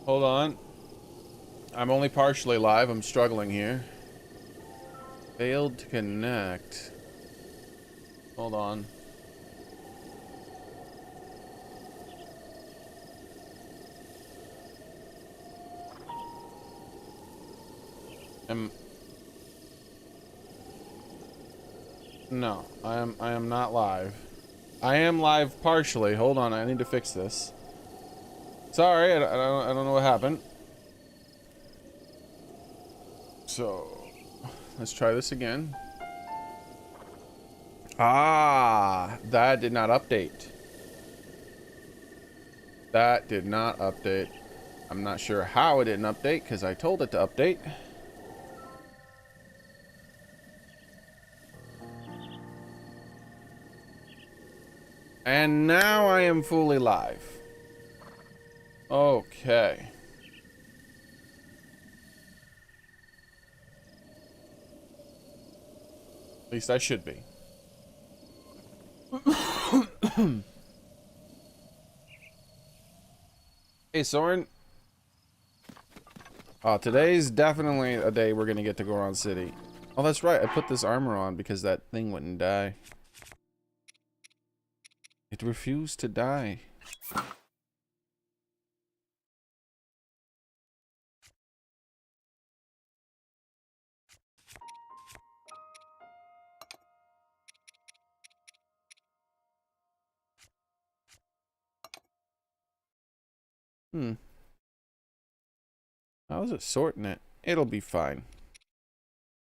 Hold on. I'm only partially live. I'm struggling here. Failed to connect. Hold on. No, I am not live. I am live partially. Hold on, I need to fix this. Sorry, I don't know what happened. So, let's try this again. Ah, that did not update. That did not update. I'm not sure how it didn't update because I told it to update. And now I am fully live. Okay. At least I should be. Hey, Soren. Today's definitely a day we're gonna get to Goron City. Oh, that's right. I put this armor on because that thing wouldn't die. It refused to die. How is it sorting it? It'll be fine.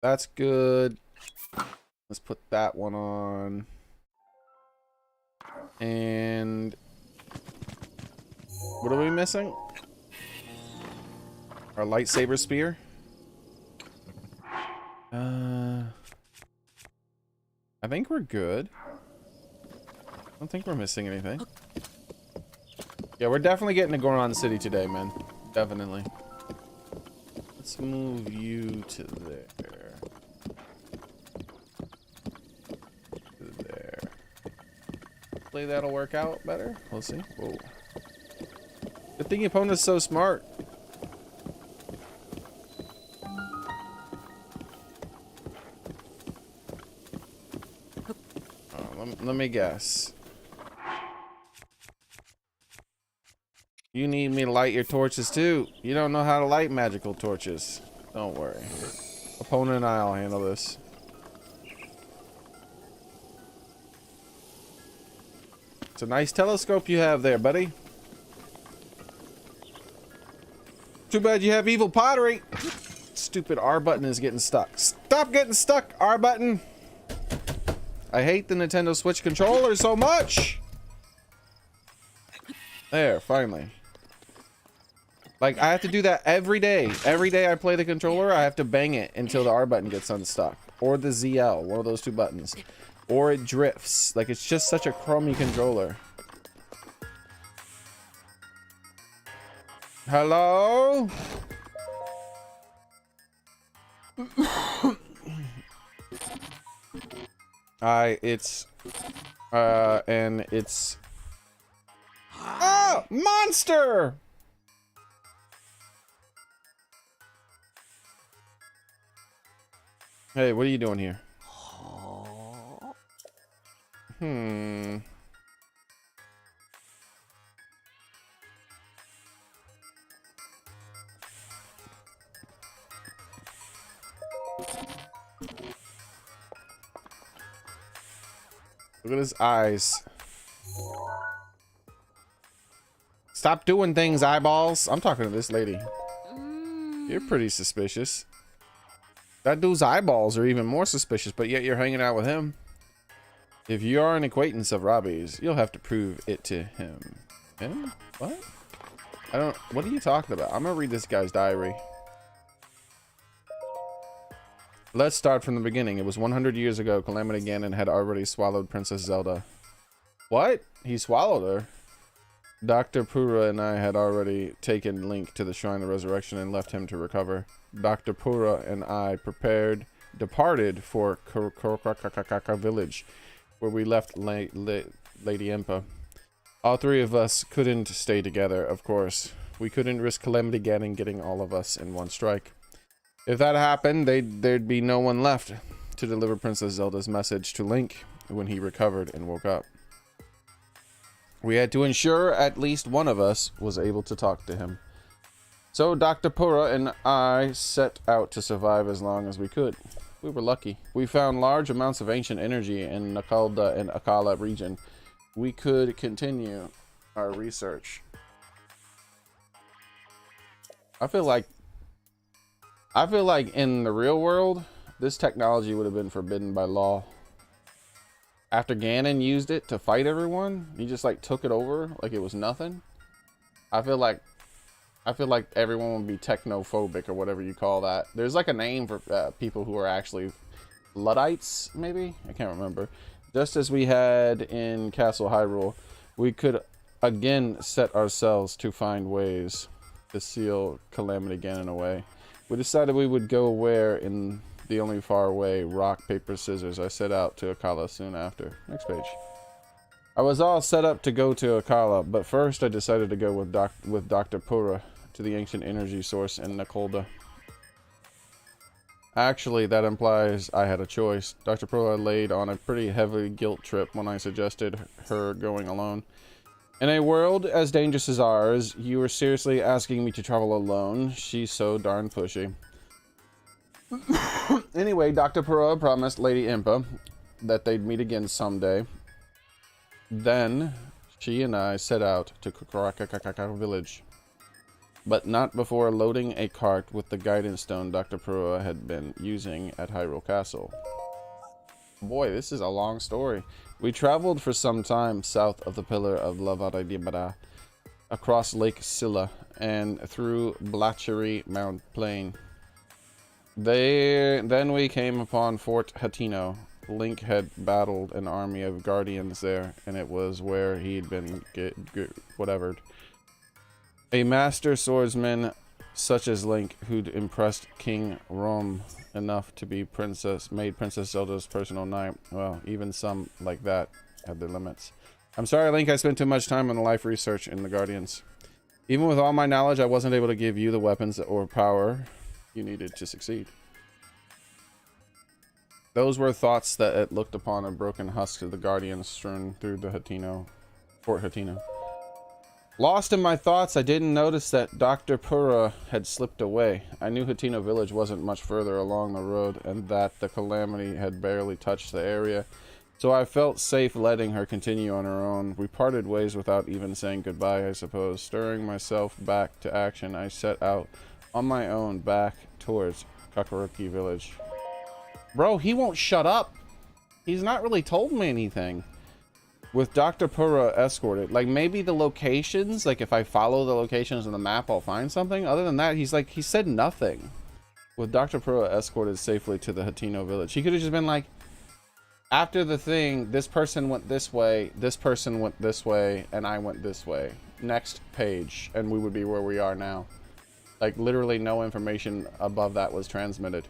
That's good. Let's put that one on. And what are we missing? Our lightsaber spear. I think we're good. I don't think we're missing anything. Yeah, we're definitely getting to Goron City today, man. Definitely. Let's move you to there. To there. Hopefully that'll work out better. We'll see. Whoa. Good thing your opponent's so smart. Let me guess. You need me to light your torches too. You don't know how to light magical torches. Don't worry. Opponent and I'll handle this. It's a nice telescope you have there, buddy. Too bad you have evil pottery. Stupid R button is getting stuck. Stop getting stuck, R button. I hate the Nintendo Switch controller so much. There, finally. Like, I have to do that every day. Every day I play the controller, I have to bang it until the R button gets unstuck. Or the ZL, one of those two buttons. Or it drifts. Like, it's just such a crummy controller. Hello? And it's... Oh! Monster! Hey, what are you doing here? Look at his eyes. Stop doing things, eyeballs. I'm talking to this lady. You're pretty suspicious. That dude's eyeballs are even more suspicious, but yet you're hanging out with him. If you are an acquaintance of Robbie's, you'll have to prove it to him. Him? What? I don't... What are you talking about? I'm gonna read this guy's diary. Let's start from the beginning. It was 100 years ago. Calamity Ganon had already swallowed Princess Zelda. What? He swallowed her? Dr. Pura and I had already taken Link to the Shrine of Resurrection and left him to recover. Dr. Pura and I departed for Karakaka village, where we left Lady Impa. All three of us couldn't stay together, of course. We couldn't risk Calamity Ganon getting all of us in one strike. If that happened, there'd be no one left to deliver Princess Zelda's message to Link when he recovered and woke up. We had to ensure at least one of us was able to talk to him. So Dr. Purah and I set out to survive as long as we could. We were lucky. We found large amounts of ancient energy in Nakalda and Akala region. We could continue our research. I feel like in the real world, this technology would have been forbidden by law. After Ganon used it to fight everyone, he just like took it over like it was nothing. I feel like everyone would be technophobic or whatever you call that. There's like a name for people who are actually Luddites, maybe? I can't remember. Just as we had in Castle Hyrule, we could again set ourselves to find ways to seal Calamity Ganon away. We decided we would go where in the only far way, rock, paper, scissors. I set out to Akala soon after. Next page. I was all set up to go to Akala, but first I decided to go with Dr. Purah to the ancient energy source in Nakolda. Actually, that implies I had a choice. Dr. Purah laid on a pretty heavy guilt trip when I suggested her going alone. In a world as dangerous as ours, you were seriously asking me to travel alone? She's so darn pushy. Anyway, Dr. Purah promised Lady Impa that they'd meet again someday. Then, she and I set out to Kakaraka village. But not before loading a cart with the guidance stone Dr. Purah had been using at Hyrule Castle. Boy, this is a long story. We traveled for some time south of the Pillar of Lavadibara, across Lake Silla, and through Blatchery Mount Plain. Then we came upon Fort Hatino. Link had battled an army of guardians there, and it was where he'd been whatevered. A master swordsman such as Link, who'd impressed King Rom enough to be made Princess Zelda's personal knight. Well, even some like that had their limits. I'm sorry, Link, I spent too much time on the life research in the Guardians. Even with all my knowledge, I wasn't able to give you the weapons or power you needed to succeed. Those were thoughts that it looked upon a broken husk of the Guardians strewn through the Fort Hatino. Lost in my thoughts, I didn't notice that Dr. Purah had slipped away. I knew Hatino village wasn't much further along the road, and that the calamity had barely touched the area, so I felt safe letting her continue on her own. We parted ways without even saying goodbye, I suppose. Stirring myself back to action, I set out on my own back towards Kakaraki village. Bro, he won't shut up. He's not really told me anything. With Dr. Purah escorted, like maybe the locations, like if I follow the locations on the map, I'll find something. Other than that, he said nothing. With Dr. Purah escorted safely to the Hatino village, he could have just been like, after the thing, this person went this way, this person went this way, and I went this way. Next page, and we would be where we are now. Like literally no information above that was transmitted.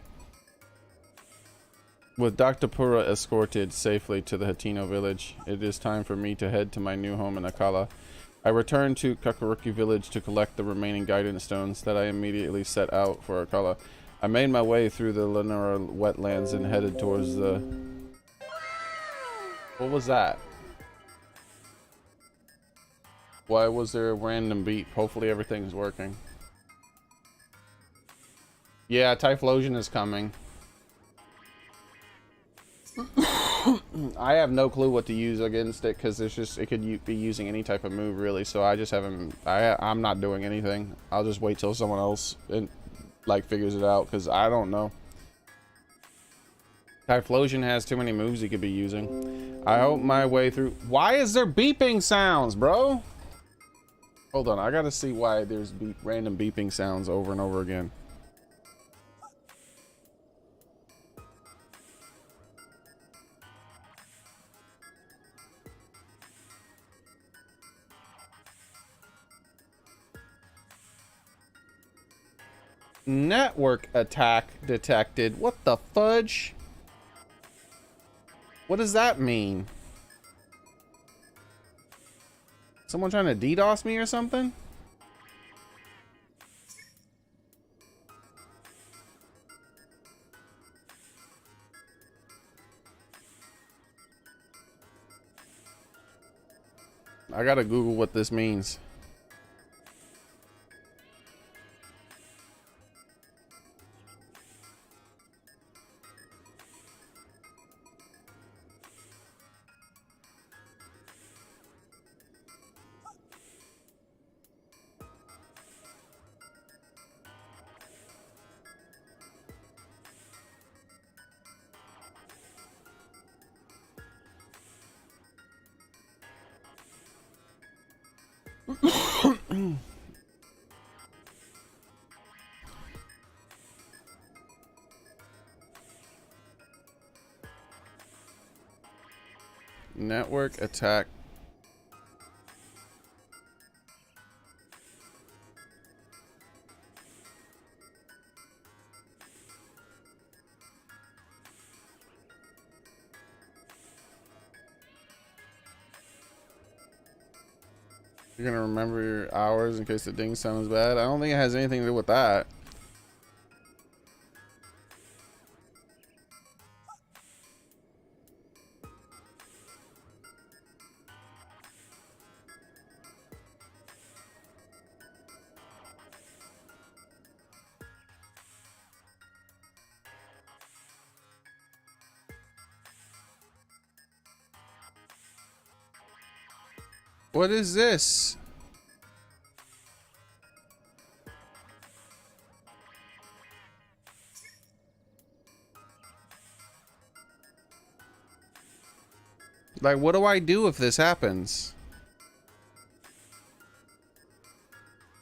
With Dr. Purah escorted safely to the Hatino village, it is time for me to head to my new home in Akala. I returned to Kakaraki village to collect the remaining guidance stones that I immediately set out for Akala. I made my way through the Lenora wetlands and headed towards the... What was that? Why was there a random beep? Hopefully everything's working. Yeah, Typhlosion is coming. I have no clue what to use against it because it's just it could be using any type of move really, so I just haven't I'm not doing anything. I'll just wait till someone else like figures it out because I don't know. Typhlosion has too many moves he could be using. I hope my way through. Why is there beeping sounds, bro? Hold on, I gotta see why there's random beeping sounds over and over again. Network attack detected. What the fudge? What does that mean? Someone trying to DDoS me or something? I gotta Google what this means. Network attack. You're gonna remember your hours in case the ding sounds bad. I don't think it has anything to do with that. What is this? Like, what do I do if this happens?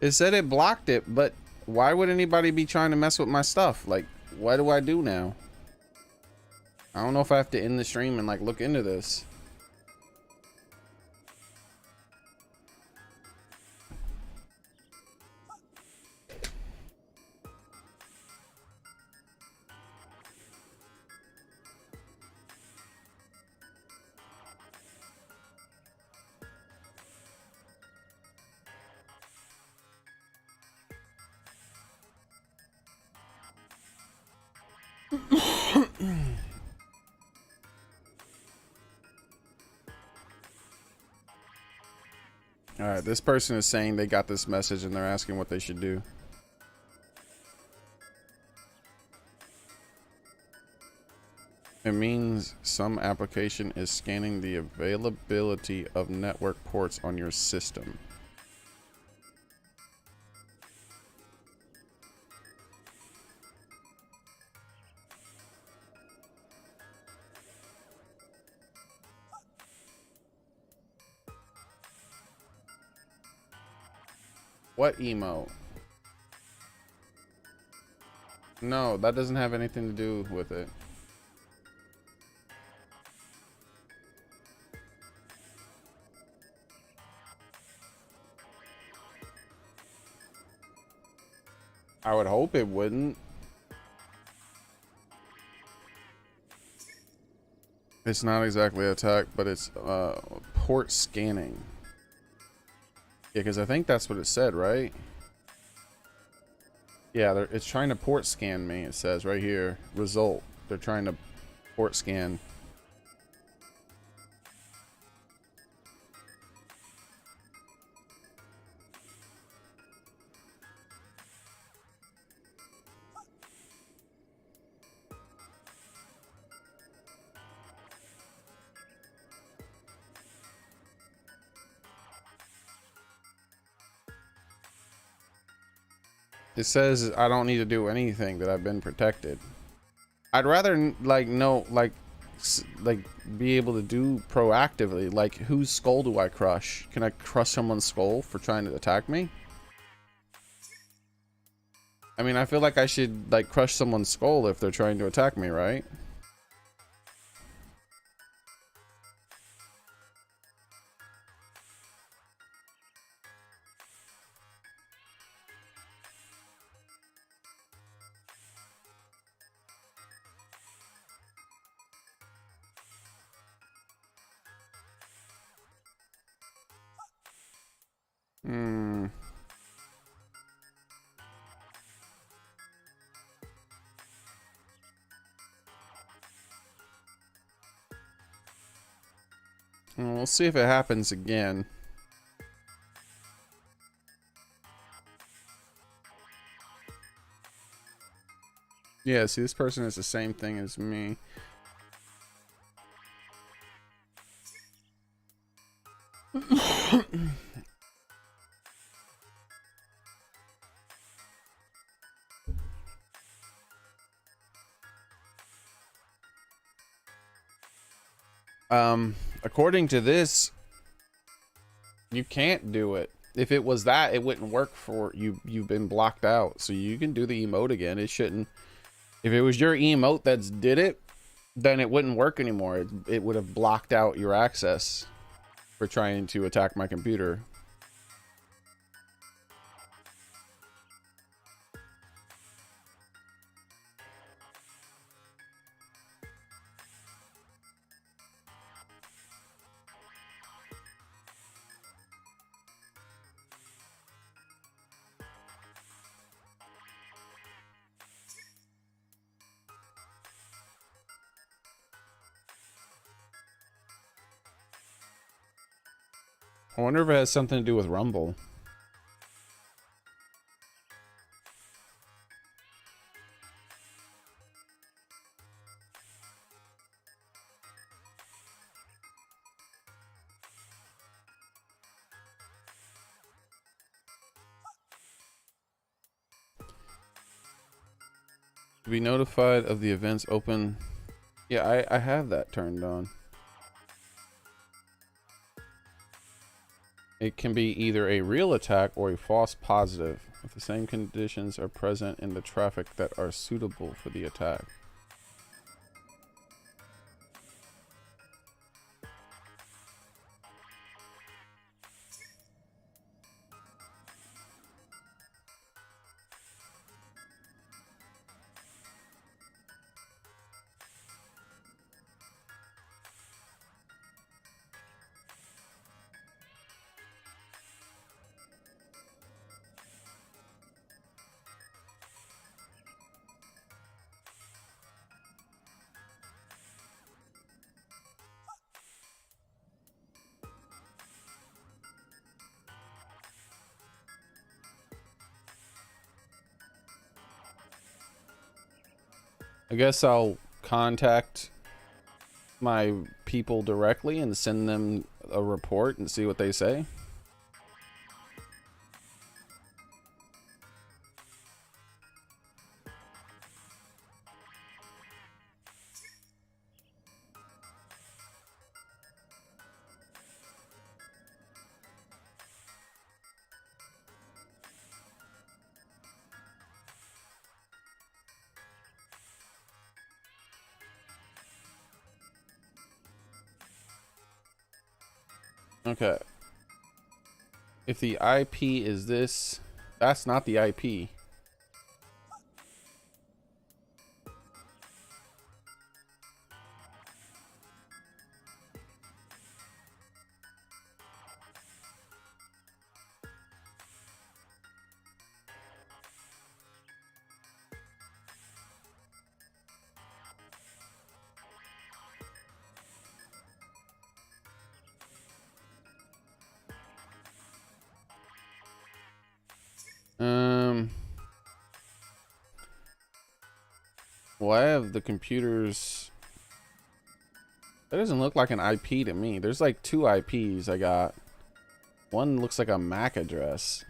It said it blocked it, but why would anybody be trying to mess with my stuff? Like, what do I do now? I don't know if I have to end the stream and like look into this. All right, this person is saying they got this message and they're asking what they should do. It means some application is scanning the availability of network ports on your system. What emo? No, that doesn't have anything to do with it. I would hope it wouldn't. It's not exactly attack, but it's port scanning. Yeah, because I think that's what it said, right? Yeah, it's trying to port scan me. It says right here, result. They're trying to port scan. It says I don't need to do anything, that I've been protected. I'd rather like know, like be able to do proactively. Like, whose skull do I crush? Can I crush someone's skull for trying to attack me? I mean, I feel like I should like crush someone's skull if they're trying to attack me, right? Hmm. Well, we'll see if it happens again. Yeah, see, this person is the same thing as me. According to this, you can't do it. If it was that, it wouldn't work for you. You've been blocked out, so you can do the emote again. It shouldn't. If it was your emote that's did it, then it wouldn't work anymore. It would have blocked out your access for trying to attack my computer. I wonder if it has something to do with Rumble. To be notified of the events open. Yeah, I have that turned on. It can be either a real attack or a false positive if the same conditions are present in the traffic that are suitable for the attack. I guess I'll contact my people directly and send them a report and see what they say. Okay. If the IP is this, that's not the IP. Well, I have the computers. That doesn't look like an IP to me. There's like 2 IPs I got. One looks like a MAC address.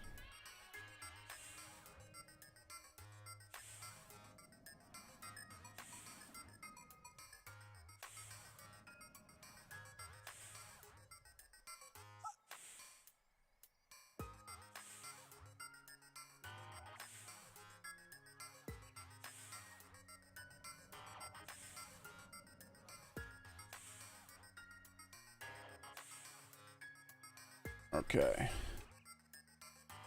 Okay.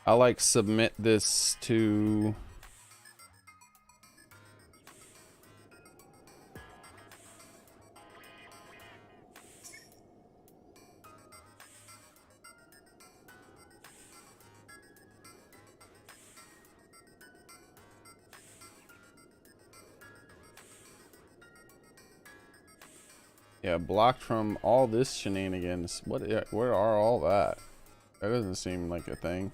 I'll like submit this to... Yeah, blocked from all this shenanigans. Where are all that? That doesn't seem like a thing.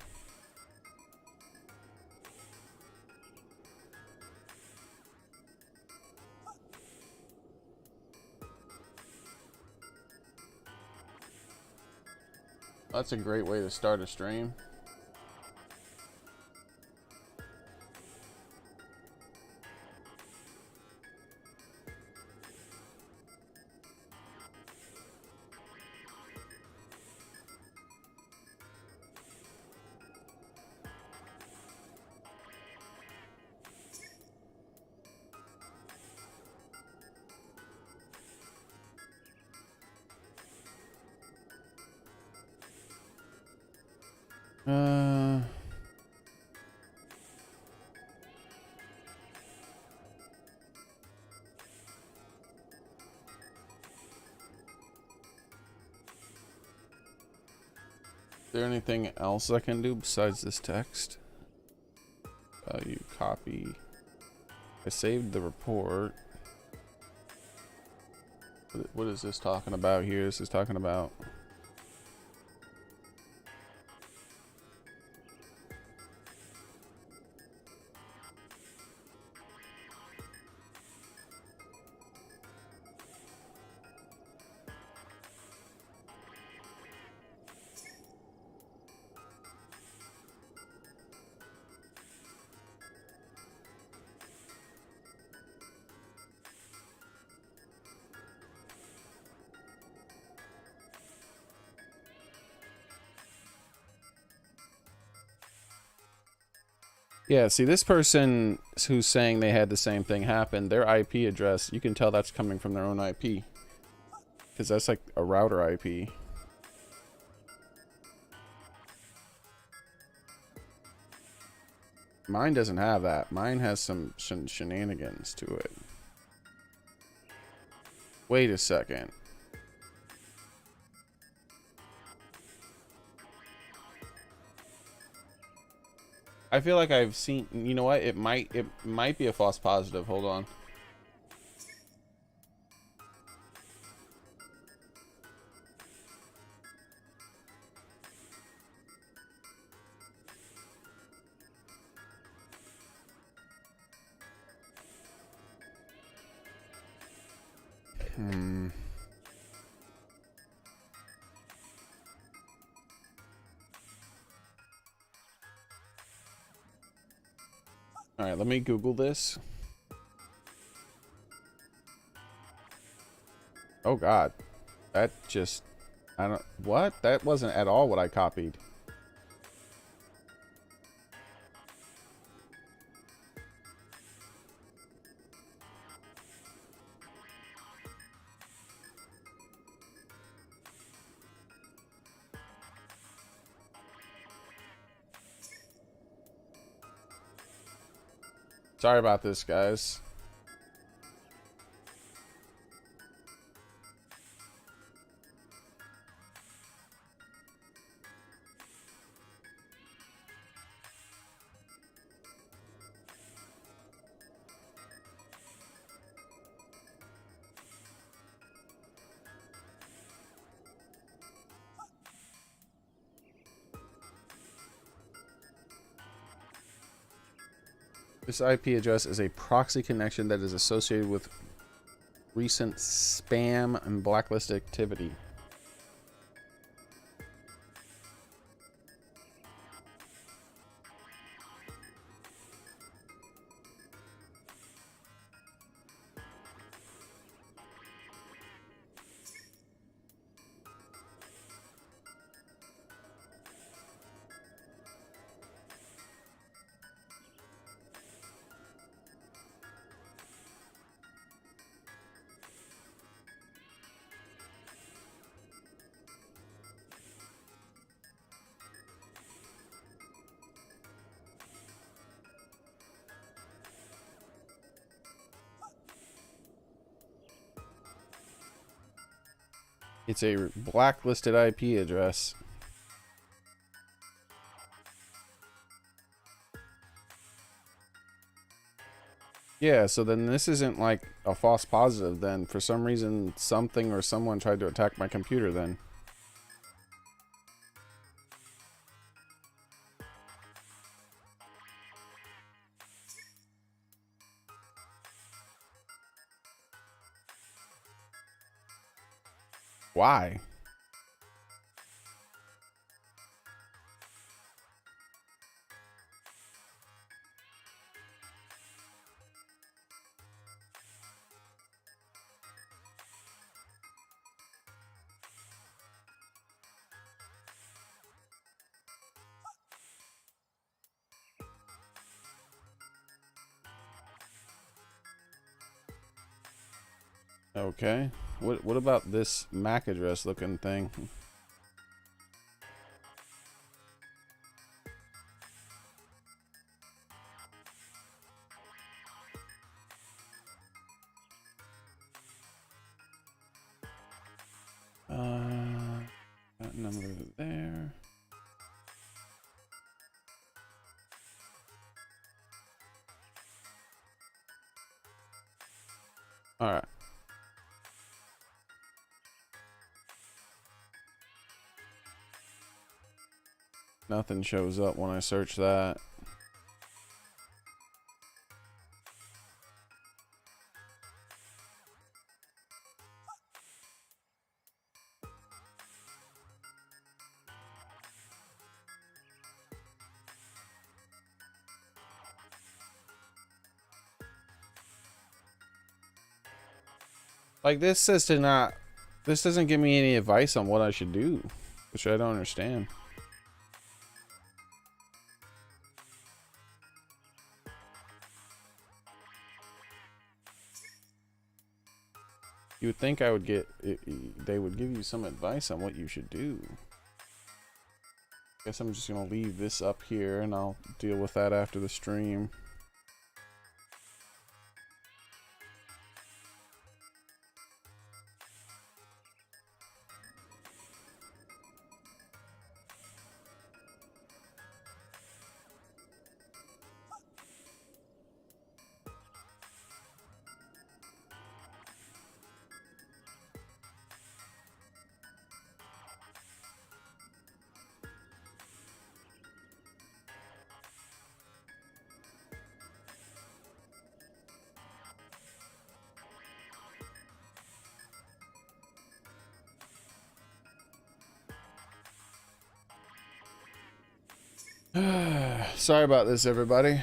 That's a great way to start a stream. Uh, is there anything else I can do besides this text? You copy. I saved the report. What is this talking about here? This is talking about... Yeah, see, this person who's saying they had the same thing happen, their IP address, you can tell that's coming from their own IP. Because that's like a router IP. Mine doesn't have that. Mine has some shenanigans to it. Wait a second. I feel like I've seen, you know what? It might be a false positive. Hold on. All right, let me Google this. Oh God, that just, I don't, what? That wasn't at all what I copied. Sorry about this, guys. This IP address is a proxy connection that is associated with recent spam and blacklist activity. It's a blacklisted IP address. Yeah, so then this isn't like a false positive then. For some reason, something or someone tried to attack my computer then. Why? Okay. What about this MAC address looking thing? That number there. All right. Nothing shows up when I search that. Like this says to not. This doesn't give me any advice on what I should do, which I don't understand. You would think I would get. They would give you some advice on what you should do. Guess I'm just gonna leave this up here and I'll deal with that after the stream. Sorry about this, everybody.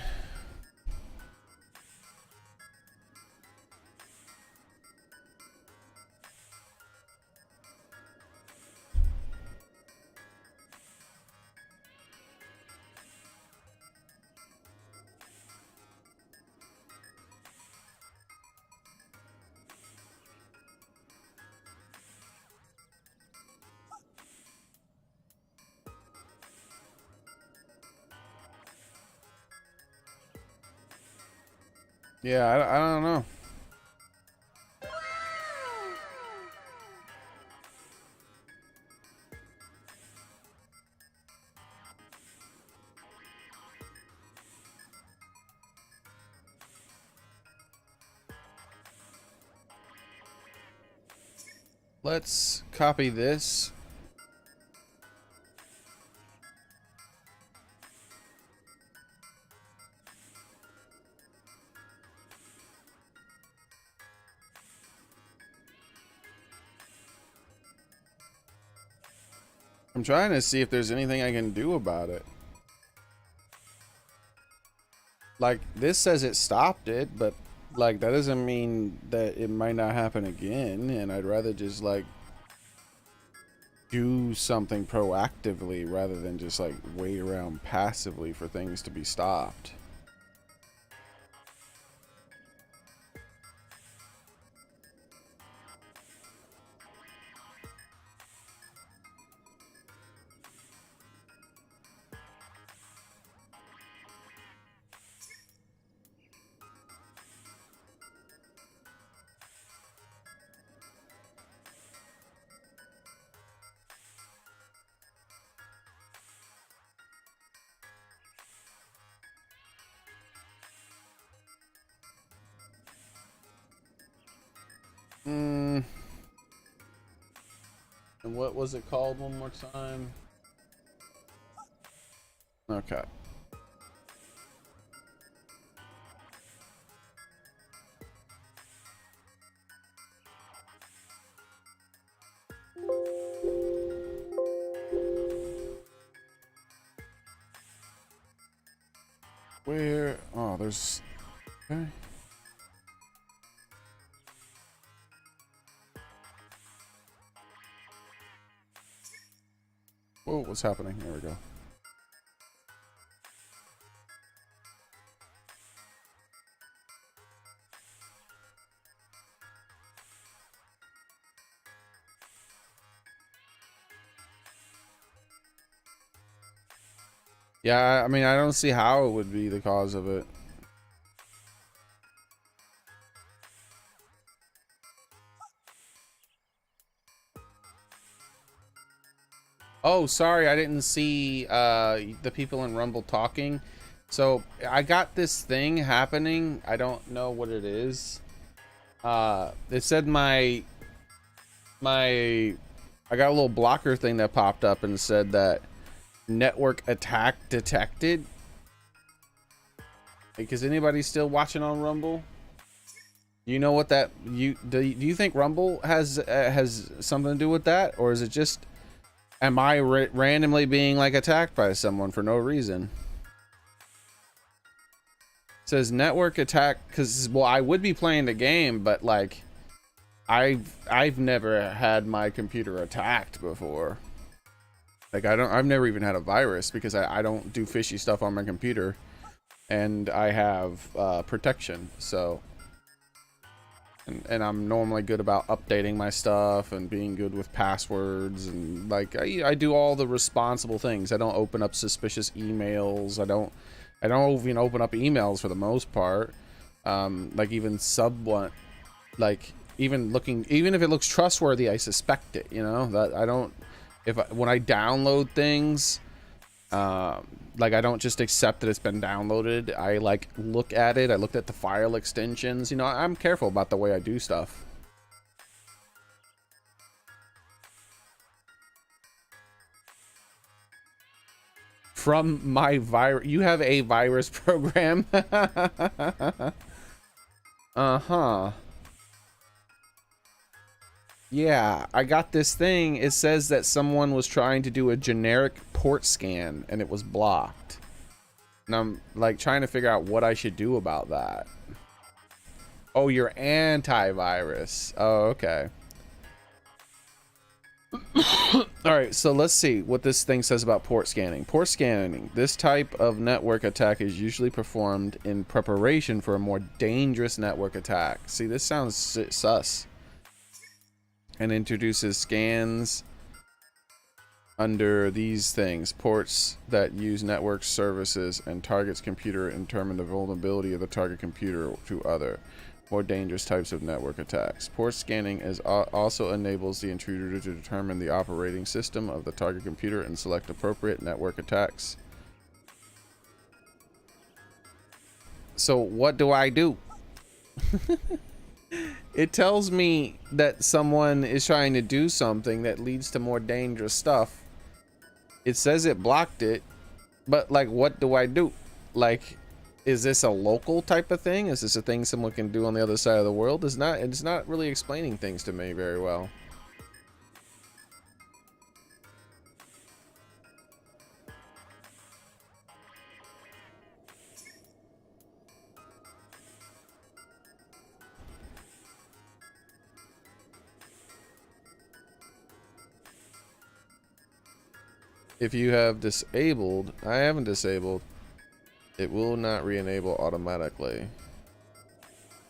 Yeah, I don't know. Let's copy this. I'm trying to see if there's anything I can do about it. Like, this says it stopped it, but, like, that doesn't mean that it might not happen again, and I'd rather just, like, do something proactively rather than just, like, wait around passively for things to be stopped. And what was it called one more time? Okay. Where? Oh, there's. Okay. Whoa, what's happening? There we go. Yeah, I mean, I don't see how it would be the cause of it. Oh, sorry, I didn't see the people in Rumble talking. So I got this thing happening. I don't know what it is. It said my I got a little blocker thing that popped up and said that network attack detected. Like, is anybody still watching on Rumble? You know what that do you think Rumble has something to do with that, or is it just am I randomly being like attacked by someone for no reason? It says network attack because, well, I would be playing the game, but like I've never had my computer attacked before. Like I've never even had a virus because I don't do fishy stuff on my computer, and I have protection. So and I'm normally good about updating my stuff and being good with passwords, and like I do all the responsible things. I don't open up suspicious emails. I don't even open up emails for the most part. Like even like even if it looks trustworthy, I suspect it, you know, that I don't, when I download things, like I don't just accept that it's been downloaded. I like look at it. I looked at the file extensions. You know, I'm careful about the way I do stuff. From my virus, you have a virus program. Uh-huh. Yeah, I got this thing. It says that someone was trying to do a generic port scan and it was blocked. And I'm like trying to figure out what I should do about that. Oh, you're antivirus. Oh, okay. All right, so let's see what this thing says about port scanning. Port scanning. This type of network attack is usually performed in preparation for a more dangerous network attack. See, this sounds sus. And introduces scans under these things. Ports that use network services and target's computer and determine the vulnerability of the target computer to other more dangerous types of network attacks. Port scanning also enables the intruder to determine the operating system of the target computer and select appropriate network attacks. So what do I do? It tells me that someone is trying to do something that leads to more dangerous stuff. It says it blocked it, but like, what do I do? Like, is this a local type of thing? Is this a thing someone can do on the other side of the world? It's not really explaining things to me very well. If you have disabled, I haven't disabled, it will not re-enable automatically.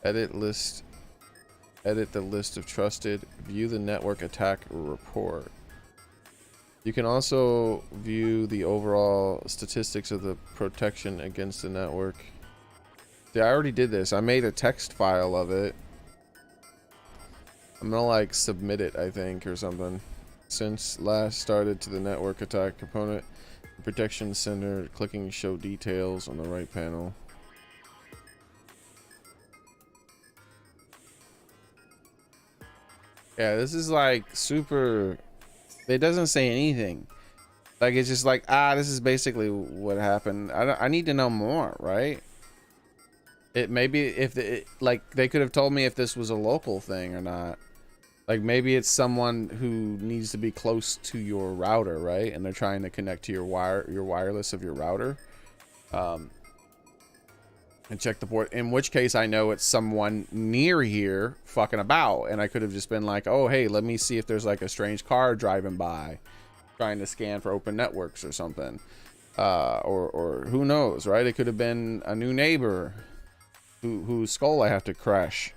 Edit the list of trusted, view the network attack report. You can also view the overall statistics of the protection against the network. See, I already did this. I made a text file of it. I'm gonna like submit it, I think, or something. Since last started to the network attack component, the protection center, clicking show details on the right panel. Yeah, this is like super, it doesn't say anything. Like, it's just like, this is basically what happened. I need to know more, right? It maybe if like they could have told me if this was a local thing or not. Like maybe it's someone who needs to be close to your router, right? And they're trying to connect to your wireless of your router. And check the port. In which case I know it's someone near here fucking about. And I could have just been like, oh, hey, let me see if there's like a strange car driving by, trying to scan for open networks or something. Or who knows, right? It could have been a new neighbor whose skull I have to crash.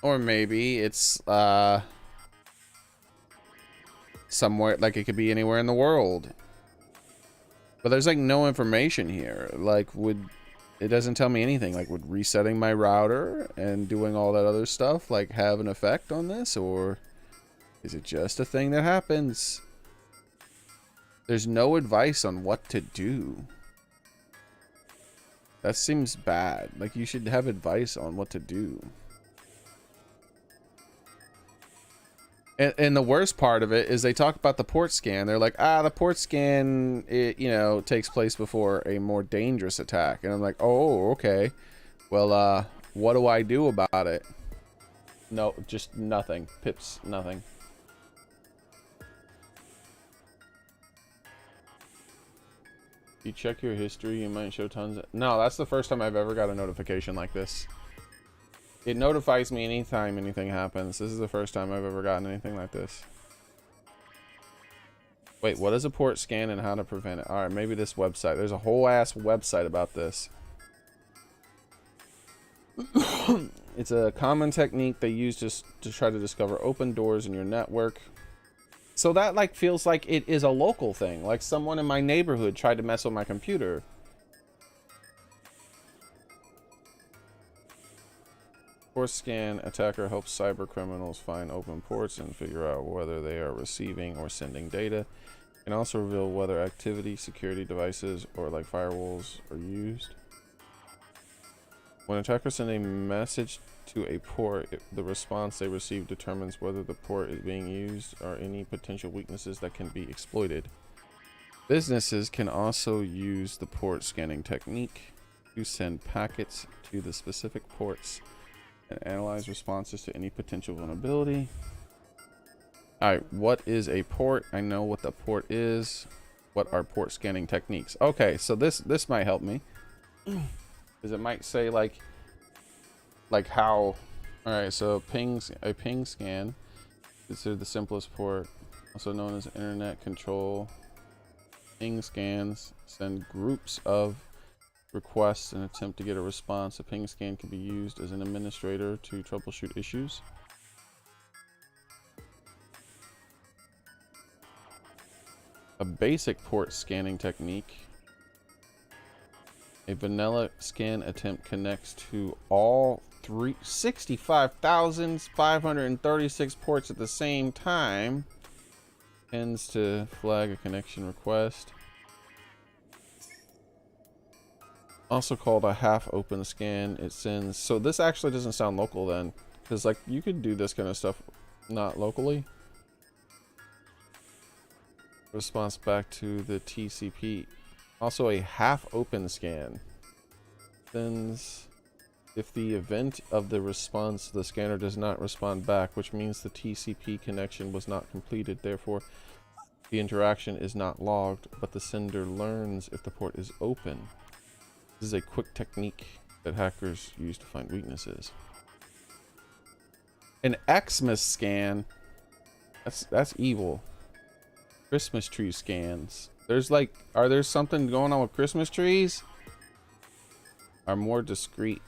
Or maybe it's somewhere, like it could be anywhere in the world. But there's like no information here. Like, it doesn't tell me anything. Like, would resetting my router and doing all that other stuff like have an effect on this, or is it just a thing that happens? There's no advice on what to do. That seems bad. Like, you should have advice on what to do. And the worst part of it is they talk about the port scan. They're like, the port scan, it, you know, takes place before a more dangerous attack. And I'm like, oh, okay. Well, what do I do about it? No, just nothing. Pips, nothing. You check your history, you might show tons of... No, that's the first time I've ever got a notification like this. It notifies me anytime anything happens. This is the first time I've ever gotten anything like this. Wait, what is a port scan and how to prevent it? Alright, maybe this website. There's a whole ass website about this. It's a common technique they use to try to discover open doors in your network. So that like feels like it is a local thing. Like someone in my neighborhood tried to mess with my computer. Port scan attacker helps cyber criminals find open ports and figure out whether they are receiving or sending data. It can also reveal whether activity, security devices, or like firewalls are used. When attackers send a message to a port, the response they receive determines whether the port is being used or any potential weaknesses that can be exploited. Businesses can also use the port scanning technique to send packets to the specific ports and analyze responses to any potential vulnerability. Alright, what is a port? I know what the port is. What are port scanning techniques? Okay, so this might help me. Because it might say like how... Alright, so a ping scan is considered the simplest port, also known as internet control. Ping scans send groups of requests and attempt to get a response. A ping scan can be used as an administrator to troubleshoot issues. A basic port scanning technique. A vanilla scan attempt connects to all 65,536 ports at the same time. Tends to flag a connection request. Also called a half open scan. It sends... So this actually doesn't sound local then. Because like you could do this kind of stuff not locally. Response back to the TCP. Also a half open scan. Sends if the event of the response, the scanner does not respond back, which means the TCP connection was not completed. Therefore, the interaction is not logged, but the sender learns if the port is open. This is a quick technique that hackers use to find weaknesses. An Xmas scan. That's evil. Christmas tree scans. There's like, are there something going on with Christmas trees? Are more discreet.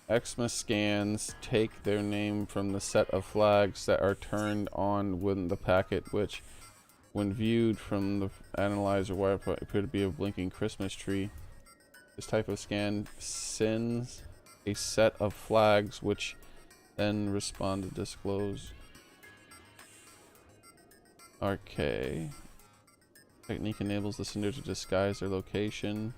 Xmas scans take their name from the set of flags that are turned on when the packet, which, when viewed from the analyzer wifi, appear to be a blinking Christmas tree. This type of scan sends a set of flags which then respond to disclose. Okay. Technique enables the sender to disguise their location.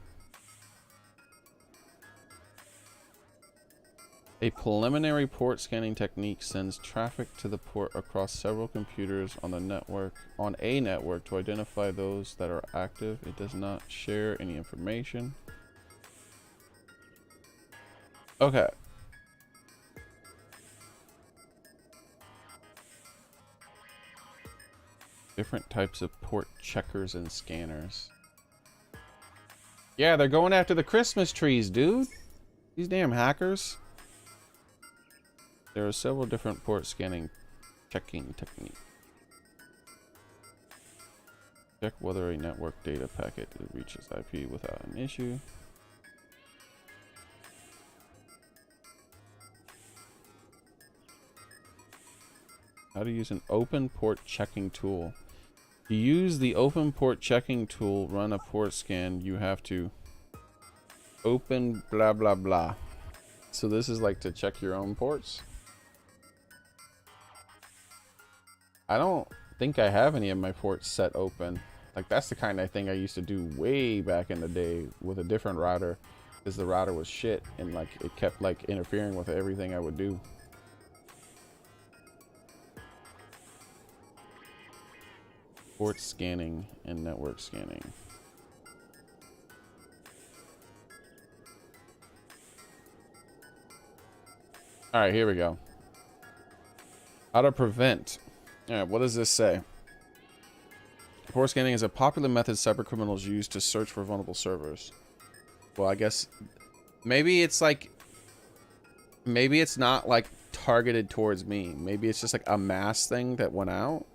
A preliminary port scanning technique sends traffic to the port across several computers on a network to identify those that are active. It does not share any information. Okay. Different types of port checkers and scanners. Yeah, they're going after the Christmas trees, dude. These damn hackers. There are several different port scanning checking techniques. Check whether a network data packet reaches IP without an issue. How to use an open port checking tool. To use the open port checking tool, run a port scan, you have to open blah blah blah. So this is like to check your own ports. I don't think I have any of my ports set open. Like that's the kind of thing I used to do way back in the day with a different router, because the router was shit and like it kept like interfering with everything I would do. Port scanning and network scanning. All right, here we go. How to prevent. All right, what does this say? Port scanning is a popular method cybercriminals use to search for vulnerable servers. Well, I guess maybe it's like, maybe it's not like targeted towards me. Maybe it's just like a mass thing that went out.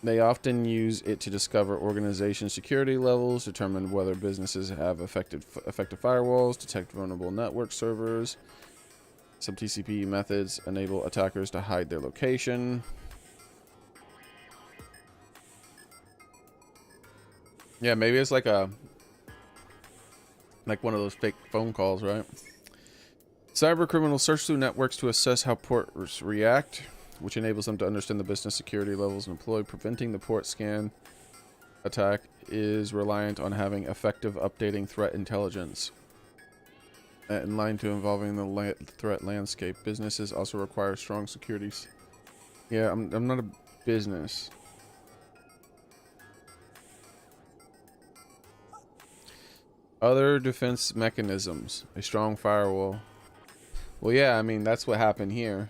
They often use it to discover organization security levels, determine whether businesses have effective firewalls, detect vulnerable network servers. Some TCP methods enable attackers to hide their location. Yeah, maybe it's like one of those fake phone calls, right? Cyber criminals search through networks to assess how ports react, which enables them to understand the business security levels employed. Preventing the port scan attack is reliant on having effective updating threat intelligence. In line to involving the threat landscape, businesses also require strong securities. Yeah, I'm not a business. Other defense mechanisms. A strong firewall. Well, yeah, I mean, that's what happened here.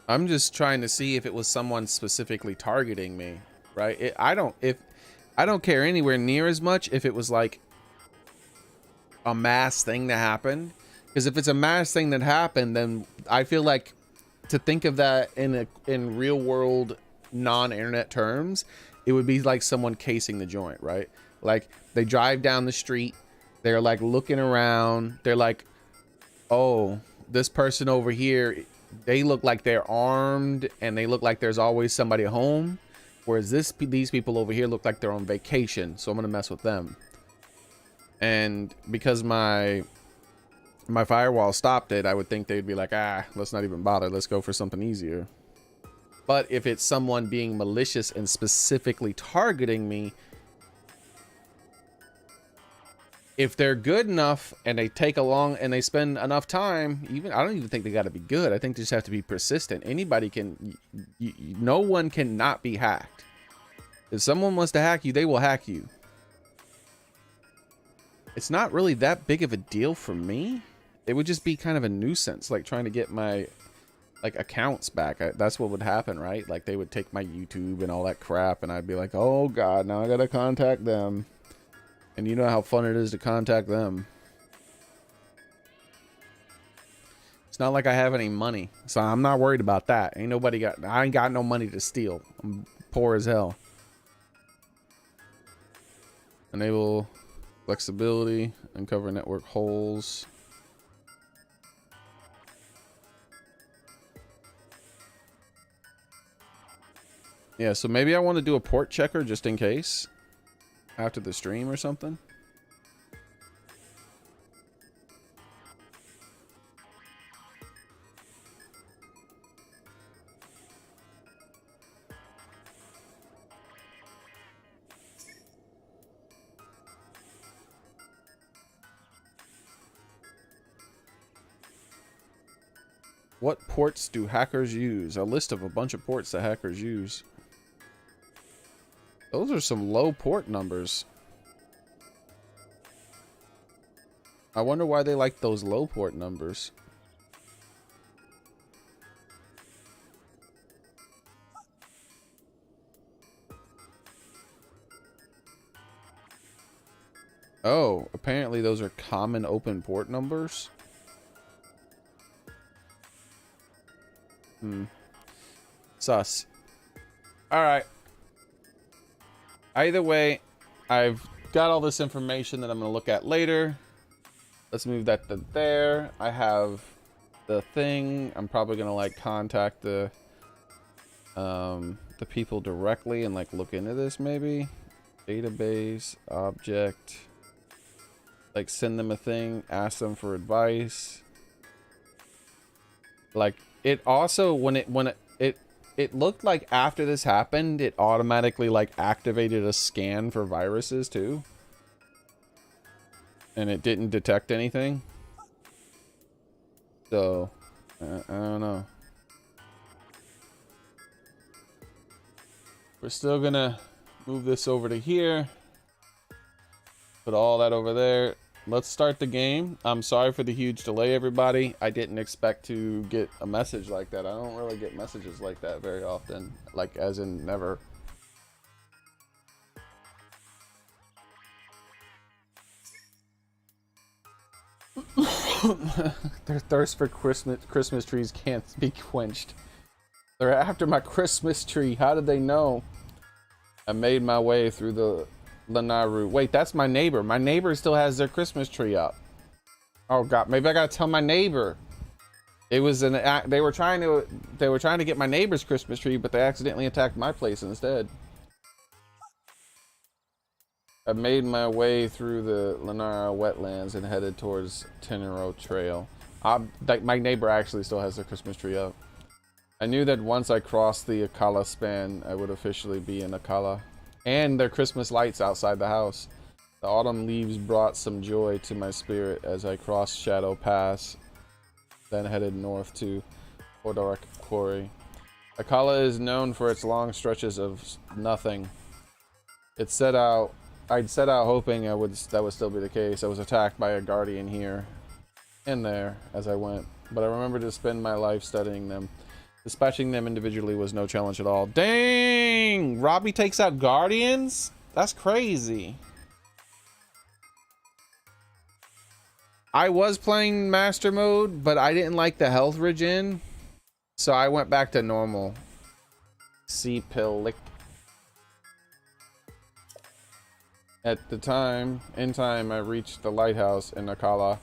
I'm just trying to see if it was someone specifically targeting me, right? I don't care anywhere near as much if it was like a mass thing that happened. Because if it's a mass thing that happened, then I feel like to think of that in real world non-internet terms, it would be like someone casing the joint, right? Like they drive down the street, they're like looking around, they're like, oh, this person over here, they look like they're armed and they look like there's always somebody at home, whereas these people over here look like they're on vacation, so I'm gonna mess with them. And because my firewall stopped it, I would think they'd be like, ah, let's not even bother, let's go for something easier. But if it's someone being malicious and specifically targeting me, if they're good enough and they take along and they spend enough time, I don't even think they got to be good. I think they just have to be persistent. Anybody can, no one cannot be hacked. If someone wants to hack you, they will hack you. It's not really that big of a deal for me. It would just be kind of a nuisance, like trying to get my like accounts back. That's what would happen, right? Like they would take my YouTube and all that crap, and I'd be like, oh god, now I gotta contact them. And you know how fun it is to contact them. It's not like I have any money, so I'm not worried about that. I ain't got no money to steal. I'm poor as hell. Enable flexibility, uncover network holes. Yeah, so maybe I want to do a port checker just in case after the stream or something. What ports do hackers use? A list of a bunch of ports that hackers use. Those are some low port numbers. I wonder why they like those low port numbers. Oh, apparently those are common open port numbers. Sus. Alright. Either way, I've got all this information that I'm going to look at later. Let's move that to there. I have the thing. I'm probably gonna like contact the people directly and like look into this maybe. Database, object, like send them a thing, ask them for advice. Like it also when it looked like after this happened, it automatically like activated a scan for viruses too. And it didn't detect anything. So, I don't know. We're still gonna move this over to here. Put all that over there. Let's start the game. I'm sorry for the huge delay, everybody. I didn't expect to get a message like that. I don't really get messages like that very often. Like, as in never. Their thirst for Christmas trees can't be quenched. They're after my Christmas tree. How did they know? I made my way through the Lanaru. Wait, that's my neighbor. My neighbor still has their Christmas tree up. Oh god, maybe I gotta tell my neighbor. It was an they were trying to get my neighbor's Christmas tree, but they accidentally attacked my place instead. I made my way through the Lanara wetlands and headed towards Tenero Trail. Like my neighbor actually still has their Christmas tree up. I knew that once I crossed the Akala span, I would officially be in Akala. And their Christmas lights outside the house. The autumn leaves brought some joy to my spirit as I crossed Shadow Pass, then headed north to Odorak Quarry. Akala is known for its long stretches of nothing. I'd set out hoping that would still be the case. I was attacked by a guardian here and there as I went, but I remember to spend my life studying them. Dispatching them individually was no challenge at all. Dang! Robbie takes out guardians? That's crazy. I was playing master mode, but I didn't like the health regen, so I went back to normal. Sea pill lick. In time, I reached the lighthouse in Nakala.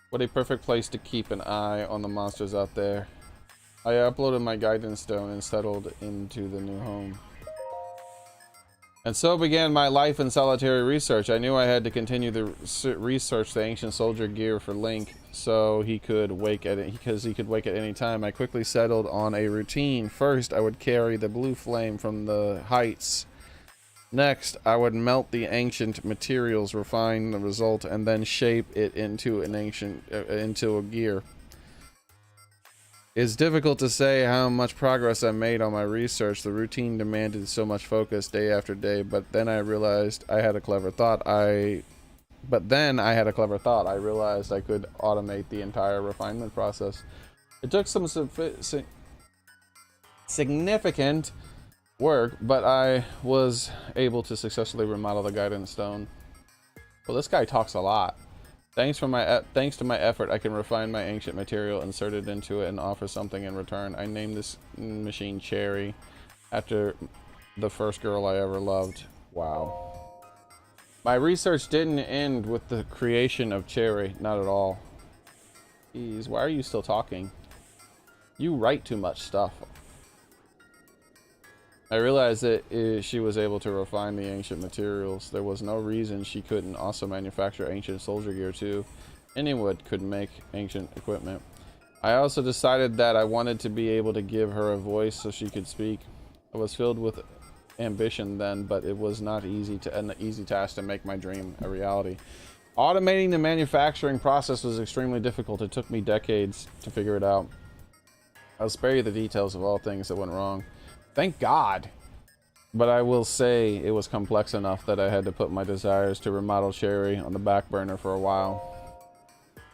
What a perfect place to keep an eye on the monsters out there. I uploaded my guidance stone and settled into the new home. And so began my life in solitary research. I knew I had to continue the research the ancient soldier gear for Link, so he could wake at any time. I quickly settled on a routine. First, I would carry the blue flame from the heights. Next, I would melt the ancient materials, refine the result, and then shape it into a gear. It's difficult to say how much progress I made on my research. The routine demanded so much focus day after day, but then I realized I had a clever thought. I realized I could automate the entire refinement process. It took some significant work, but I was able to successfully remodel the guidance stone. Well, this guy talks a lot. Thanks to my effort, I can refine my ancient material, insert it into it, and offer something in return. I named this machine Cherry, after the first girl I ever loved. Wow. My research didn't end with the creation of Cherry, not at all. Jeez, why are you still talking? You write too much stuff. I realized that she was able to refine the ancient materials. There was no reason she couldn't also manufacture ancient soldier gear too. Anyone could make ancient equipment. I also decided that I wanted to be able to give her a voice so she could speak. I was filled with ambition then, but it was not an easy task to make my dream a reality. Automating the manufacturing process was extremely difficult. It took me decades to figure it out. I'll spare you the details of all things that went wrong. Thank God. But I will say it was complex enough that I had to put my desires to remodel Cherry on the back burner for a while.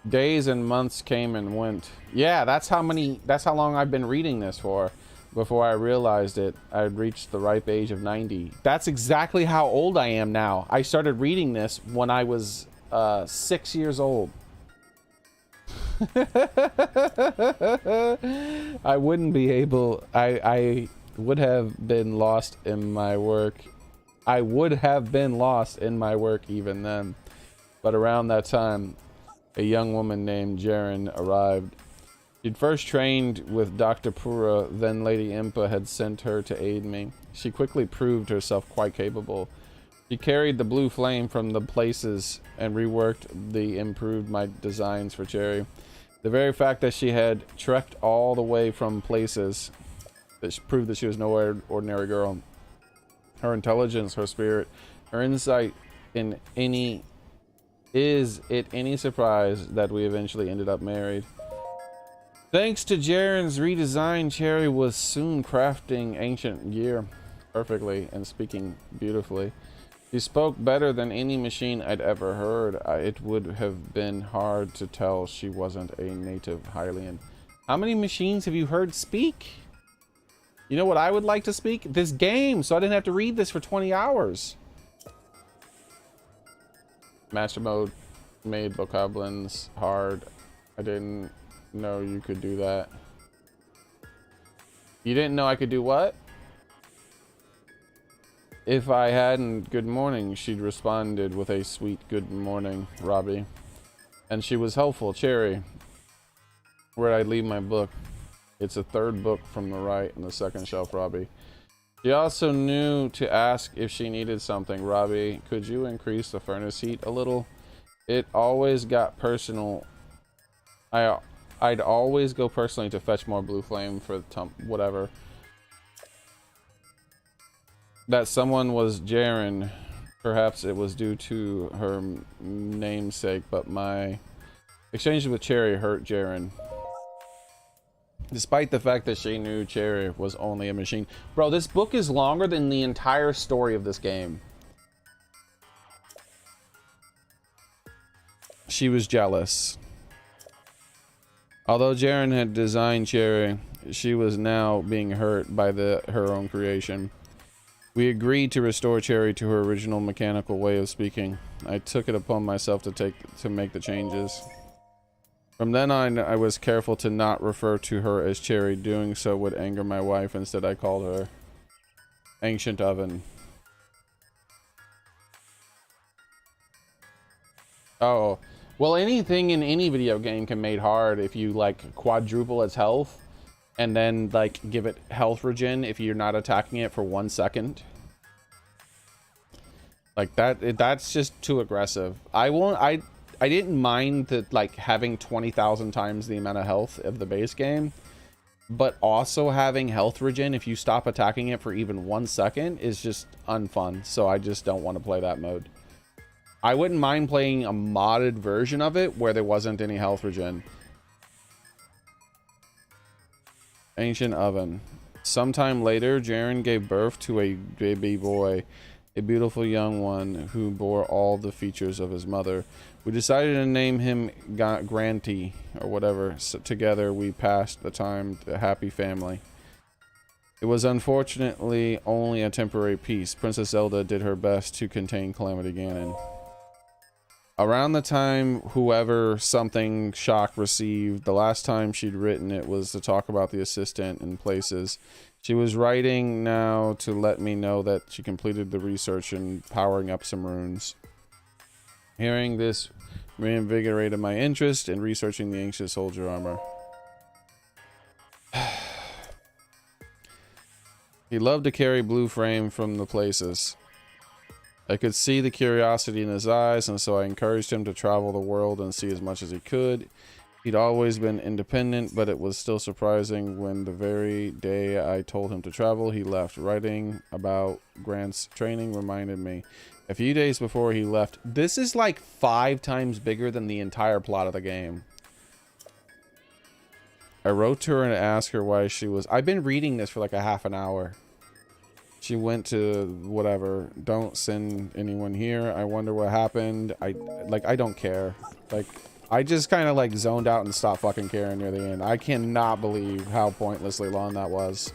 Days and months came and went. Yeah, that's how long I've been reading this for. Before I realized it, I had reached the ripe age of 90. That's exactly how old I am now. I started reading this when I was 6 years old. I wouldn't be able, I would have been lost in my work. I would have been lost in my work even then. But around that time, a young woman named Jaren arrived. She'd first trained with Dr. Pura, then Lady Impa had sent her to aid me. She quickly proved herself quite capable. She carried the blue flame from the places and reworked the improved my designs for Cherry. The very fact that she had trekked all the way from places that proved that she was no ordinary girl. Her intelligence, her spirit, her insight in any... Is it any surprise that we eventually ended up married? Thanks to Jaren's redesign, Cherry was soon crafting ancient gear perfectly and speaking beautifully. She spoke better than any machine I'd ever heard. It would have been hard to tell she wasn't a native Hylian. How many machines have you heard speak? You know what I would like to speak? This game, so I didn't have to read this for 20 hours. Master mode made bokoblins hard. I didn't know you could do that. You didn't know I could do what? If I hadn't, good morning, she'd responded with a sweet good morning, Robbie. And she was helpful, Cherry. Where'd I leave my book? It's a third book from the right in the second shelf, Robbie. She also knew to ask if she needed something. Robbie, could you increase the furnace heat a little? It always got personal. I'd always go personally to fetch more blue flame for whatever. That someone was Jaren. Perhaps it was due to her namesake, but my exchange with Cherry hurt Jaren. Despite the fact that she knew Cherry was only a machine. Bro, this book is longer than the entire story of this game. She was jealous. Although Jaren had designed Cherry, she was now being hurt by her own creation. We agreed to restore Cherry to her original mechanical way of speaking. I took it upon myself to make the changes. From then on, I was careful to not refer to her as Cherry. Doing so would anger my wife. Instead, I called her Ancient Oven. Oh, well, anything in any video game can be made hard if you like quadruple its health and then like give it health regen if you're not attacking it for 1 second. Like that's just too aggressive. I didn't mind that like having 20,000 times the amount of health of the base game, but also having health regen if you stop attacking it for even 1 second is just unfun. So I just don't want to play that mode. I wouldn't mind playing a modded version of it where there wasn't any health regen. Ancient Oven. Sometime later, Jaren gave birth to a baby boy, a beautiful young one who bore all the features of his mother. We decided to name him Granty, or whatever. So together we passed the time, a happy family. It was unfortunately only a temporary peace. Princess Zelda did her best to contain Calamity Ganon. Around the time whoever something shock received, the last time she'd written it was to talk about the assistant in places. She was writing now to let me know that she completed the research and powering up some runes. Hearing this reinvigorated my interest in researching the ancient soldier armor. He loved to carry blue flame from the places. I could see the curiosity in his eyes, and so I encouraged him to travel the world and see as much as he could. He'd always been independent, but it was still surprising when the very day I told him to travel, he left. Writing about Grant's training reminded me. A few days before he left, this is like 5 times bigger than the entire plot of the game. I wrote to her and asked her why she was... I've been reading this for like a half an hour. She went to whatever. Don't send anyone here. I wonder what happened. I don't care. Like, I just kind of like zoned out and stopped fucking caring near the end. I cannot believe how pointlessly long that was.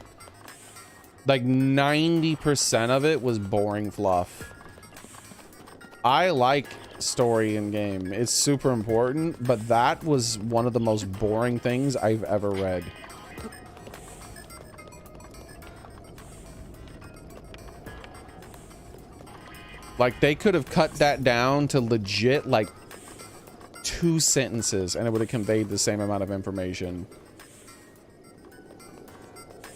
Like 90% of it was boring fluff. I like story in game. It's super important, but that was one of the most boring things I've ever read. Like, they could have cut that down to legit, like, 2 sentences, and it would have conveyed the same amount of information.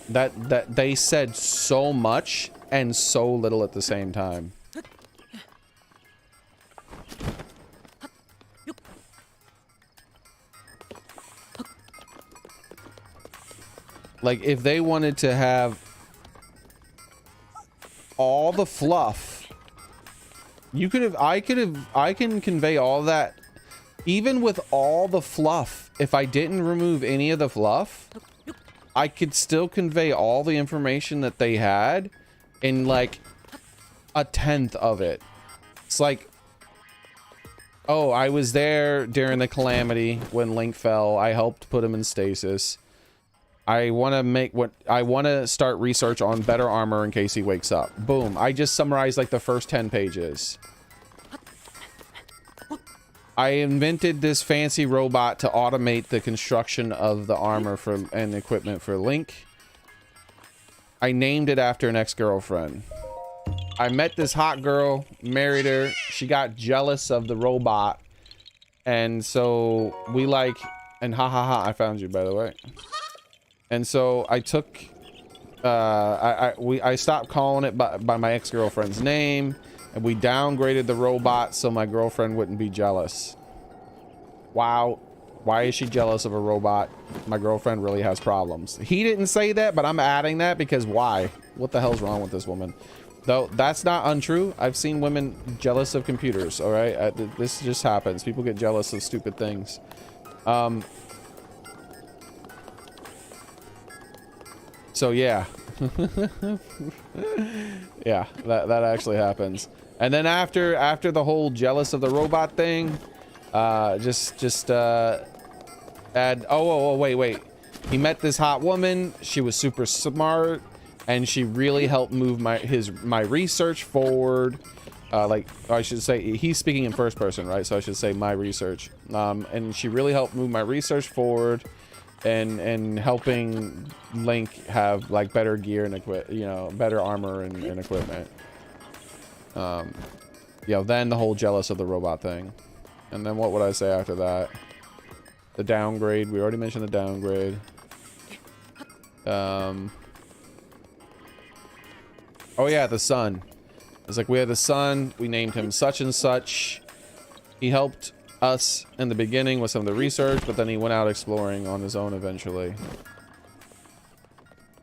That they said so much and so little at the same time. Like, if they wanted to have all the fluff, I can convey all that. Even with all the fluff, if I didn't remove any of the fluff, I could still convey all the information that they had in like a tenth of it. It's like, oh, I was there during the calamity when Link fell. I helped put him in stasis. I want to start research on better armor in case he wakes up. Boom. I just summarized like the first 10 pages. I invented this fancy robot to automate the construction of the armor and equipment for Link. I named it after an ex-girlfriend. I met this hot girl, married her. She got jealous of the robot. And so we like, and ha ha ha, I found you, by the way. And so I took, I stopped calling it by my ex-girlfriend's name, and we downgraded the robot so my girlfriend wouldn't be jealous. Wow. Why is she jealous of a robot? My girlfriend really has problems. He didn't say that, but I'm adding that because why? What the hell's wrong with this woman? Though that's not untrue. I've seen women jealous of computers, all right? This just happens. People get jealous of stupid things. So yeah. Yeah, that actually happens. And then after the whole jealous of the robot thing, wait. He met this hot woman. She was super smart, and she really helped move my research forward. Like, I should say, he's speaking in first person, right? So I should say my research. And she really helped move my research forward, and helping Link have like better gear and better armor and equipment. Then the whole jealous of the robot thing. And then what would I say after that? The downgrade. We already mentioned the downgrade. Oh yeah, the son. It's like we had the son. We named him such and such. He helped us in the beginning with some of the research, but then he went out exploring on his own eventually.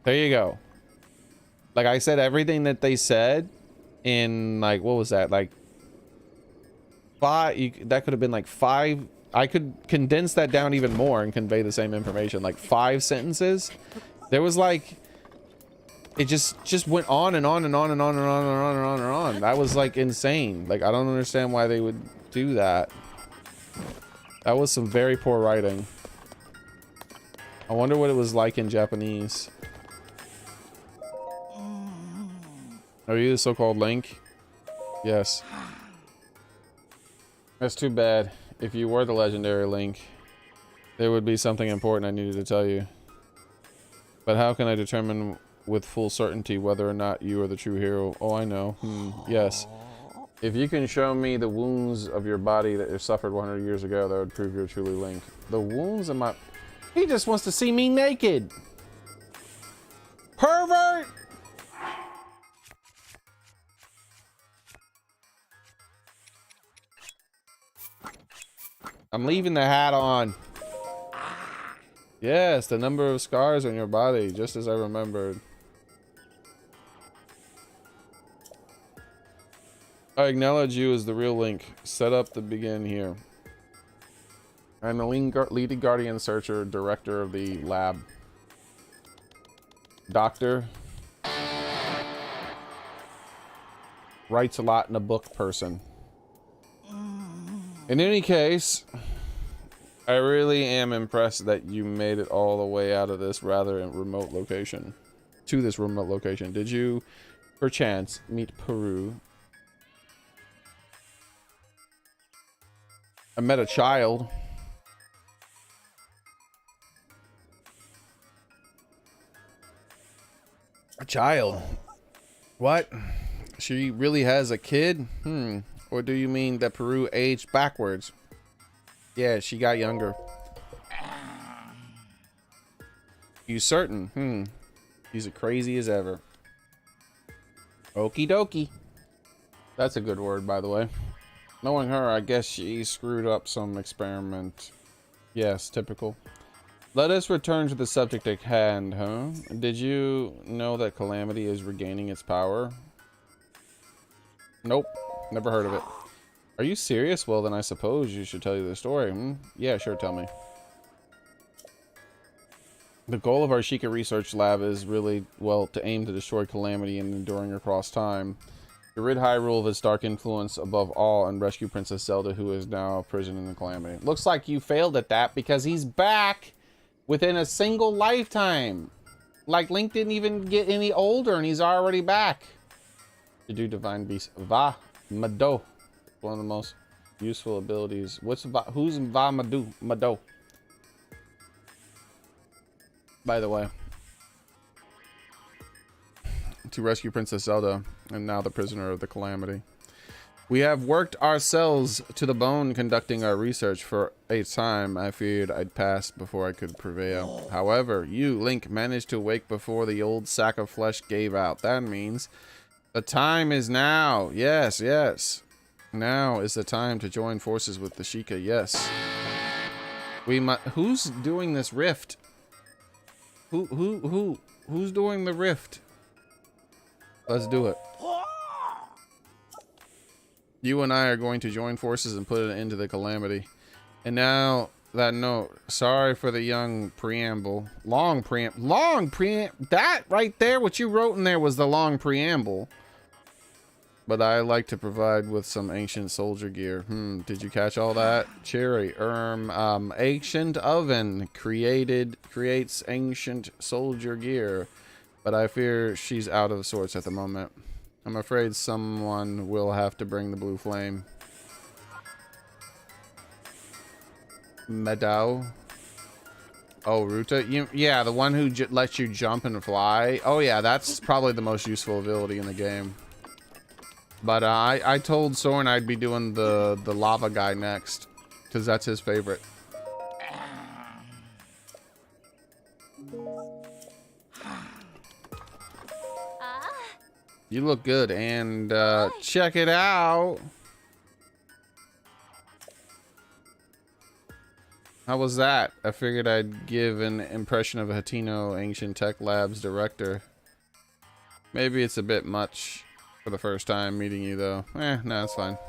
There you go. Like I said, everything that they said in like, what was that? Like that could have been like 5. I could condense that down even more and convey the same information, like 5 sentences. There was like, it just went on and on and on and on and on and on and on and on. That was like insane. Like, I don't understand why they would do that. That was some very poor writing. I wonder what it was like in Japanese. Are you the so-called Link? Yes. That's too bad. If you were the legendary Link, there would be something important I needed to tell you. But how can I determine with full certainty whether or not you are the true hero? Oh, I know. Yes. If you can show me the wounds of your body that you suffered 100 years ago, that would prove you're truly Link. The wounds in my... He just wants to see me naked! Pervert! I'm leaving the hat on. Yes, the number of scars on your body, just as I remembered. I acknowledge you as the real Link. Set up to begin here. I'm the lead guardian searcher, director of the lab. Doctor. Writes a lot in a book person. In any case, I really am impressed that you made it all the way out of this rather remote location. To this remote location. Did you, perchance, meet Peru? I met a child. A child? What? She really has a kid? Or do you mean that Peru aged backwards? Yeah, she got younger. You certain? He's as crazy as ever. Okie dokie. That's a good word, by the way. Knowing her, I guess she screwed up some experiment. Yes, typical. Let us return to the subject at hand, huh? Did you know that Calamity is regaining its power? Nope. Never heard of it. Are you serious? Well, then I suppose you should tell you the story. Hmm? Yeah, sure, tell me. The goal of our Sheikah Research Lab is really, well, to aim to destroy Calamity and enduring across time. To rid Hyrule of its dark influence above all and rescue Princess Zelda, who is now a prisoner in the Calamity. Looks like you failed at that because he's back within a single lifetime. Like, Link didn't even get any older and he's already back. To do Divine Beast. Va Mado. One of the most useful abilities. Who's Va Mado? By the way. To rescue Princess Zelda, and now the prisoner of the Calamity. We have worked ourselves to the bone conducting our research. For a time, I feared I'd pass before I could prevail. However, you, Link, managed to wake before the old sack of flesh gave out. That means the time is now. Yes, yes. Now is the time to join forces with the Sheikah. Yes. Who's doing this rift? Who's doing the rift? Let's do it. You and I are going to join forces and put an end to the Calamity. And now that note. Sorry for the young preamble. Long preamble. That right there, what you wrote in there was the long preamble. But I like to provide with some ancient soldier gear. Did you catch all that? Cherry. Ancient oven creates ancient soldier gear. But I fear she's out of sorts at the moment. I'm afraid someone will have to bring the blue flame. Meadow. Oh, Ruta? Yeah, the one who lets you jump and fly. Oh yeah, that's probably the most useful ability in the game. But I told Soren I'd be doing the lava guy next. Because that's his favorite. You look good, and check it out. How was that? I figured I'd give an impression of a Hatino Ancient Tech Labs director. Maybe it's a bit much for the first time meeting you, though. No, it's fine.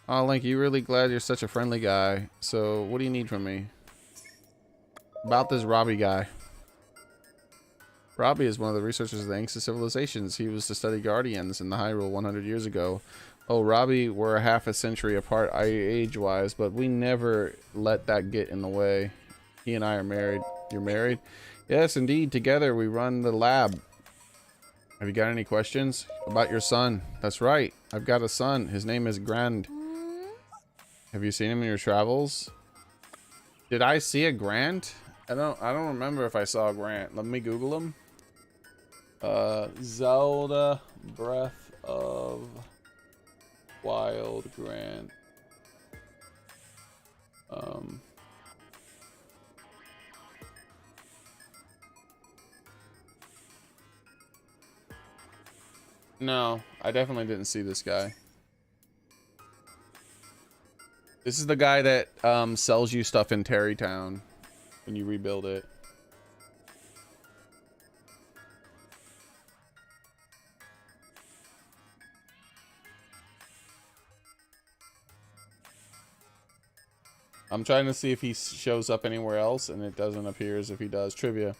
Oh, Link, you really glad you're such a friendly guy. So, what do you need from me? About this Robbie guy. Robbie is one of the researchers of the ancient civilizations. He was to study guardians in the Hyrule 100 years ago. Oh, Robbie, we're half a century apart age-wise, but we never let that get in the way. He and I are married. You're married? Yes, indeed. Together we run the lab. Have you got any questions? About your son. That's right. I've got a son. His name is Grand. Have you seen him in your travels? Did I see a Grant? I don't remember if I saw a Grant. Let me Google him. Zelda Breath of Wild Grant. No, I definitely didn't see this guy. This is the guy that sells you stuff in Terrytown when you rebuild it. I'm trying to see if he shows up anywhere else, and it doesn't appear as if he does. Trivia.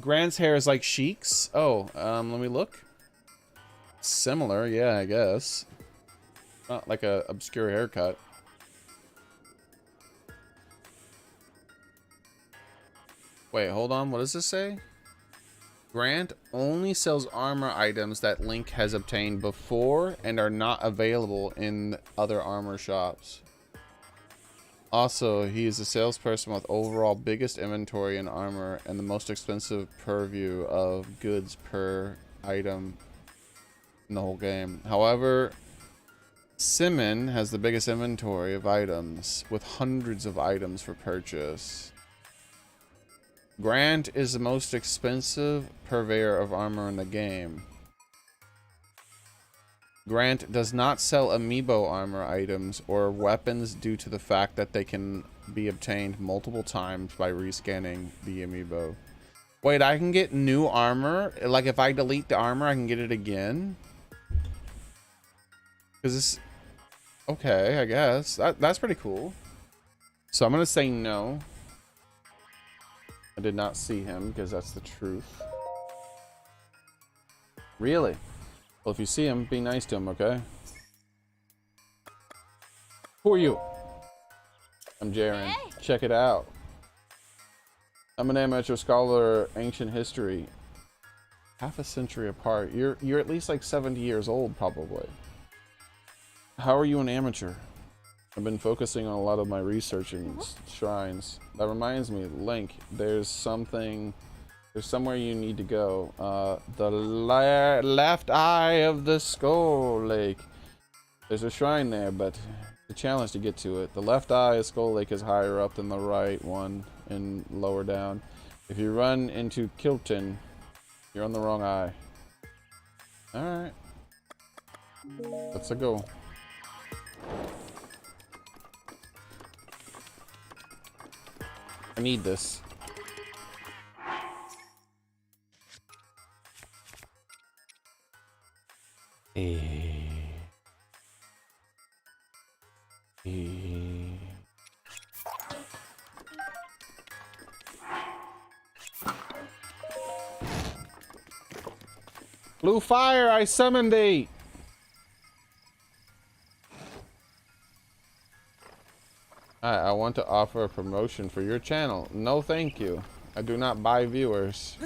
Grant's hair is like Sheik's. Oh, let me look. Similar, yeah, I guess. Not like a obscure haircut. Wait, hold on. What does this say? Grant only sells armor items that Link has obtained before and are not available in other armor shops. Also, he is a salesperson with overall biggest inventory in armor and the most expensive purview of goods per item in the whole game. However, Simon has the biggest inventory of items with hundreds of items for purchase. Grant is the most expensive purveyor of armor in the game. Grant does not sell amiibo armor items or weapons due to the fact that they can be obtained multiple times by rescanning the amiibo. Wait, I can get new armor? Like if I delete the armor, I can get it again? Because this... Okay, I guess. That's pretty cool. So I'm going to say no. I did not see him because that's the truth. Really? Well, if you see him, be nice to him, okay? Who are you? I'm Jaren. Hey. Check it out. I'm an amateur scholar, ancient history. Half a century apart. You're at least like 70 years old, probably. How are you an amateur? I've been focusing on a lot of my research in shrines. That reminds me, Link, there's somewhere you need to go. The left eye of the Skull Lake. There's a shrine there, but it's a challenge to get to it. The left eye of Skull Lake is higher up than the right one and lower down. If you run into Kilton, you're on the wrong eye. Alright. Let's go. I need this. Blue fire, I summoned thee. I want to offer a promotion for your channel. No, thank you. I do not buy viewers.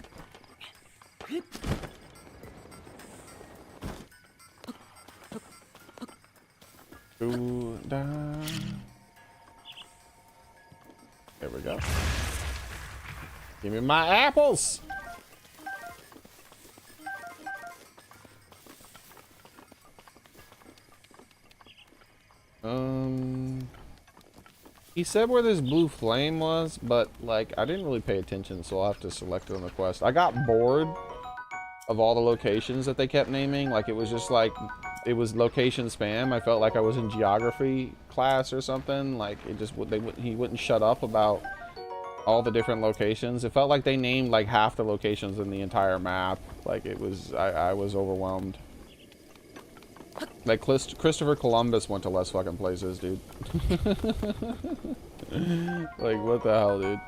There we go. Give me my apples. He said where this blue flame was, but like I didn't really pay attention, so I'll have to select it on the quest. I got bored of all the locations that they kept naming. Like it was just like it was location spam. I felt like I was in geography class or something. Like it just he wouldn't shut up about all the different locations. It felt like they named like half the locations in the entire map. Like it was I was overwhelmed. Like Christopher Columbus went to less fucking places, dude. Like what the hell, dude?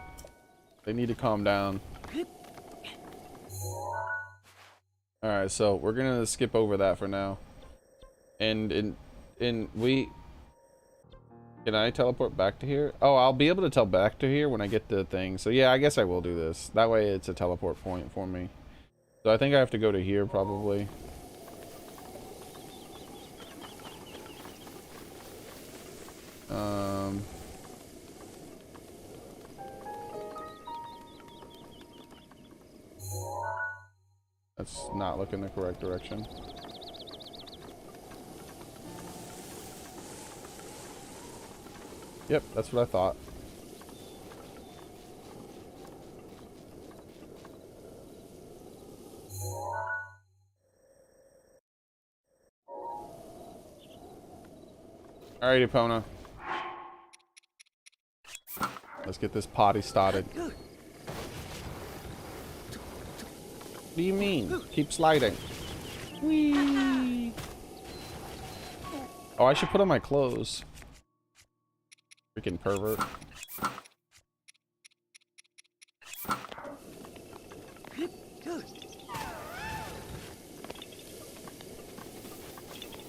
They need to calm down. Alright, so we're gonna skip over that for now. And we can I teleport back to here? Oh, I'll be able to tell back to here when I get the thing. So yeah, I guess I will do this. That way it's a teleport point for me. So I think I have to go to here probably. That's not looking the correct direction. Yep, that's what I thought. Alrighty, Epona. Let's get this potty started. What do you mean? Keep sliding. Whee! Oh, I should put on my clothes. Freaking pervert.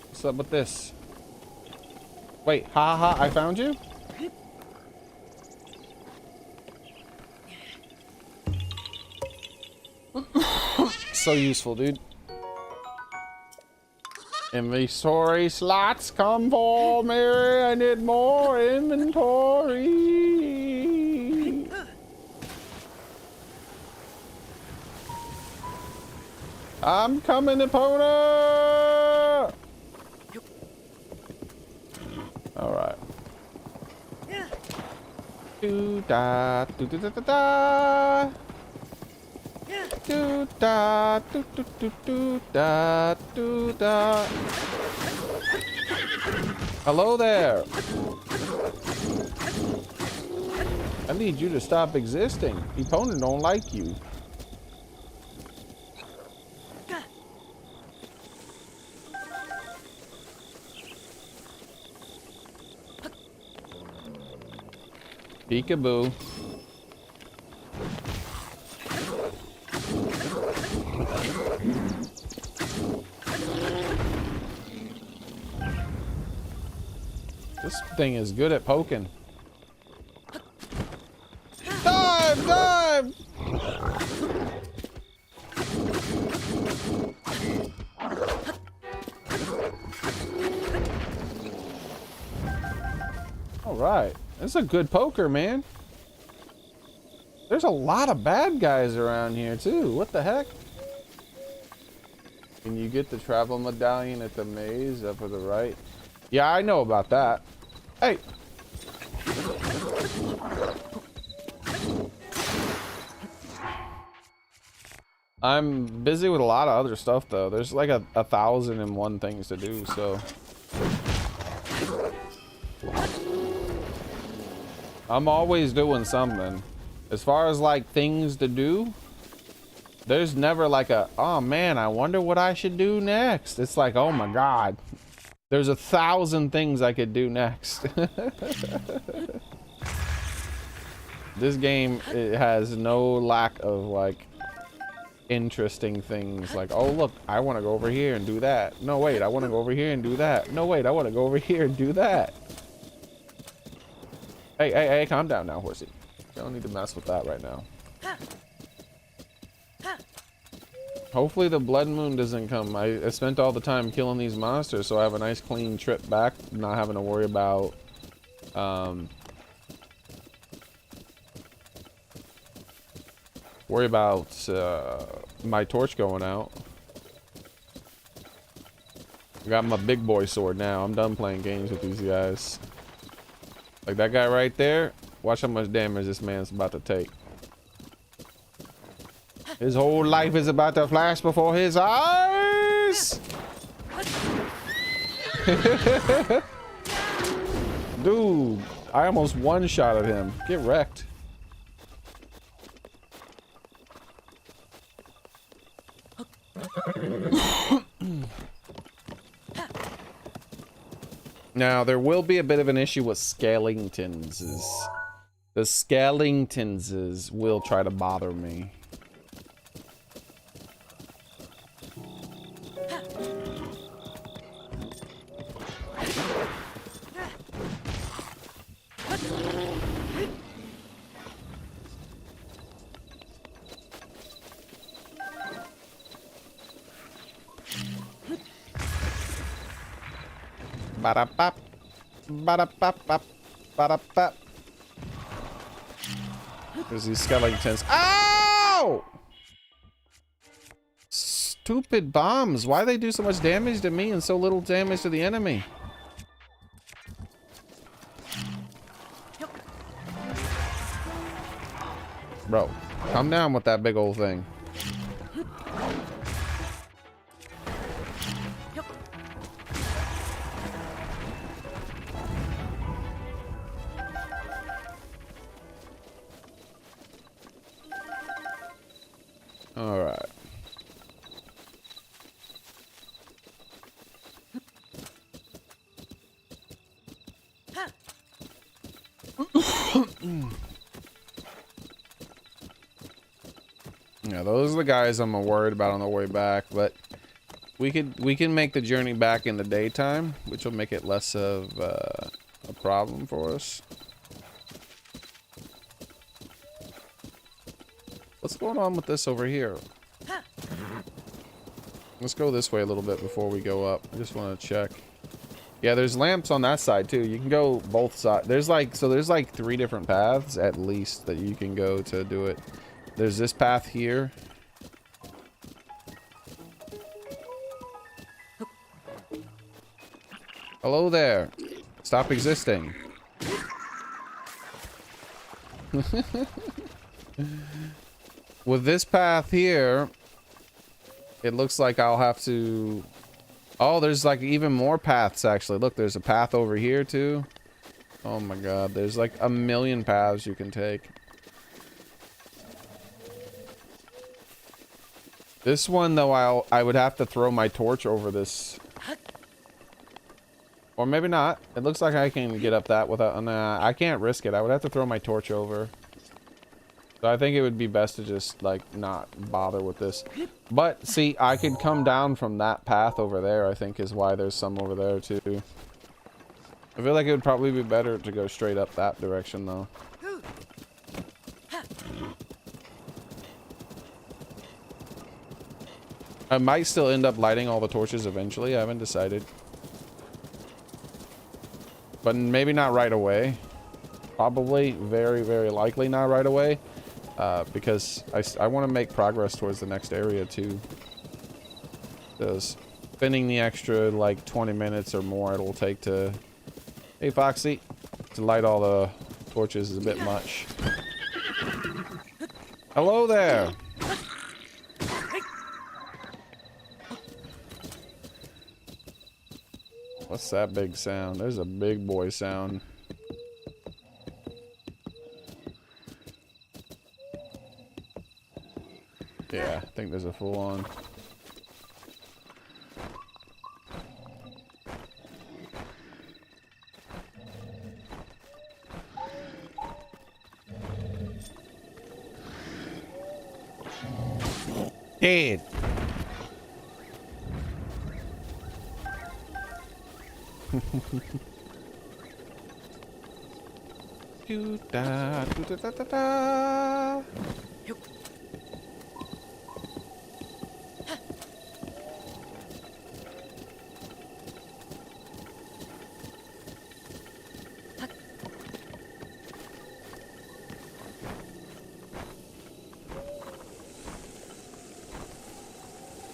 What's up with this? Wait, ha ha, I found you? So useful, dude. Inventory slots come for me. I need more inventory. I'm coming, Epona. All right. Do da do da da da da. Do da do do do do da do da. Hello there. I need you to stop existing. The opponent don't like you. Peekaboo. This thing is good at poking. Dive! Dive! All right. That's a good poker, man. There's a lot of bad guys around here, too. What the heck? Can you get the travel medallion at the maze up to the right? Yeah, I know about that. Hey! I'm busy with a lot of other stuff, though. There's like a 1,001 things to do, so... I'm always doing something. As far as like things to do, there's never like a, oh man, I wonder what I should do next. It's like, oh my God, there's 1,000 things I could do next. This game, it has no lack of like interesting things. Like, oh look, I want to go over here and do that. No wait, I want to go over here and do that. No wait, I want to go over here and do that. Hey, calm down now, horsey. You don't need to mess with that right now. Hopefully the blood moon doesn't come. I spent all the time killing these monsters, so I have a nice clean trip back, not having to worry about my torch going out. I got my big boy sword now. I'm done playing games with these guys. Like that guy right there, watch how much damage this man's about to take. His whole life is about to flash before his eyes. Dude, I almost one-shotted him. Get wrecked. Now, there will be a bit of an issue with Skeletons. The Skeletons will try to bother me. Ba-da-bop. Ba-da-bop-bop. Ba-da-bop. There's these skeletons. Ow! Stupid bombs. Why do they do so much damage to me and so little damage to the enemy? Bro, calm down with that big old thing. All right. Yeah, those are the guys I'm worried about on the way back, but we can make the journey back in the daytime, which will make it less of a problem for us. What's going on with this over here? Let's go this way a little bit before we go up. I just want to check. Yeah, there's lamps on that side too. You can go both sides. There's like 3 different paths at least that you can go to do it. There's this path here. Hello there. Stop existing. With this path here, it looks like I'll have to... Oh, there's like even more paths actually. Look, there's a path over here too. Oh my god, there's like a million paths you can take. This one though, I would have to throw my torch over this. Or maybe not. It looks like I can get up that without... Nah, I can't risk it. I would have to throw my torch over. So I think it would be best to just, like, not bother with this. But, see, I could come down from that path over there, I think is why there's some over there, too. I feel like it would probably be better to go straight up that direction, though. I might still end up lighting all the torches eventually. I haven't decided. But maybe not right away. Probably very, very likely not right away. Because I want to make progress towards the next area too. Because spending the extra like 20 minutes or more it'll take to... Hey Foxy! To light all the torches is a bit much. Hello there! What's that big sound? There's a big boy sound. Yeah, I think there's a full on. Dead. Do da do da da da da.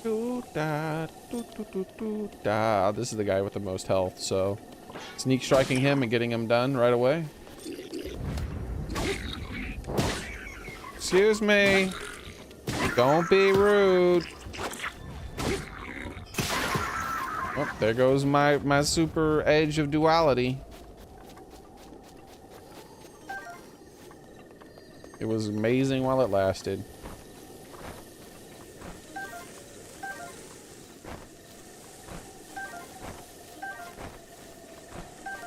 Do da do do do do da. This is the guy with the most health, so sneak striking him and getting him done right away. Excuse me. Don't be rude. Oh, there goes my super edge of duality. It was amazing while it lasted.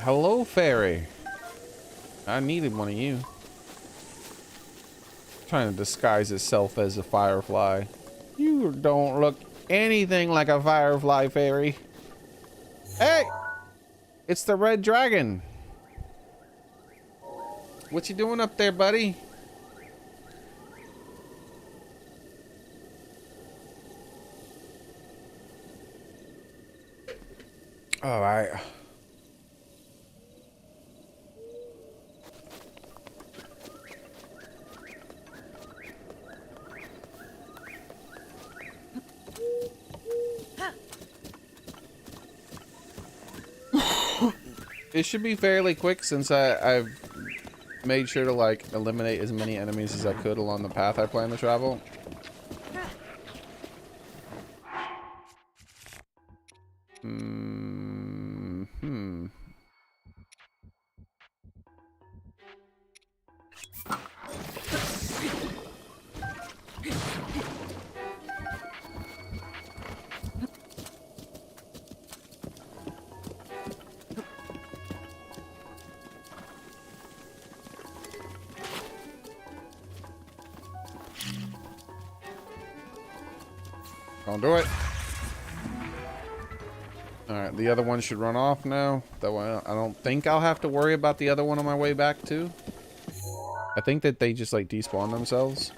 Hello, fairy. I needed one of you. Trying to disguise itself as a firefly. You don't look anything like a firefly, fairy. Hey! It's the red dragon. What you doing up there, buddy? All right. It should be fairly quick since I've made sure to like eliminate as many enemies as I could along the path I plan to travel. Don't do it. Alright, the other one should run off now. That one, I don't think I'll have to worry about the other one on my way back too. I think that they just like despawn themselves.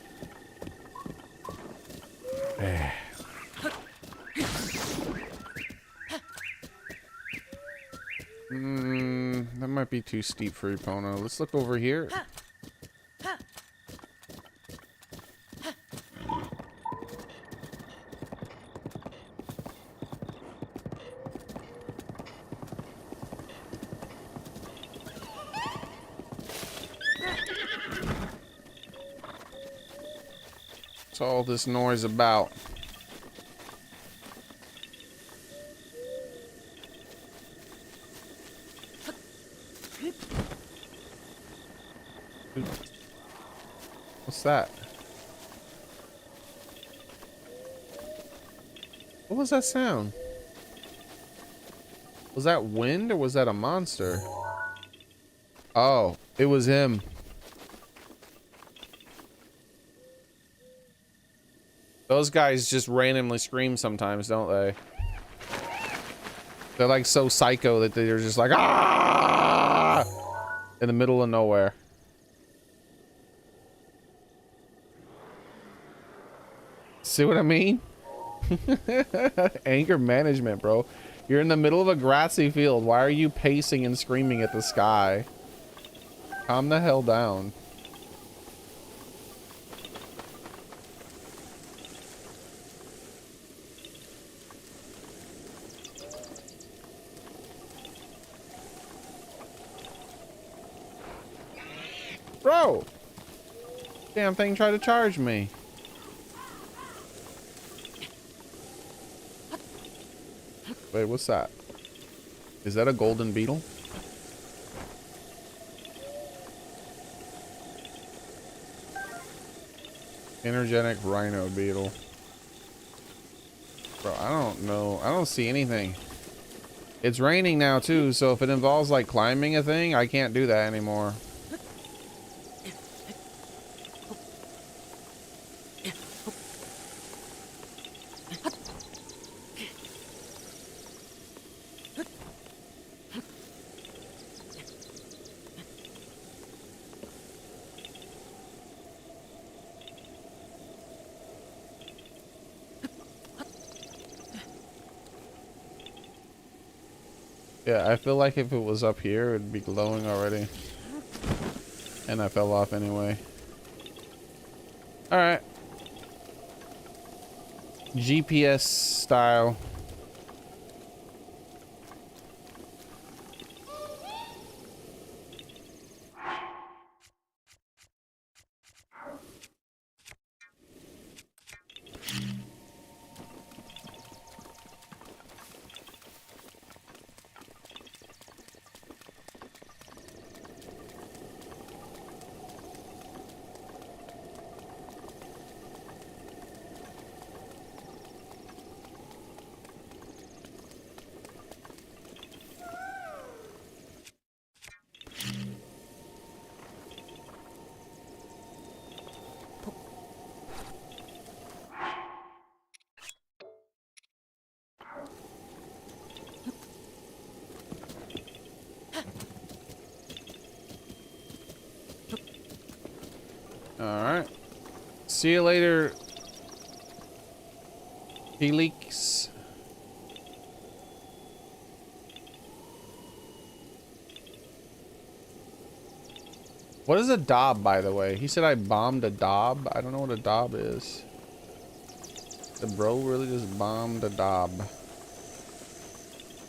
That might be too steep for Epona. Let's look over here. What's all this noise about? What's that? What was that sound? Was that wind or was that a monster? Oh, it was him. Those guys just randomly scream sometimes, don't they? They're like so psycho that they're just like, ah, in the middle of nowhere. See what I mean? Anger management, bro. You're in the middle of a grassy field. Why are you pacing and screaming at the sky? Calm the hell down. Bro! Damn thing tried to charge me. Wait, what's that? Is that a golden beetle? Energetic rhino beetle. Bro, I don't know. I don't see anything. It's raining now too, so if it involves like climbing a thing, I can't do that anymore. Yeah, I feel like if it was up here, it'd be glowing already. And I fell off anyway. Alright. GPS style. Alright. See you later, Helix. What is a daub, by the way? He said I bombed a daub. I don't know what a daub is. The bro really just bombed a daub.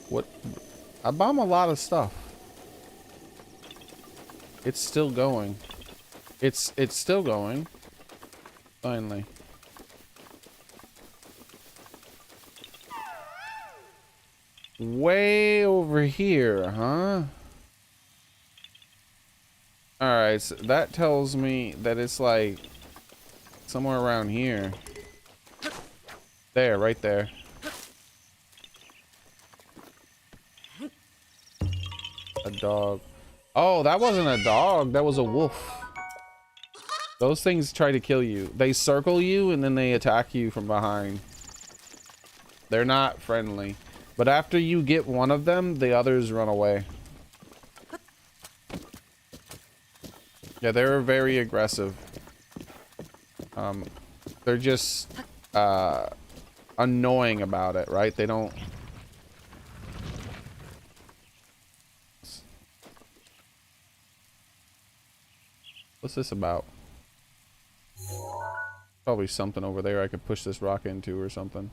What? I bomb a lot of stuff. It's still going. It's still going. Finally. Way over here, huh? Alright, so that tells me that it's like somewhere around here. There, right there. A dog. Oh, that wasn't a dog, that was a wolf. Those things try to kill you. They circle you and then they attack you from behind. They're not friendly. But after you get one of them, the others run away. Yeah, they're very aggressive. They're just annoying about it, right? They don't... What's this about? Probably something over there I could push this rock into or something.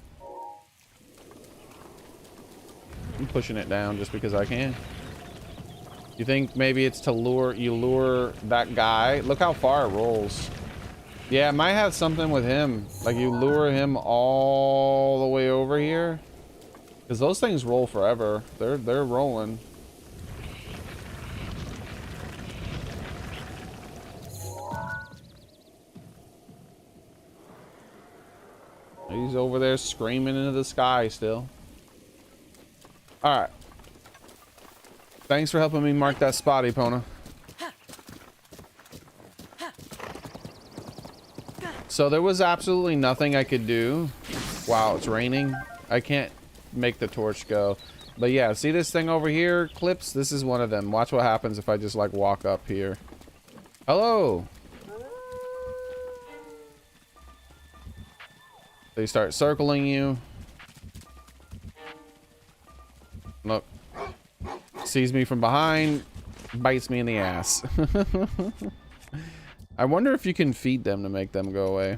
I'm pushing it down just because I can. You think maybe it's to lure that guy? Look how far it rolls. Yeah, it might have something with him. Like you lure him all the way over here. Because those things roll forever. They're rolling. He's over there screaming into the sky still. Alright. Thanks for helping me mark that spot, Epona. So there was absolutely nothing I could do. Wow, it's raining. I can't make the torch go. But yeah, see this thing over here, Clips? This is one of them. Watch what happens if I just like walk up here. Hello. They start circling you. Look. Sees me from behind, bites me in the ass. I wonder if you can feed them to make them go away.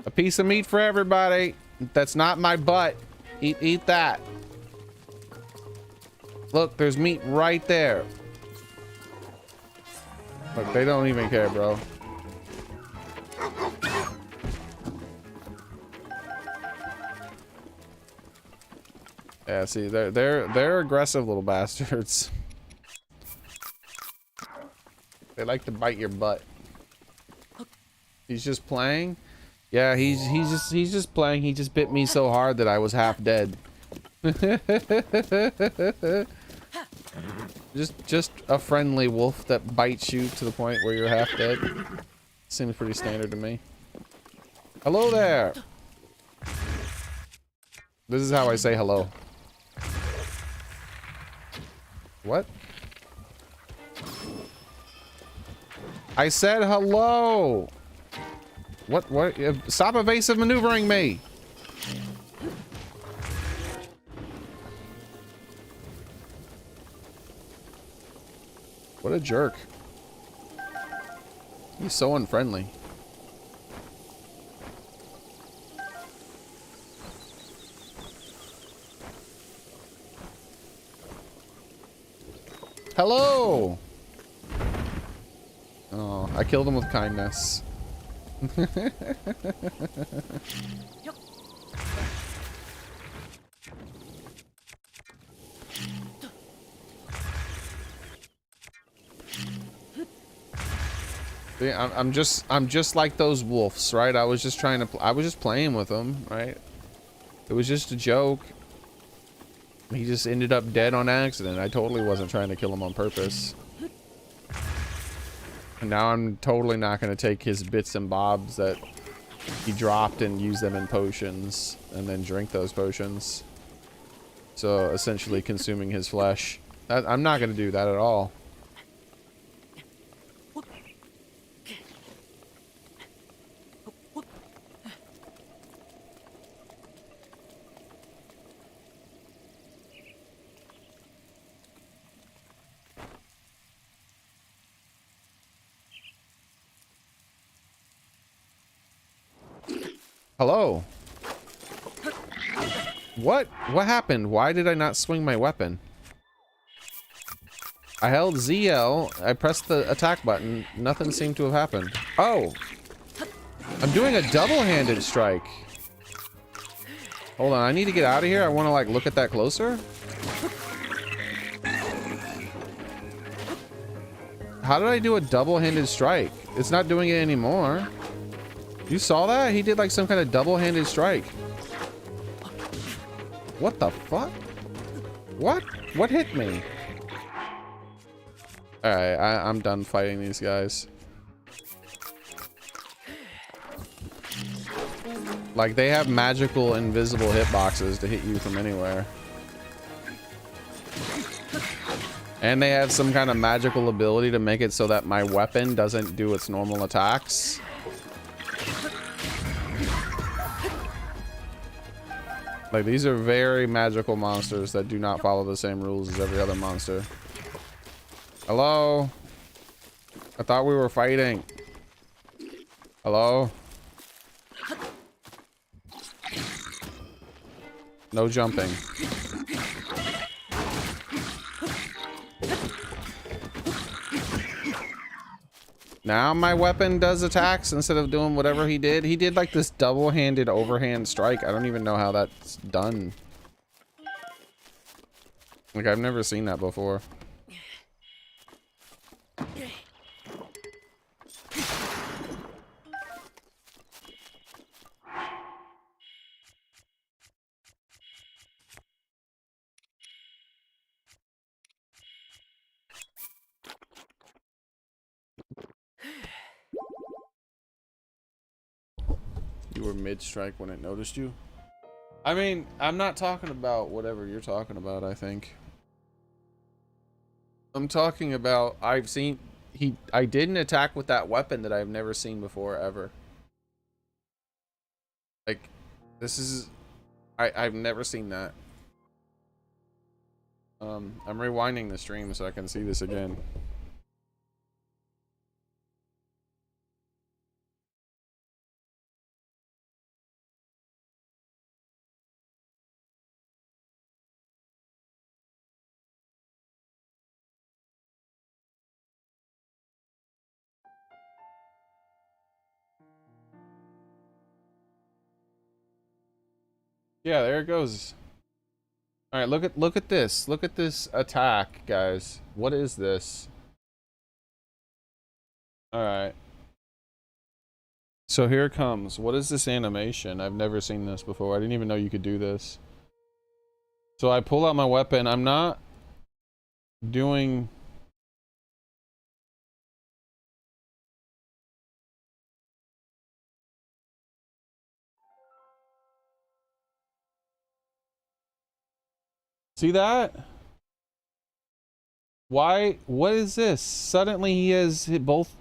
A piece of meat for everybody. That's not my butt. Eat that. Look, there's meat right there. Look, they don't even care, bro. Yeah, see, they're aggressive little bastards. They like to bite your butt. He's just playing. Yeah, he's just playing. He just bit me so hard that I was half dead. just a friendly wolf that bites you to the point where you're half dead. Seems pretty standard to me. Hello there. This is how I say hello. What? I said hello. What? Stop evasive maneuvering me. What a jerk. He's so unfriendly. Hello. Oh, I killed him with kindness. See, I'm just like those wolves, right? I was just playing with them, right? It was just a joke. He just ended up dead on accident. I totally wasn't trying to kill him on purpose. And now I'm totally not going to take his bits and bobs that he dropped and use them in potions and then drink those potions. So essentially consuming his flesh. I'm not going to do that at all. Hello. What happened? Why did I not swing my weapon? I held ZL, I pressed the attack button, nothing seemed to have happened. Oh! I'm doing a double-handed strike. Hold on, I need to get out of here. I want to like look at that closer. How did I do a double-handed strike? It's not doing it anymore. You saw that? He did like some kind of double-handed strike. What the fuck? What? What hit me? Alright, I'm done fighting these guys. Like, they have magical invisible hitboxes to hit you from anywhere. And they have some kind of magical ability to make it so that my weapon doesn't do its normal attacks. Like, these are very magical monsters that do not follow the same rules as every other monster. Hello? I thought we were fighting. Hello? No jumping. Now my weapon does attacks instead of doing whatever he did. He did like this double-handed overhand strike. I don't even know how that's done. Like, I've never seen that before. You were mid-strike when it noticed you? I mean, I'm not talking about whatever you're talking about, I think. I'm talking about, I've seen, I did an attack with that weapon that I've never seen before, ever. Like, this is, I've never seen that. I'm rewinding the stream so I can see this again. Yeah, there it goes. All right, look at this. Look at this attack, guys. What is this? All right. So here it comes. What is this animation? I've never seen this before. I didn't even know you could do this. So I pull out my weapon. I'm not doing... See that? Why? What is this? Suddenly he has hit both.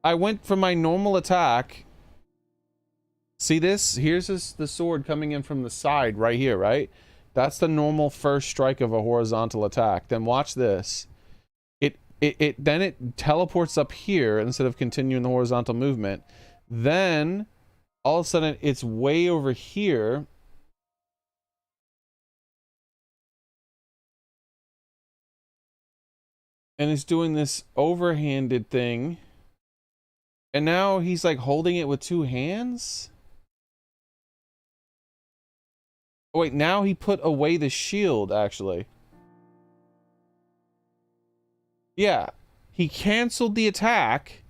I went for my normal attack. See this? Here's the sword coming in from the side right here, right? That's the normal first strike of a horizontal attack. Then watch this. Then it teleports up here instead of continuing the horizontal movement. Then all of a sudden it's way over here. And it's doing this overhanded thing. And now he's like holding it with two hands. Oh wait, now he put away the shield, actually. Yeah, he canceled the attack.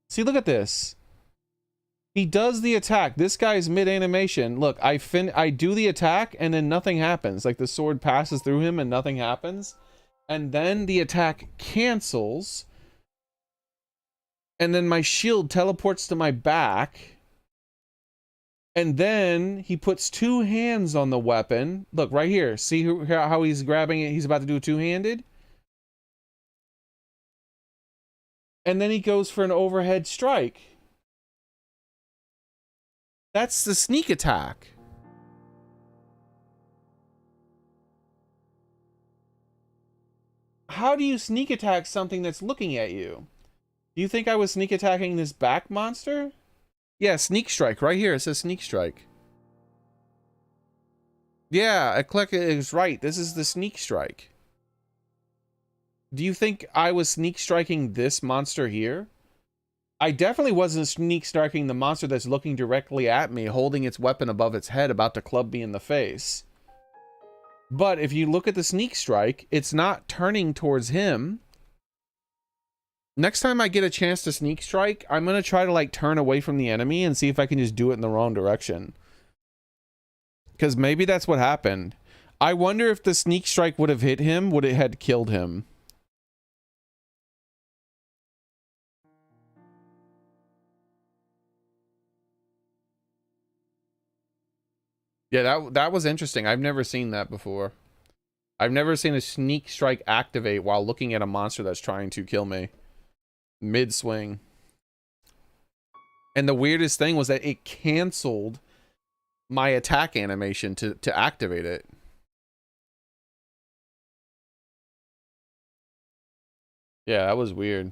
See, look at this. He does the attack. This guy's mid-animation. Look, I do the attack, and then nothing happens. Like, the sword passes through him, and nothing happens. And then the attack cancels. And then my shield teleports to my back. And then he puts two hands on the weapon. Look, right here. See how he's grabbing it? He's about to do a two-handed. And then he goes for an overhead strike. That's the sneak attack. How do you sneak attack something that's looking at you? Do you think I was sneak attacking this back monster? Yeah, sneak strike. Right here, it says sneak strike. Yeah, I click it is right. This is the sneak strike. Do you think I was sneak striking this monster here? I definitely wasn't sneak striking the monster that's looking directly at me, holding its weapon above its head, about to club me in the face. But if you look at the sneak strike, it's not turning towards him. Next time I get a chance to sneak strike, I'm going to try to like turn away from the enemy and see if I can just do it in the wrong direction. Because maybe that's what happened. I wonder if the sneak strike would have hit him, would it had killed him? Yeah, that was interesting. I've never seen that before. I've never seen a sneak strike activate while looking at a monster that's trying to kill me. Mid-swing. And the weirdest thing was that it canceled my attack animation to activate it. Yeah, that was weird.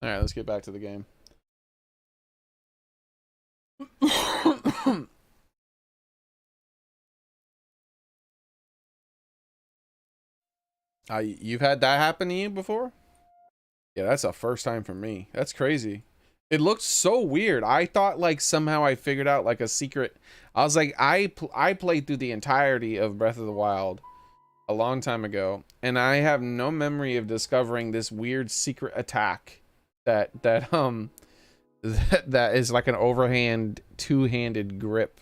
Alright, let's get back to the game. You've had that happen to you before? Yeah, that's a first time for me. That's crazy. It looked so weird. I thought like somehow I figured out like a secret. I was like, I played through the entirety of Breath of the Wild a long time ago, and I have no memory of discovering this weird secret attack that that is like an overhand two-handed grip.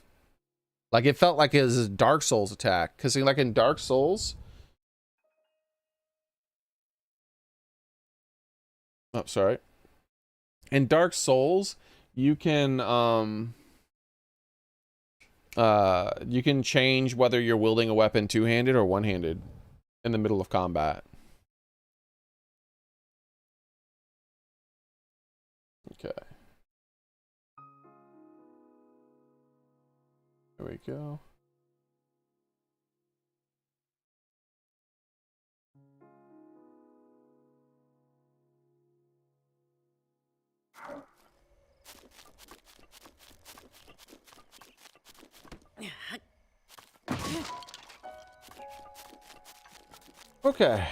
Like it felt like it was a Dark Souls attack, because like in Dark Souls, oh sorry, in Dark Souls you can change whether you're wielding a weapon two-handed or one-handed in the middle of combat. Okay. There we go. Okay.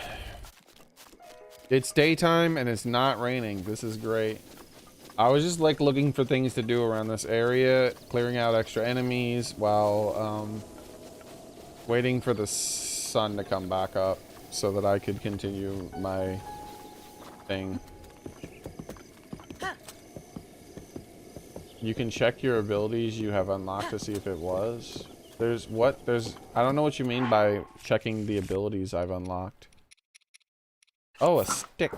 It's daytime and it's not raining. This is great. I was just like looking for things to do around this area, clearing out extra enemies while waiting for the sun to come back up so that I could continue my thing. You can check your abilities you have unlocked to see if it was. I don't know what you mean by checking the abilities I've unlocked. Oh, a stick.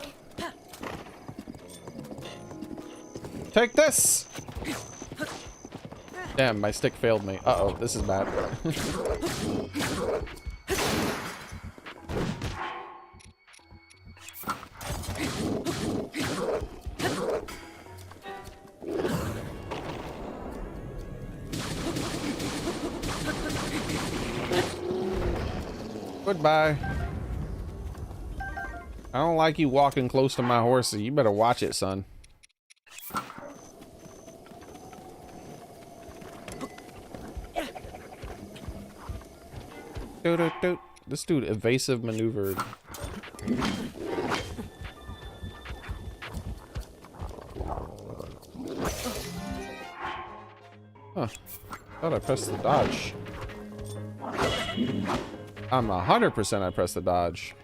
Take this! Damn, my stick failed me. Uh-oh, this is bad. Goodbye. I don't like you walking close to my horse. You better watch it, son. This dude evasive maneuvered. Huh. Thought I pressed the dodge. I'm 100% I pressed the dodge.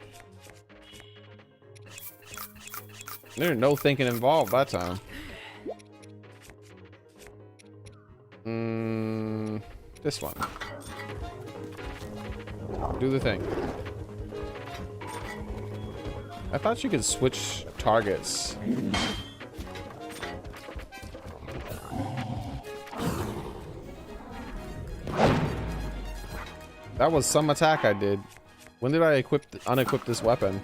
There's no thinking involved that time. This one. Do the thing. I thought you could switch targets. That was some attack I did. When did I unequip this weapon?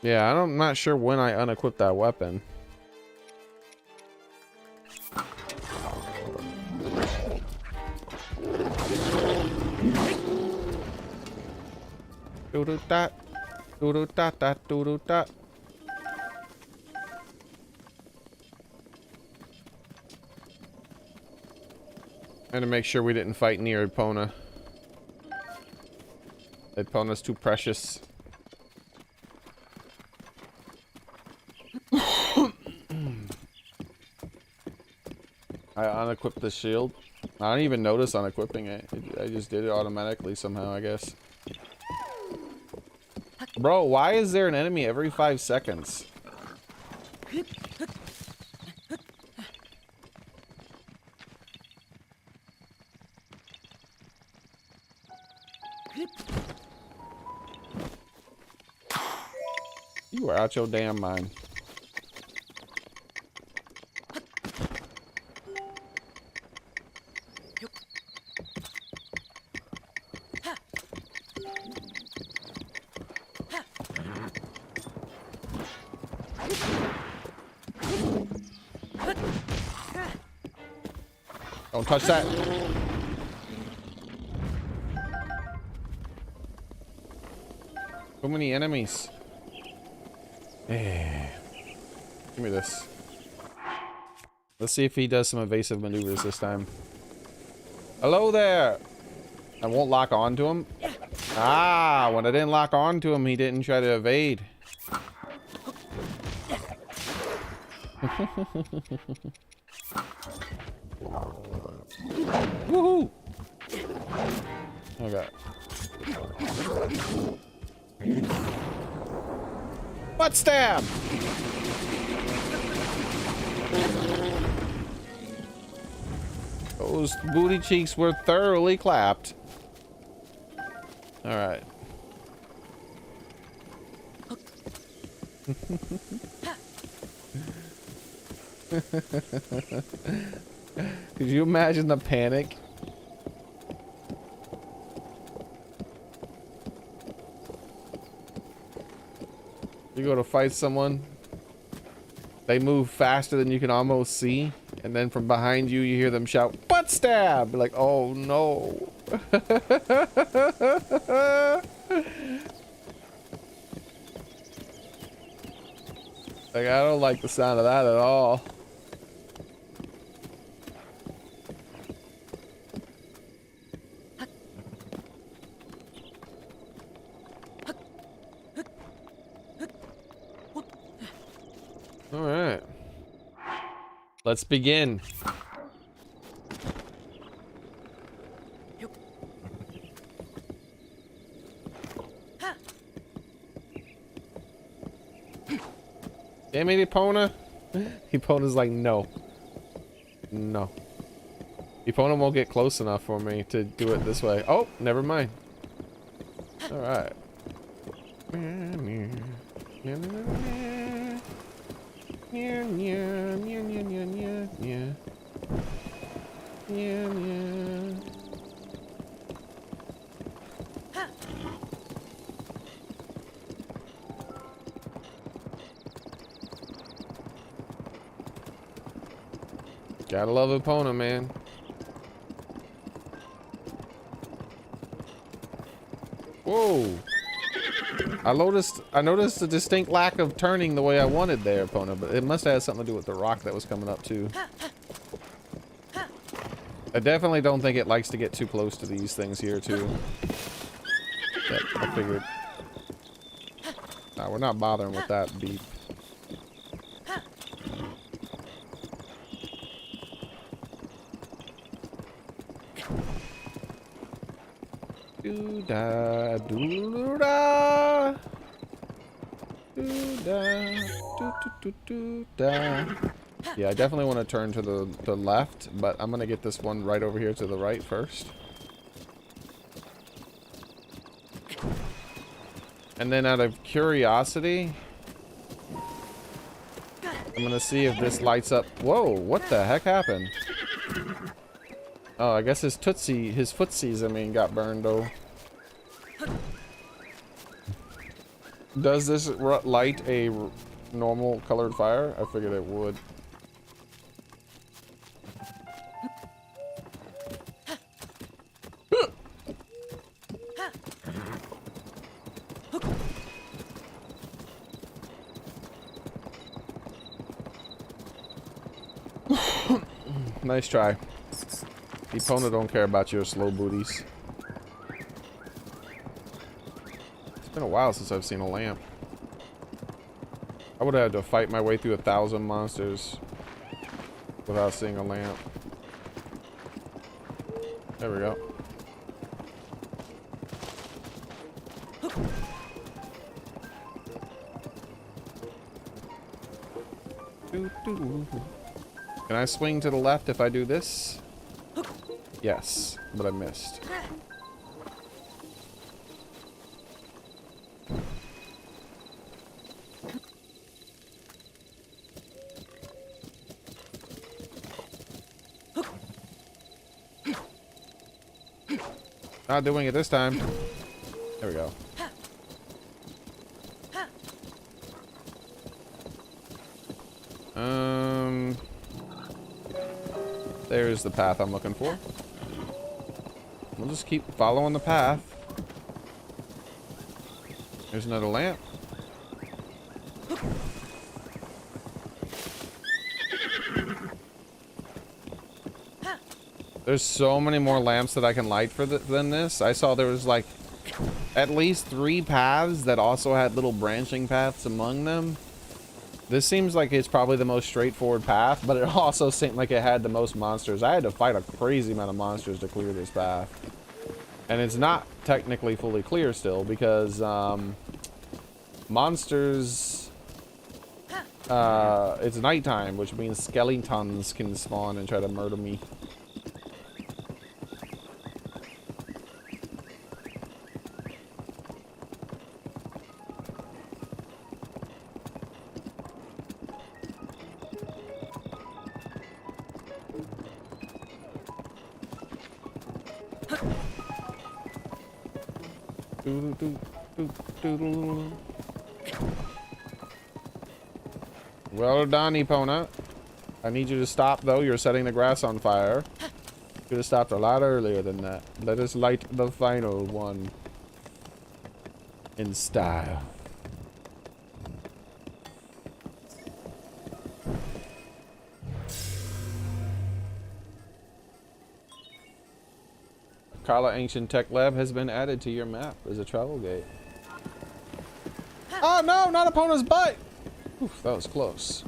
Yeah, I'm not sure when I unequipped that weapon. Do-do-dat. Do-do-dat-dat. Do-do-dat. And to make sure we didn't fight near Epona. Epona's too precious. I unequipped the shield. I didn't even notice unequipping it. I just did it automatically somehow, I guess. Bro, why is there an enemy every 5 seconds? You are out your damn mind. Don't touch that. So many enemies. Give me this. Let's see if he does some evasive maneuvers this time. Hello there. I won't lock on to him. Ah, when I didn't lock on to him, he didn't try to evade. Woohoo! Okay. Butt stab! Those booty cheeks were thoroughly clapped. All right. Could you imagine the panic? You go to fight someone, they move faster than you can almost see, and then from behind you, you hear them shout, "Butt stab!" Like, oh no. Like, I don't like the sound of that at all. All right. Let's begin. Damn it, Epona. Epona's like, no. No. Epona won't get close enough for me to do it this way. Oh, never mind. Alright. Gotta love Epona, man. Whoa. I noticed a distinct lack of turning the way I wanted there, Epona, but it must have had something to do with the rock that was coming up too. I definitely don't think it likes to get too close to these things here too. But I figured. Nah, we're not bothering with that beep. Do-da, do-da, do-da, do-do-do-do-da. Yeah, I definitely want to turn to the left, but I'm gonna get this one right over here to the right first. And then out of curiosity, I'm gonna see if this lights up. Whoa, what the heck happened? Oh, I guess his footsies, I mean, got burned though. Does this light a normal colored fire? I figured it would. Nice try. Epona don't care about your slow booties. It's been a while since I've seen a lamp. I would have had to fight my way through 1,000 monsters without seeing a lamp. There we go. Can I swing to the left if I do this? Yes, but I missed. Not doing it this time. There we go. There's the path I'm looking for. We'll just keep following the path. There's another lamp. There's so many more lamps that I can light for than this. I saw there was like at least 3 paths that also had little branching paths among them. This seems like it's probably the most straightforward path, but it also seemed like it had the most monsters. I had to fight a crazy amount of monsters to clear this path. And it's not technically fully clear still because monsters, it's nighttime, which means skeletons can spawn and try to murder me. Well done, Epona. I need you to stop, though. You're setting the grass on fire. Should have stopped a lot earlier than that. Let us light the final one in style. Kala Ancient Tech Lab has been added to your map as a travel gate. Oh no, not Epona's butt! Oof, that was close.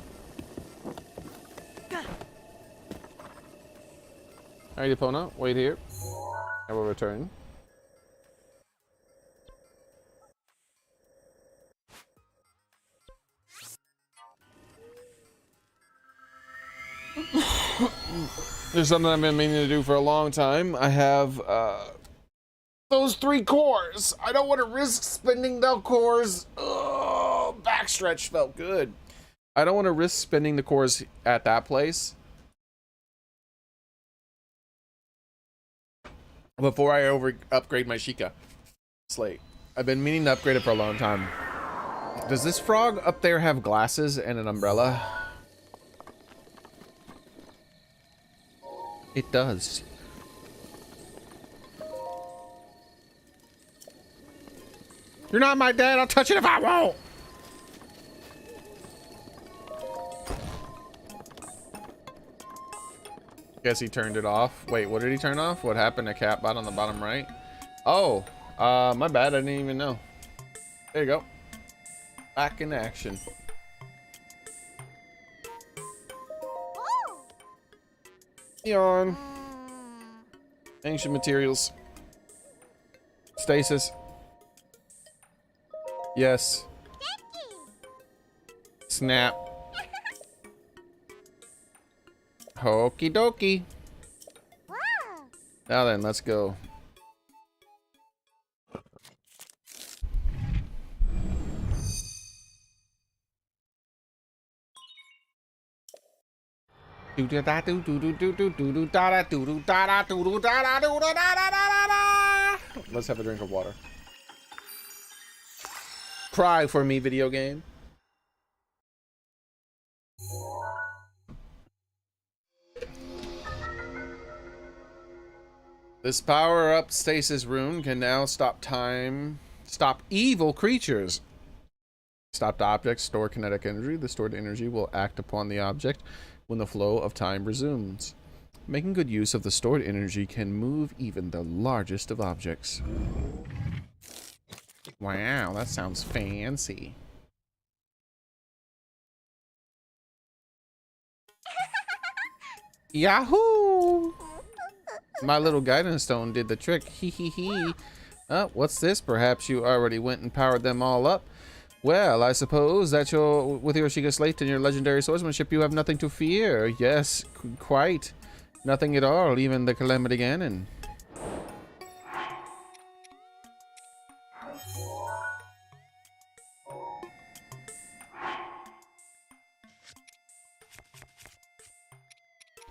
Alright, Epona, wait here. I will return. There's something I've been meaning to do for a long time. I have those 3 cores. I don't want to risk spending the cores. Ugh, backstretch felt good. I don't want to risk spending the cores at that place before I upgrade my Sheikah slate. I've been meaning to upgrade it for a long time. Does this frog up there have glasses and an umbrella? It does. You're not my dad. I'll touch it if I won't. Guess he turned it off. Wait, what did he turn off? What happened to Catbot on the bottom right? Oh, my bad. I didn't even know. There you go. Back in action. Yawn. Ancient materials. Stasis. Yes. Snap. Okie dokie. Now then, let's go. Let's have a drink of water. Cry for me, video game. This power-up stasis rune can now stop evil creatures. Stopped objects store kinetic energy. The stored energy will act upon the object when the flow of time resumes. Making good use of the stored energy can move even the largest of objects. Wow, that sounds fancy. Yahoo! My little guidance stone did the trick. Hee hee hee. What's this? Perhaps you already went and powered them all up. Well, I suppose that with your Sheikah Slate and your legendary swordsmanship, you have nothing to fear. Yes, quite. Nothing at all, even the Calamity Ganon.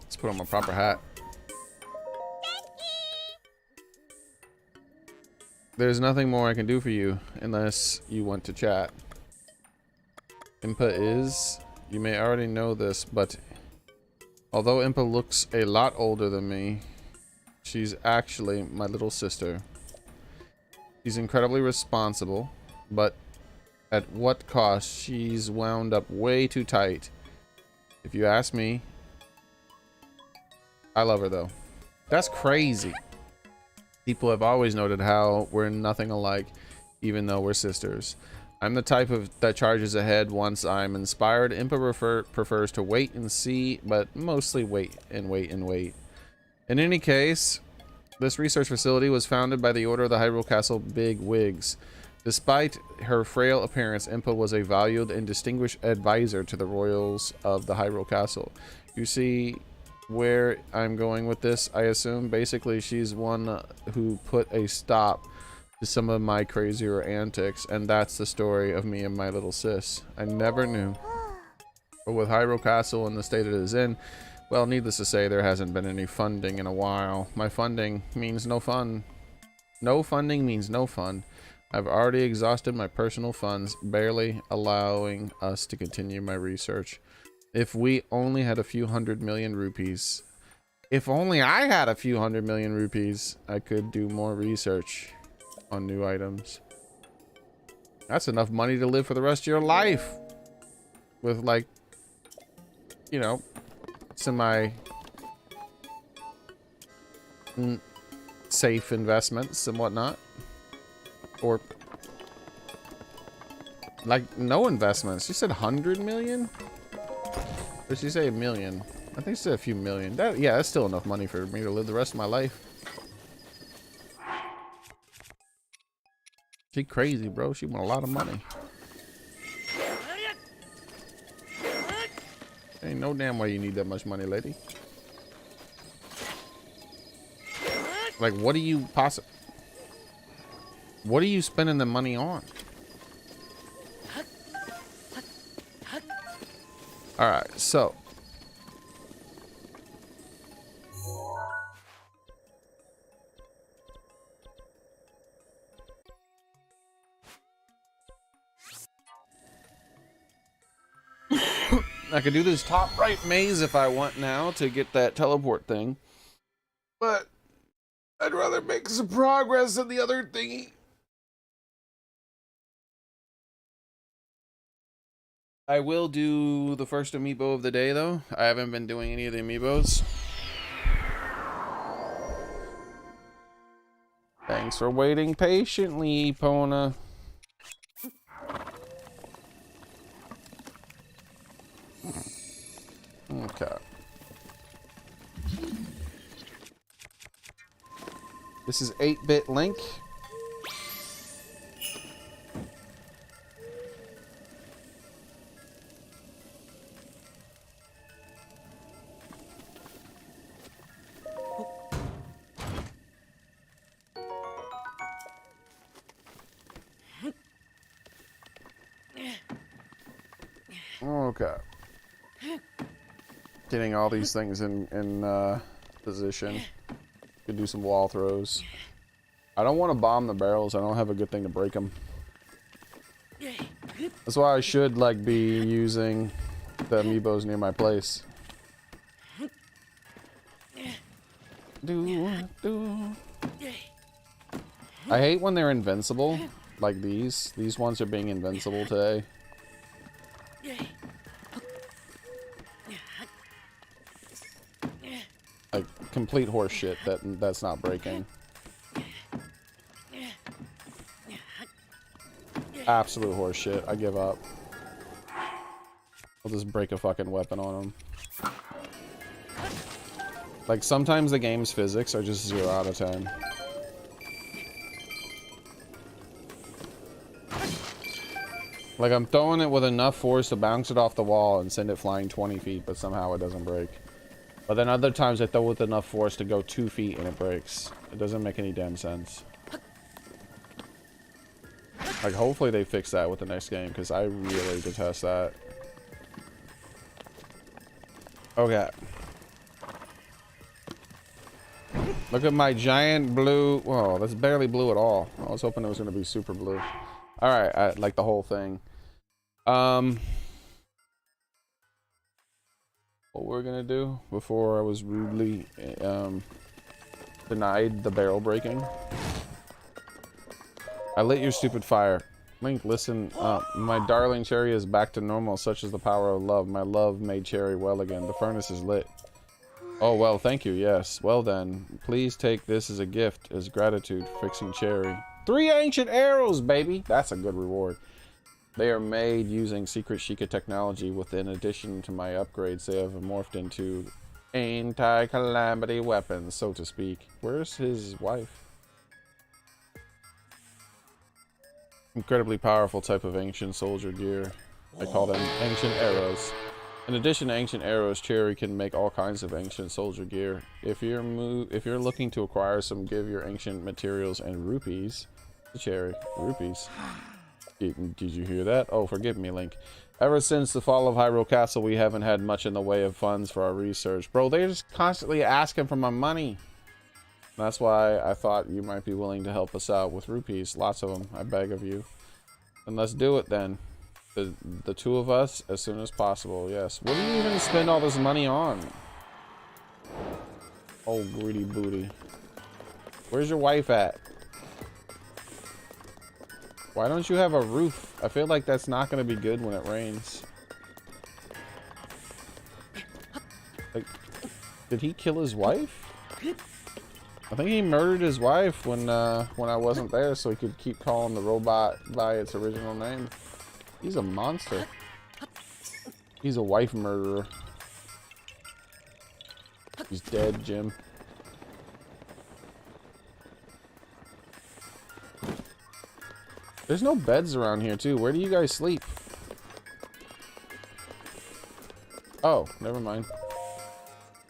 Let's put on my proper hat. There's nothing more I can do for you unless you want to chat. Input is, you may already know this, but Although Impa looks a lot older than me, she's actually my little sister. She's incredibly responsible, but at what cost? She's wound up way too tight. If you ask me, I love her though. That's crazy. People have always noted how we're nothing alike, even though we're sisters. I'm the type that charges ahead once I'm inspired. Impa prefers to wait and see, but mostly wait and wait and wait. In any case, this research facility was founded by the Order of the Hyrule Castle Big Wigs. Despite her frail appearance, Impa was a valued and distinguished advisor to the royals of the Hyrule Castle. You see where I'm going with this, I assume? Basically, she's one who put a stop to some of my crazier antics, and that's the story of me and my little sis. I never knew. But with Hyrule Castle in the state it is in, well, needless to say, there hasn't been any funding in a while. My funding means no fun. No funding means no fun. I've already exhausted my personal funds, barely allowing us to continue my research. If we only had a few 100 million rupees. If only I had a few 100 million rupees, I could do more research on new items. That's enough money to live for the rest of your life. With, like, you know, semi safe investments and whatnot. Or like no investments. She said 100 million? Or did she say a million? I think she said a few million. Yeah, that's still enough money for me to live the rest of my life. She crazy, bro. She want a lot of money. Ain't no damn way you need that much money, lady. Like, what are you what are you spending the money on? Alright, so. I could do this top right maze if I want now to get that teleport thing. But I'd rather make some progress than the other thingy. I will do the first amiibo of the day, though. I haven't been doing any of the amiibos. Thanks for waiting patiently, Pona. Okay. This is 8-bit Link. Okay. Getting all these things in position. Could do some wall throws. I don't want to bomb the barrels. I don't have a good thing to break them. That's why I should like be using the amiibos near my place. I hate when they're invincible. Like these. These ones are being invincible today. Like complete horse shit that's not breaking. Absolute horse shit. I give up. I'll just break a fucking weapon on them. Like sometimes the game's physics are just 0 out of 10. Like I'm throwing it with enough force to bounce it off the wall and send it flying 20 feet, but somehow it doesn't break. But then other times I throw it with enough force to go 2 feet and it breaks. It doesn't make any damn sense. Like hopefully they fix that with the next game, because I really detest that. Okay. Look at my giant blue. Whoa, that's barely blue at all. I was hoping it was going to be super blue. Alright, like the whole thing. what we're gonna do before I was rudely denied the barrel breaking. I lit your stupid fire. Link, listen up. My darling Cherry is back to normal, such is the power of love. My love made Cherry well again. The furnace is lit. Oh, well, thank you, yes. Well then, please take this as a gift, as gratitude for fixing Cherry. 3 ancient arrows, baby! That's a good reward. They are made using secret Sheikah technology. Within addition to my upgrades, they have morphed into anti-calamity weapons, so to speak. Where's his wife? Incredibly powerful type of ancient soldier gear. I call them ancient arrows. In addition to ancient arrows, Cherry can make all kinds of ancient soldier gear. If you're looking to acquire some, give your ancient materials and rupees to Cherry. Rupees. Did you hear that? Oh, forgive me, Link. Ever since the fall of Hyrule Castle, we haven't had much in the way of funds for our research. Bro, they're just constantly asking for my money. That's why I thought you might be willing to help us out with rupees. Lots of them, I beg of you. And let's do it then. The two of us, as soon as possible, yes. What do you even spend all this money on? Oh, greedy booty. Where's your wife at? Why don't you have a roof? I feel like that's not going to be good when it rains. Like, did he kill his wife? I think he murdered his wife when I wasn't there, so he could keep calling the robot by its original name. He's a monster. He's a wife murderer. He's dead, Jim. There's no beds around here, too. Where do you guys sleep? Oh, never mind.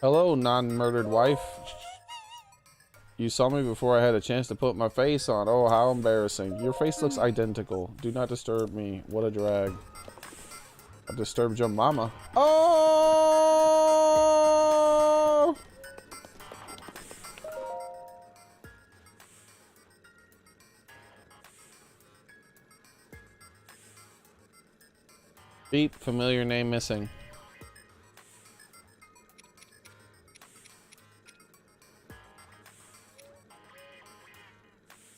Hello, non-murdered wife. You saw me before I had a chance to put my face on. Oh, how embarrassing. Your face looks identical. Do not disturb me. What a drag. I disturbed your mama. Oh! Beep. Familiar name missing.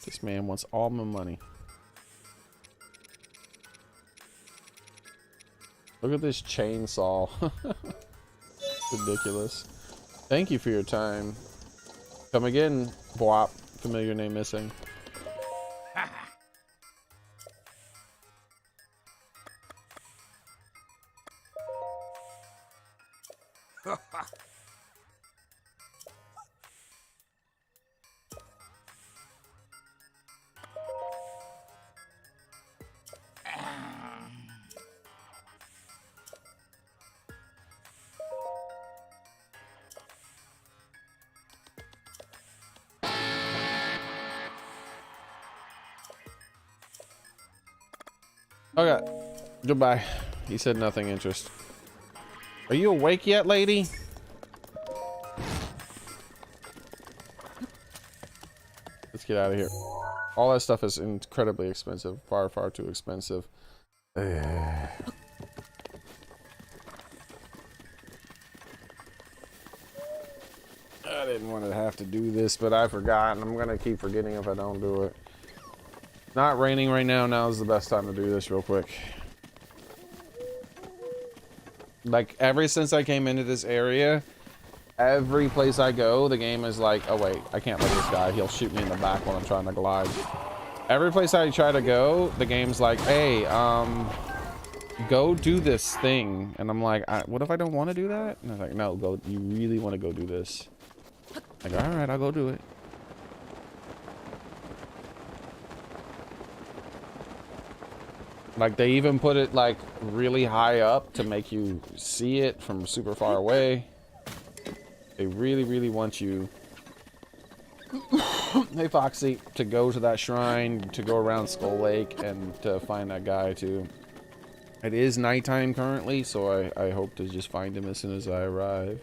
This man wants all my money. Look at this chainsaw. Ridiculous. Thank you for your time. Come again, Bwop. Familiar name missing. Okay, goodbye. He said nothing interest. Are you awake yet, lady? Let's get out of here. All that stuff is incredibly expensive. Far, far too expensive. I didn't want to have to do this, but I forgot, and I'm gonna keep forgetting if I don't do it. Not raining right now. Now is the best time to do this real quick. Like, ever since I came into this area, every place I go, the game is like, oh wait, I can't let this guy. He'll shoot me in the back while I'm trying to glide. Every place I try to go, the game's like, hey, go do this thing. And I'm like, what if I don't want to do that? And I'm like, no, go. You really want to go do this? Like, all right, I'll go do it. Like, they even put it like really high up to make you see it from super far away. They really, really want you, hey Foxy, to go to that shrine, to go around Skull Lake, and to find that guy too. It is nighttime currently, so I hope to just find him as soon as I arrive.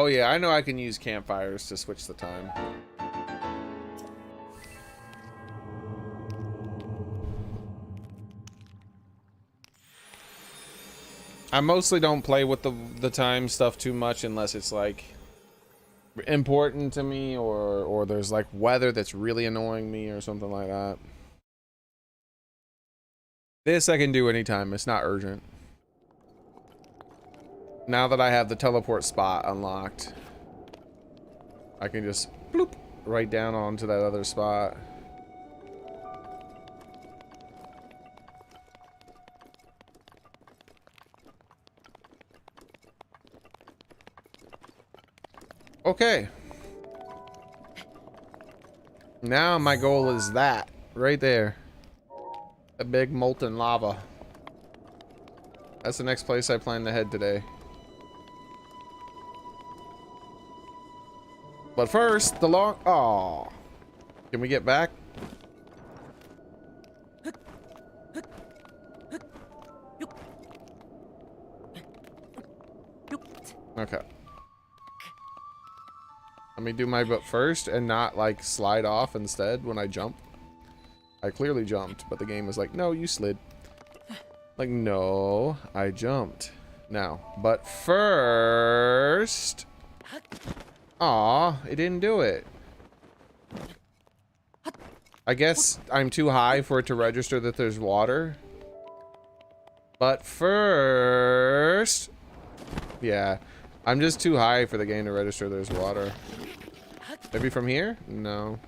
Oh yeah, I know I can use campfires to switch the time. I mostly don't play with the time stuff too much unless it's like important to me, or there's like weather that's really annoying me or something like that. This I can do anytime. It's not urgent. Now that I have the teleport spot unlocked, I can just bloop right down onto that other spot. Okay. Now my goal is that right there. A big molten lava. That's the next place I plan to head today. But first, the long... Aw. Can we get back? Okay. Let me do my butt first and not, like, slide off instead when I jump. I clearly jumped, but the game was like, no, you slid. Like, no, I jumped. Now, but first... Aw, it didn't do it. I guess I'm too high for it to register that there's water. But first... Yeah, I'm just too high for the game to register there's water. Maybe from here? No.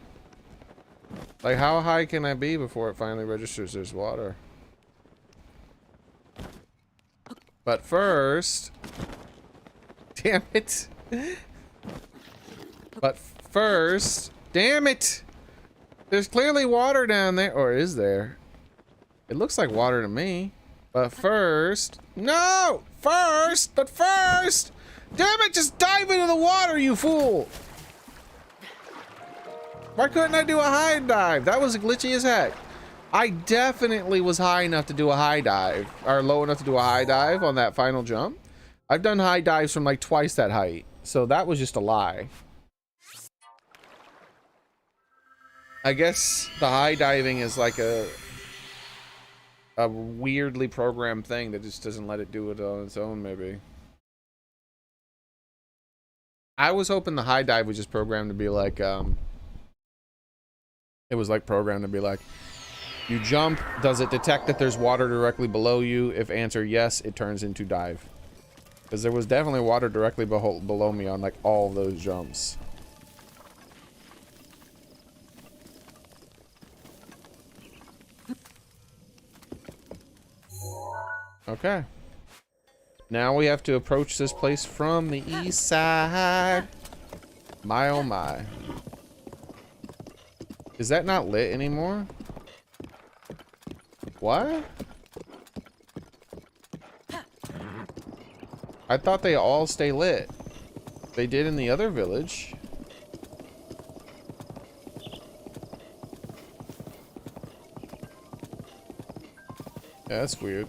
Like, how high can I be before it finally registers there's water? But first... Damn it! But first... Damn it! There's clearly water down there. Or is there? It looks like water to me. But first... No! First! But first! Damn it! Just dive into the water, you fool! Why couldn't I do a high dive? That was glitchy as heck. I definitely was high enough to do a high dive. Or low enough to do a high dive on that final jump. I've done high dives from like twice that height. So that was just a lie. I guess the high diving is like a weirdly programmed thing that just doesn't let it do it on its own, maybe. I was hoping the high dive was just programmed to be like, it was like programmed to be like, you jump, does it detect that there's water directly below you? If answer yes, it turns into dive. Because there was definitely water directly below me on like all of those jumps. Okay. Now we have to approach this place from the east side. My oh my. Is that not lit anymore? What? I thought they all stay lit. They did in the other village. Yeah, that's weird.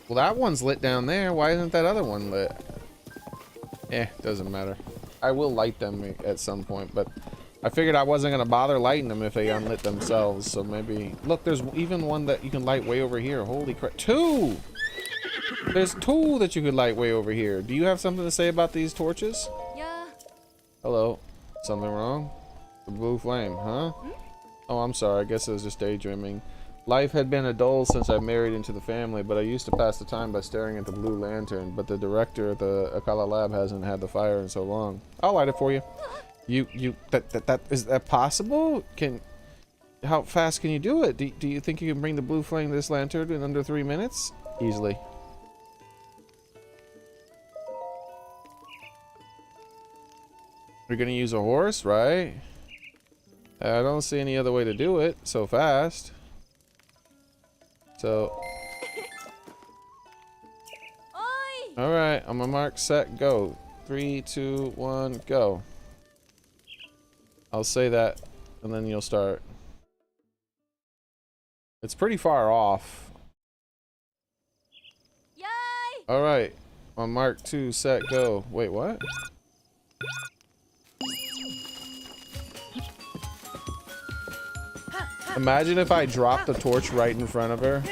Well, that one's lit down there. Why isn't that other one lit? Eh, doesn't matter. I will light them at some point, but I figured I wasn't going to bother lighting them if they unlit themselves, so maybe... Look, there's even one that you can light way over here. Holy crap. Two! There's two that you could light way over here. Do you have something to say about these torches? Yeah. Hello. Something wrong? The blue flame, huh? Oh, I'm sorry. I guess I was just daydreaming. Life had been a dull since I married into the family, but I used to pass the time by staring at the blue lantern. But the director at the Akala lab hasn't had the fire in so long. I'll light it for you. Is that possible? How fast can you do it? Do you think you can bring the blue flame to this lantern in under 3 minutes? Easily. You're gonna use a horse, right? I don't see any other way to do it so fast. So, all right, I'm gonna mark, set, go. 3, 2, 1, go. I'll say that, and then you'll start. It's pretty far off. Yay! All right, on mark 2, set, go. Wait, what? Imagine if I dropped the torch right in front of her.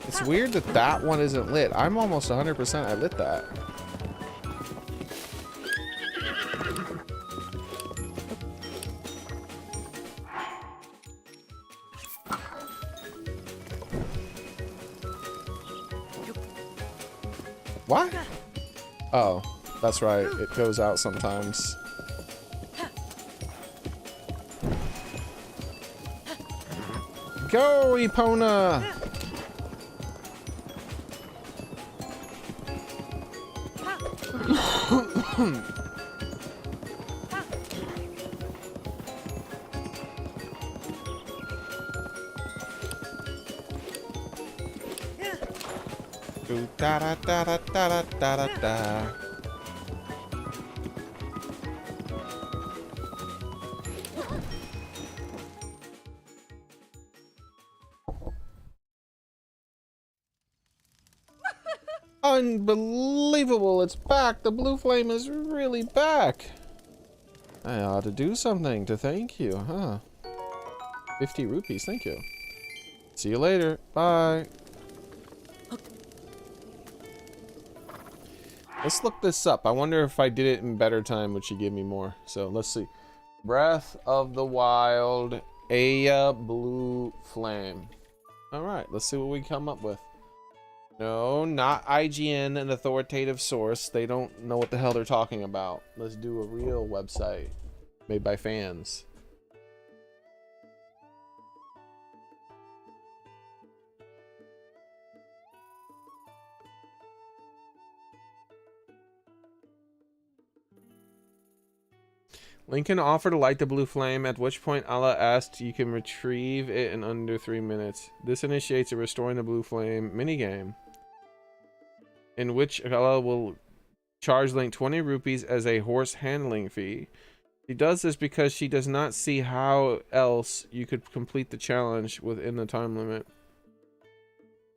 It's weird that that one isn't lit. I'm almost 100% I lit that. What? Oh, that's right. It goes out sometimes. Go, Epona! Da da da da da da da da. Unbelievable, it's back. The blue flame is really back. I ought to do something to thank you, huh? 50 rupees, thank you. See you later. Bye. Let's look this up. I wonder if I did it in better time, would she give me more? So let's see. Breath of the Wild, Aya Blue Flame. Alright, let's see what we come up with. No, not IGN, an authoritative source. They don't know what the hell they're talking about. Let's do a real website made by fans. Lincoln offered to light the blue flame, at which point Allah asked you can retrieve it in under 3 minutes. This initiates a restoring the blue flame minigame, in which Allah will charge Link 20 rupees as a horse handling fee. She does this because she does not see how else you could complete the challenge within the time limit.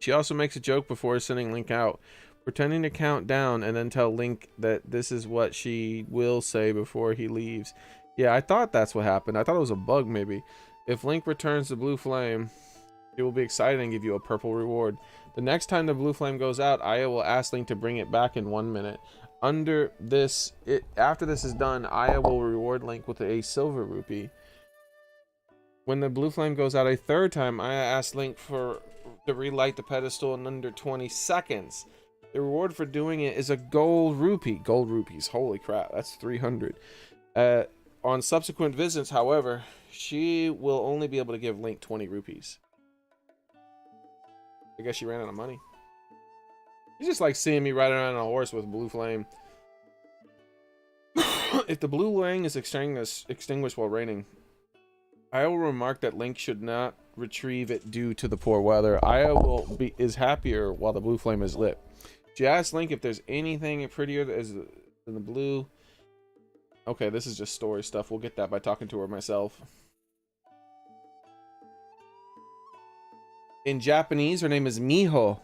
She also makes a joke before sending Link out, pretending to count down and then tell Link that this is what she will say before he leaves. Yeah, I thought that's what happened. I thought it was a bug maybe. If Link returns the blue flame, it will be excited and give you a purple reward. The next time the blue flame goes out, Aya will ask Link to bring it back in 1 minute. After this is done, Aya will reward Link with a silver rupee. When the blue flame goes out a third time, Aya asks Link to relight the pedestal in under 20 seconds. The reward for doing it is a gold rupee. Gold rupees, holy crap, that's 300. On subsequent visits, however, she will only be able to give Link 20 rupees. I guess she ran out of money. It's just like seeing me riding around on a horse with a blue flame. If the blue flame is extinguished while raining, I will remark that Link should not retrieve it due to the poor weather. Aya is happier while the blue flame is lit. She asks Link if there's anything prettier than the blue. Okay, this is just story stuff. We'll get that by talking to her myself. In Japanese, her name is Miho.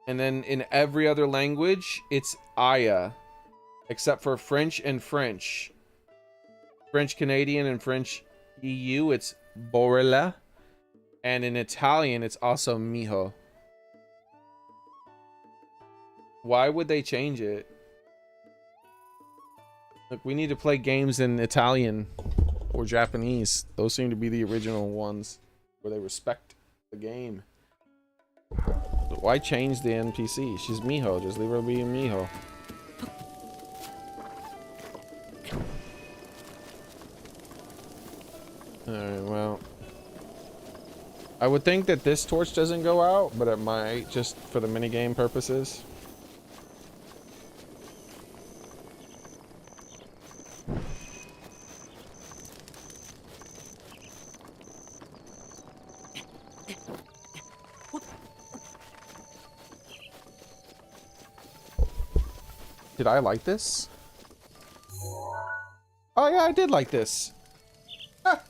And then in every other language, it's Aya. Except for French and French. French Canadian and French EU, it's Borella. And in Italian, it's also Miho. Why would they change it? Look, we need to play games in Italian or Japanese. Those seem to be the original ones where they respect the game. But why change the NPC? She's Miho. Just leave her being Miho. Alright, well. I would think that this torch doesn't go out, but it might, just for the minigame purposes. Did I like this? Oh yeah, I did like this. Ah,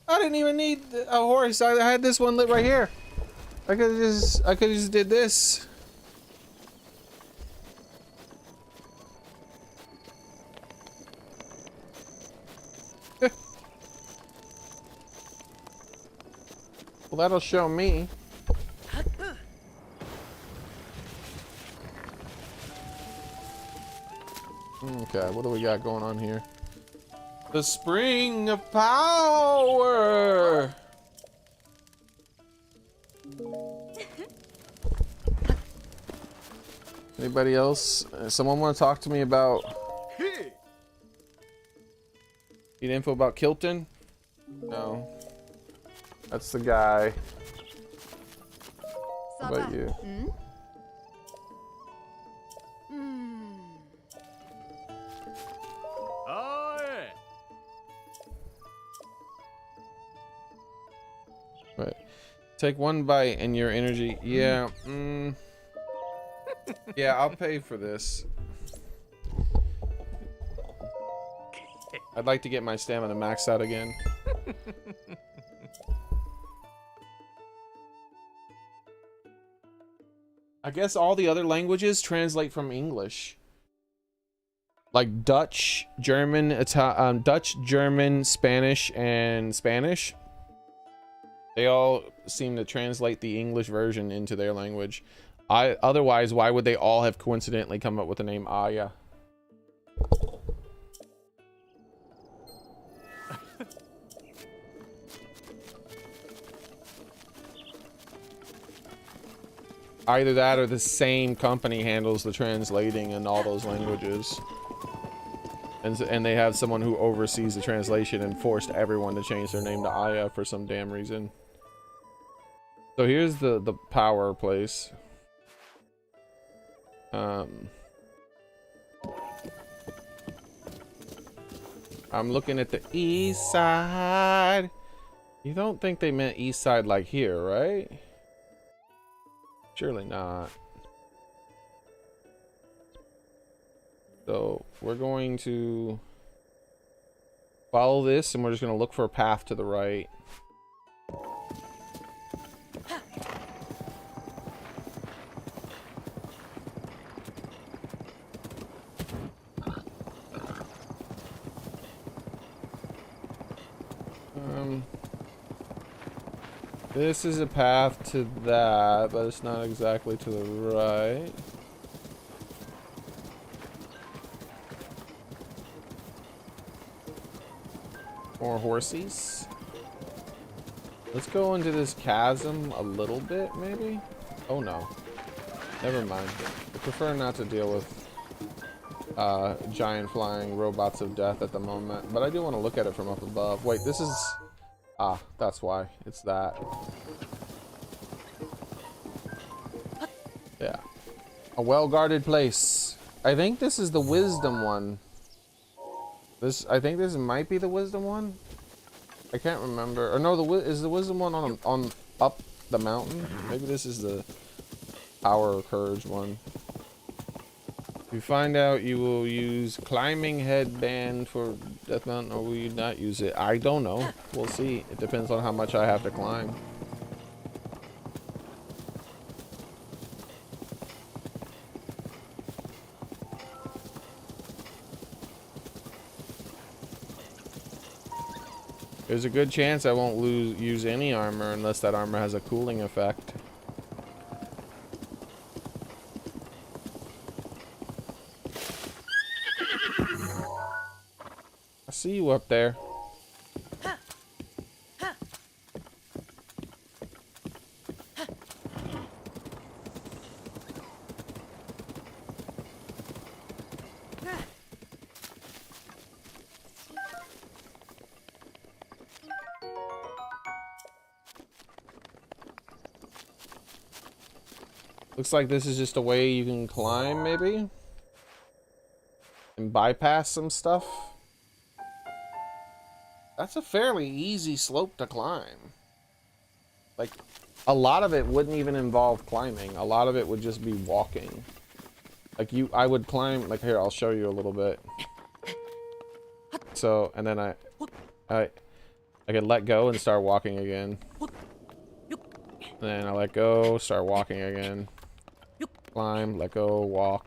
I didn't even need a horse. I had this one lit right here. I could just did this. Well, that'll show me. Okay, what do we got going on here? The spring of power. Anybody else? Someone want to talk to me about? Need info about Kilton? No. That's the guy. How about you? Right. Take one bite and your energy. Yeah. Yeah, I'll pay for this. I'd like to get my stamina maxed out again. I guess all the other languages translate from English. Like Dutch, German, Dutch, German, Spanish, and Spanish. They all seem to translate the English version into their language. Otherwise, why would they all have coincidentally come up with the name Aya? Either that or the same company handles the translating in all those languages. And they have someone who oversees the translation and forced everyone to change their name to Aya for some damn reason. So here's the power place. I'm looking at the east side. You don't think they meant east side like here, right? Surely not. So we're going to follow this and we're just going to look for a path to the right. This is a path to that, but it's not exactly to the right. More horsies. Let's go into this chasm a little bit, maybe? Oh no. Never mind. I prefer not to deal with giant flying robots of death at the moment, but I do want to look at it from up above. Wait, this is... Ah, that's why. It's that. Yeah. A well-guarded place. I think this is the wisdom one. I think this might be the wisdom one. I can't remember. Or no, is the wisdom one on up the mountain? Maybe this is the power or courage one. If you find out, you will use climbing headband for Death Mountain, or will you not use it? I don't know. We'll see. It depends on how much I have to climb. There's a good chance I won't use any armor unless that armor has a cooling effect. I see you up there. Looks like this is just a way you can climb, maybe? And bypass some stuff? That's a fairly easy slope to climb. Like, a lot of it wouldn't even involve climbing. A lot of it would just be walking. Like I would climb, like here, I'll show you a little bit. So, and then I could let go and start walking again. Then I let go, start walking again. Climb, let go, walk.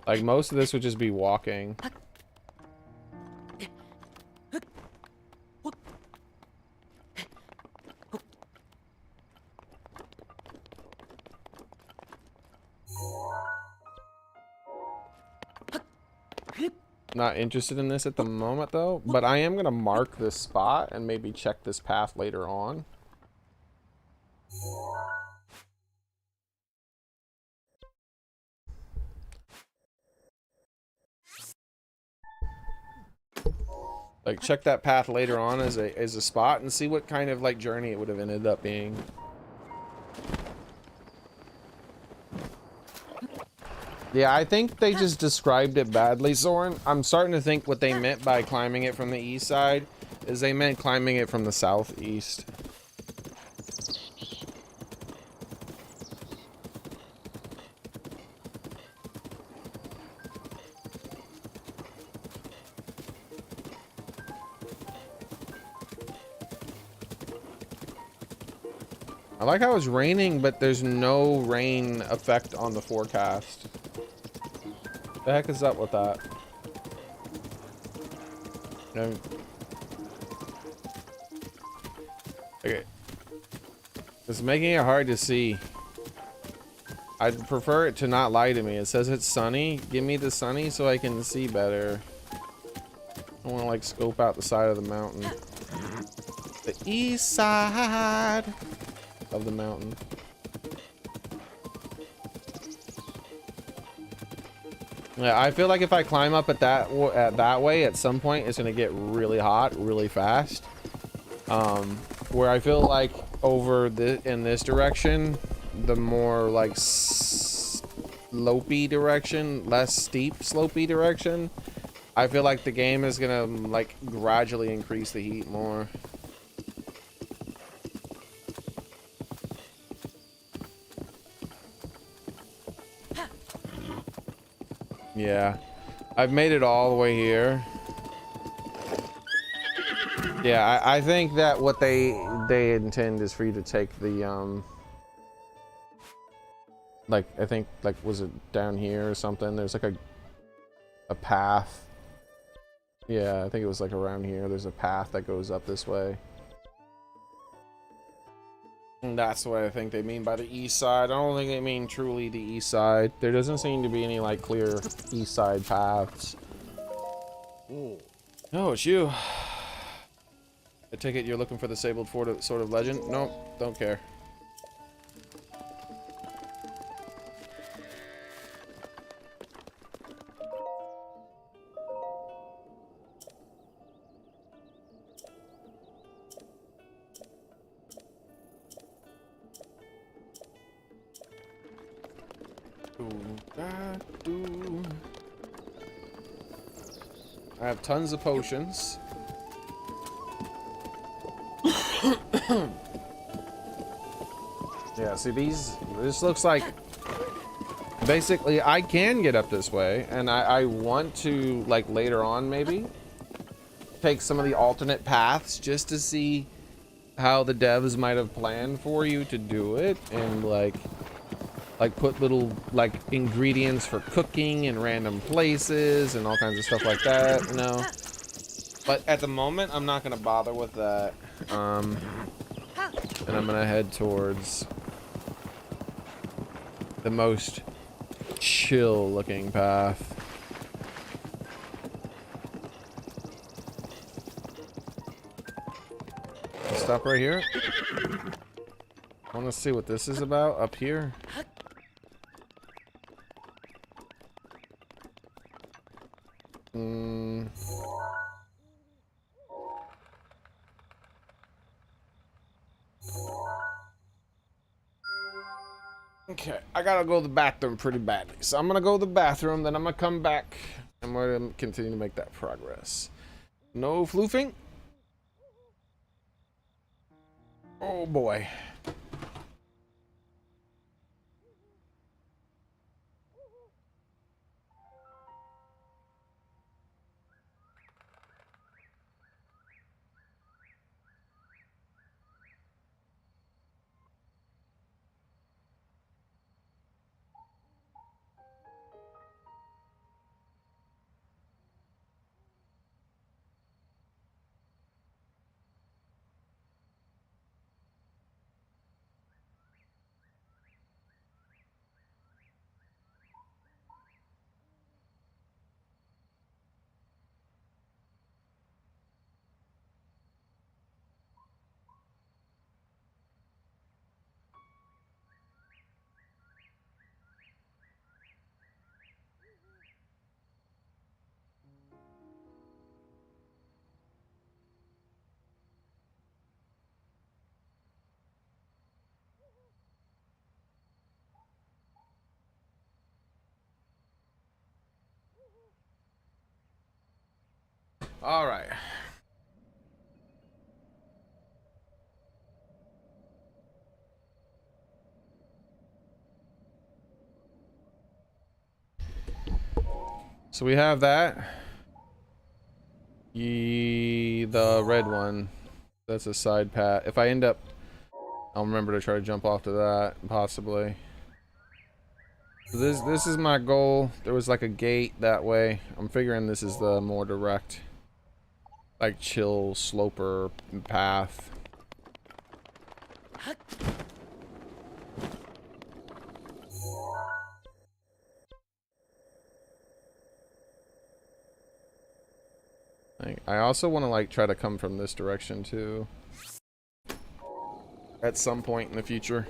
Like most of this would just be walking. Not interested in this at the moment though, but I am gonna mark this spot and maybe check this path later on. Like check that path later on as a spot and see what kind of like journey it would have ended up being. Yeah, I think they just described it badly, Soren. I'm starting to think what they meant by climbing it from the east side is they meant climbing it from the southeast. I like how it's raining, but there's no rain effect on the forecast. The heck is up with that? Okay. It's making it hard to see. I'd prefer it to not lie to me. It says it's sunny. Give me the sunny so I can see better. I want to like scope out the side of the mountain. The east side of the mountain. Yeah, I feel like if I climb up at that way, at some point it's gonna get really hot really fast. Where I feel like over in this direction, the more like slopey direction, less steep slopey direction, I feel like the game is gonna like gradually increase the heat more. Yeah, I've made it all the way here. Yeah, I think that what they intend is for you to take the like I think like was it down here or something? There's like a path. Yeah, I think it was like around here. There's a path that goes up this way. And that's what I think they mean by the east side. I don't think they mean truly the east side. There doesn't seem to be any like clear east side paths. Ooh. Oh, it's you. I take it you're looking for the Sabled Sword of Legend? Nope, don't care. I have tons of potions. Yeah, see this looks like basically I can get up this way, and I want to like later on maybe take some of the alternate paths just to see how the devs might have planned for you to do it, and like put little like ingredients for cooking in random places and all kinds of stuff like that, you know. But at the moment I'm not gonna bother with that. And I'm gonna head towards the most chill looking path. I'll stop right here. I want to see what this is about up here. Okay, I gotta go to the bathroom pretty badly. So I'm gonna go to the bathroom, then I'm gonna come back, and we're gonna continue to make that progress. No floofing? Oh boy. All right. So we have that. The red one. That's a side path. If I end up, I'll remember to try to jump off to that, possibly. So this is my goal. There was like a gate that way. I'm figuring this is the more direct, like chill sloper path. I also want to like try to come from this direction too. At some point in the future.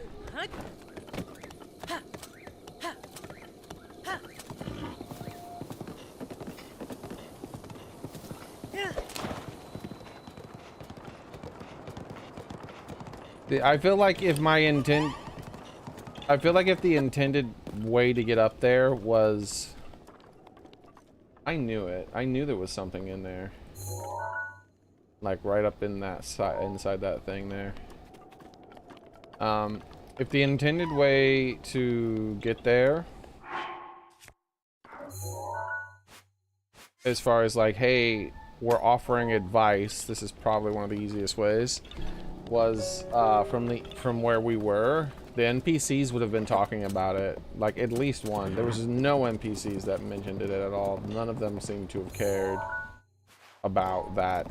I feel like if the intended way to get up there was, I knew it. I knew there was something in there. Like right up in that side, inside that thing there. If the intended way to get there, as far as like, hey, we're offering advice, this is probably one of the easiest ways, was from where we were, the NPCs would have been talking about it, like at least one. There was no NPCs that mentioned it at all. None of them seemed to have cared about that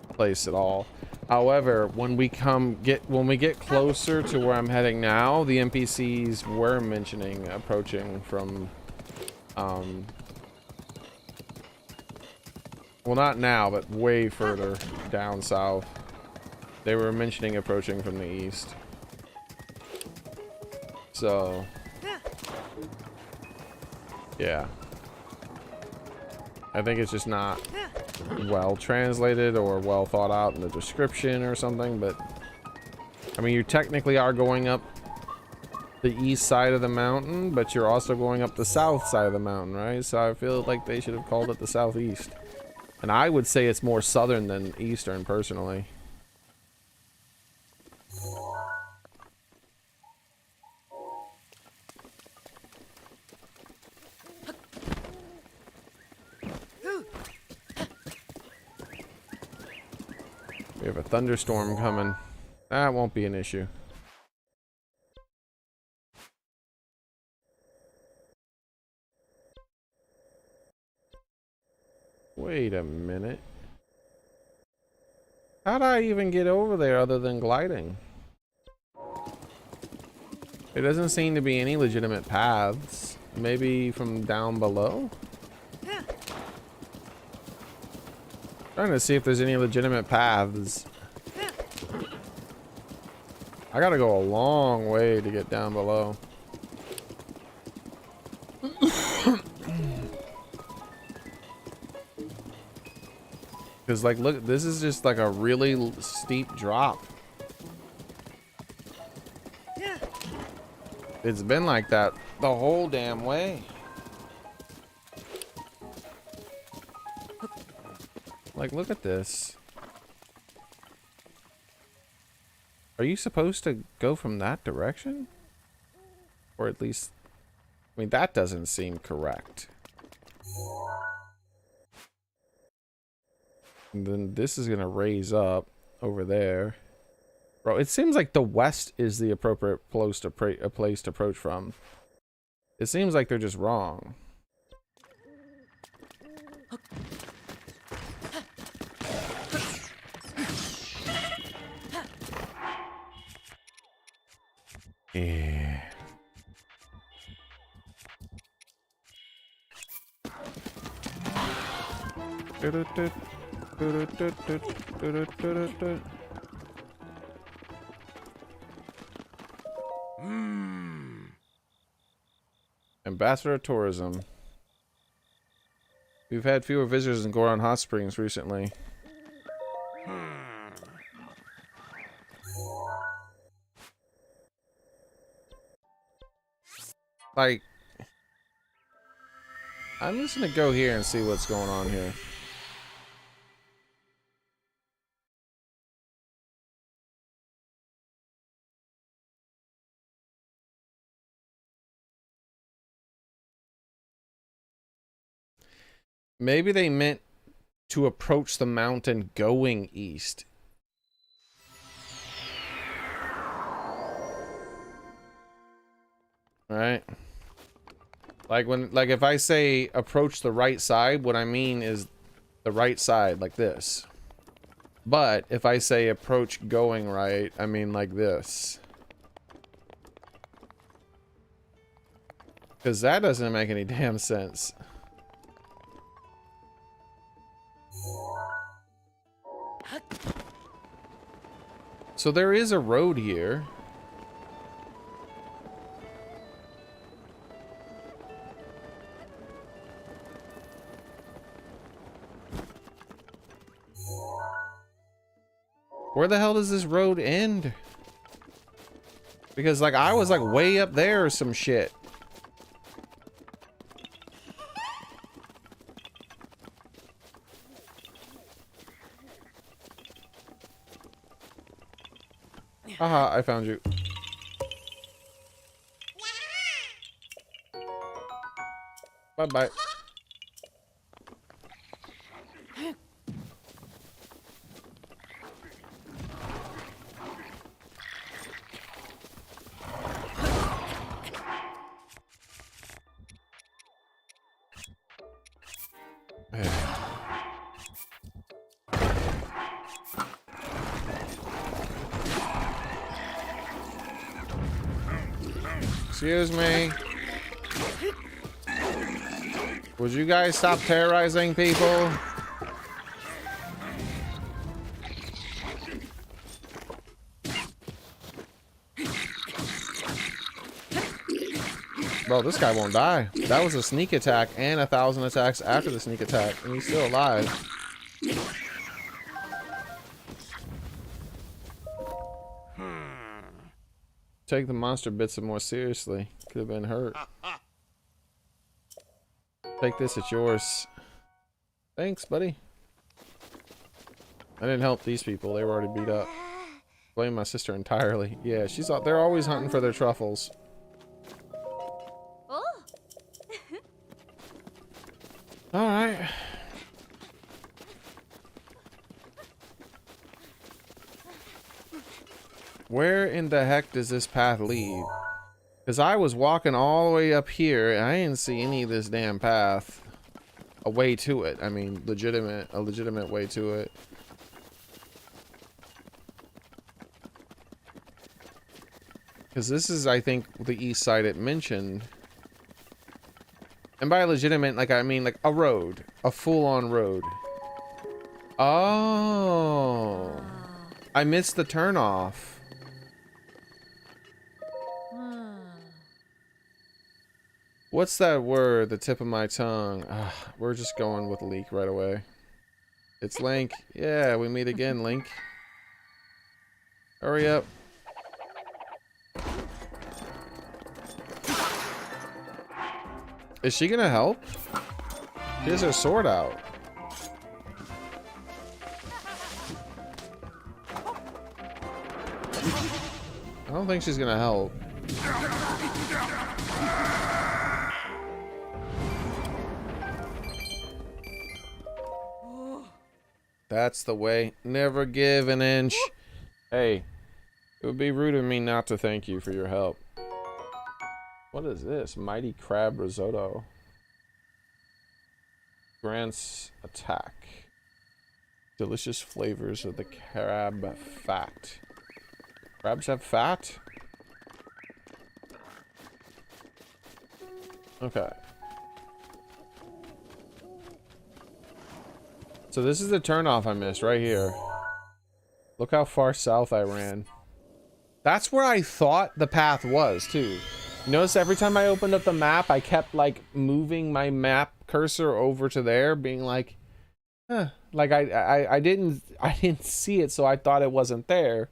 place at all. However, when we get closer to where I'm heading now, the NPCs were mentioning approaching from well, not now, but way further down south. They were mentioning approaching from the east. So yeah, I think it's just not well translated or well thought out in the description or something, but I mean, you technically are going up the east side of the mountain, but you're also going up the south side of the mountain, right? So I feel like they should have called it the southeast. And I would say it's more southern than eastern, personally. We have a thunderstorm coming. That won't be an issue. Wait a minute. How'd I even get over there other than gliding? There doesn't seem to be any legitimate paths. Maybe from down below? Trying to see if there's any legitimate paths. I gotta go a long way to get down below. Because, like, look, this is just like a really steep drop. It's been like that the whole damn way. Like, look at this. Are you supposed to go from that direction? Or at least, I mean, that doesn't seem correct. And then this is gonna raise up over there. Bro, it seems like the west is the appropriate place to approach from. It seems like they're just wrong. Yeah. Ambassador of Tourism. We've had fewer visitors in Goron Hot Springs recently. Like, I'm just gonna go here and see what's going on here. Maybe they meant to approach the mountain going east. Right? Like if I say approach the right side, what I mean is the right side, like this. But if I say approach going right, I mean like this. Because that doesn't make any damn sense. So there is a road here. Where the hell does this road end? Because like I was like way up there or some shit. Haha, I found you. Bye-bye. Excuse me. Would you guys stop terrorizing people? Bro, this guy won't die. That was a sneak attack and 1,000 attacks after the sneak attack, and he's still alive. Take the monster bits more seriously. Could have been hurt. Take this, it's yours. Thanks, buddy. I didn't help these people. They were already beat up. Blame my sister entirely. Yeah, she's out. They're always hunting for their truffles. Oh. All right. Where in the heck does this path lead? Because I was walking all the way up here and I didn't see any of this damn path. A way to it. I mean, a legitimate way to it. Because this is, I think, the east side it mentioned. And by legitimate, like, I mean, like, a road. A full-on road. Oh. I missed the turn-off. What's that word? The tip of my tongue. Ugh, we're just going with Link right away. It's Link. Yeah, we meet again, Link. Hurry up. Is she gonna help? She has her sword out. I don't think she's gonna help. That's the way. Never give an inch. Hey, it would be rude of me not to thank you for your help. What is this? Mighty crab risotto. Grants attack. Delicious flavors of the crab fat. Crabs have fat? Okay. So this is the turnoff I missed right here. Look how far south I ran. That's where I thought the path was too. You notice every time I opened up the map, I kept like moving my map cursor over to there, being like, huh. Like I didn't see it, so I thought it wasn't there.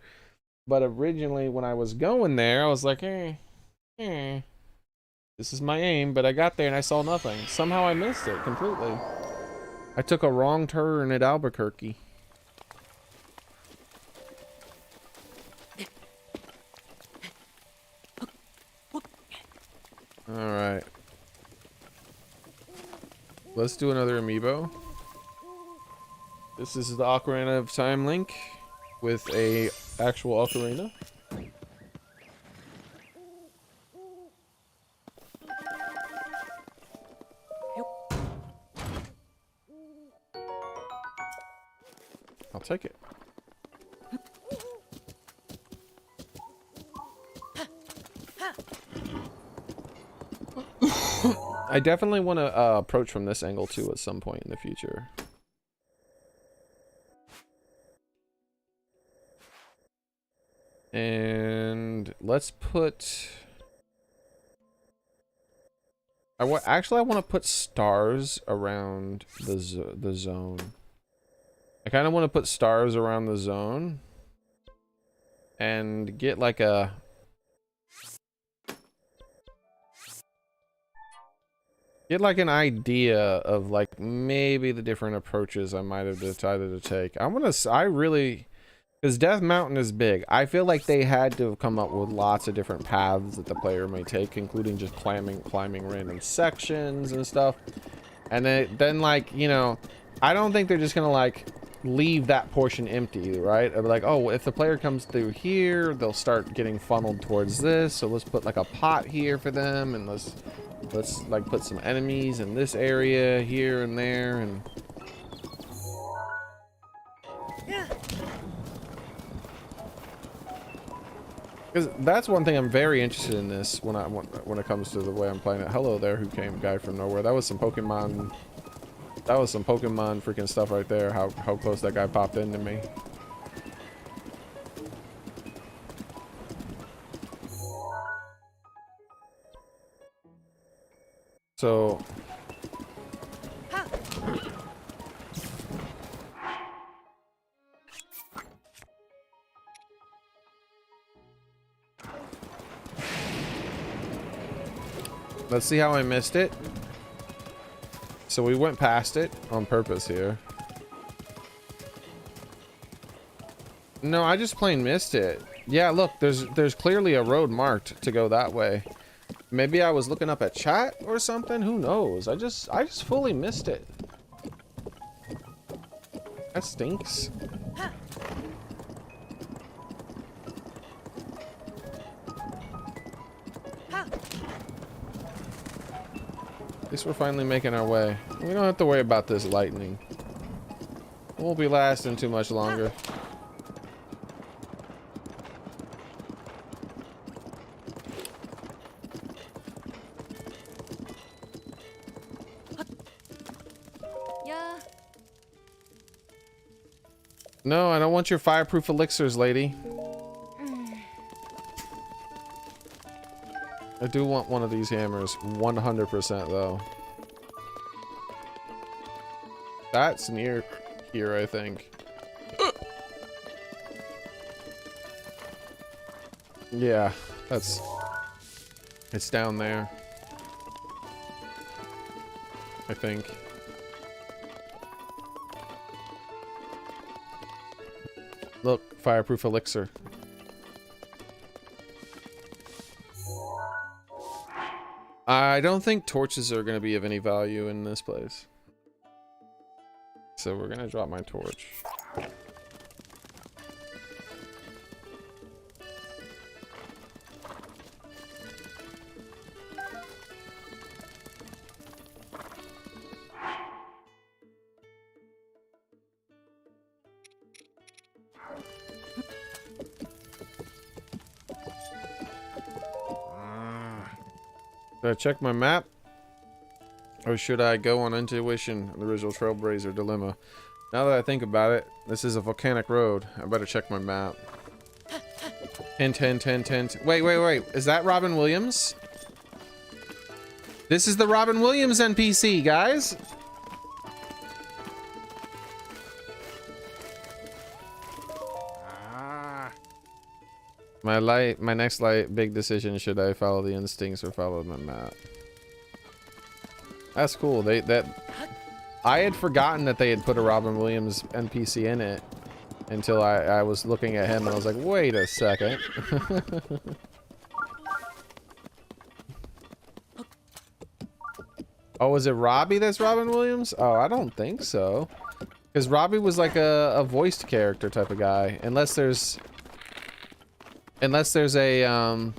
But originally when I was going there, I was like, this is my aim, but I got there and I saw nothing. Somehow I missed it completely. I took a wrong turn at Albuquerque. All right. Let's do another amiibo. This is the Ocarina of Time Link with a actual ocarina. I'll take it. I definitely want to approach from this angle too at some point in the future. And let's put... actually, I want to put stars around the zone. I kind of want to put stars around the zone and get like a... get like an idea of like maybe the different approaches I might have decided to take. I really, because Death Mountain is big. I feel like they had to have come up with lots of different paths that the player may take, including just climbing random sections and stuff. And then like, you know, I don't think they're just gonna like leave that portion empty, right? Of like, oh, if the player comes through here, they'll start getting funneled towards this. So let's put like a pot here for them, and let's like put some enemies in this area here and there, and because that's one thing I'm very interested in this when it comes to the way I'm playing it. Hello there, who came, guy from nowhere. That was some Pokemon. That was some Pokemon freaking stuff right there. How close that guy popped into me. So let's see how I missed it. So we went past it on purpose here. No, I just plain missed it. Yeah, look, there's clearly a road marked to go that way. Maybe I was looking up at chat or something. Who knows? I just fully missed it. That stinks. At least we're finally making our way. We don't have to worry about this lightning. It won't be lasting too much longer. No, I don't want your fireproof elixirs, lady. I do want one of these hammers, 100% though. That's near here, I think. Yeah, it's down there, I think. Look, fireproof elixir. I don't think torches are going to be of any value in this place. So we're going to drop my torch. Should I check my map? Or should I go on intuition, the original Trailblazer dilemma? Now that I think about it, this is a volcanic road. I better check my map. Hint, hint, hint, hint. Wait. Is that Robin Williams? This is the Robin Williams NPC, guys. My next big decision, should I follow the instincts or follow my map? That's cool. I had forgotten that they had put a Robin Williams NPC in it until I was looking at him and I was like, wait a second. Oh, is it Robbie that's Robin Williams? Oh, I don't think so. Because Robbie was like a voiced character type of guy. Unless there's a,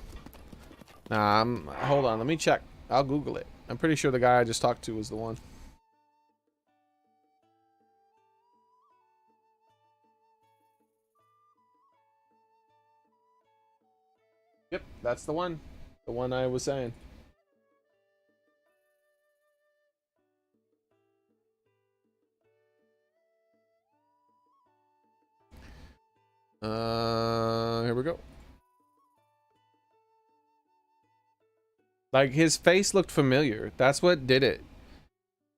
nah, hold on, let me check. I'll Google it. I'm pretty sure the guy I just talked to was the one. Yep, that's the one. The one I was saying. Here we go. Like, his face looked familiar. That's what did it.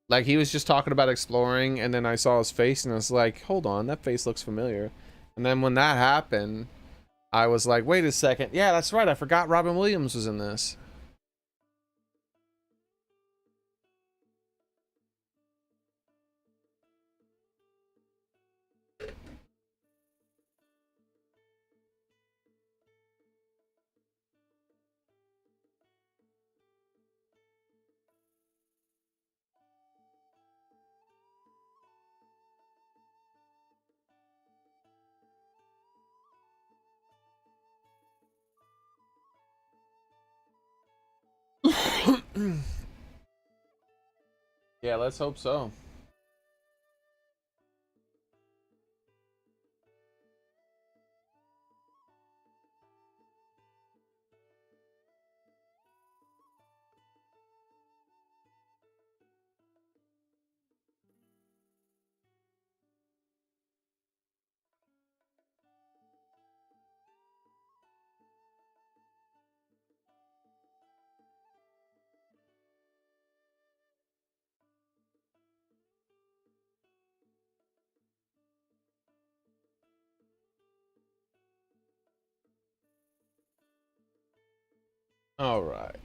Like, he was just talking about exploring, and then I saw his face, and I was like, hold on, that face looks familiar. And then when that happened, I was like, wait a second. Yeah, that's right. I forgot Robin Williams was in this. Yeah, let's hope so. All right.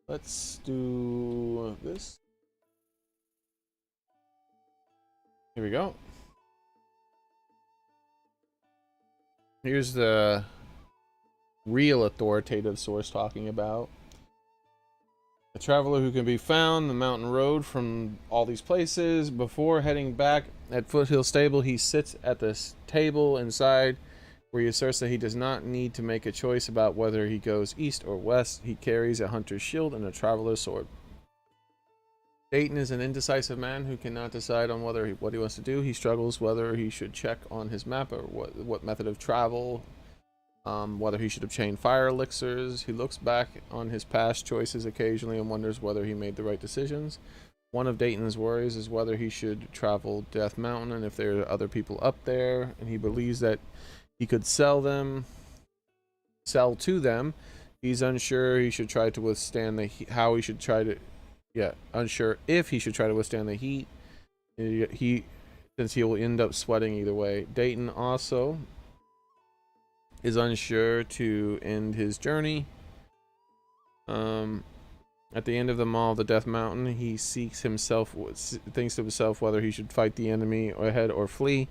Let's do this. Here we go. Here's the real authoritative source talking about a traveler who can be found the mountain road from all these places. Before heading back at Foothill Stable, he sits at this table inside where he asserts that he does not need to make a choice about whether he goes east or west. He carries a hunter's shield and a traveler's sword. Dayton is an indecisive man who cannot decide on what he wants to do. He struggles whether he should check on his map or what method of travel, whether he should obtain fire elixirs. He looks back on his past choices occasionally and wonders whether he made the right decisions. One of Dayton's worries is whether he should travel Death Mountain and if there are other people up there, and he believes that he could sell to them. He's unsure he should try to withstand unsure if he should try to withstand the heat. Since he will end up sweating either way. Dayton also is unsure to end his journey. At the end of the Mall of the Death Mountain, he thinks to himself whether he should fight the enemy ahead or flee.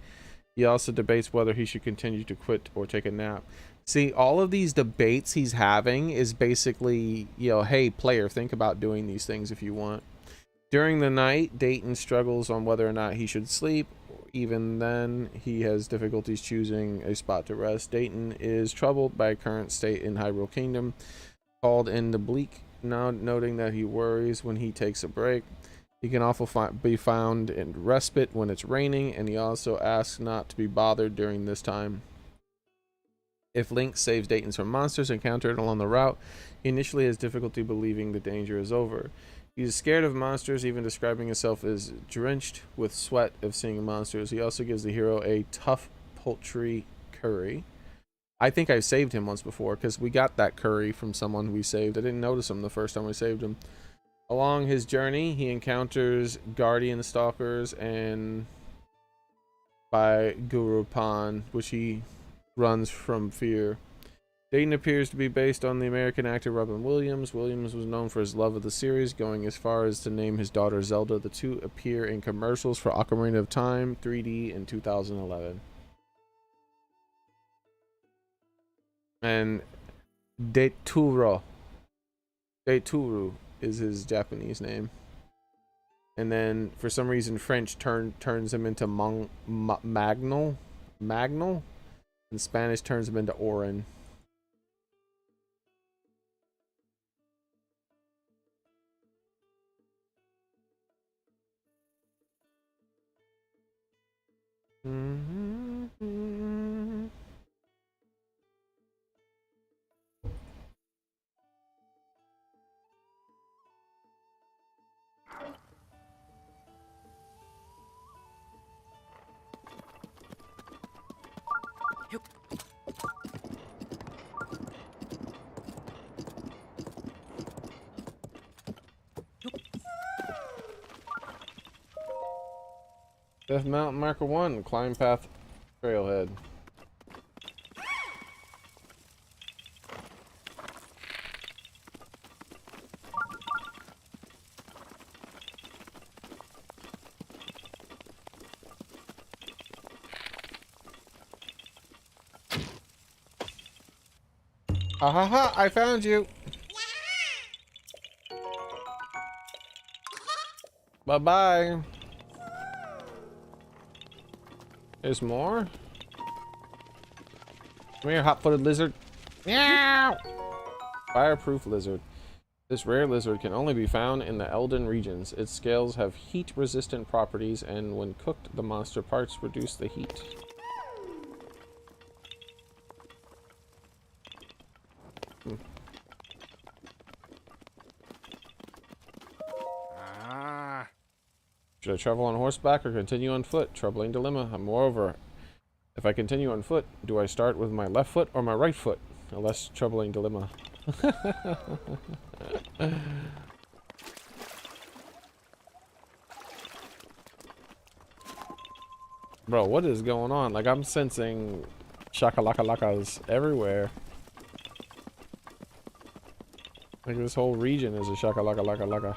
He also debates whether he should continue to quit or take a nap. See, all of these debates he's having is basically, hey, player, think about doing these things if you want. During the night, Dayton struggles on whether or not he should sleep. Even then, he has difficulties choosing a spot to rest. Dayton is troubled by current state in Hyrule Kingdom, called in the bleak, now noting that he worries when he takes a break. He can also be found in respite when it's raining, and he also asks not to be bothered during this time. If Link saves Dayton from monsters encountered along the route, he initially has difficulty believing the danger is over. He is scared of monsters, even describing himself as drenched with sweat of seeing monsters. He also gives the hero a tough poultry curry. I think I saved him once before, because we got that curry from someone we saved. I didn't notice him the first time we saved him. Along his journey, he encounters Guardian Stalkers and by Guru Pan, which he runs from fear. Dayton appears to be based on the American actor Robin Williams. Williams was known for his love of the series, going as far as to name his daughter Zelda. The two appear in commercials for Ocarina of Time 3D in 2011. And Deturu is his Japanese name. And then for some reason French turns him into Magnol, and Spanish turns him into Orin. Death Mountain Marker 1, climb path trailhead. Ha ha ha, I found you. Bye bye. There's more? Come here, hot-footed lizard. Meow! Fireproof lizard. This rare lizard can only be found in the Elden regions. Its scales have heat-resistant properties, and when cooked, the monster parts reduce the heat. Should I travel on horseback or continue on foot? Troubling dilemma. Moreover, if I continue on foot, do I start with my left foot or my right foot? A less troubling dilemma. Bro, what is going on? Like, I'm sensing shakalaka-lakas everywhere. Like, this whole region is a shakalaka-laka-laka.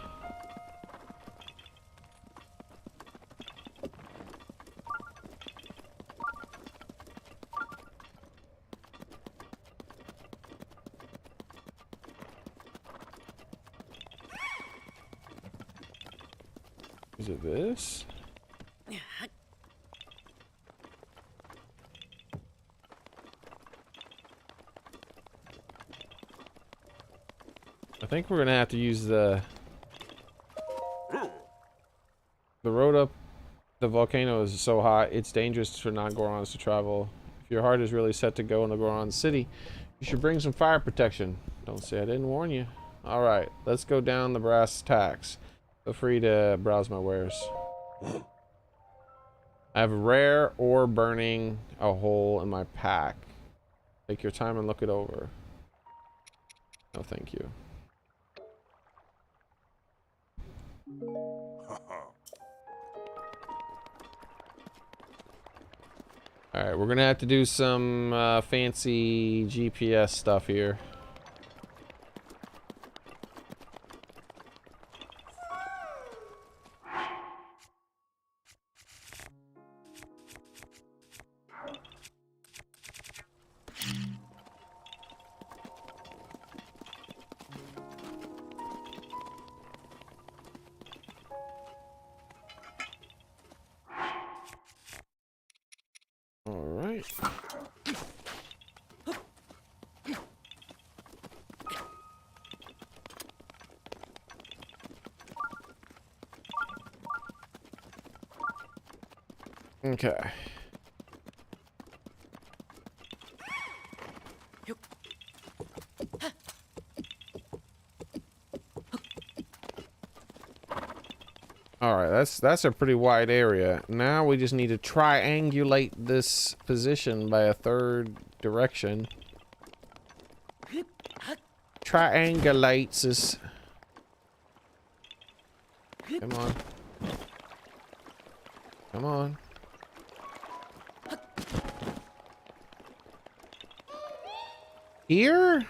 Is it this? I think we're gonna have to use the road up the volcano is so hot it's dangerous for non-Gorons to travel. If your heart is really set to go into Goron City, you should bring some fire protection. Don't say I didn't warn you. Alright, let's go down the brass tacks. Feel free to browse my wares. I have rare ore burning a hole in my pack. Take your time and look it over. No, thank you. Alright, we're gonna have to do some fancy GPS stuff here. Alright. Okay. Alright, that's a pretty wide area. Now we just need to triangulate this position by a third direction. Triangulates this. Come on. Come on. Here?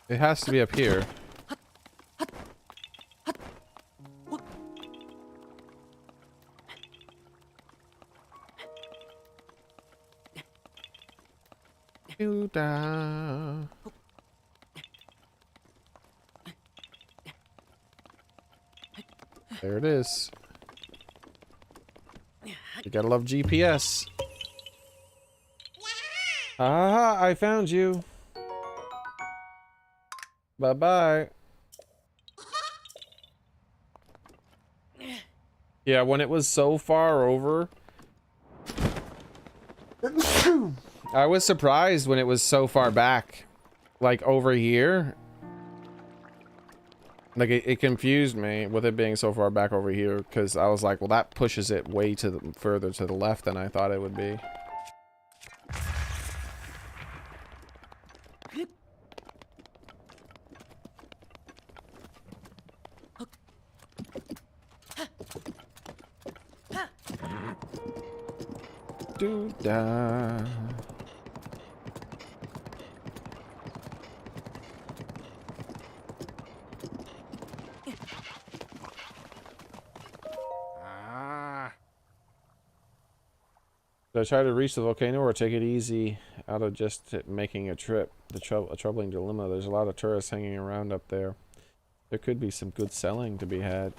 It has to be up here. There it is. You gotta love GPS. Ah, I found you. Bye-bye. Yeah, when it was so far over, I was surprised when it was so far back, like over here. Like it confused me with it being so far back over here, because I was like, well, that pushes it way to the further to the left than I thought it would be. Doo-da. Should I try to reach the volcano or take it easy out of just making a trip? A troubling dilemma. There's a lot of tourists hanging around up there. There could be some good selling to be had.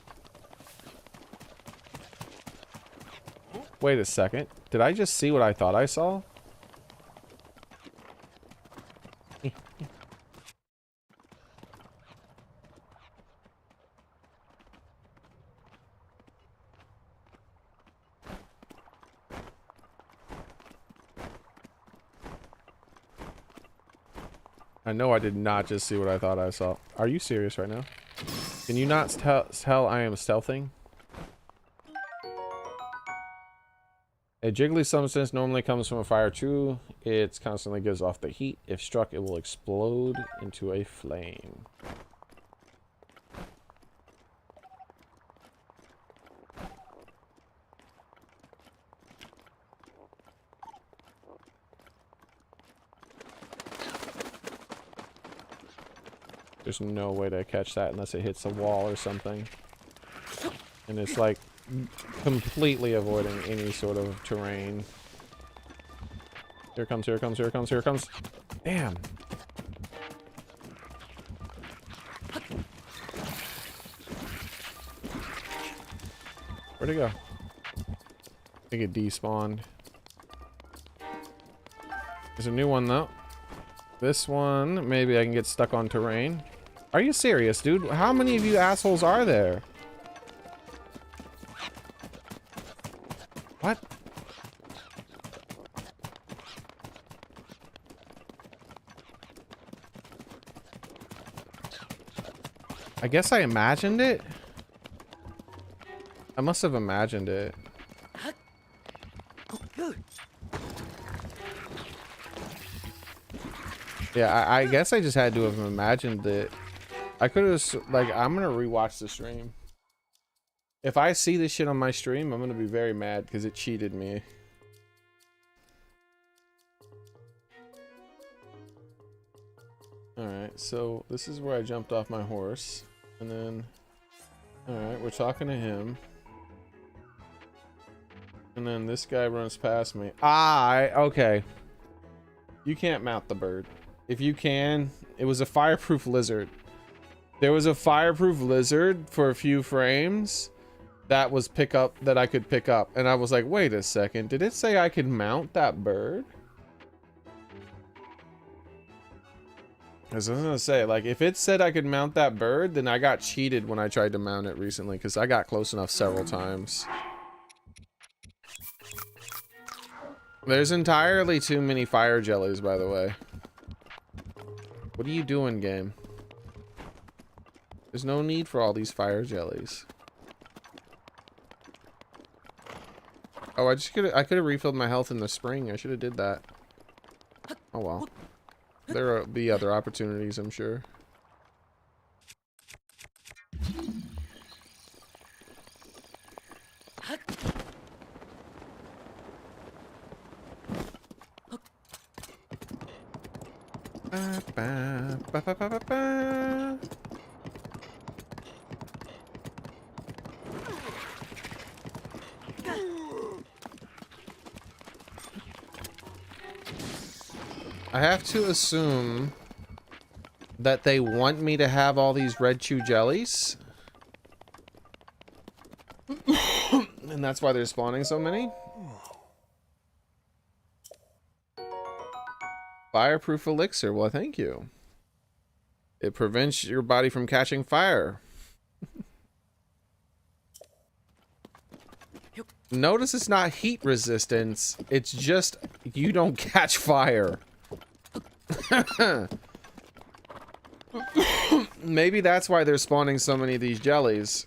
Wait a second. Did I just see what I thought I saw? I know I did not just see what I thought I saw. Are you serious right now? Can you not tell I am stealthing? A jiggly substance normally comes from a fire. True, it constantly gives off the heat. If struck, it will explode into a flame. There's no way to catch that unless it hits a wall or something. And it's like completely avoiding any sort of terrain. Here it comes, here it comes, here it comes, here it comes. Damn. Where'd it go? I think it despawned. There's a new one though. This one, maybe I can get stuck on terrain. Are you serious, dude? How many of you assholes are there? What? I guess I imagined it. I must have imagined it. Yeah, I guess I just had to have imagined it. I could have, like, I'm gonna rewatch the stream. If I see this shit on my stream, I'm gonna be very mad because it cheated me. Alright, so this is where I jumped off my horse. And then, alright, we're talking to him. And then this guy runs past me. Okay. You can't mount the bird. If you can, it was a fireproof lizard. There was a fireproof lizard for a few frames that was that I could pick up. And I was like, wait a second, did it say I could mount that bird? I was gonna say, like, if it said I could mount that bird, then I got cheated when I tried to mount it recently, because I got close enough several times. There's entirely too many fire jellies, by the way. What are you doing, game? There's no need for all these fire jellies. Oh, I could have refilled my health in the spring. I should have did that. Oh well. There will be other opportunities, I'm sure. Ba, ba, ba, ba, ba, ba. I have to assume that they want me to have all these red chew jellies. And that's why they're spawning so many. Fireproof elixir. Well, thank you. It prevents your body from catching fire. Notice it's not heat resistance. It's just you don't catch fire. Maybe that's why they're spawning so many of these jellies.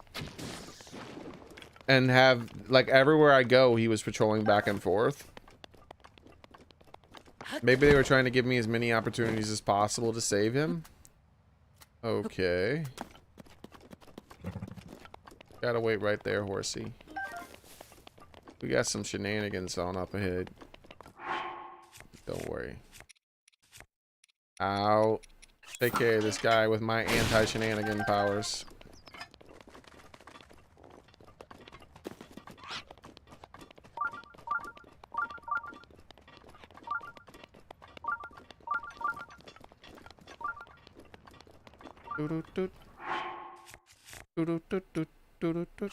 And have, like, everywhere I go, he was patrolling back and forth. Maybe they were trying to give me as many opportunities as possible to save him. Okay. Gotta wait right there, horsey. We got some shenanigans on up ahead. Don't worry. Ow. Take care of this guy with my anti-shenanigan powers. Doo-doo-doo. Doo-doo-doo-doo. Doo-doo-doo.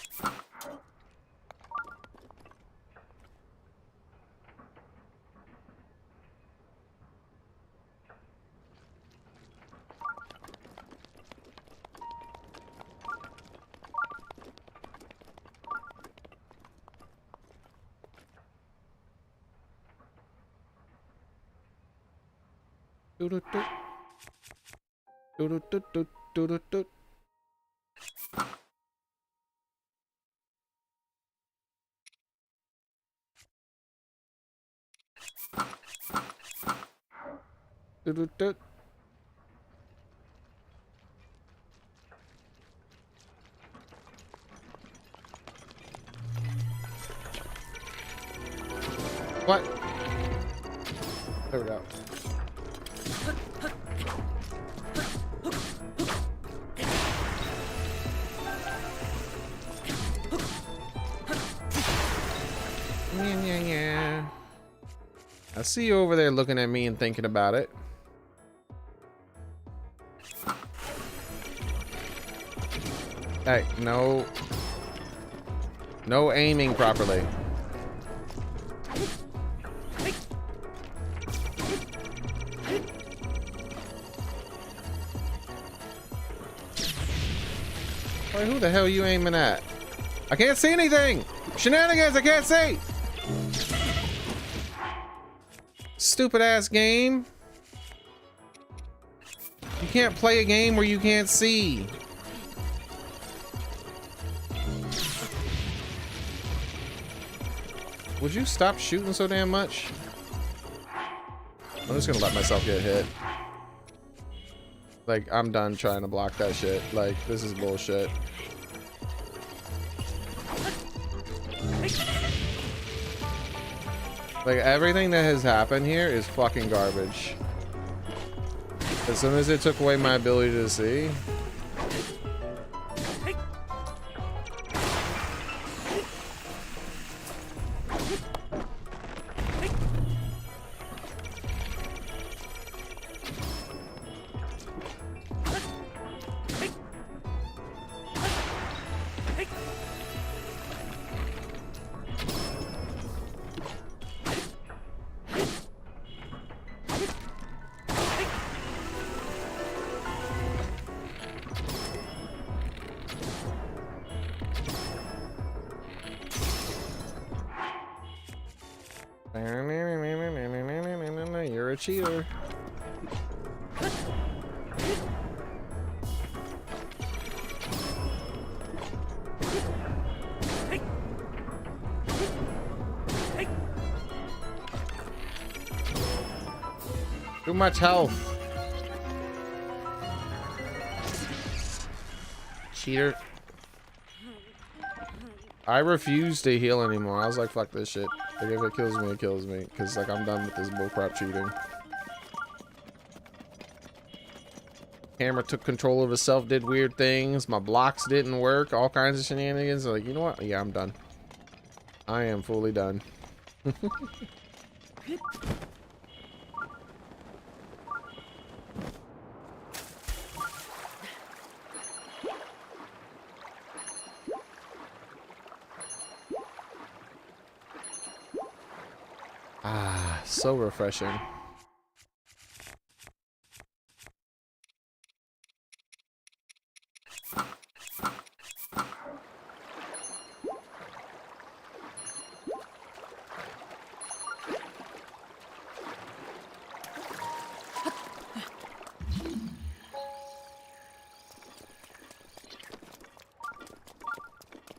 Doo-doo-doo. Doo-doo-doo-doo. Doo-doo-doo. Doo-doo-doo. What? There we go. Yeah. I see you over there looking at me and thinking about it. Hey, no. No aiming properly. Wait, who the hell are you aiming at? I can't see anything! Shenanigans, I can't see! Stupid ass game. You can't play a game where you can't see. Would you stop shooting so damn much? I'm just gonna let myself get hit. Like, I'm done trying to block that shit. Like, this is bullshit. Like, everything that has happened here is fucking garbage. As soon as it took away my ability to see. You're a cheater. Too much health. Cheater. I refuse to heal anymore. I was like, fuck this shit. Like, if it kills me, it kills me. Because, like, I'm done with this bullcrap cheating. Camera took control of itself, did weird things. My blocks didn't work. All kinds of shenanigans. Like, you know what? Yeah, I'm done. I am fully done. Ah, so refreshing.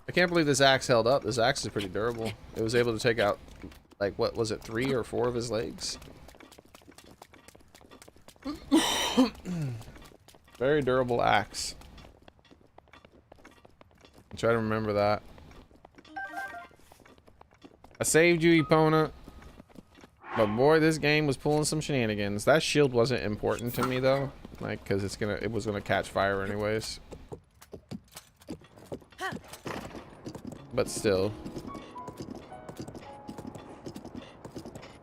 I can't believe this axe held up. This axe is pretty durable. It was able to take out, like, what was it, 3 or 4 of his legs? Very durable axe. Try to remember that. I saved you, Epona. But boy, this game was pulling some shenanigans. That shield wasn't important to me though, like, cause it was gonna catch fire anyways. But still,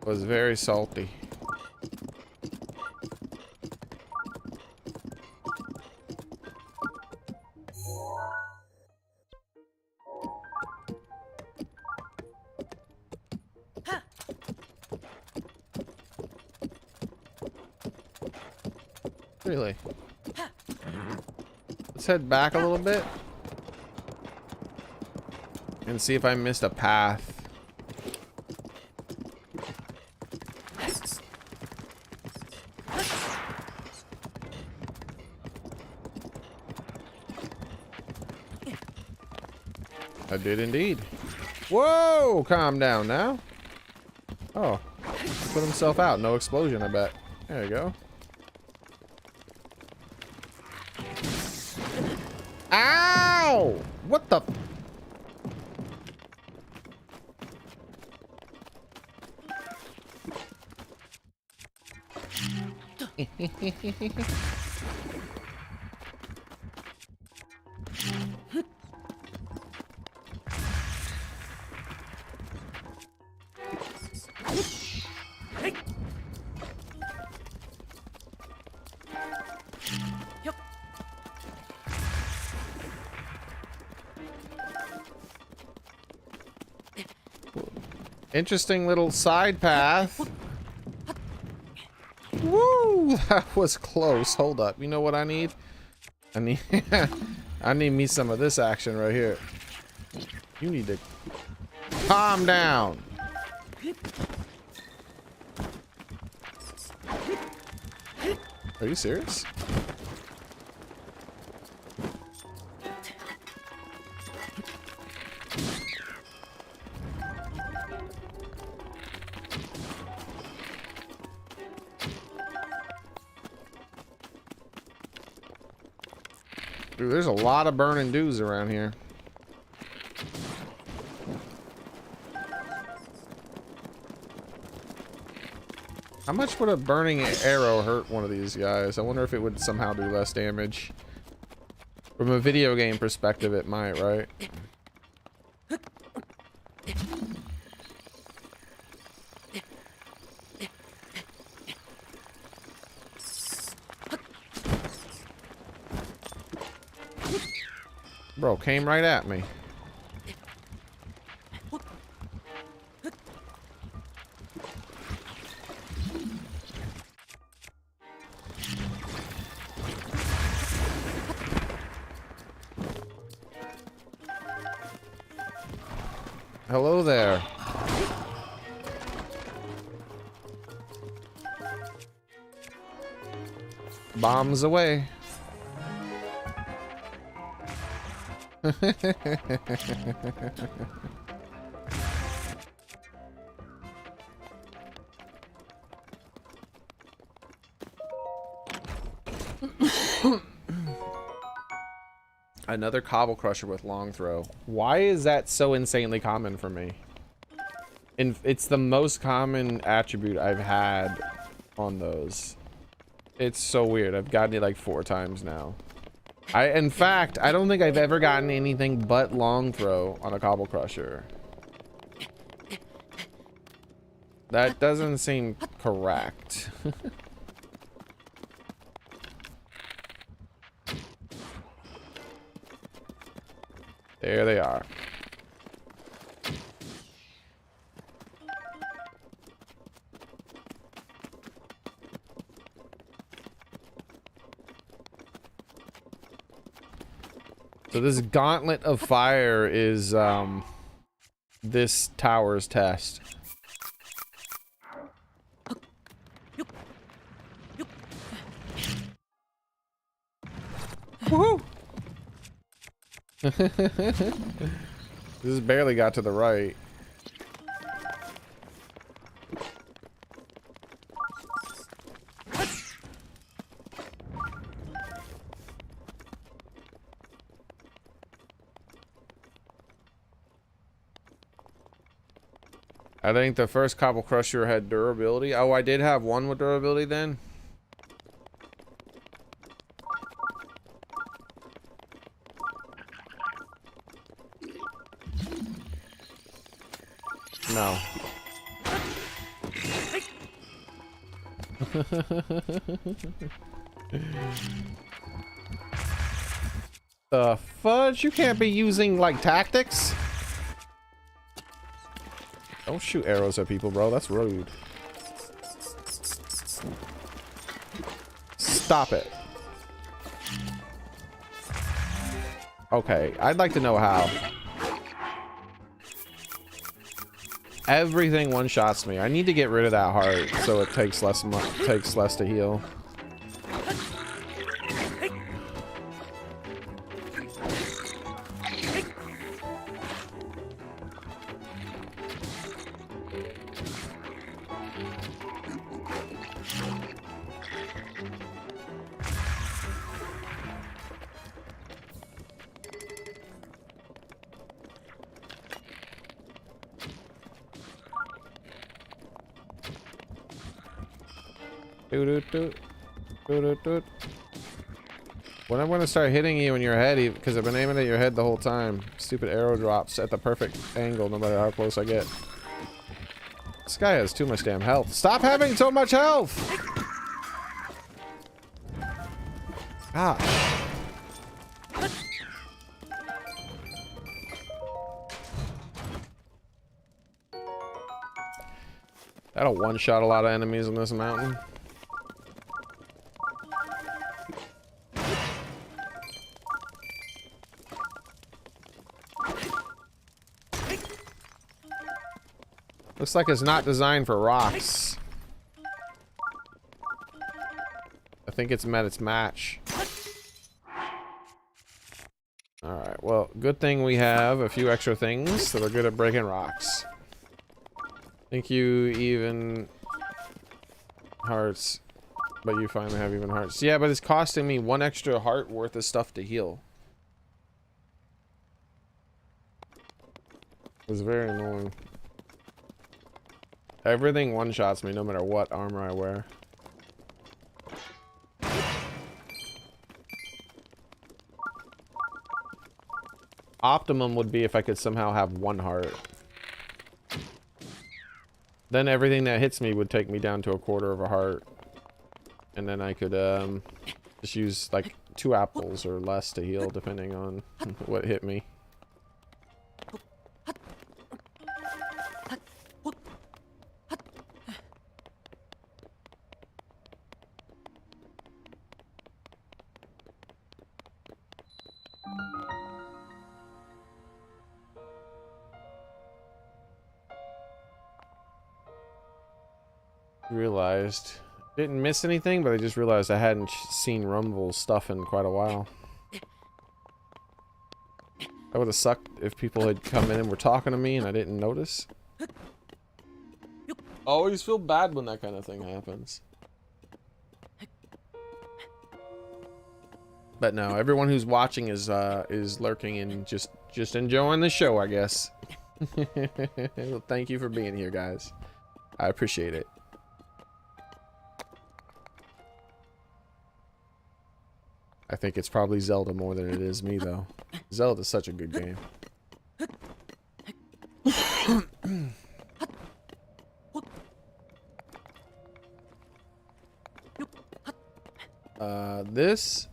was very salty. Really? Let's head back a little bit and see if I missed a path. I did indeed. Whoa! Calm down now. Oh, put himself out. No explosion, I bet. There you go. Ow! What the? Interesting little side path. Woo! That was close. Hold up. You know what I need? I need I need me some of this action right here. You need to calm down. Are you serious? Dude, there's a lot of burning dudes around here. How much would a burning arrow hurt one of these guys? I wonder if it would somehow do less damage. From a video game perspective, it might, right? Bro, came right at me. Hello there. Bombs away. Another cobble crusher with long throw. Why is that so insanely common for me? And it's the most common attribute I've had on those. It's so weird. I've gotten it like 4 times now. In fact, I don't think I've ever gotten anything but long throw on a Cobble Crusher. That doesn't seem correct. There they are. So this gauntlet of fire is this tower's test. Woohoo! This barely got to the right. I think the first Cobble Crusher had durability. Oh, I did have one with durability then. No. The fudge? You can't be using like tactics. Don't shoot arrows at people, bro. That's rude. Stop it. Okay, I'd like to know how. Everything one-shots me. I need to get rid of that heart so it takes less to heal. When I'm gonna start hitting you in your head, because I've been aiming at your head the whole time. Stupid arrow drops at the perfect angle, no matter how close I get. This guy has too much damn health. Stop having so much health! Ah. That'll one-shot a lot of enemies on this mountain. Looks like it's not designed for rocks. I think it's met its match. Alright, well, good thing we have a few extra things that are good at breaking rocks. Thank you, even hearts. But you finally have even hearts. Yeah, but it's costing me 1 extra heart worth of stuff to heal. It's very annoying. Everything one-shots me no matter what armor I wear. Optimum would be if I could somehow have 1 heart. Then everything that hits me would take me down to a quarter of a heart. And then I could just use like 2 apples or less to heal depending on what hit me. Realized didn't miss anything, but I just realized I hadn't seen Rumble's stuff in quite a while. That would have sucked if people had come in and were talking to me and I didn't notice. Always feel bad when that kind of thing happens. But no, everyone who's watching is lurking and just enjoying the show, I guess. Well, thank you for being here, guys. I appreciate it. I think it's probably Zelda more than it is me, though. Zelda's such a good game. This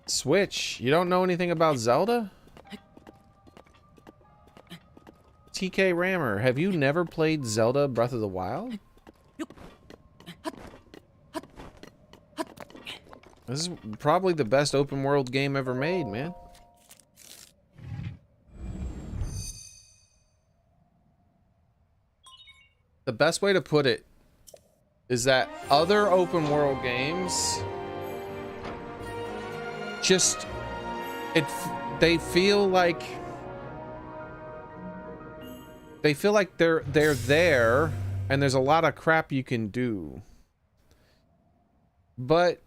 Switch. You don't know anything about Zelda? TK Rammer, have you never played Zelda Breath of the Wild? This is probably the best open world game ever made, man. The best way to put it is that other open world games just they feel like they're there and there's a lot of crap you can do. But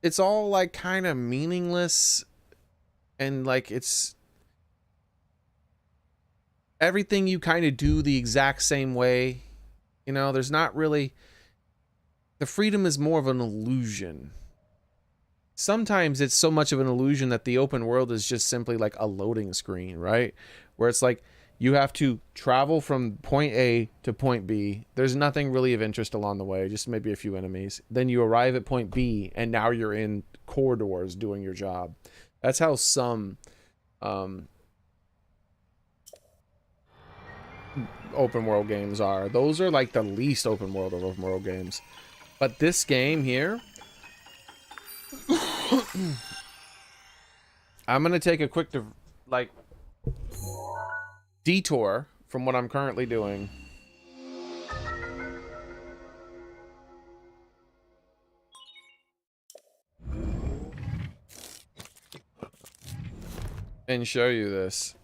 it's all like kind of meaningless and like it's everything you kind of do the exact same way. You know, there's not really the freedom is more of an illusion. Sometimes it's so much of an illusion that the open world is just simply like a loading screen, right? Where it's like you have to travel from point A to point B. There's nothing really of interest along the way, just maybe a few enemies. Then you arrive at point B, and now you're in corridors doing your job. That's how some open world games are. Those are like the least open world of open world games. But this game here, I'm gonna take a quick detour from what I'm currently doing. And show you this.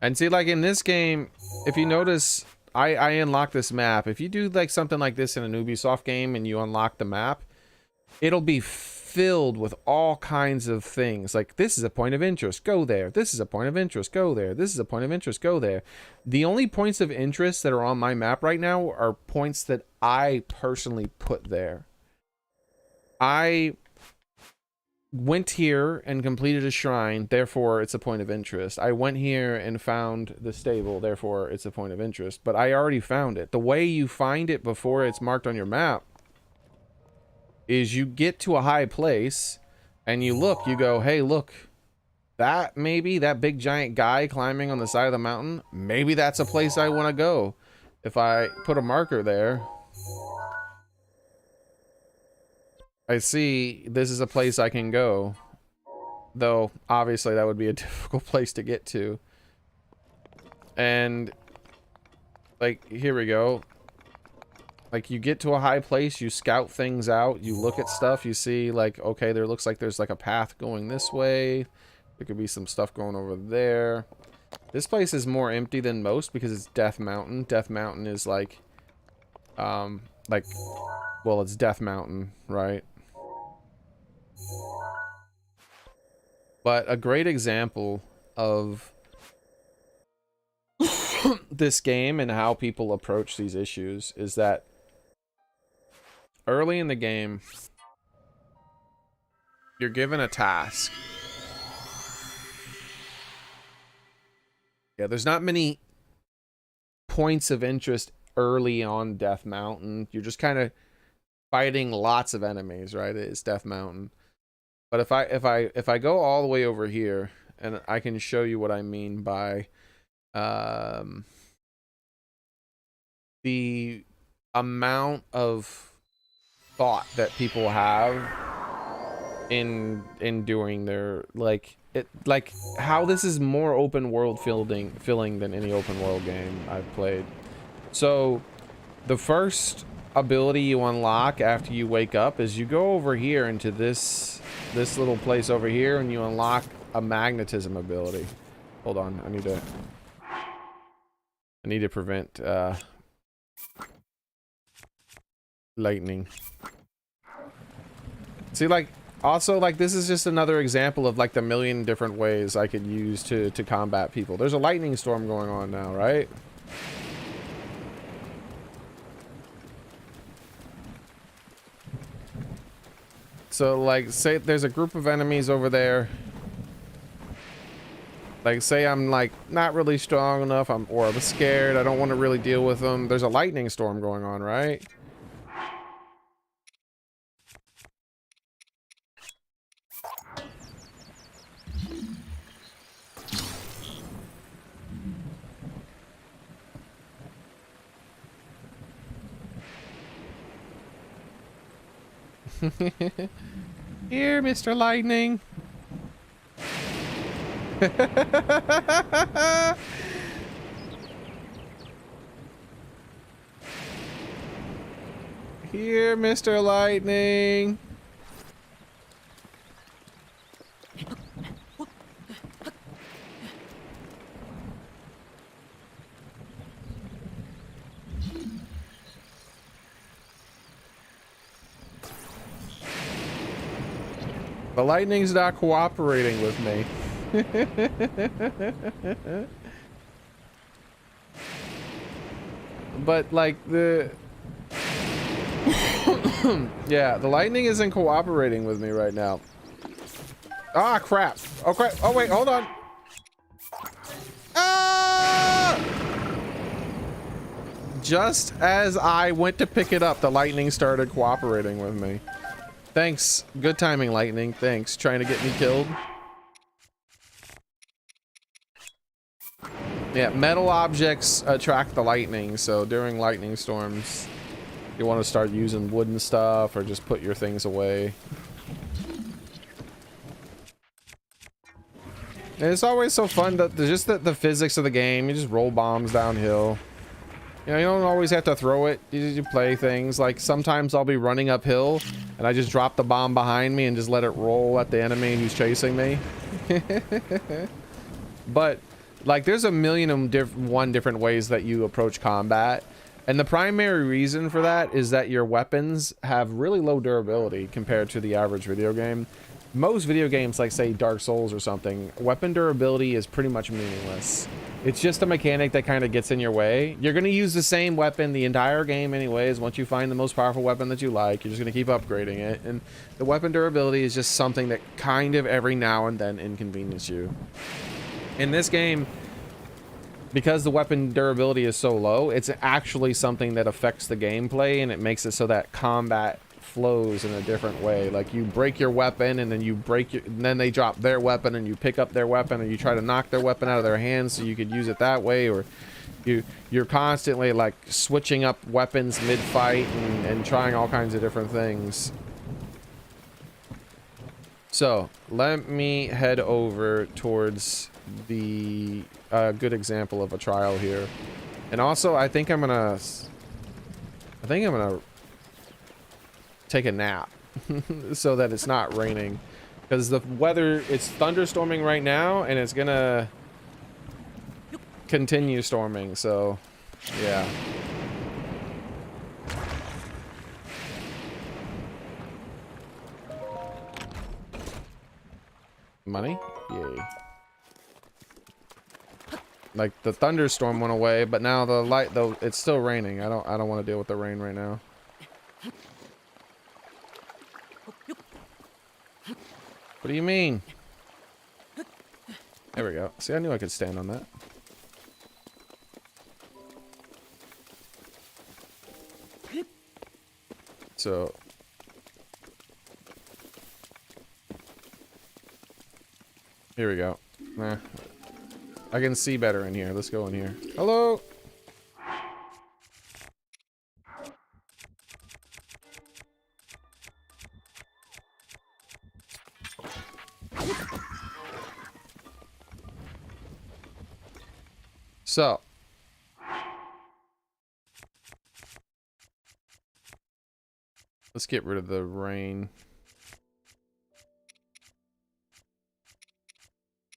And see, like in this game, if you notice, I unlock this map. If you do like something like this in an Ubisoft game and you unlock the map, it'll be filled with all kinds of things. Like, this is a point of interest, go there. This is a point of interest, go there. This is a point of interest, go there. The only points of interest that are on my map right now are points that I personally put there. I went here and completed a shrine, therefore it's a point of interest. I went here and found the stable, therefore it's a point of interest. But I already found it. The way you find it before it's marked on your map is you get to a high place and you look, you go, hey, look, that maybe that big giant guy climbing on the side of the mountain, maybe that's a place I want to go. If I put a marker there, I see this is a place I can go. Though, obviously, that would be a difficult place to get to. And, like, here we go. Like, you get to a high place, you scout things out, you look at stuff, you see, like, okay, there looks like there's, like, a path going this way. There could be some stuff going over there. This place is more empty than most because it's Death Mountain. Death Mountain is, like, well, it's Death Mountain, right? But a great example of this game and how people approach these issues is that early in the game, you're given a task. Yeah, there's not many points of interest early on Death Mountain. You're just kind of fighting lots of enemies, right? It's Death Mountain. But if I go all the way over here, and I can show you what I mean by the amount of thought that people have in doing their like how this is more open world filling than any open world game I've played. So the first ability you unlock after you wake up is you go over here into this little place over here and you unlock a magnetism ability. Hold on, I need to prevent lightning. See, like, also, like, this is just another example of like the million different ways I could use to combat people. There's a lightning storm going on now, right? So, like, say there's a group of enemies over there. Like, say I'm, like, not really strong enough, or I'm scared, I don't want to really deal with them. There's a lightning storm going on, right? Here, Mr. Lightning. Here, Mr. Lightning. The lightning's not cooperating with me. But like yeah, the lightning isn't cooperating with me right now. Ah, crap. Oh, crap. Oh, wait, hold on. Ah! Just as I went to pick it up, the lightning started cooperating with me. Thanks. Good timing, lightning. Thanks. Trying to get me killed. Yeah, metal objects attract the lightning, so during lightning storms, you want to start using wooden stuff or just put your things away. And it's always so fun that just the physics of the game, you just roll bombs downhill. You know, you don't always have to throw it. You play things. Like, sometimes I'll be running uphill, and I just drop the bomb behind me and just let it roll at the enemy who's chasing me. But, like, there's a million and one different ways that you approach combat. And the primary reason for that is that your weapons have really low durability compared to the average video game. Most video games, like, say, Dark Souls or something, weapon durability is pretty much meaningless. It's just a mechanic that kind of gets in your way. You're going to use the same weapon the entire game anyways. Once you find the most powerful weapon that you like, you're just going to keep upgrading it. And the weapon durability is just something that kind of every now and then inconveniences you. In this game, because the weapon durability is so low, it's actually something that affects the gameplay, and it makes it so that combat flows in a different way. Like, you break your weapon, and then and then they drop their weapon, and you pick up their weapon, and you try to knock their weapon out of their hands so you could use it that way. Or you're constantly like switching up weapons mid-fight and trying all kinds of different things. So let me head over towards the good example of a trial here. And also, I think I'm gonna take a nap so that it's not raining, because the weather, it's thunderstorming right now, and it's gonna continue storming. So yeah, money, yay. Like, the thunderstorm went away, but now the light, though, it's still raining. I don't want to deal with the rain right now. What do you mean? There we go. See, I knew I could stand on that. So here we go. Nah. I can see better in here. Let's go in here. Hello. So, let's get rid of the rain.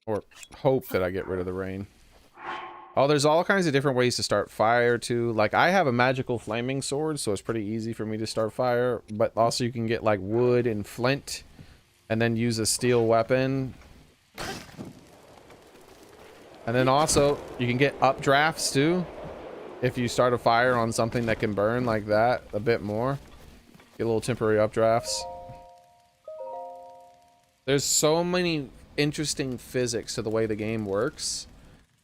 Or hope that I get rid of the rain. Oh, there's all kinds of different ways to start fire too. Like, I have a magical flaming sword, so it's pretty easy for me to start fire. But also you can get like wood and flint and then use a steel weapon. And then also you can get updrafts too. If you start a fire on something that can burn like that a bit more. Get a little temporary updrafts. There's so many interesting physics to the way the game works.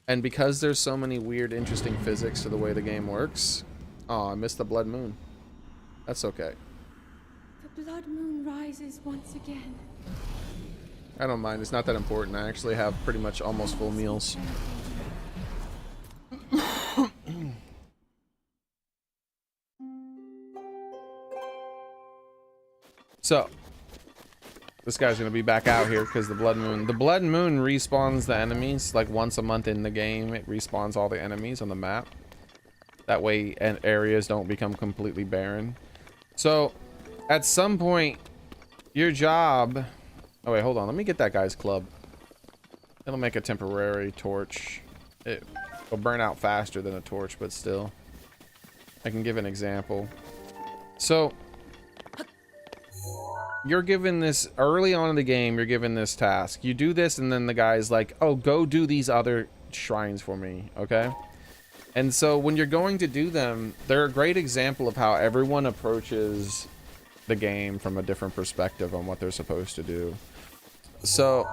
And because there's so many weird, interesting physics to the way the game works... Oh, I missed the blood moon. That's okay. The blood moon rises once again. I don't mind. It's not that important. I actually have pretty much almost full meals. So, this guy's gonna be back out here because the blood moon respawns the enemies like once a month in the game. It respawns all the enemies on the map. That way, areas don't become completely barren. So, at some point, your job... Oh wait, hold on. Let me get that guy's club. It'll make a temporary torch. It will burn out faster than a torch, but still. I can give an example. So, you're given this early on in the game. You're given this task. You do this, and then the guy's like, "Oh, go do these other shrines for me." Okay. And so when you're going to do them, they're a great example of how everyone approaches the game from a different perspective on what they're supposed to do. So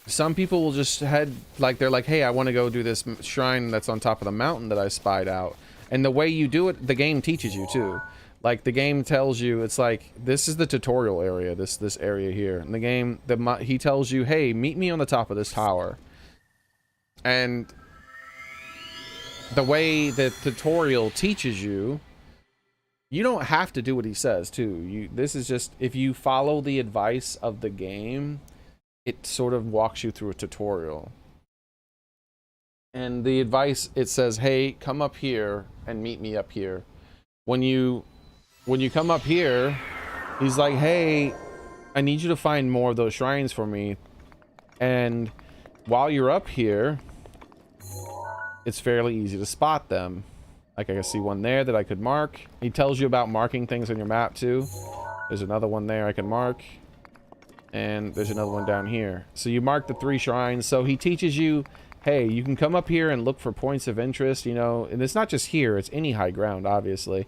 some people will just head, like, they're like, hey, I want to go do this shrine that's on top of the mountain that I spied out. And the way you do it, the game teaches you too. Like, the game tells you, it's like, this is the tutorial area, this area here. In the game, he tells you, hey, meet me on the top of this tower. And the way the tutorial teaches you, you don't have to do what he says too. This is just, if you follow the advice of the game, it sort of walks you through a tutorial. And the advice, it says, hey, come up here and meet me up here. When you come up here, he's like, hey, I need you to find more of those shrines for me. And while you're up here, it's fairly easy to spot them. Like, I can see one there that I could mark. He tells you about marking things on your map too. There's another one there I can mark. And there's another one down here. So you mark the 3 shrines. So he teaches you, hey, you can come up here and look for points of interest, you know. And it's not just here, it's any high ground, obviously.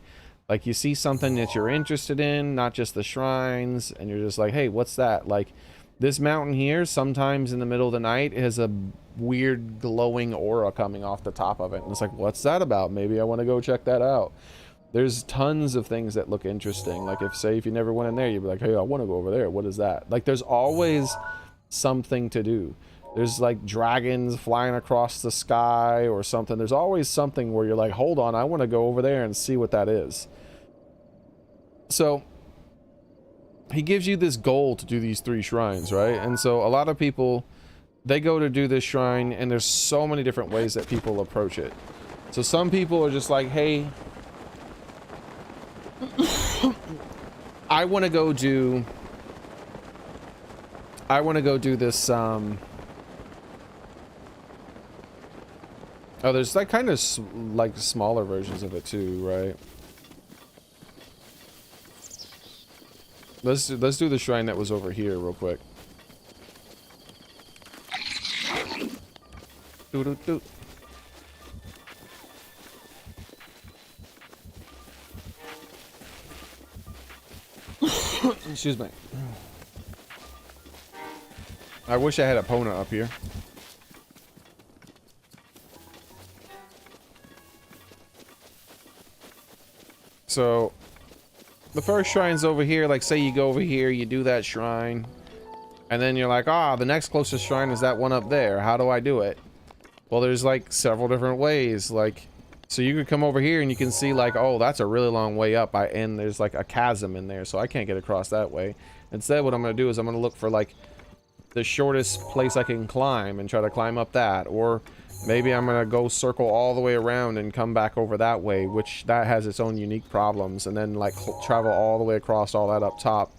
Like, you see something that you're interested in, not just the shrines, and you're just like, hey, what's that? Like, this mountain here, sometimes in the middle of the night, has a weird glowing aura coming off the top of it. And it's like, what's that about? Maybe I want to go check that out. There's tons of things that look interesting. Like, if you never went in there, you'd be like, hey, I want to go over there. What is that? Like, there's always something to do. There's like dragons flying across the sky or something. There's always something where you're like, hold on, I want to go over there and see what that is. So he gives you this goal to do these 3 shrines, right? And so a lot of people, they go to do this shrine, and there's so many different ways that people approach it. So some people are just like, hey, I want to go do this, oh, there's like kind of like smaller versions of it too, right? Let's do the shrine that was over here real quick. Doo-doo-doo. Excuse me. I wish I had Epona up here. So the first shrine's over here. Like, say you go over here, you do that shrine, and then you're like, ah, the next closest shrine is that one up there. How do I do it? Well, there's like several different ways. Like, so you could come over here and you can see like, oh, that's a really long way up. And there's like a chasm in there, so I can't get across that way. Instead, what I'm going to do is I'm going to look for like the shortest place I can climb and try to climb up that. Or maybe I'm going to go circle all the way around and come back over that way, which that has its own unique problems. And then like travel all the way across all that up top.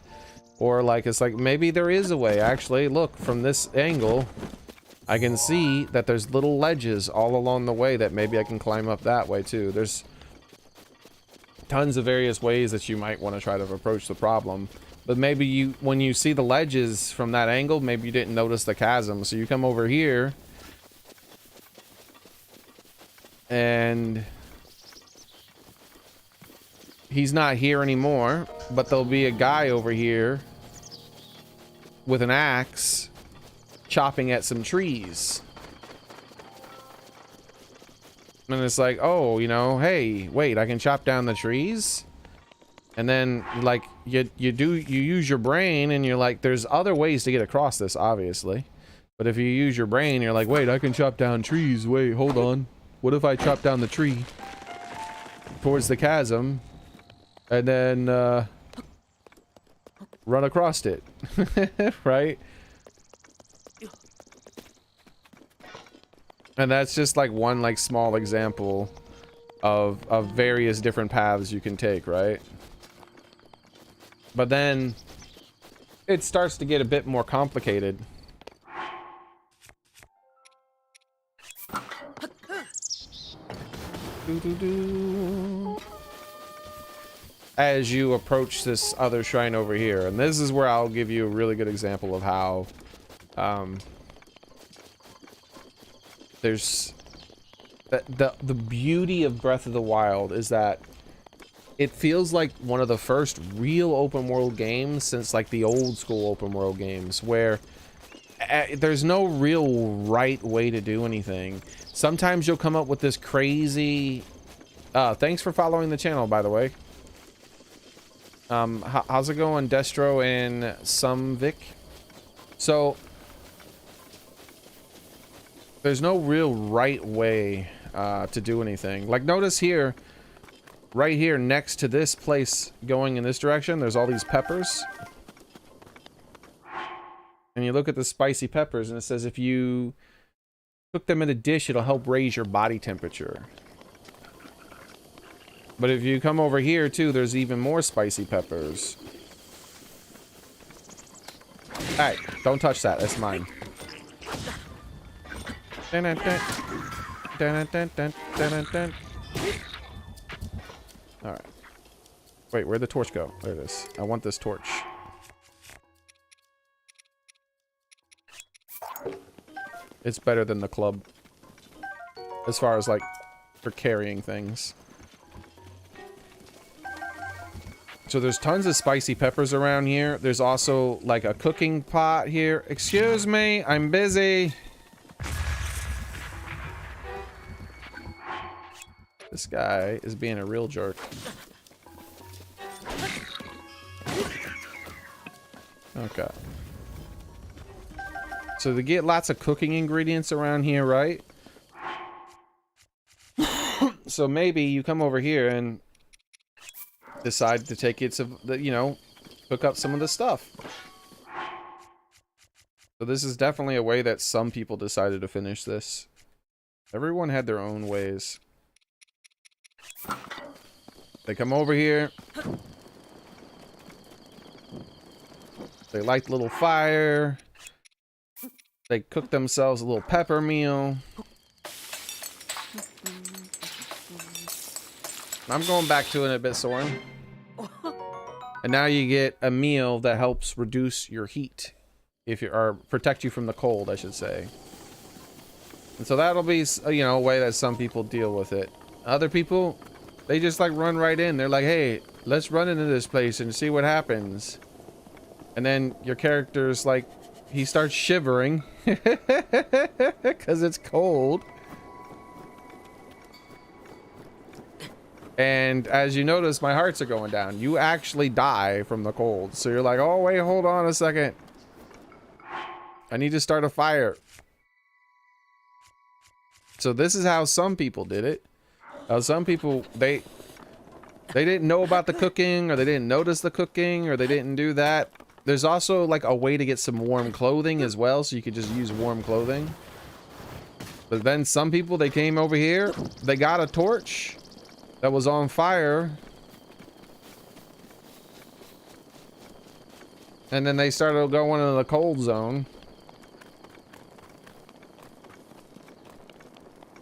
Or like, it's like, maybe there is a way. Actually, look, from this angle, I can see that there's little ledges all along the way that maybe I can climb up that way too. There's tons of various ways that you might want to try to approach the problem. But maybe when you see the ledges from that angle, maybe you didn't notice the chasm. So you come over here, and he's not here anymore, but there'll be a guy over here with an axe chopping at some trees. And it's like, oh, you know, hey, wait, I can chop down the trees? And then, like, you use your brain, and you're like, there's other ways to get across this, obviously. But if you use your brain, you're like, wait, I can chop down trees. Wait, hold on. What if I chop down the tree towards the chasm, and then, run across it, right? And that's just like one like small example of various different paths you can take, right? But then it starts to get a bit more complicated. As you approach this other shrine over here, and this is where I'll give you a really good example of how there's the beauty of Breath of the Wild is that it feels like one of the first real open world games since like the old school open world games, where there's no real right way to do anything. Sometimes you'll come up with this crazy thanks for following the channel, by the way. How's it going, Destro and Sumvik? So there's no real right way to do anything. Like, notice here, right here next to this place going in this direction, there's all these peppers. And you look at the spicy peppers, and it says if you cook them in a dish, it'll help raise your body temperature. But if you come over here too, there's even more spicy peppers. Alright, don't touch that, that's mine. Dun, dun, dun. Dun, dun, dun, dun, dun, dun. Alright. Wait, where'd the torch go? There it is. I want this torch. It's better than the club. As far as, like, for carrying things. So there's tons of spicy peppers around here. There's also, like, a cooking pot here. Excuse me, I'm busy. This guy is being a real jerk. Okay. So they get lots of cooking ingredients around here, right? So maybe you come over here and decide to take it to, you know, cook up some of the stuff. So this is definitely a way that some people decided to finish this. Everyone had their own ways. They come over here. They light a little fire. They cook themselves a little pepper meal. I'm going back to it a bit, Soren. And now you get a meal that helps reduce your heat. If you or protect you from the cold, I should say. And so that'll be, you know, a way that some people deal with it. Other people, they just like run right in. They're like, hey, let's run into this place and see what happens. And then your character's like, he starts shivering because it's cold. And as you notice, my hearts are going down. You actually die from the cold. So you're like, oh, wait, hold on a second. I need to start a fire. So this is how some people did it. Some people, they didn't know about the cooking, or they didn't notice the cooking, or they didn't do that. There's also like a way to get some warm clothing as well, so you could just use warm clothing. But then some people, they came over here, they got a torch that was on fire, and then they started going into the cold zone.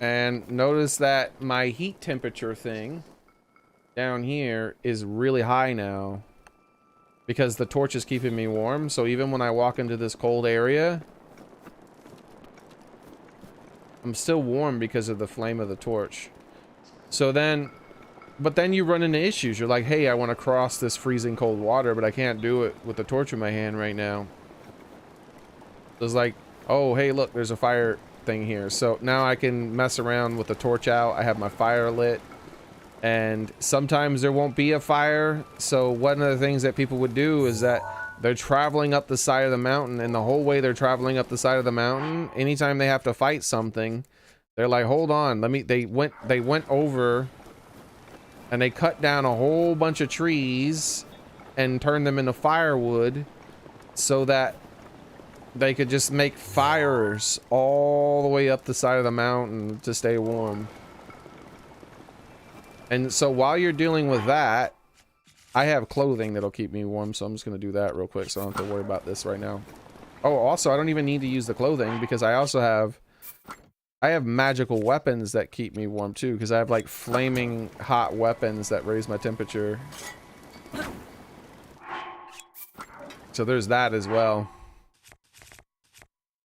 And notice that my heat temperature thing down here is really high now because the torch is keeping me warm. So even when I walk into this cold area, I'm still warm because of the flame of the torch. So then, but then you run into issues. You're like, hey, I want to cross this freezing cold water, but I can't do it with the torch in my hand right now. It's like, oh, hey, look, there's a fire thing here. So now I can mess around with the torch out. I have my fire lit. And sometimes there won't be a fire. So one of the things that people would do is that they're traveling up the side of the mountain, and the whole way they're traveling up the side of the mountain, anytime they have to fight something, they're like, hold on, they went over and they cut down a whole bunch of trees and turned them into firewood so that they could just make fires all the way up the side of the mountain to stay warm. And so while you're dealing with that, I have clothing that'll keep me warm, so I'm just going to do that real quick so I don't have to worry about this right now. Oh, also, I don't even need to use the clothing because I also have... I have magical weapons that keep me warm too, because I have like flaming hot weapons that raise my temperature. So there's that as well.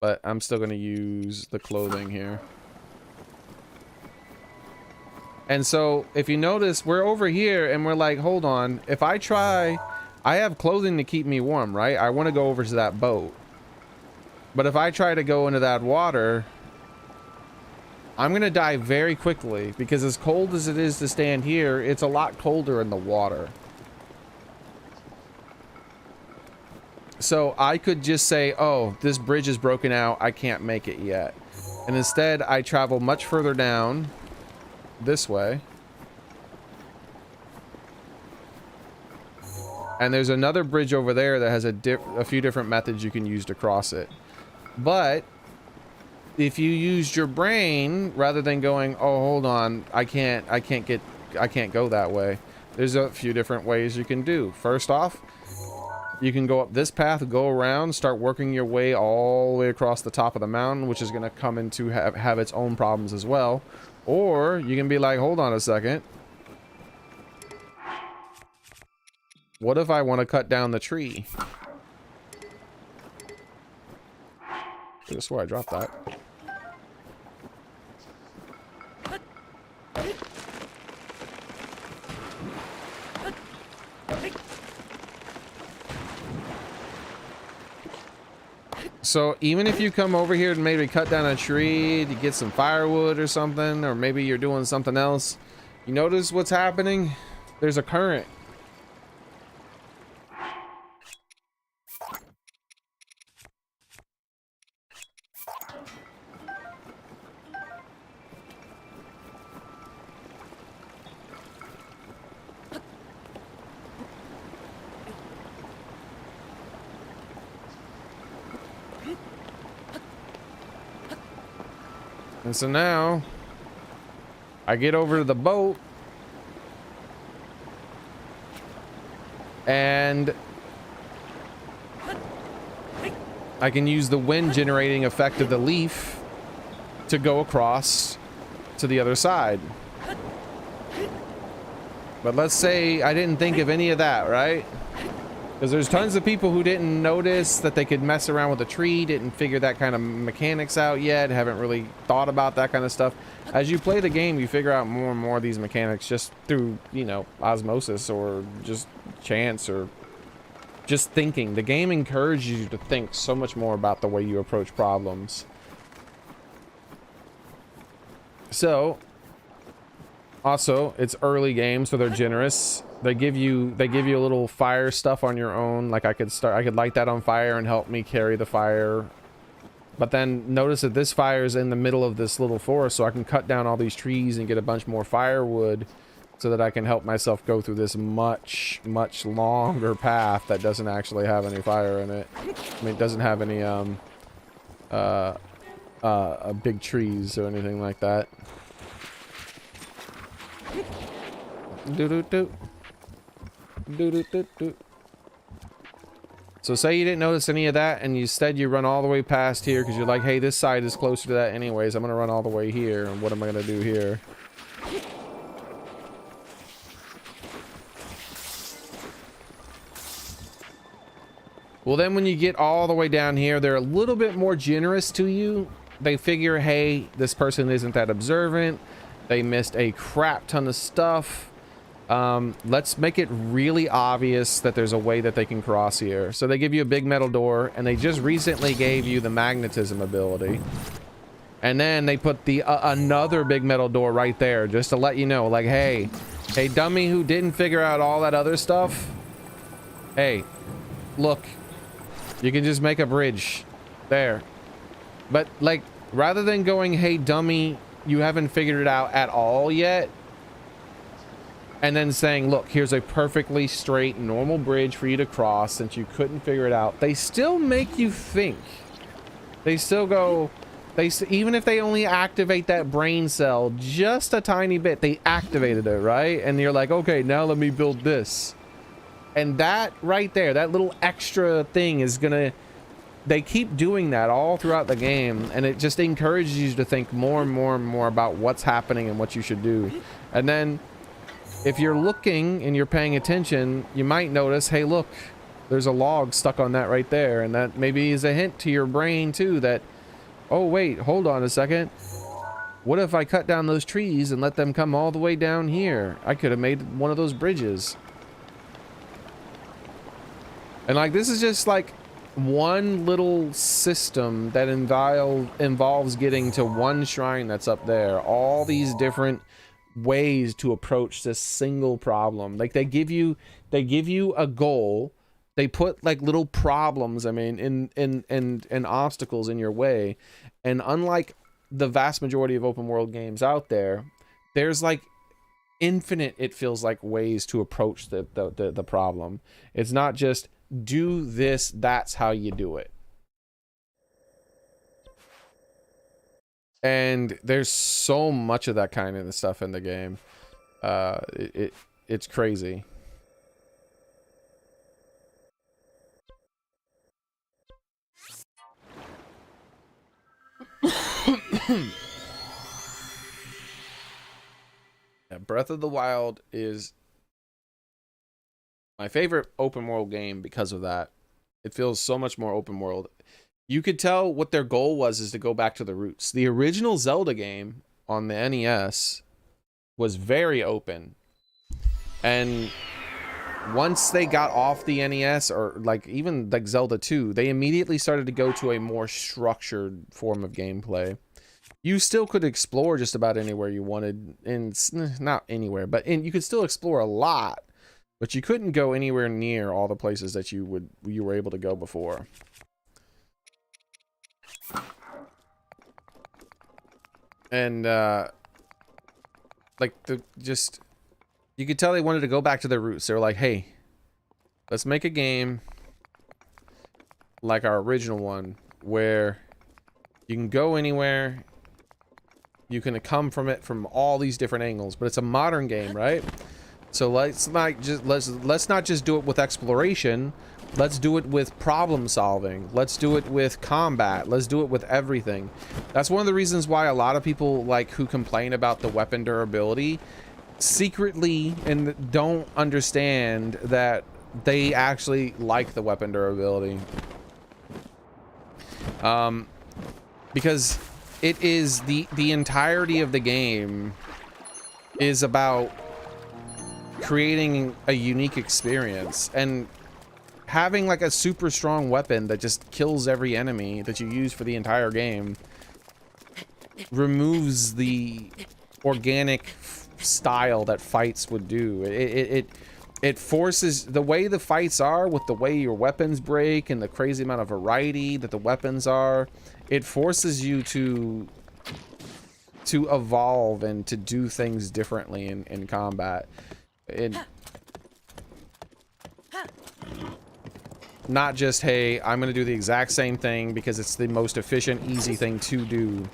But I'm still going to use the clothing here. And so, if you notice, we're over here and we're like, hold on, if I try, I have clothing to keep me warm, right? I want to go over to that boat. But if I try to go into that water, I'm going to die very quickly because as cold as it is to stand here, it's a lot colder in the water. So I could just say, oh, this bridge is broken out, I can't make it yet. And instead, I travel much further down this way. And there's another bridge over there that has a few different methods you can use to cross it. But if you used your brain rather than going, oh, hold on, I can't go that way. There's a few different ways you can do. First off, you can go up this path, go around, start working your way all the way across the top of the mountain, which is going to come into have its own problems as well. Or you can be like, hold on a second. What if I want to cut down the tree? I swear I dropped that. So even if you come over here and maybe cut down a tree to get some firewood or something, or maybe you're doing something else, you notice what's happening? There's a current. And so now I get over to the boat and I can use the wind generating effect of the leaf to go across to the other side. But let's say I didn't think of any of that, right? Because there's tons of people who didn't notice that they could mess around with a tree, didn't figure that kind of mechanics out yet, haven't really thought about that kind of stuff. As you play the game, you figure out more and more of these mechanics just through, you know, osmosis or just chance or just thinking. The game encourages you to think so much more about the way you approach problems. So, also, it's early game, so they're generous. They give you a little fire stuff on your own. Like I could light that on fire and help me carry the fire. But then notice that this fire is in the middle of this little forest, so I can cut down all these trees and get a bunch more firewood so that I can help myself go through this much longer path that doesn't actually have any fire in it. I mean, it doesn't have any big trees or anything like that. So say you didn't notice any of that and instead you run all the way past here because you're like, hey, this side is closer to that anyways, I'm gonna run all the way here, and what am I gonna do here? Well, then when you get all the way down here, they're a little bit more generous to you. They figure, hey, this person isn't that observant, they missed a crap ton of stuff. Let's make it really obvious that there's a way that they can cross here. So they give you a big metal door, and they just recently gave you the magnetism ability. And then they put the another big metal door right there, just to let you know, like, hey, dummy who didn't figure out all that other stuff. Hey, look, you can just make a bridge there. But like, rather than going, hey, dummy, you haven't figured it out at all yet, and then saying, look, here's a perfectly straight, normal bridge for you to cross since you couldn't figure it out, they still make you think. They still go, even if they only activate that brain cell just a tiny bit, they activated it, right? And you're like, okay, now let me build this. And that right there, that little extra thing is gonna, they keep doing that all throughout the game, and it just encourages you to think more and more and more about what's happening and what you should do. And then if you're looking and you're paying attention, you might notice, hey, look, there's a log stuck on that right there, and that maybe is a hint to your brain too that, oh wait, hold on a second, what if I cut down those trees and let them come all the way down here? I could have made one of those bridges. And like, this is just like one little system that involves getting to one shrine that's up there. All these different ways to approach this single problem. Like, they give you a goal. They put like little problems, I mean, in obstacles in your way. And unlike the vast majority of open world games out there, there's like infinite, it feels like, ways to approach the problem. It's not just do this, that's how you do it. And there's so much of that kind of stuff in the game. It's crazy. Yeah, Breath of the Wild is my favorite open world game because of that. It feels so much more open world. You could tell what their goal was, is to go back to the roots. The original Zelda game on the NES was very open. And once they got off the NES, or like even like Zelda 2, they immediately started to go to a more structured form of gameplay. You still could explore just about anywhere you wanted, and not anywhere, but you could still explore a lot, but you couldn't go anywhere near all the places that you were able to go before. And like you could tell they wanted to go back to their roots. They were like, hey, let's make a game like our original one where you can go anywhere, you can come from it from all these different angles, but it's a modern game, right? So let's not just do it with exploration. Let's do it with problem solving. Let's do it with combat. Let's do it with everything. That's one of the reasons why a lot of people like who complain about the weapon durability secretly and don't understand that they actually like the weapon durability. Because it is the entirety of the game is about creating a unique experience, and having like a super strong weapon that just kills every enemy that you use for the entire game removes the organic style that fights would do. It forces the way the fights are, with the way your weapons break and the crazy amount of variety that the weapons are, it forces you to evolve and to do things differently in combat. Not just, hey, I'm gonna do the exact same thing because it's the most efficient, easy thing to do.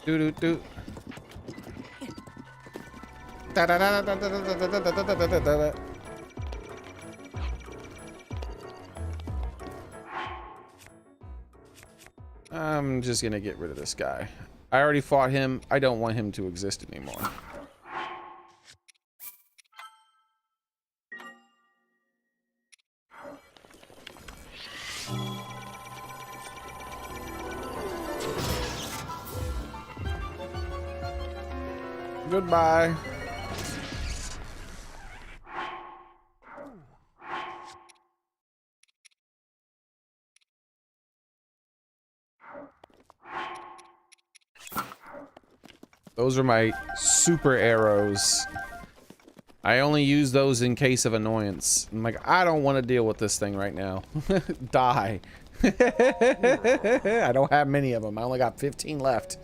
Do. I'm just gonna get rid of this guy. I already fought him. I don't want him to exist anymore. Goodbye. Those are my super arrows. I only use those in case of annoyance. I'm like, I don't want to deal with this thing right now. Die. I don't have many of them. I only got 15 left.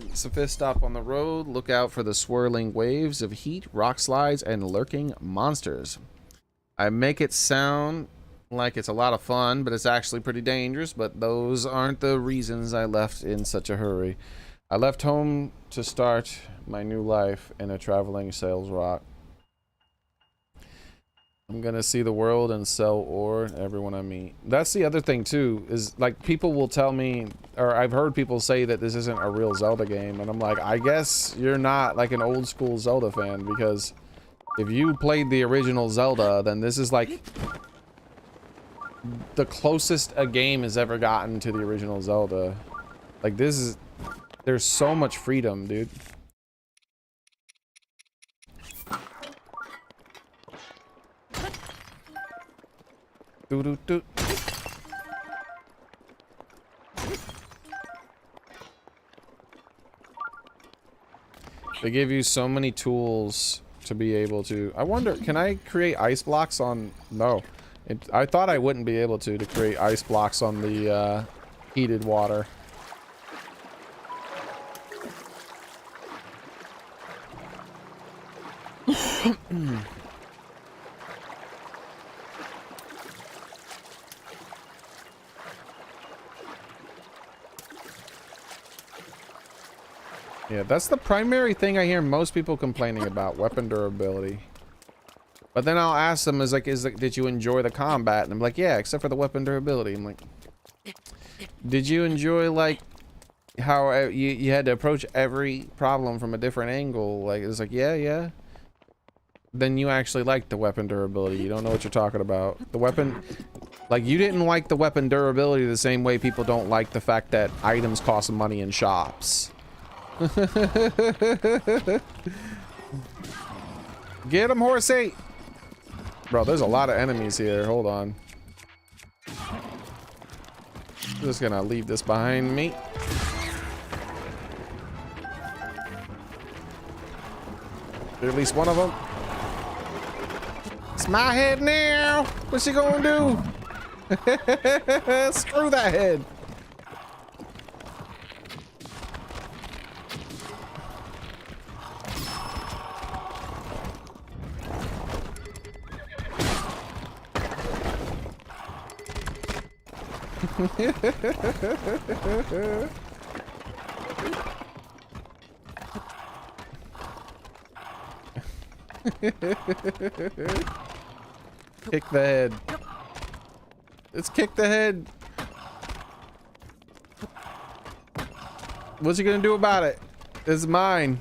It's the fifth stop on the road. Look out for the swirling waves of heat, rock slides, and lurking monsters. I make it sound like it's a lot of fun, but it's actually pretty dangerous. But those aren't the reasons I left in such a hurry. I left home to start my new life in a traveling sales rock. I'm gonna see the world and sell ore to everyone I meet. That's the other thing too, is like people will tell me, or I've heard people say that this isn't a real Zelda game, and I'm like, I guess you're not like an old school Zelda fan, because if you played the original Zelda, then this is like the closest a game has ever gotten to the original Zelda. Like this is, there's so much freedom, dude. Doo doo doo. They give you so many tools to be able to. I wonder, can I create ice blocks on? No. I thought I wouldn't be able to create ice blocks on the heated water. Yeah, that's the primary thing I hear most people complaining about, weapon durability. But then I'll ask them, did you enjoy the combat? And I'm like, yeah, except for the weapon durability. I'm like, did you enjoy like how you had to approach every problem from a different angle? Like, it's like, yeah. Then you actually liked the weapon durability. You don't know what you're talking about. The weapon, like, you didn't like the weapon durability the same way people don't like the fact that items cost money in shops. Get him, horsey! Bro, there's a lot of enemies here. Hold on. Just gonna leave this behind me. At least one of them. It's my head now. What's she gonna do? Screw that head. Kick the head. Let's kick the head. What's he gonna do about it? It's mine.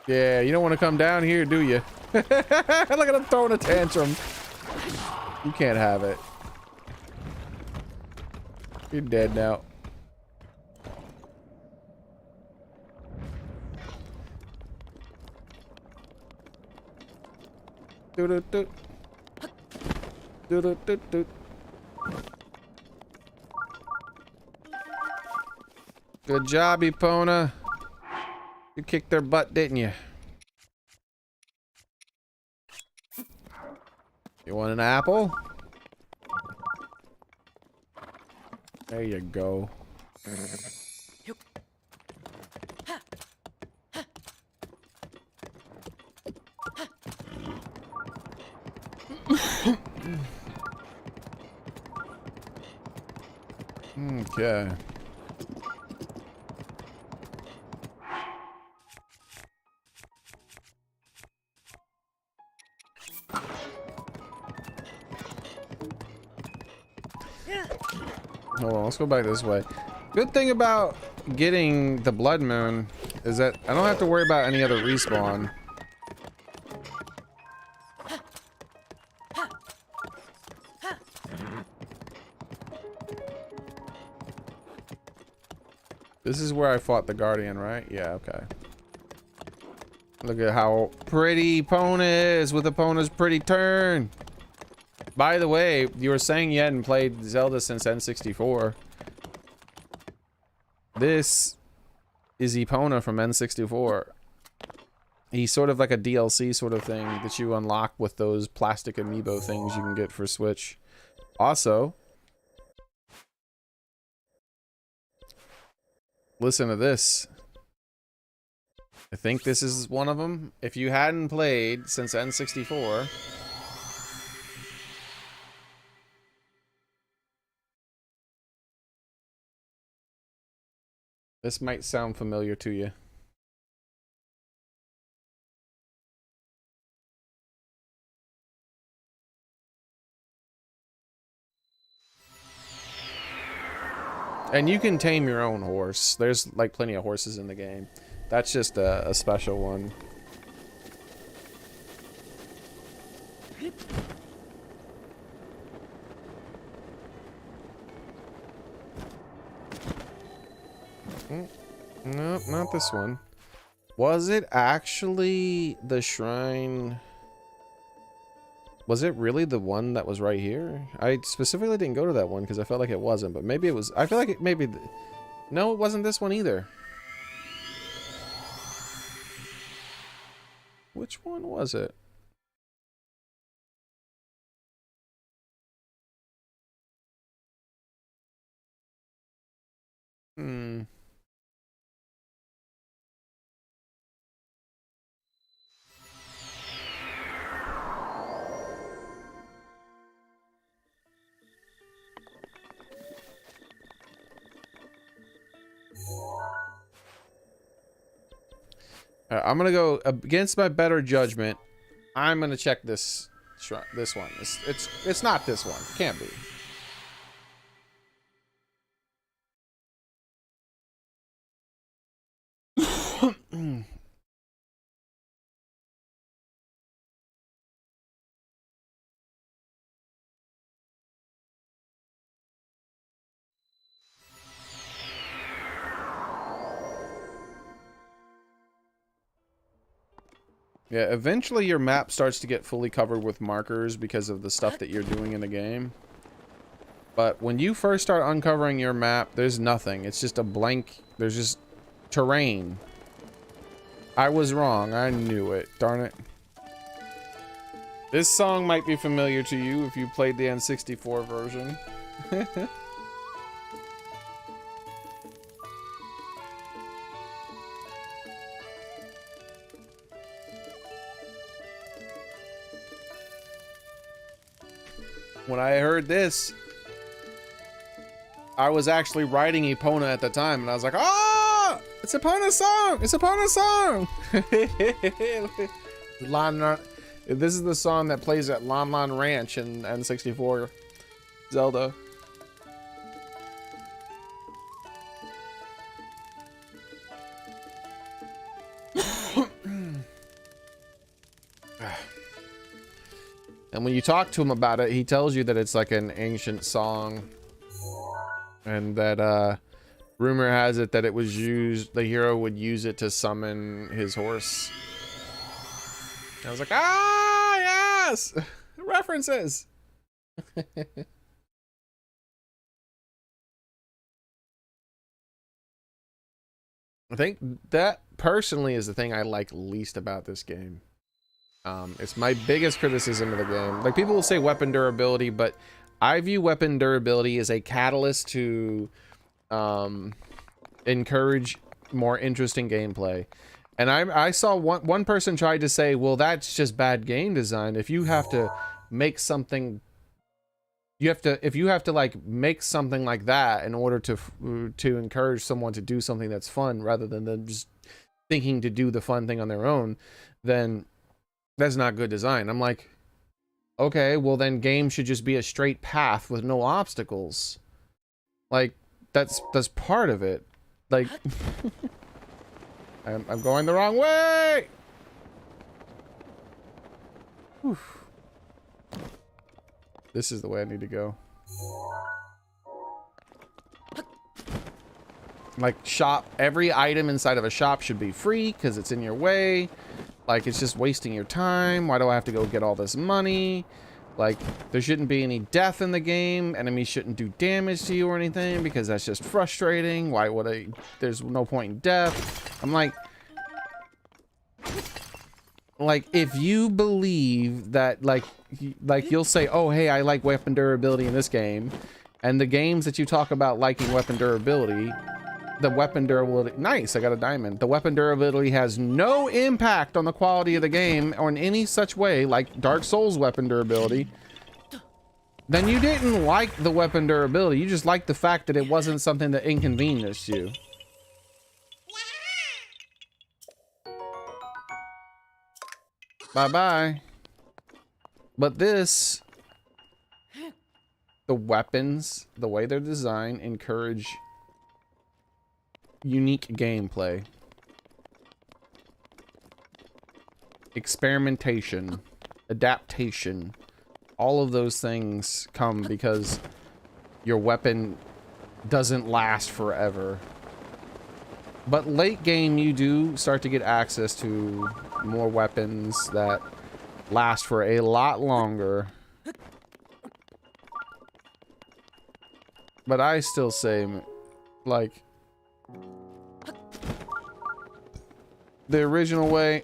Yeah, you don't want to come down here, do you? Look at him throwing a tantrum. You can't have it. You're dead now. Do do do. Do do do do. Good job, Epona. You kicked their butt, didn't you? You want an apple? There you go. Okay. Hold on, let's go back this way. Good thing about getting the blood moon is that I don't have to worry about any other respawn. This is where I fought the Guardian, right? Yeah, okay. Look at how pretty Epona is with Epona's pretty turn. By the way, you were saying you hadn't played Zelda since N64. This is Epona from N64. He's sort of like a DLC sort of thing that you unlock with those plastic amiibo things you can get for Switch. Also, listen to this. I think this is one of them. If you hadn't played since N64, this might sound familiar to you. And you can tame your own horse. There's like plenty of horses in the game. That's just a special one. Nope, not this one. Was it actually the shrine? Was it really the one that was right here? I specifically didn't go to that one because I felt like it wasn't, but maybe it was. I feel like it maybe. No, it wasn't this one either. Which one was it? I'm gonna go against my better judgment. I'm gonna check this one. It's not this one. Can't be. Yeah, eventually your map starts to get fully covered with markers because of the stuff that you're doing in the game. But when you first start uncovering your map, there's nothing. It's just a blank, there's just terrain. I was wrong, I knew it, darn it. This song might be familiar to you if you played the N64 version. When I heard this, I was actually writing Epona at the time, and I was like, "Ah, it's Epona's song! It's Epona's song!" This is the song that plays at Lon Lon Ranch in N64 Zelda. And when you talk to him about it, he tells you that it's like an ancient song. And that, rumor has it that it was used, the hero would use it to summon his horse. And I was like, ah, yes! References! I think that personally is the thing I like least about this game. It's my biggest criticism of the game. Like, people will say weapon durability, but I view weapon durability as a catalyst to encourage more interesting gameplay. And I saw one person tried to say, well, that's just bad game design. If you have to make something, if you have to like make something like that in order to encourage someone to do something that's fun rather than them just thinking to do the fun thing on their own, then that's not good design. I'm like, okay, well then games should just be a straight path with no obstacles. Like, that's part of it. Like, I'm going the wrong way! Whew. This is the way I need to go. Like, shop. Every item inside of a shop should be free because it's in your way. Like, it's just wasting your time. Why do I have to go get all this money? Like, there shouldn't be any death in the game. Enemies shouldn't do damage to you or anything because that's just frustrating. Why would I? There's no point in death. I'm like, if you believe that, like you'll say, oh, hey, I like weapon durability in this game. And the games that you talk about liking weapon durability, the weapon durability, nice, I got a diamond. The weapon durability has no impact on the quality of the game or in any such way, like Dark Souls weapon durability. Then you didn't like the weapon durability. You just liked the fact that it wasn't something that inconvenienced you. Bye-bye. But this, the weapons, the way they're designed, encourage unique gameplay, experimentation, adaptation. All of those things come because your weapon doesn't last forever. But late game, you do start to get access to more weapons that last for a lot longer. But I still say, like, the original way,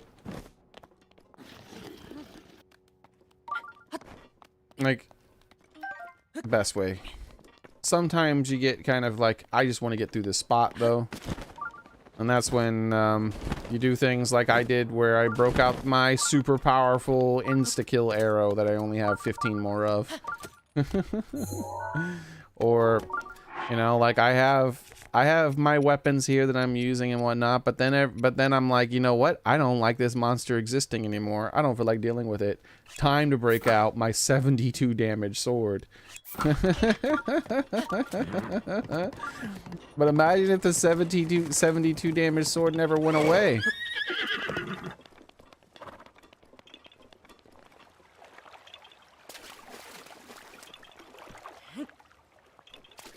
like, best way. Sometimes you get kind of like, I just want to get through this spot though. And that's when you do things like I did where I broke out my super powerful insta-kill arrow that I only have 15 more of. Or, you know, like I have my weapons here that I'm using and whatnot, but then I'm like, you know what? I don't like this monster existing anymore. I don't feel like dealing with it. Time to break out my 72 damage sword. But imagine if the 72 damage sword never went away.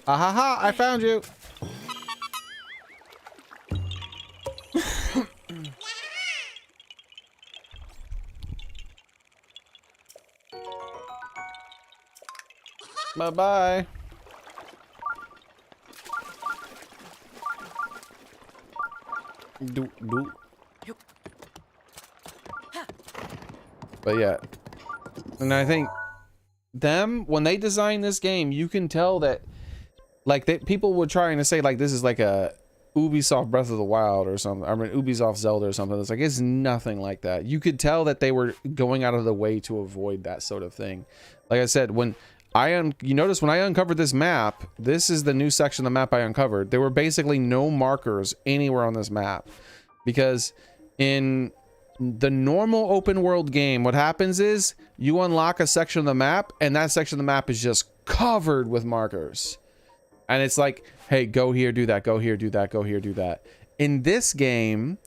Ahaha, I found you. Bye-bye. But yeah. And I think when they designed this game, you can tell that, like, people were trying to say, like, this is like a Ubisoft Breath of the Wild or something. I mean, Ubisoft Zelda or something. It's like, it's nothing like that. You could tell that they were going out of the way to avoid that sort of thing. Like I said, when you notice when I uncovered this map, this is the new section of the map I uncovered. There were basically no markers anywhere on this map. Because in the normal open world game, what happens is you unlock a section of the map and that section of the map is just covered with markers. And it's like, hey, go here, do that, go here, do that, go here, do that. In this game,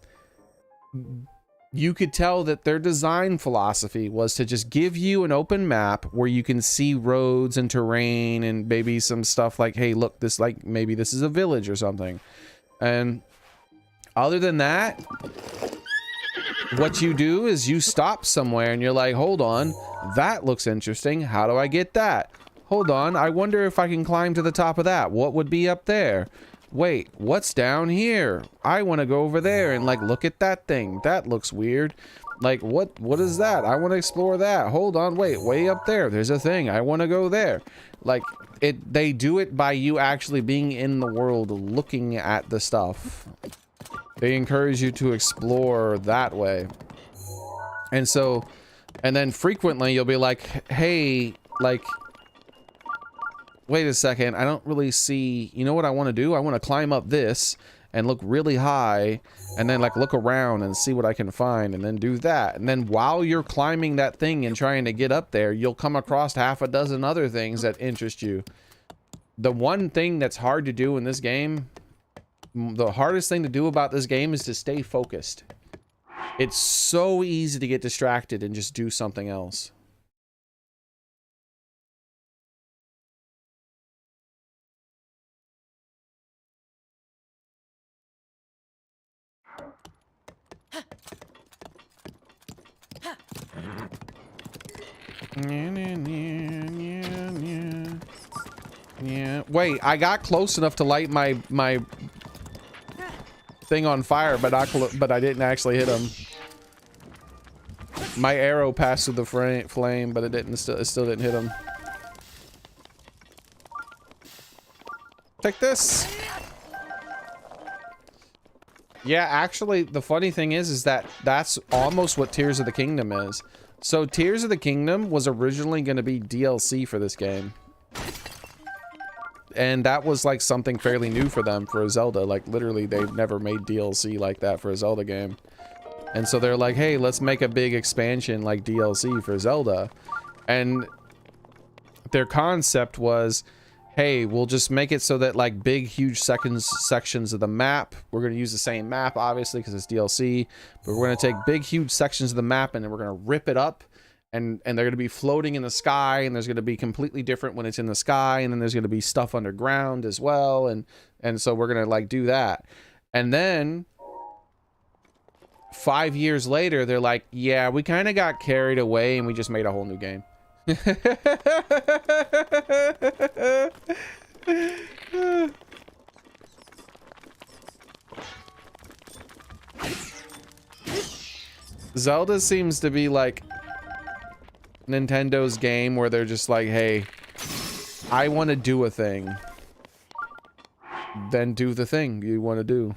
you could tell that their design philosophy was to just give you an open map where you can see roads and terrain and maybe some stuff like, hey, look, this, like, maybe this is a village or something. And other than that, what you do is you stop somewhere and you're like, hold on, that looks interesting. How do I get that? Hold on, I wonder if I can climb to the top of that. What would be up there? Wait, what's down here? I want to go over there and, like, look at that thing. That looks weird. Like, what is that? I want to explore that. Hold on, wait, way up there, there's a thing. I want to go there. Like, they do it by you actually being in the world, looking at the stuff. They encourage you to explore that way. And so, and then frequently you'll be like, hey, like, wait a second, I don't really see, you know what I want to do? I want to climb up this and look really high and then, like, look around and see what I can find and then do that. And then while you're climbing that thing and trying to get up there, you'll come across half a dozen other things that interest you. The one thing that's hard to do in this game, the hardest thing to do about this game is to stay focused. It's so easy to get distracted and just do something else. Yeah. Wait, I got close enough to light my thing on fire, but I didn't actually hit him. My arrow passed through the flame, but it still didn't hit him. Take this. Yeah, actually, the funny thing is that that's almost what Tears of the Kingdom is. So Tears of the Kingdom was originally going to be DLC for this game. And that was like something fairly new for them for a Zelda. Like literally they've never made DLC like that for a Zelda game. And so they're like, hey, let's make a big expansion like DLC for Zelda. And their concept was, hey, we'll just make it so that like big, huge sections of the map, we're going to use the same map, obviously, because it's DLC, but we're going to take big, huge sections of the map and then we're going to rip it up, and they're going to be floating in the sky, and there's going to be completely different when it's in the sky, and then there's going to be stuff underground as well, and so we're going to like do that. And then 5 years later, they're like, yeah, we kind of got carried away and we just made a whole new game. Zelda seems to be like Nintendo's game where they're just like, hey, I want to do a thing. Then do the thing you want to do.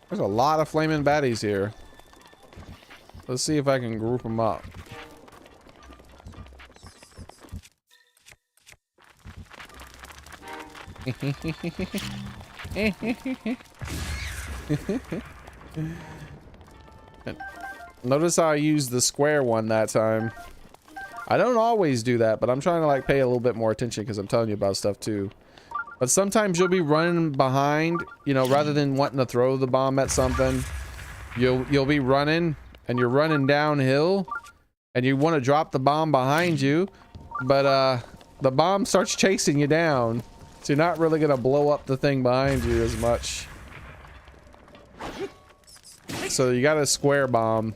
There's a lot of flaming baddies here. Let's see if I can group them up. Notice how I used the square one that time. I don't always do that, but I'm trying to like pay a little bit more attention because I'm telling you about stuff too. But sometimes you'll be running behind, you know, rather than wanting to throw the bomb at something, you'll be running and you're running downhill and you want to drop the bomb behind you, but the bomb starts chasing you down. So you're not really gonna blow up the thing behind you as much. So you got a square bomb.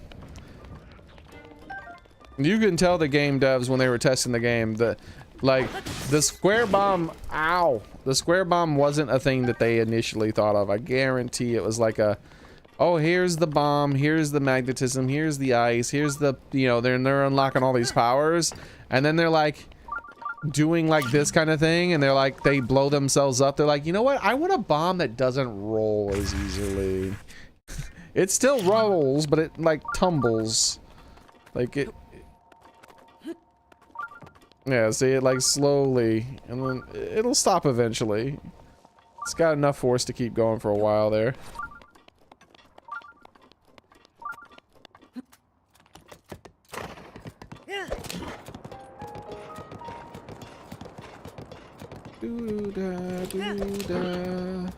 You can tell the game devs when they were testing the game that like the square bomb, ow, the square bomb wasn't a thing that they initially thought of. I guarantee it was like a, oh, here's the bomb, here's the magnetism, here's the ice, here's the, you know, they're unlocking all these powers, and then they're like doing like this kind of thing, and they're like, they blow themselves up. They're like, you know what, I want a bomb that doesn't roll as easily. It still rolls, but it like tumbles. Like it, yeah, see it like slowly, and then it'll stop eventually. It's got enough force to keep going for a while there. Doo-da, doo-da.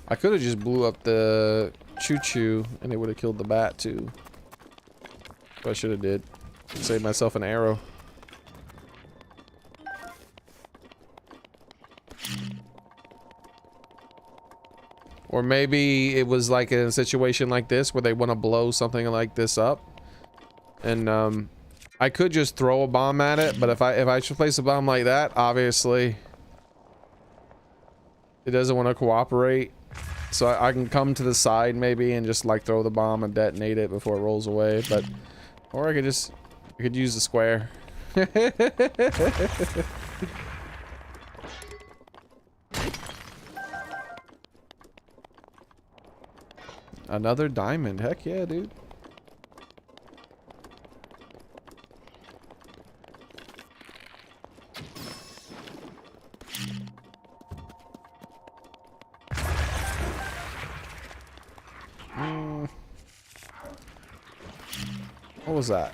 I could have just blew up the choo-choo and it would have killed the bat too. What I should have did. Save myself an arrow. Or maybe it was like in a situation like this where they want to blow something like this up. And I could just throw a bomb at it, but if I should place a bomb like that, obviously it doesn't want to cooperate. So I can come to the side maybe and just like throw the bomb and detonate it before it rolls away, but or I could use the square. Another diamond, heck yeah, dude. What was that?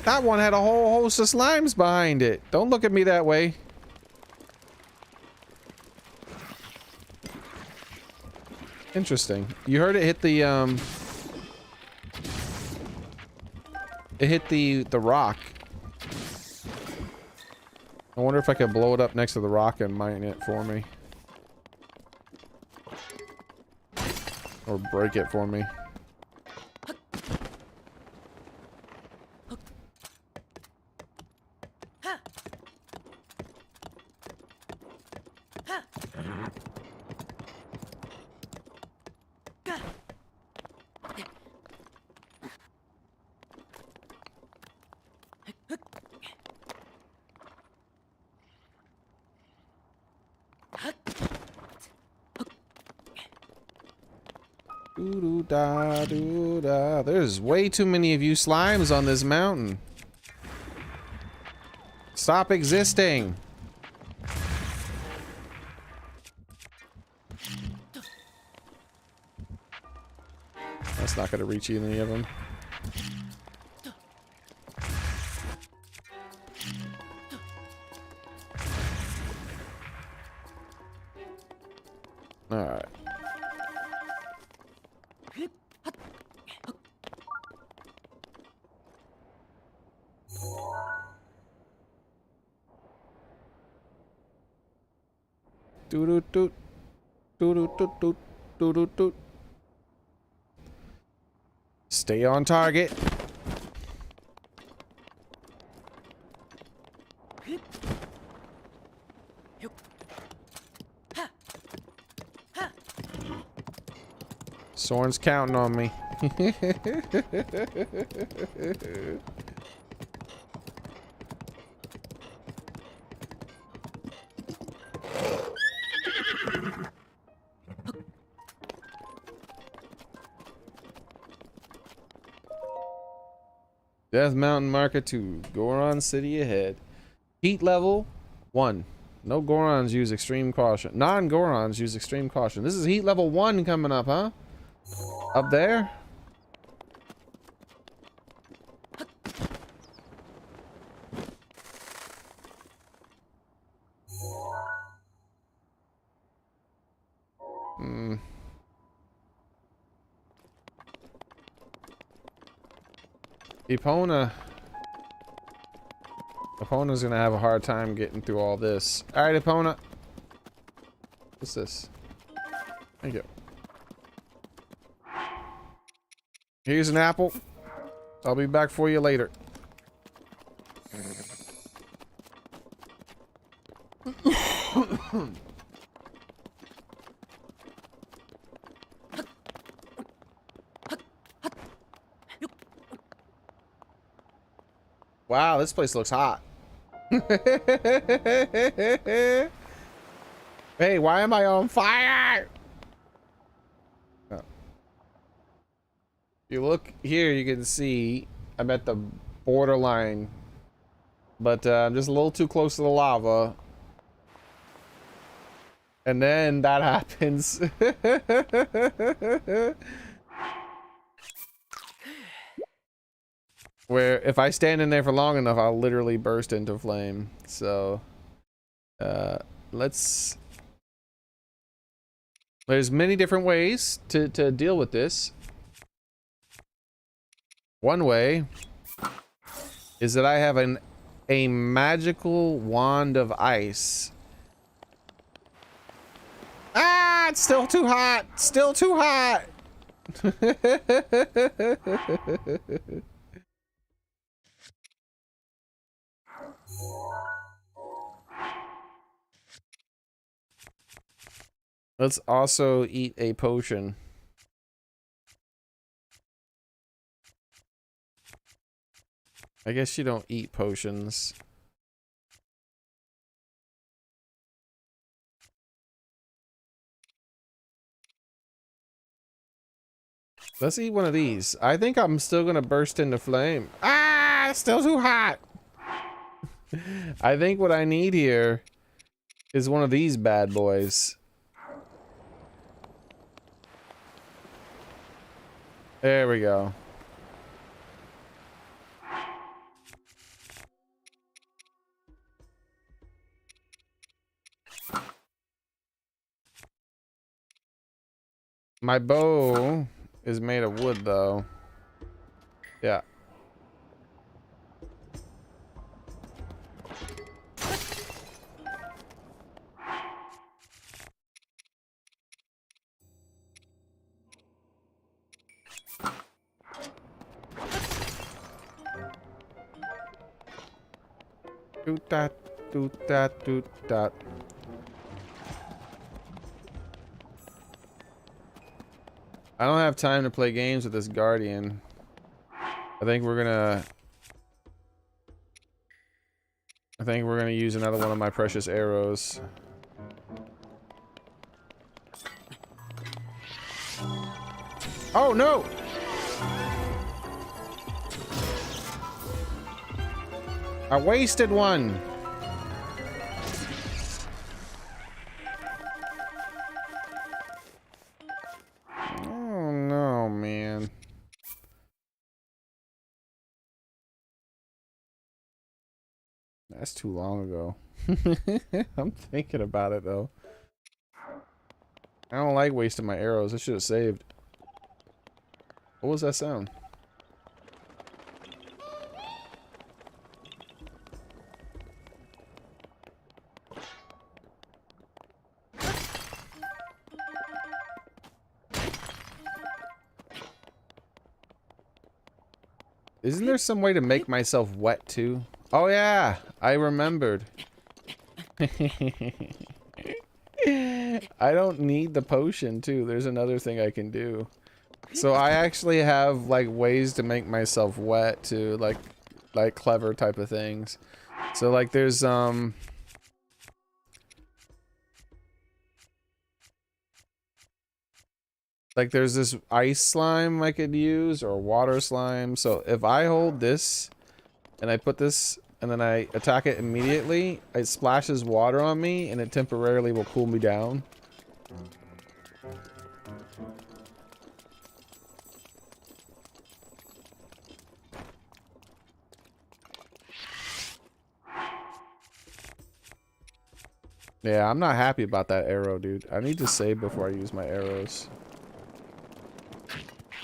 That one had a whole host of slimes behind it. Don't look at me that way. Interesting. You heard it hit the it hit the rock. I wonder if I could blow it up next to the rock and mine it for me. Or break it for me. Doo-doo-da, doo-da. There's way too many of you slimes on this mountain. Stop existing. That's not gonna reach any of them. All right. Doo-doo-doot. Doo-doo-doot-doot. Doo-doo-doot. Stay on target. Soren's counting on me. Death Mountain marker 2. Goron City ahead. Heat level 1. No Gorons use extreme caution. Non-Gorons use extreme caution. This is heat level 1 coming up, huh? Up there? Hmm. Epona's gonna have a hard time getting through all this. Alright, Epona. What's this? Thank you. Here's an apple. I'll be back for you later. Wow, this place looks hot. Hey, why am I on fire? Oh. If you look here, you can see I'm at the borderline, but I'm just a little too close to the lava. And then that happens. Where if I stand in there for long enough, I'll literally burst into flame. So, there's many different ways to deal with this. One way is that I have a magical wand of ice. Ah, it's still too hot. Still too hot. Let's also eat a potion. I guess you don't eat potions. Let's eat one of these. I think I'm still gonna burst into flame. Ah, it's still too hot. I think what I need here is one of these bad boys. There we go. My bow is made of wood, though. Yeah. Doot that, doot that, doot that. I don't have time to play games with this guardian. I think we're gonna use another one of my precious arrows. Oh no! I wasted one. Oh no, man. That's too long ago. I'm thinking about it though. I don't like wasting my arrows. I should have saved. What was that sound? Isn't there some way to make myself wet too? Oh yeah, I remembered. I don't need the potion too. There's another thing I can do. So I actually have like ways to make myself wet too, like clever type of things. So like there's like there's this ice slime I could use or water slime. So if I hold this and I put this and then I attack it immediately, it splashes water on me and it temporarily will cool me down. Yeah, I'm not happy about that arrow, dude. I need to save before I use my arrows.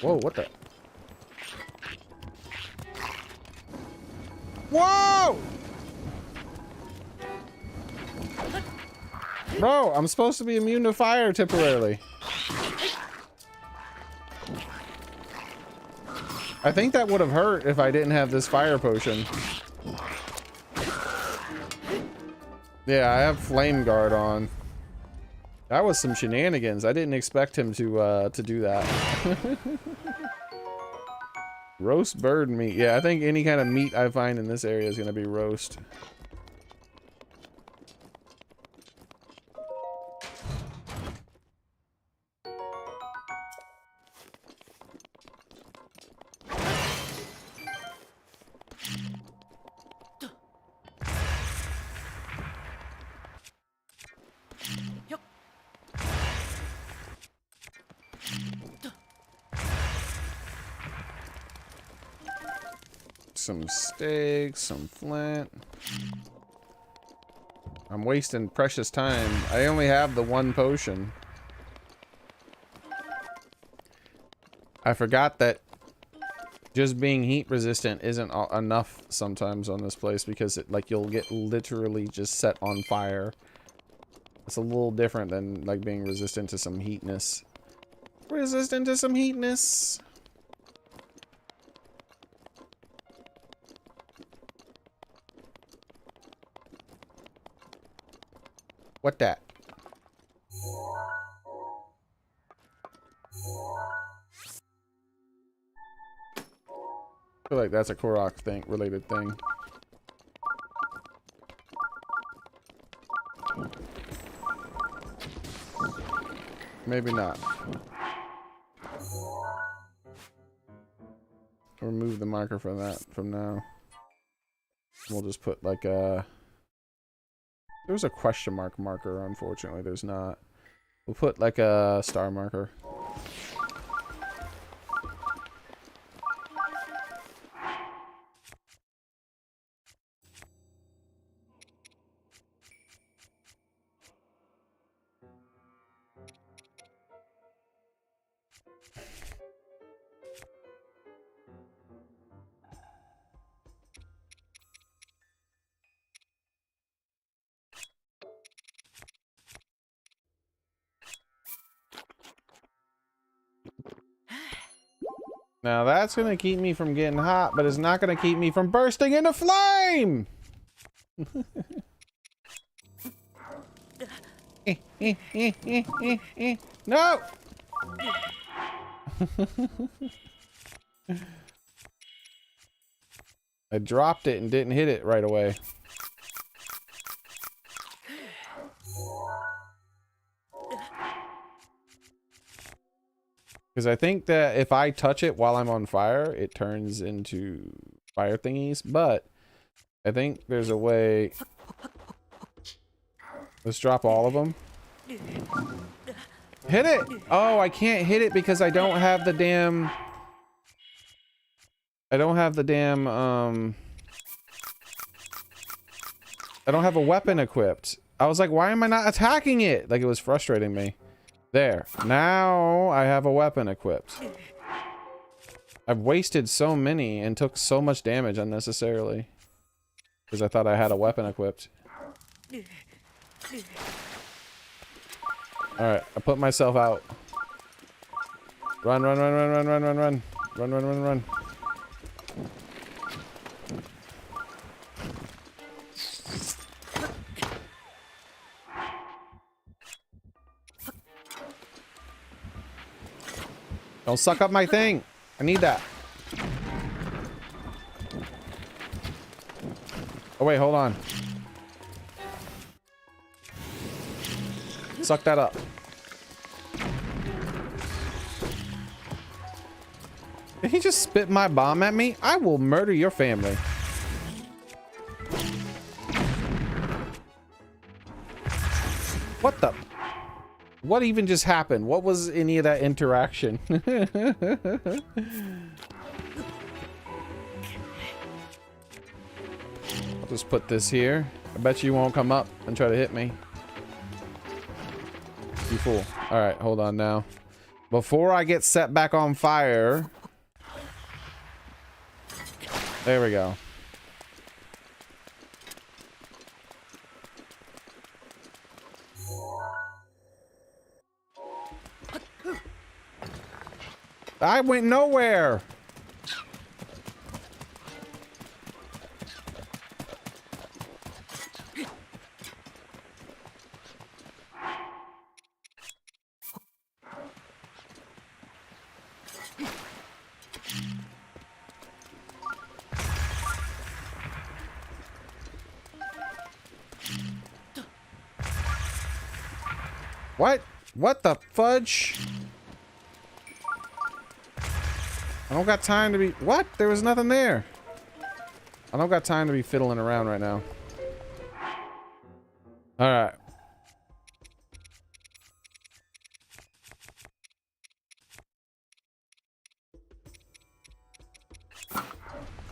Whoa, what the? Whoa! Bro, I'm supposed to be immune to fire temporarily. I think that would have hurt if I didn't have this fire potion. Yeah, I have flame guard on. That was some shenanigans. I didn't expect him to do that. Roast bird meat. Yeah, I think any kind of meat I find in this area is gonna be roast. Some steaks, some flint. I'm wasting precious time. I only have the one potion. I forgot that just being heat resistant isn't enough sometimes on this place because like you'll get literally just set on fire. It's a little different than like being resistant to some heatness. Resistant to some heatness. What that? I feel like that's a Korok thing, related thing. Maybe not. Remove the marker from that from now. We'll just put like a... There's a question mark marker, unfortunately there's not. We'll put like a star marker. Now that's gonna keep me from getting hot, but it's not gonna keep me from bursting into flame! No! I dropped it and didn't hit it right away. Because I think that if I touch it while I'm on fire, it turns into fire thingies, but I think there's a way. Let's drop all of them. Hit it! Oh, I can't hit it because I don't have the damn... I don't have a weapon equipped. I was like, why am I not attacking it? Like, it was frustrating me. There. Now I have a weapon equipped. I've wasted so many and took so much damage unnecessarily. Because I thought I had a weapon equipped. Alright, I put myself out. Run, run, run, run, run, run, run, run. Run, run, run, run. Don't suck up my thing. I need that. Oh wait, hold on. Suck that up. Did he just spit my bomb at me? I will murder your family. What the? What even just happened? What was any of that interaction? I'll just put this here. I bet you won't come up and try to hit me. You fool. Alright, hold on now. Before I get set back on fire. There we go. I went nowhere. What? What the fudge? I don't got time to be... What? There was nothing there. I don't got time to be fiddling around right now. Alright.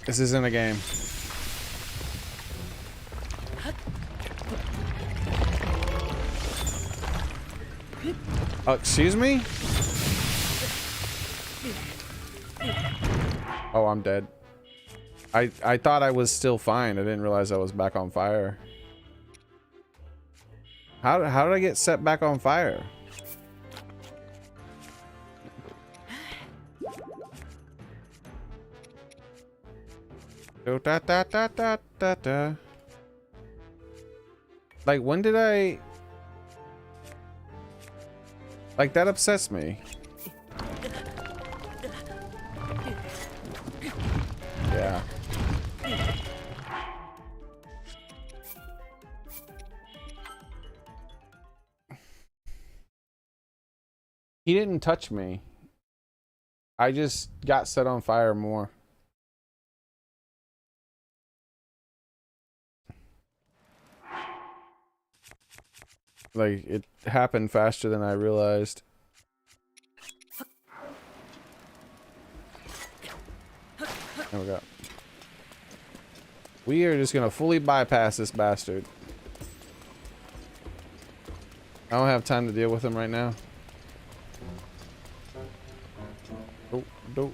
This isn't a game. Oh, excuse me? Oh, I'm dead. I thought I was still fine. I didn't realize I was back on fire. How did I get set back on fire? Da, da, da, da, da, da. Like, when did I... Like, that upsets me. Yeah. He didn't touch me. I just got set on fire more. Like, it happened faster than I realized. There we go. We are just gonna fully bypass this bastard. I don't have time to deal with him right now. Do.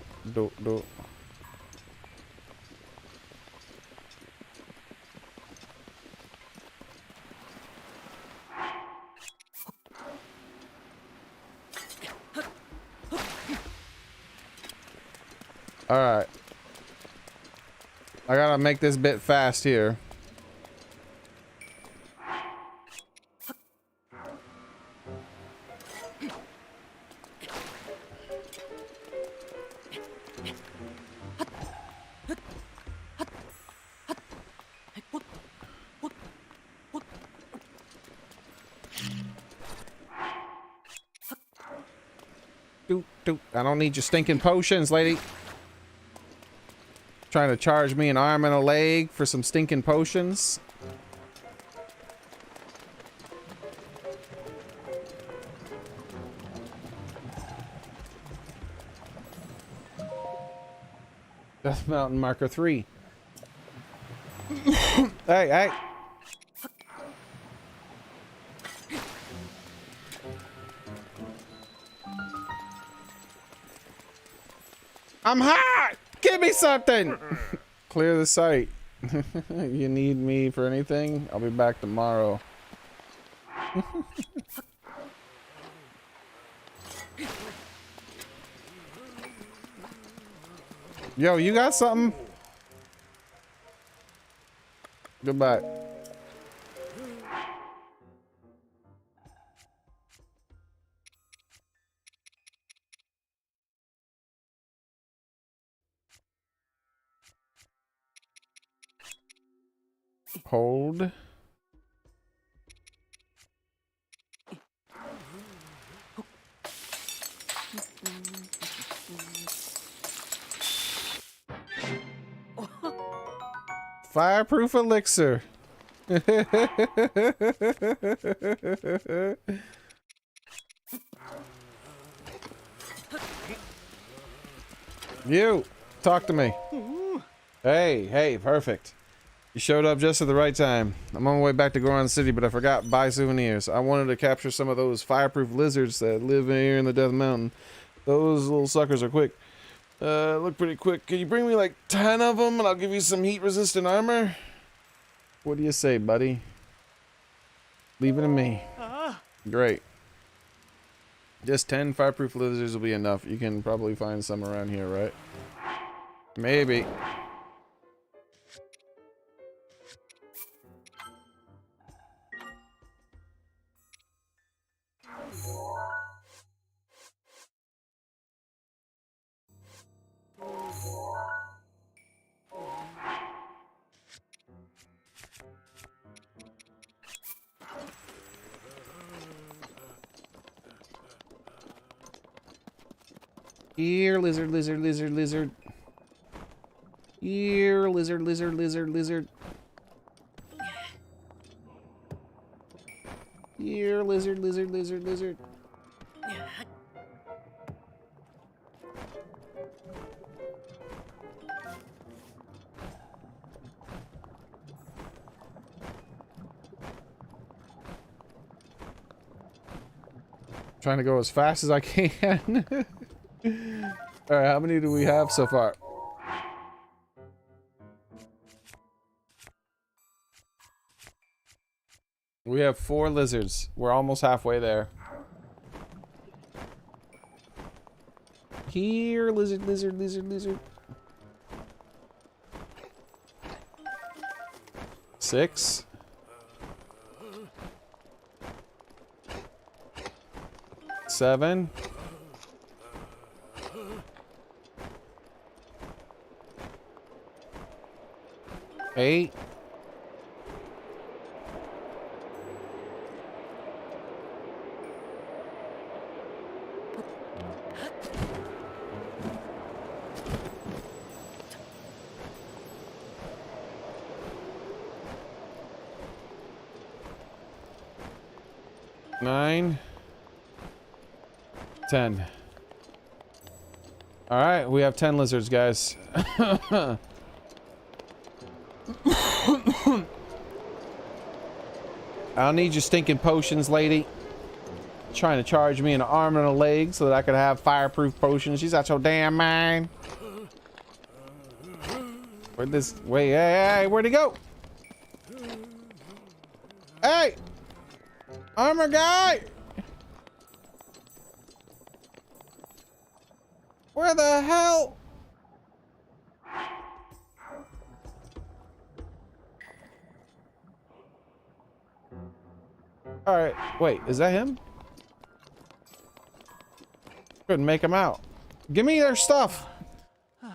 Alright. I gotta make this bit fast here. I don't need your stinking potions, lady. Trying to charge me an arm and a leg for some stinking potions. Death Mountain Marker 3. Hey, hey. I'm hot! Give me something! Clear the site. You need me for anything? I'll be back tomorrow. Yo, you got something? Goodbye. Hold. Fireproof elixir. You, talk to me. Hey, hey, perfect. You showed up just at the right time. I'm on my way back to Goron City, but I forgot to buy souvenirs. I wanted to capture some of those fireproof lizards that live here in the Death Mountain. Those little suckers are quick. Look pretty quick. Can you bring me like 10 of them and I'll give you some heat-resistant armor? What do you say, buddy? Leave it to me. Great. Just 10 fireproof lizards will be enough. You can probably find some around here, right? Maybe. Here, lizard, lizard, lizard, lizard. Here, lizard, lizard, lizard, lizard. Here, lizard, lizard, lizard, lizard. Trying to go as fast as I can. Alright, how many do we have so far? We have 4 lizards. We're almost halfway there. Here, lizard, lizard, lizard, lizard. 6. 7. 8. 9. 10. All right, we have 10 lizards, guys. I don't need your stinking potions, lady. Trying to charge me an arm and a leg so that I could have fireproof potions. She's out your damn mind. Where'd this... Wait, hey, hey, where'd he go? Hey! Armor guy! Where the hell? All right, wait, is that him? Couldn't make him out. Give me their stuff.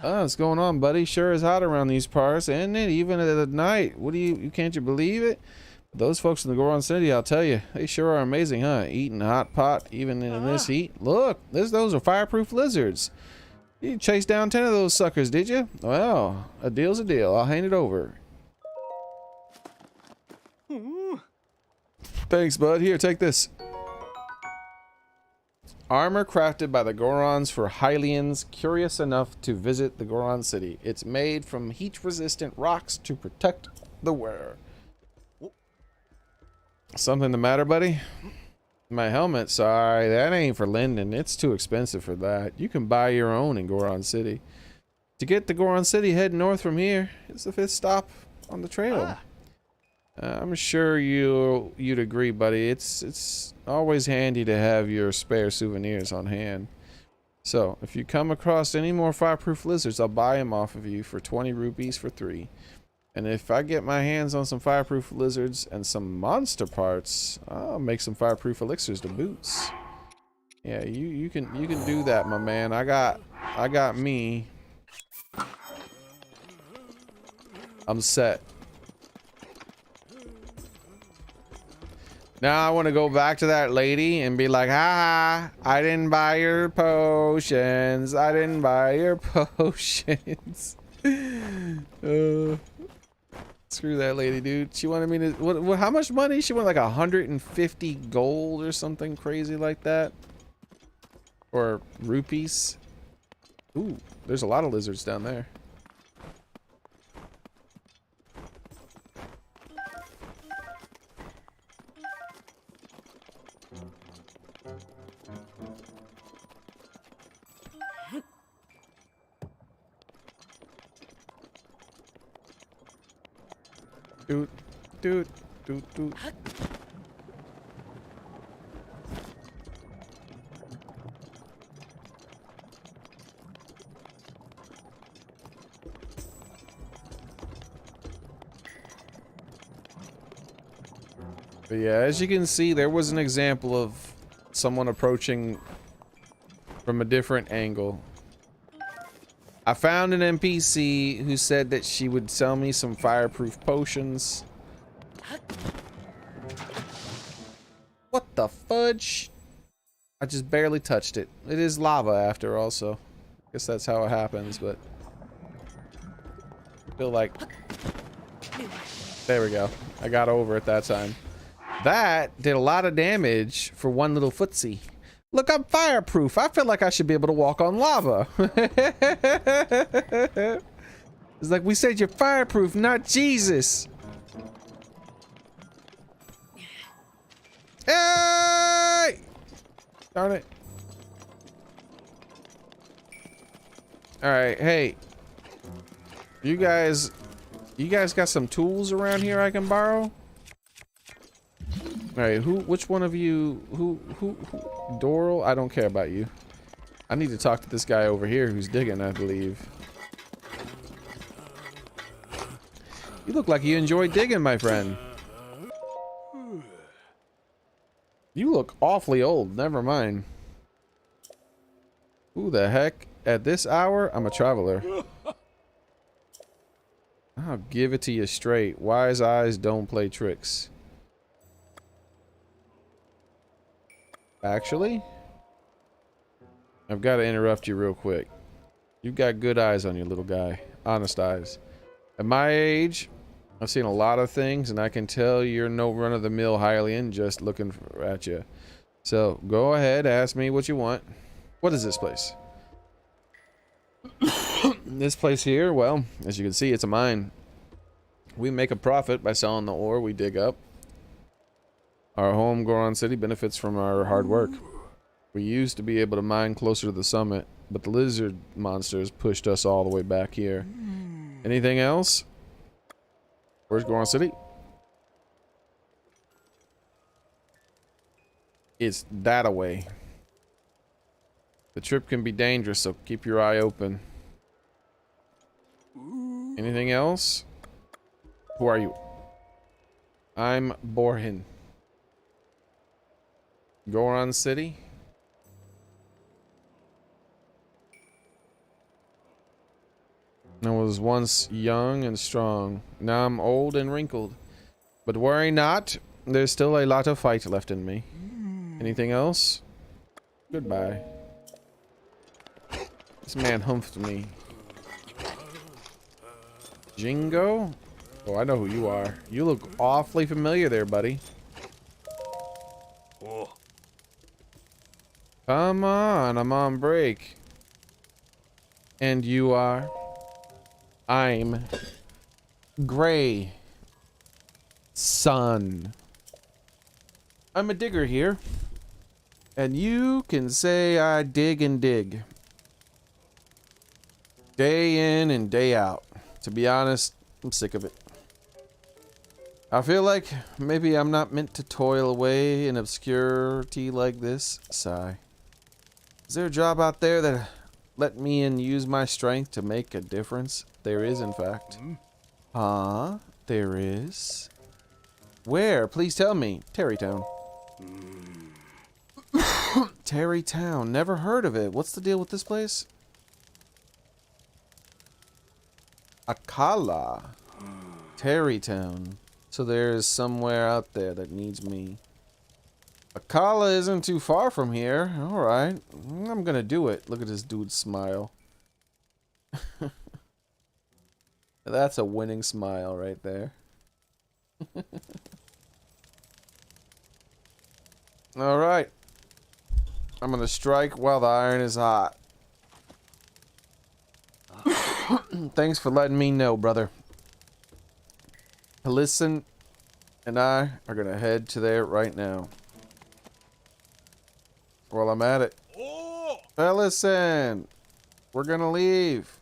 Oh, what's going on, buddy? Sure is hot around these parts, isn't it? Even at night. What do you can't you believe it? Those folks in the Goron City, I'll tell you, they sure are amazing, huh? Eating hot pot, even in this heat. Look, those are fireproof lizards. You chased down 10 of those suckers, did you? Well, a deal's a deal. I'll hand it over. Thanks, bud. Here, take this. Armor crafted by the Gorons for Hylians curious enough to visit the Goron City. It's made from heat-resistant rocks to protect the wearer. Something the matter, buddy? My helmet? Sorry, that ain't for Linden. It's too expensive for that. You can buy your own in Goron City. To get to Goron City, head north from here. It's the 5th stop on the trail. I'm sure you'd agree, buddy. It's always handy to have your spare souvenirs on hand. So, if you come across any more fireproof lizards, I'll buy them off of you for 20 rupees for 3. And if I get my hands on some fireproof lizards and some monster parts, I'll make some fireproof elixirs to boots. Yeah, you can do that, my man. I got me. I'm set. Now I want to go back to that lady and be like, ha, I didn't buy your potions. I didn't buy your potions. Screw that lady, dude. She wanted me to, what, how much money? She wanted like 150 gold or something crazy like that. Or rupees. Ooh, there's a lot of lizards down there. Doot, doot, doot, doot. But yeah, as you can see, there was an example of someone approaching from a different angle. I found an NPC who said that she would sell me some fireproof potions. What the fudge? I just barely touched it. It is lava after all, so I guess that's how it happens, but I feel like there we go. I got over it that time. That did a lot of damage for one little footsie. Look, I'm fireproof. I feel like I should be able to walk on lava. It's like we said you're fireproof, not Jesus. Hey! Darn it. Alright, hey. You guys got some tools around here I can borrow? Alright, which one of you, who, Doral? I don't care about you. I need to talk to this guy over here who's digging, I believe. You look like you enjoy digging, my friend. You look awfully old, never mind. Who the heck? At this hour, I'm a traveler. I'll give it to you straight. Wise eyes don't play tricks. Actually, I've got to interrupt you real quick. You've got good eyes on you, little guy. Honest eyes. At my age, I've seen a lot of things, and I can tell you're no run-of-the-mill Hylian just looking at you. So, go ahead, ask me what you want. What is this place? This place here, well, as you can see, it's a mine. We make a profit by selling the ore we dig up. Our home, Goron City, benefits from our hard work. We used to be able to mine closer to the summit, but the lizard monsters pushed us all the way back here. Anything else? Where's Goron City? It's that away. The trip can be dangerous, so keep your eye open. Anything else? Who are you? I'm Borhin. Goron City. I was once young and strong. Now I'm old and wrinkled. But worry not, there's still a lot of fight left in me. Anything else? Goodbye. This man humphed me. Jingo? Oh, I know who you are. You look awfully familiar there, buddy. Oh. Come on, I'm on break. And you are? I'm Gray Sun. I'm a digger here. And you can say I dig and dig. Day in and day out. To be honest, I'm sick of it. I feel like maybe I'm not meant to toil away in obscurity like this. Sigh. Is there a job out there that let me and use my strength to make a difference? There is, in fact. There is. Where? Please tell me. Terrytown. Terrytown. Never heard of it. What's the deal with this place? Akala. Terrytown. So there's somewhere out there that needs me. Akala isn't too far from here. Alright. I'm gonna do it. Look at this dude's smile. That's a winning smile right there. Alright. I'm gonna strike while the iron is hot. Thanks for letting me know, brother. Listen and I are gonna head to there right now. While I'm at it. Oh. Listen, we're gonna leave.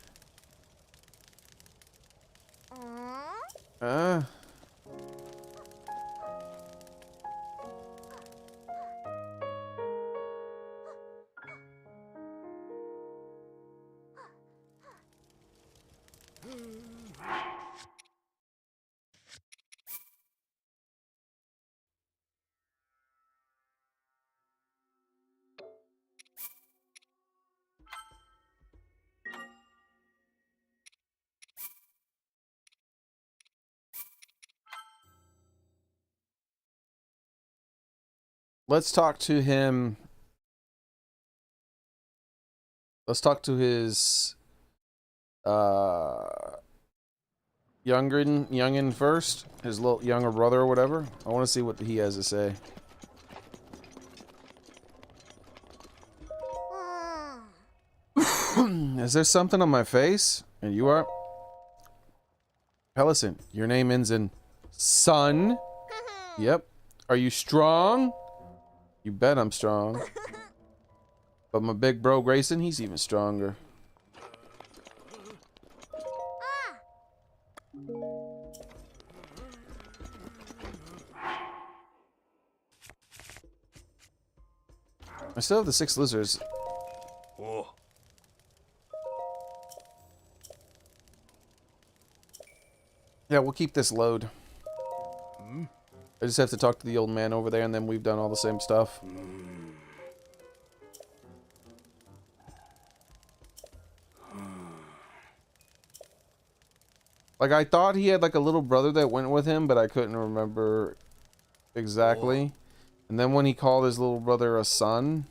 Let's talk to him. Let's talk to his youngin first, his little younger brother or whatever. I want to see what he has to say. Is there something on my face? And you are? Pellison, your name ends in son. Yep. Are you strong? You bet I'm strong. But my big bro Grayson, he's even stronger. I still have the 6 lizards. Oh. Yeah, we'll keep this load. I just have to talk to the old man over there, and then we've done all the same stuff. Like, I thought he had, like, a little brother that went with him, but I couldn't remember exactly. And then when he called his little brother a son,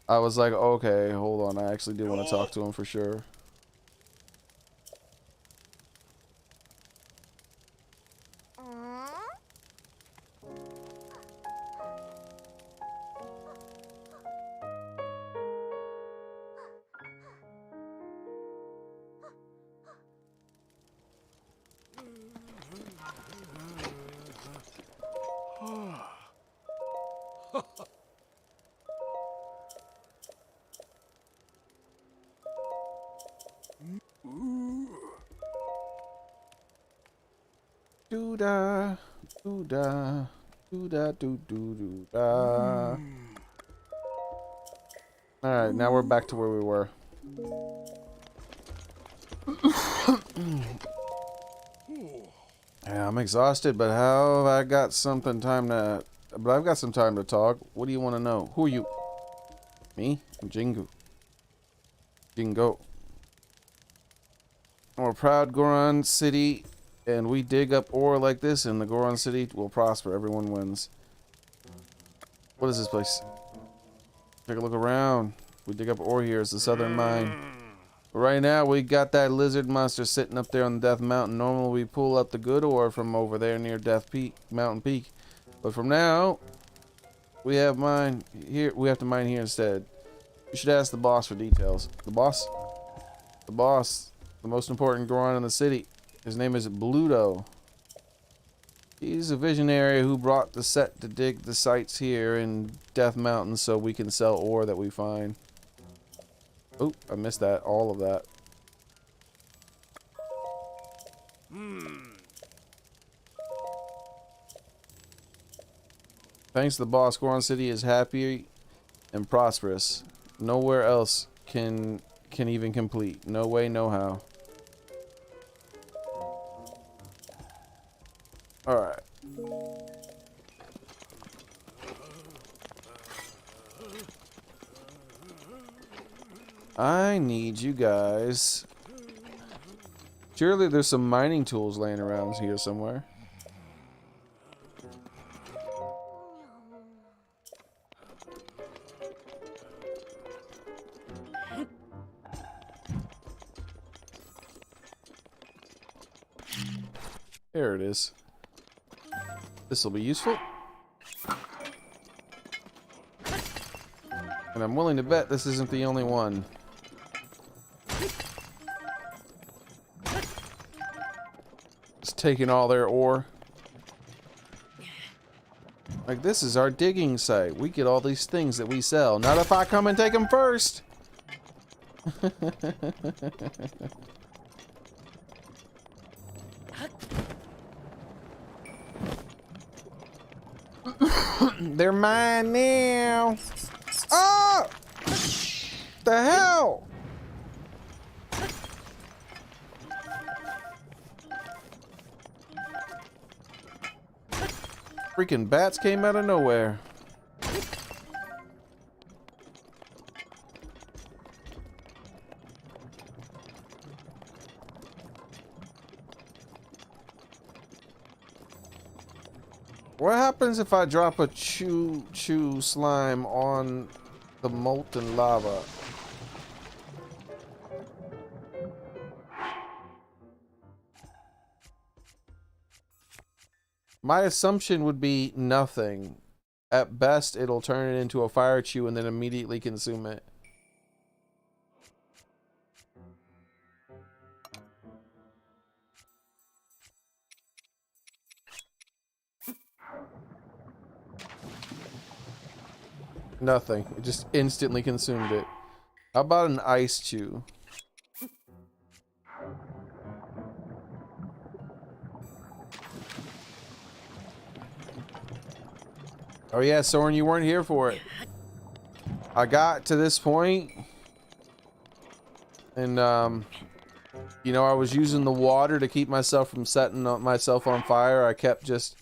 I was like, okay, hold on. I actually do want to talk to him for sure. Doo-da, doo-da, doo-da, doo-doo-doo-da. Alright, now we're back to where we were. Yeah, I'm exhausted, but how have I got something time to but I've got some time to talk. What do you want to know? Who are you? Me? I'm Jingu. Jingo. We're a proud Goron city, and we dig up ore like this, and the Goron city will prosper. Everyone wins. What is this place? Take a look around. We dig up ore here. It's the southern mine. But right now, we got that lizard monster sitting up there on the Death Mountain. Normally, we pull up the good ore from over there near Death Peak, Mountain Peak. But from now, we have mine here. We have to mine here instead. You should ask the boss for details. The boss? The boss. The most important Goron in the city. His name is Bluto. He's a visionary who brought the set to dig the sites here in Death Mountain so we can sell ore that we find. Oh, I missed that. All of that. Thanks to the boss, Goron City is happy and prosperous. Nowhere else can even complete. No way, no how. Alright. I need you guys. Surely there's some mining tools laying around here somewhere. There it is. This will be useful. And I'm willing to bet this isn't the only one. Just taking all their ore. Like, this is our digging site. We get all these things that we sell. Not if I come and take them first. They're mine now. Oh! The hell? Freaking bats came out of nowhere. What happens if I drop a chew slime on the molten lava? My assumption would be nothing. At best, it'll turn it into a fire chew and then immediately consume it. Nothing. It just instantly consumed it. How about an ice chew? Oh yeah, Soren, you weren't here for it. I got to this point, and you know, I was using the water to keep myself from setting myself on fire. I kept just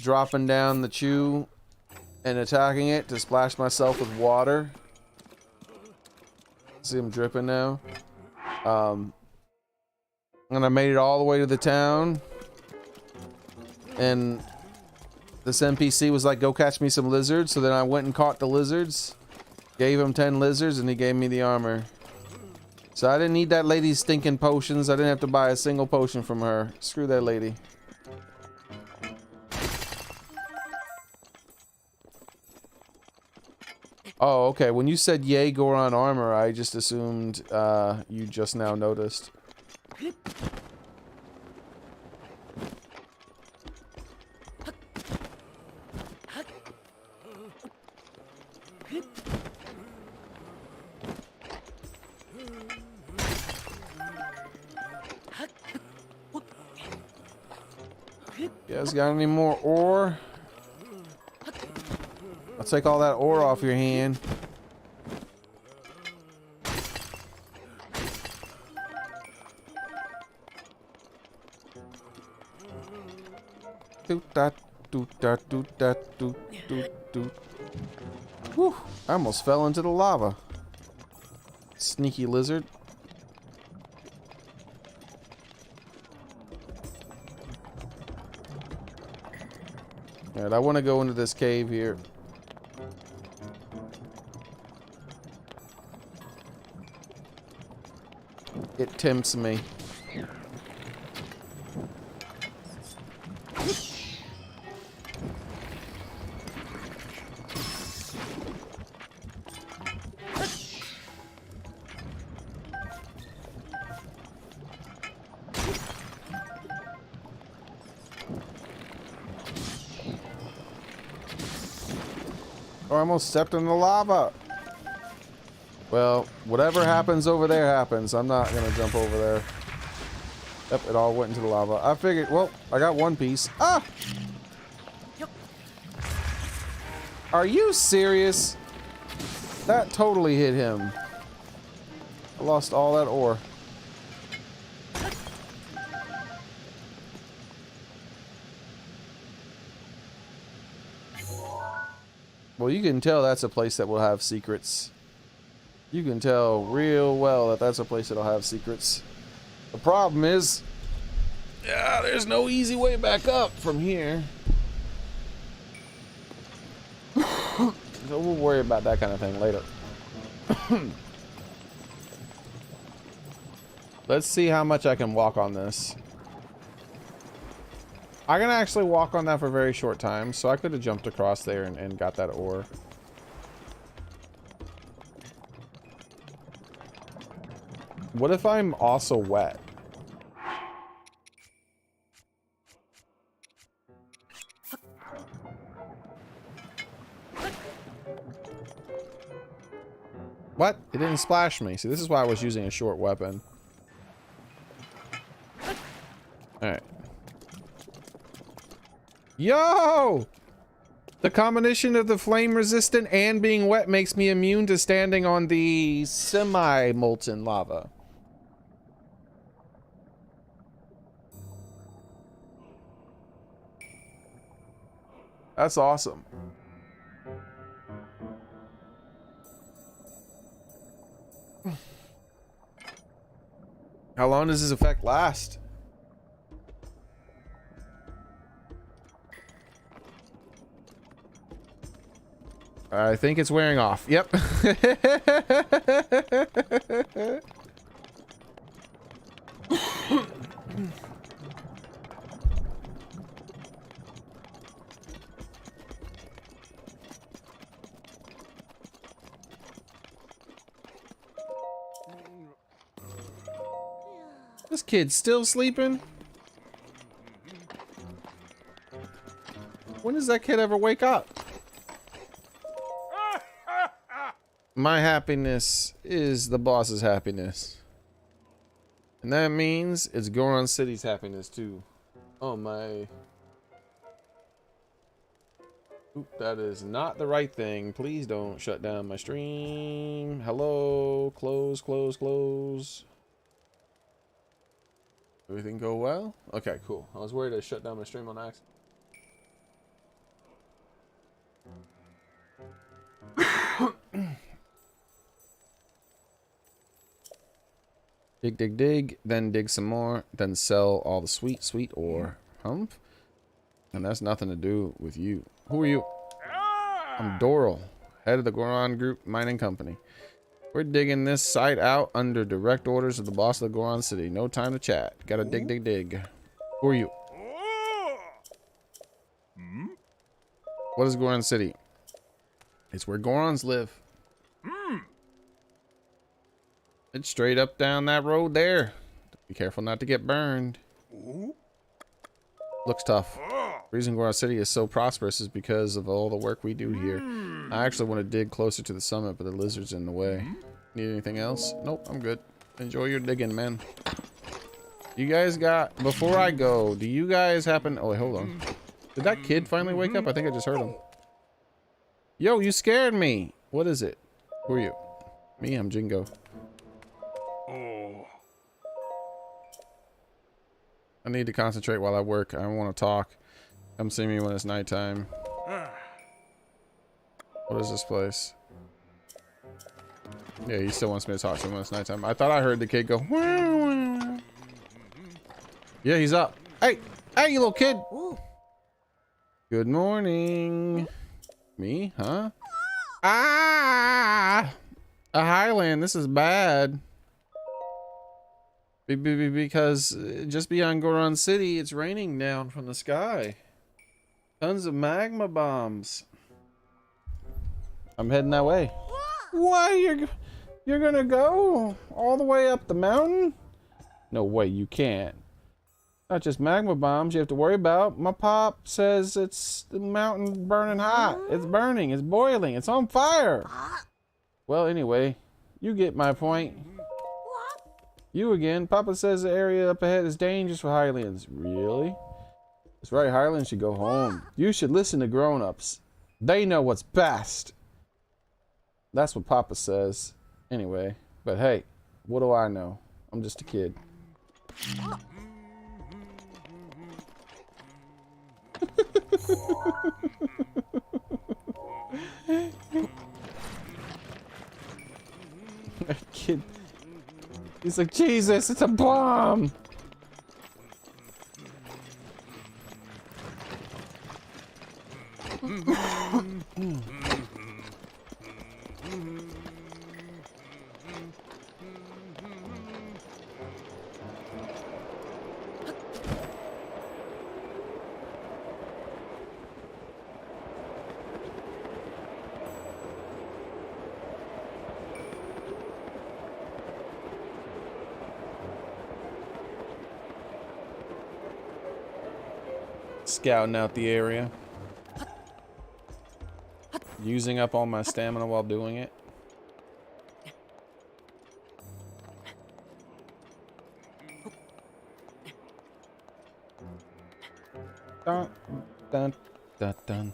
dropping down the chew and attacking it to splash myself with water. See, I'm dripping now. And I made it all the way to the town, and this NPC was like, go catch me some lizards. So then I went and caught the lizards, gave him 10 lizards, and he gave me the armor. So I didn't need that lady's stinking potions. I didn't have to buy a single potion from her. Screw that lady. Oh, okay. When you said yay Goron armor, I just assumed you just now noticed. You guys got any more ore? I'll take all that ore off your hand. Doot that, doot that, doot that, doot, doot, doot. Whew, I almost fell into the lava. Sneaky lizard. Alright, I want to go into this cave here. It tempts me. Oh, I almost stepped in the lava. Well, whatever happens over there happens. I'm not gonna jump over there. Yep, it all went into the lava. I figured, well, I got one piece. Ah! Are you serious? That totally hit him. I lost all that ore. Well, you can tell that's a place that will have secrets. You can tell real well that that's a place that'll have secrets. The problem is, yeah, there's no easy way back up from here. So we'll worry about that kind of thing later. Let's see how much I can walk on this. I can actually walk on that for a very short time, so I could have jumped across there and got that ore. What if I'm also wet? What? It didn't splash me. See, this is why I was using a short weapon. Alright. Yo! The combination of the flame resistant and being wet makes me immune to standing on the semi-molten lava. That's awesome. How long does this effect last? I think it's wearing off. Yep. This kid's still sleeping? When does that kid ever wake up? My happiness is the boss's happiness. And that means it's Goron City's happiness too. Oh my. Oop, that is not the right thing. Please don't shut down my stream. Hello. Close, close, close. Everything go well? Okay, cool. I was worried I shut down my stream on accident. Dig, dig, dig, then dig some more, then sell all the sweet, sweet ore. Hump? And that's nothing to do with you. Who are you? I'm Doral, head of the Goron Group Mining Company. We're digging this site out under direct orders of the boss of the Goron City. No time to chat. Gotta dig, dig, dig. Who are you? What is Goron City? It's where Gorons live. It's straight up down that road there. Be careful not to get burned. Looks tough. The reason Goron City is so prosperous is because of all the work we do here. I actually want to dig closer to the summit, but the lizard's in the way. Need anything else? Nope, I'm good. Enjoy your digging, man. You guys got... Before I go, do you guys happen... Oh, wait, hold on. Did that kid finally wake up? I think I just heard him. Yo, you scared me. What is it? Who are you? Me, I'm Jingo. I need to concentrate while I work. I don't want to talk. Come see me when it's nighttime. What is this place? Yeah, he still wants me to talk to him when it's nighttime. I thought I heard the kid go. Yeah, he's up. Hey, hey, you little kid. Good morning. Me, huh? Ah, a highland. This is bad. Because just beyond Goron City, it's raining down from the sky. Tons of magma bombs. I'm heading that way. Why you're gonna go all the way up the mountain? No way, you can't. Not just magma bombs you have to worry about. My pop says it's the mountain burning hot. It's burning, it's boiling, it's on fire. Well, anyway, you get my point. You again. Papa says the area up ahead is dangerous for Highlands. Really? That's right, Highlands should go home. You should listen to grown-ups. They know what's best. That's what Papa says. Anyway, but hey, what do I know? I'm just a kid. A kid. He's like, Jesus, it's a bomb! Scouting out the area. Using up all my stamina while doing it. Dun, dun, dun, dun.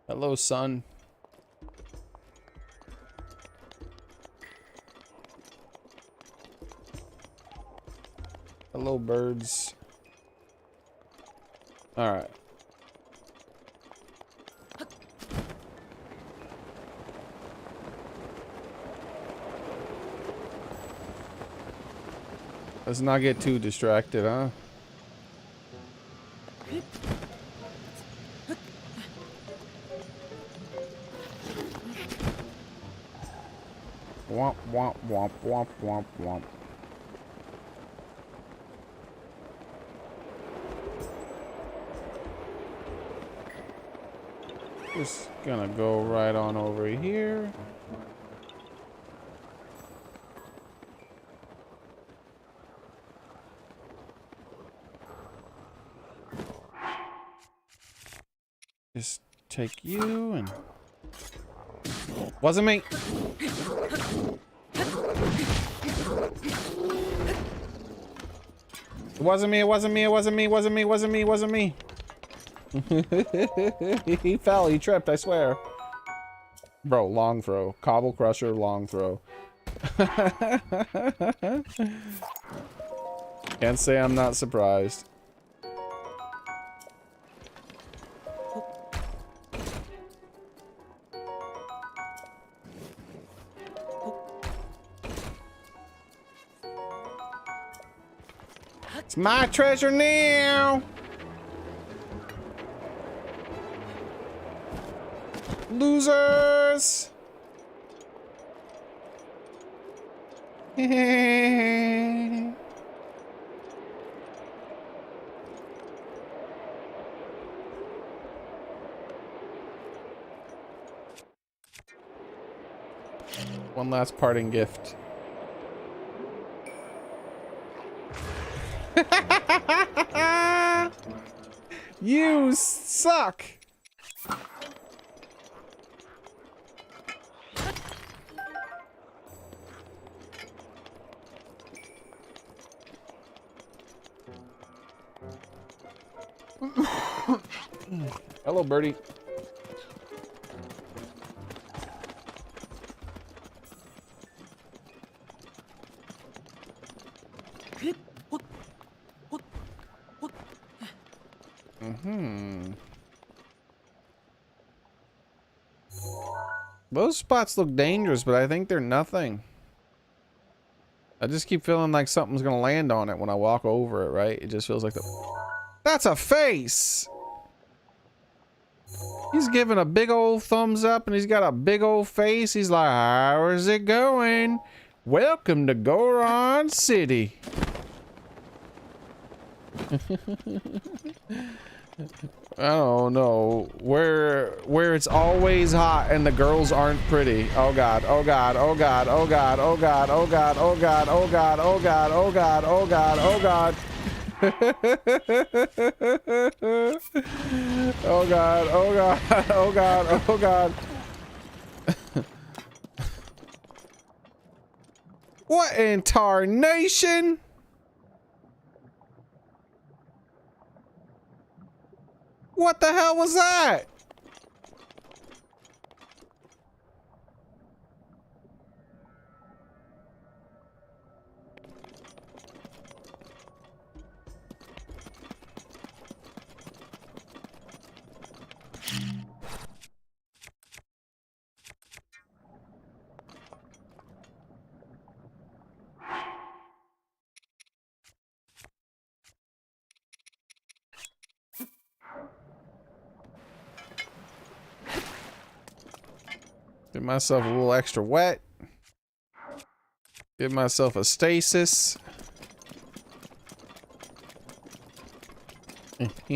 Hello, son. Hello, birds. All right. Let's not get too distracted, huh? Womp, womp, womp, womp, womp, womp. Just gonna go right on over here. Just take you and... Wasn't me! It wasn't me, it wasn't me, it wasn't me, it wasn't me, it wasn't me, it wasn't me. He fell, he tripped, I swear. Bro, long throw. Cobble crusher, long throw. Can't say I'm not surprised. It's my treasure now! Losers! One last parting gift. You suck! Hello, birdie. Those spots look dangerous, but I think they're nothing. I just keep feeling like something's gonna land on it when I walk over it, right? It just feels like the... That's a face! He's giving a big old thumbs up and he's got a big old face. He's like, how is it going? Welcome to Goron City. I don't know where it's always hot and the girls aren't pretty. Oh god, oh god, oh god, oh god, oh god, oh god, oh god, oh god, oh god, oh god, oh god, oh god. Oh god, oh god, oh god, oh god. What in tarnation? What the hell was that? Get myself a little extra wet. Give myself a stasis. We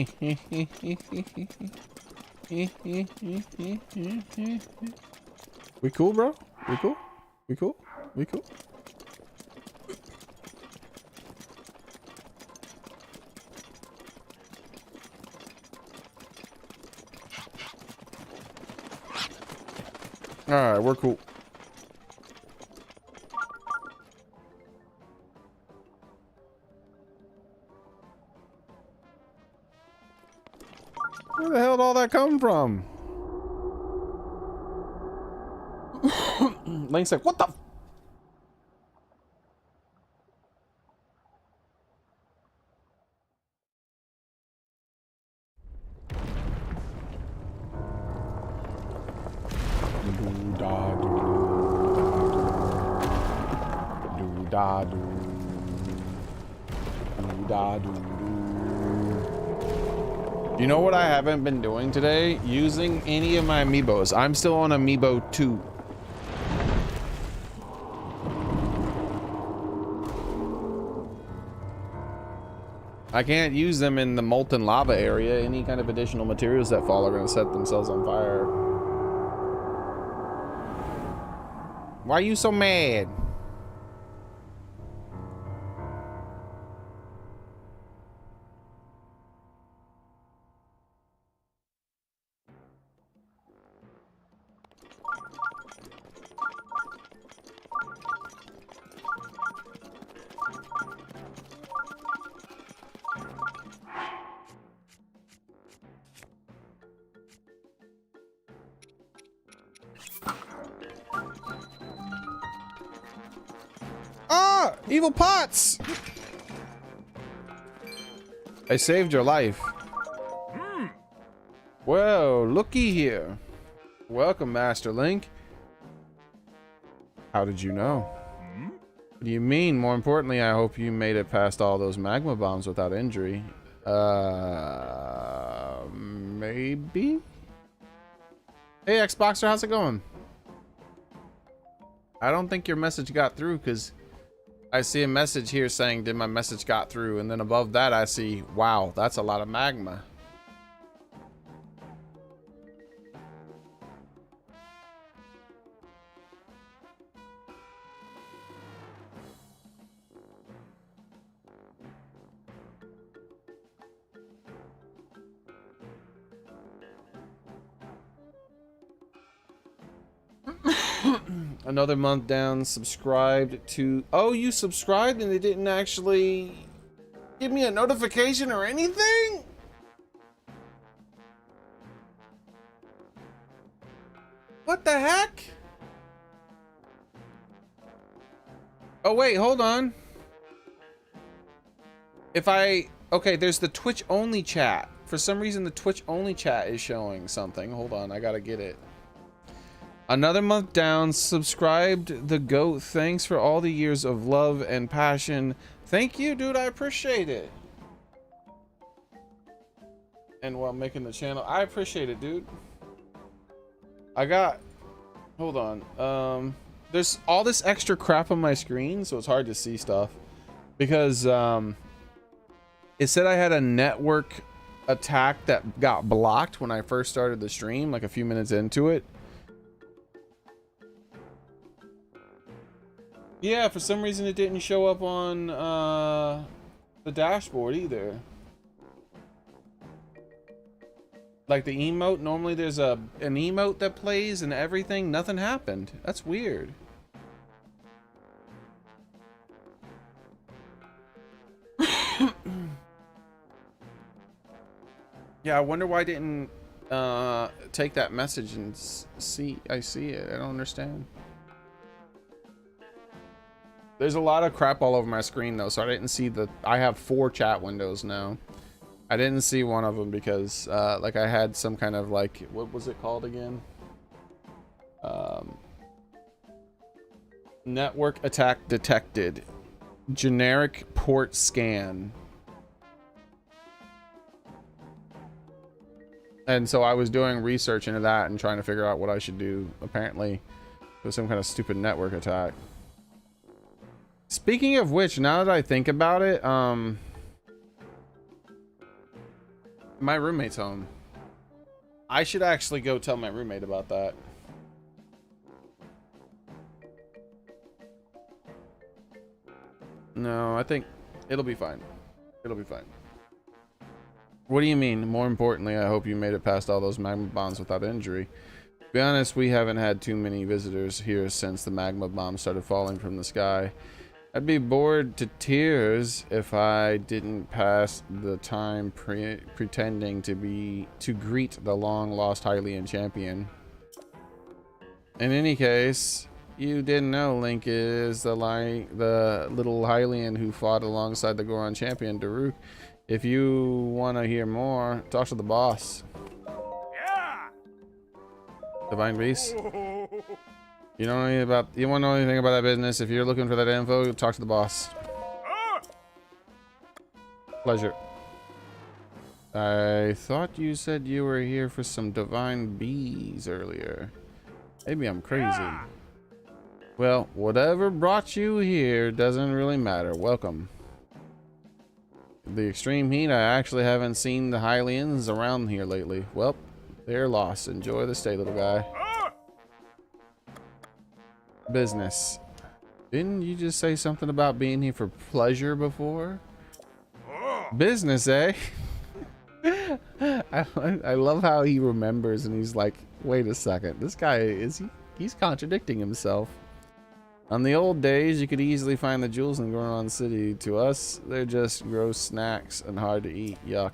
cool, bro? We cool? We cool? We cool? Alright, we're cool. Where the hell did all that come from? Link's like, what the? You know what I haven't been doing today? Using any of my amiibos. I'm still on amiibo 2. I can't use them in the molten lava area. Any kind of additional materials that fall are going to set themselves on fire. Why are you so mad? Ah! Evil pots! I saved your life. Whoa, looky here. Welcome, Master Link. How did you know? What do you mean? More importantly, I hope you made it past all those magma bombs without injury. Maybe? Hey, Xboxer, how's it going? I don't think your message got through because I see a message here saying, did my message got through? And then above that, I see, wow, that's a lot of magma. Another month down, subscribed to... Oh, you subscribed and they didn't actually give me a notification or anything? What the heck? Oh wait, hold on. If I, okay, there's the Twitch only chat. For some reason, the Twitch only chat is showing something. Hold on, I gotta get it. Another month down, subscribed the GOAT. Thanks for all the years of love and passion. Thank you, dude, I appreciate it. And while making the channel, I appreciate it, dude. I got, hold on. There's all this extra crap on my screen, so it's hard to see stuff. Because, it said I had a network attack that got blocked when I first started the stream, like a few minutes into it. Yeah, for some reason it didn't show up on the dashboard either. Like the emote, normally there's an emote that plays and everything. Nothing happened. That's weird. Yeah, I wonder why I didn't take that message and see. I see it. I don't understand. There's a lot of crap all over my screen though, so I didn't see the. I have 4 chat windows now. I didn't see one of them because like I had some kind of like, what was it called again? Network attack detected. Generic port scan. And so I was doing research into that and trying to figure out what I should do. Apparently, it was some kind of stupid network attack. Speaking of which, now that I think about it, my roommate's home. I should actually go tell my roommate about that. No, I think it'll be fine. It'll be fine. What do you mean? More importantly, I hope you made it past all those magma bombs without injury. To be honest, we haven't had too many visitors here since the magma bombs started falling from the sky. I'd be bored to tears if I didn't pass the time pretending to greet the long-lost Hylian champion. In any case, you didn't know Link is the little Hylian who fought alongside the Goron champion Daruk. If you want to hear more, talk to the boss. Yeah. Divine Beast. You don't know anything about. You want to know anything about that business? If you're looking for that info, talk to the boss. Pleasure. I thought you said you were here for some divine bees earlier. Maybe I'm crazy. Well, whatever brought you here doesn't really matter. Welcome. The extreme heat, I actually haven't seen the Hylians around here lately. Well, they're lost. Enjoy the stay, little guy. Business. Didn't you just say something about being here for pleasure before? Business, eh? I love how he remembers and he's like, wait a second, this guy he's contradicting himself. On the old days, you could easily find the jewels in Goron City. To us, they're just gross snacks and hard to eat. Yuck.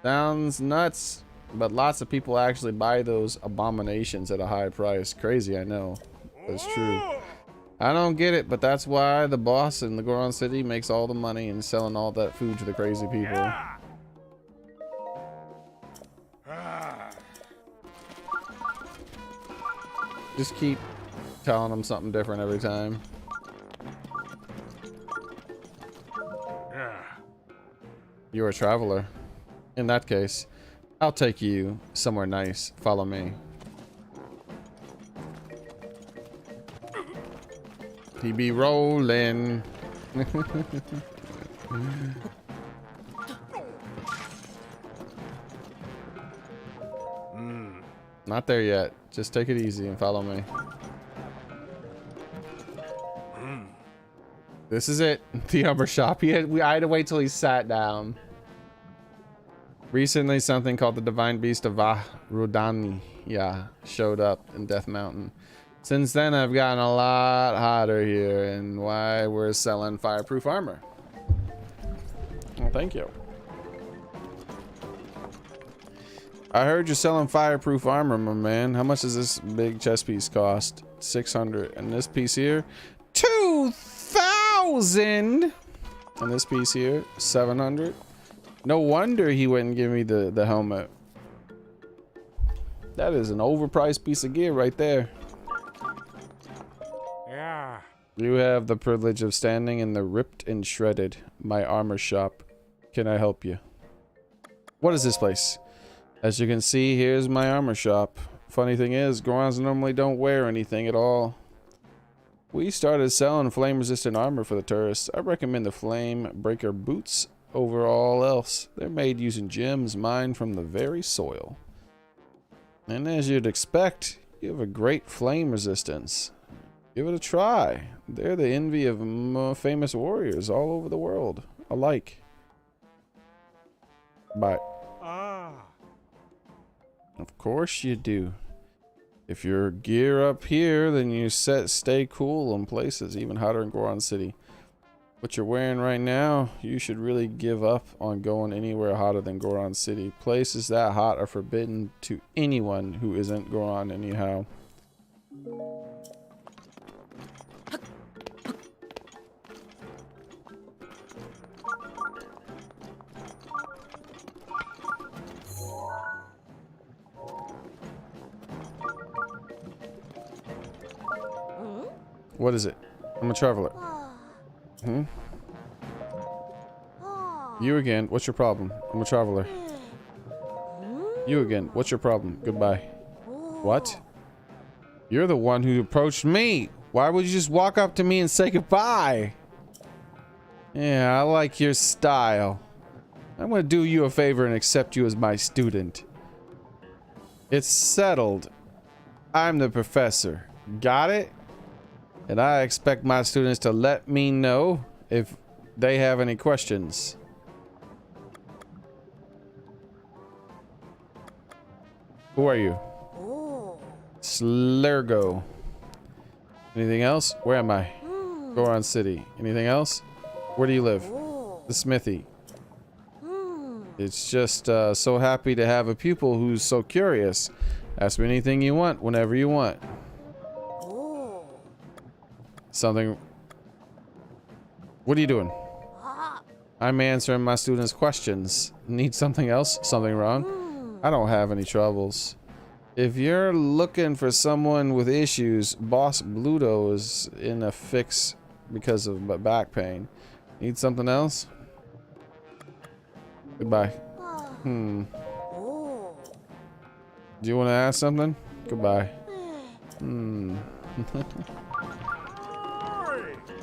Sounds nuts, but lots of people actually buy those abominations at a high price. Crazy, I know. That's true. I don't get it, but that's why the boss in the Goron City makes all the money and selling all that food to the crazy people. Just keep telling them something different every time. You're a traveler. In that case, I'll take you somewhere nice. Follow me. He be rolling. Not there yet. Just take it easy and follow me. This is it. The armor shop. I had to wait till he sat down. Recently, something called the Divine Beast of Rodani showed up in Death Mountain. Since then, I've gotten a lot hotter here, and why we're selling fireproof armor. Well, thank you. I heard you're selling fireproof armor, my man. How much does this big chest piece cost? 600. And this piece here? 2,000! And this piece here? 700. No wonder he wouldn't give me the helmet. That is an overpriced piece of gear right there. Yeah. You have the privilege of standing in the ripped and shredded, my armor shop. Can I help you? What is this place? As you can see, here's my armor shop. Funny thing is, Gorons normally don't wear anything at all. We started selling flame-resistant armor for the tourists. I recommend the Flame Breaker boots over all else. They're made using gems mined from the very soil. And as you'd expect, you have a great flame resistance. Give it a try. They're the envy of famous warriors all over the world alike. Bye. Ah. Of course you do. If your gear up here, then you stay cool in places even hotter in Goron City. What you're wearing right now, you should really give up on going anywhere hotter than Goron City. Places that hot are forbidden to anyone who isn't Goron anyhow. What is it? I'm a traveler. Hmm? You again. What's your problem? I'm a traveler. You again. What's your problem? Goodbye. What? You're the one who approached me. Why would you just walk up to me and say goodbye? Yeah, I like your style. I'm gonna do you a favor and accept you as my student. It's settled. I'm the professor. Got it? And I expect my students to let me know if they have any questions. Who are you? Slurgo. Anything else? Where am I? Goron City. Anything else? Where do you live? The smithy. It's just so happy to have a pupil who's so curious. Ask me anything you want whenever you want. Something. What are you doing? I'm answering my students' questions. Need something else? Something wrong? I don't have any troubles. If you're looking for someone with issues, Boss Bluto is in a fix because of back pain. Need something else? Goodbye. Do you want to ask something? Goodbye.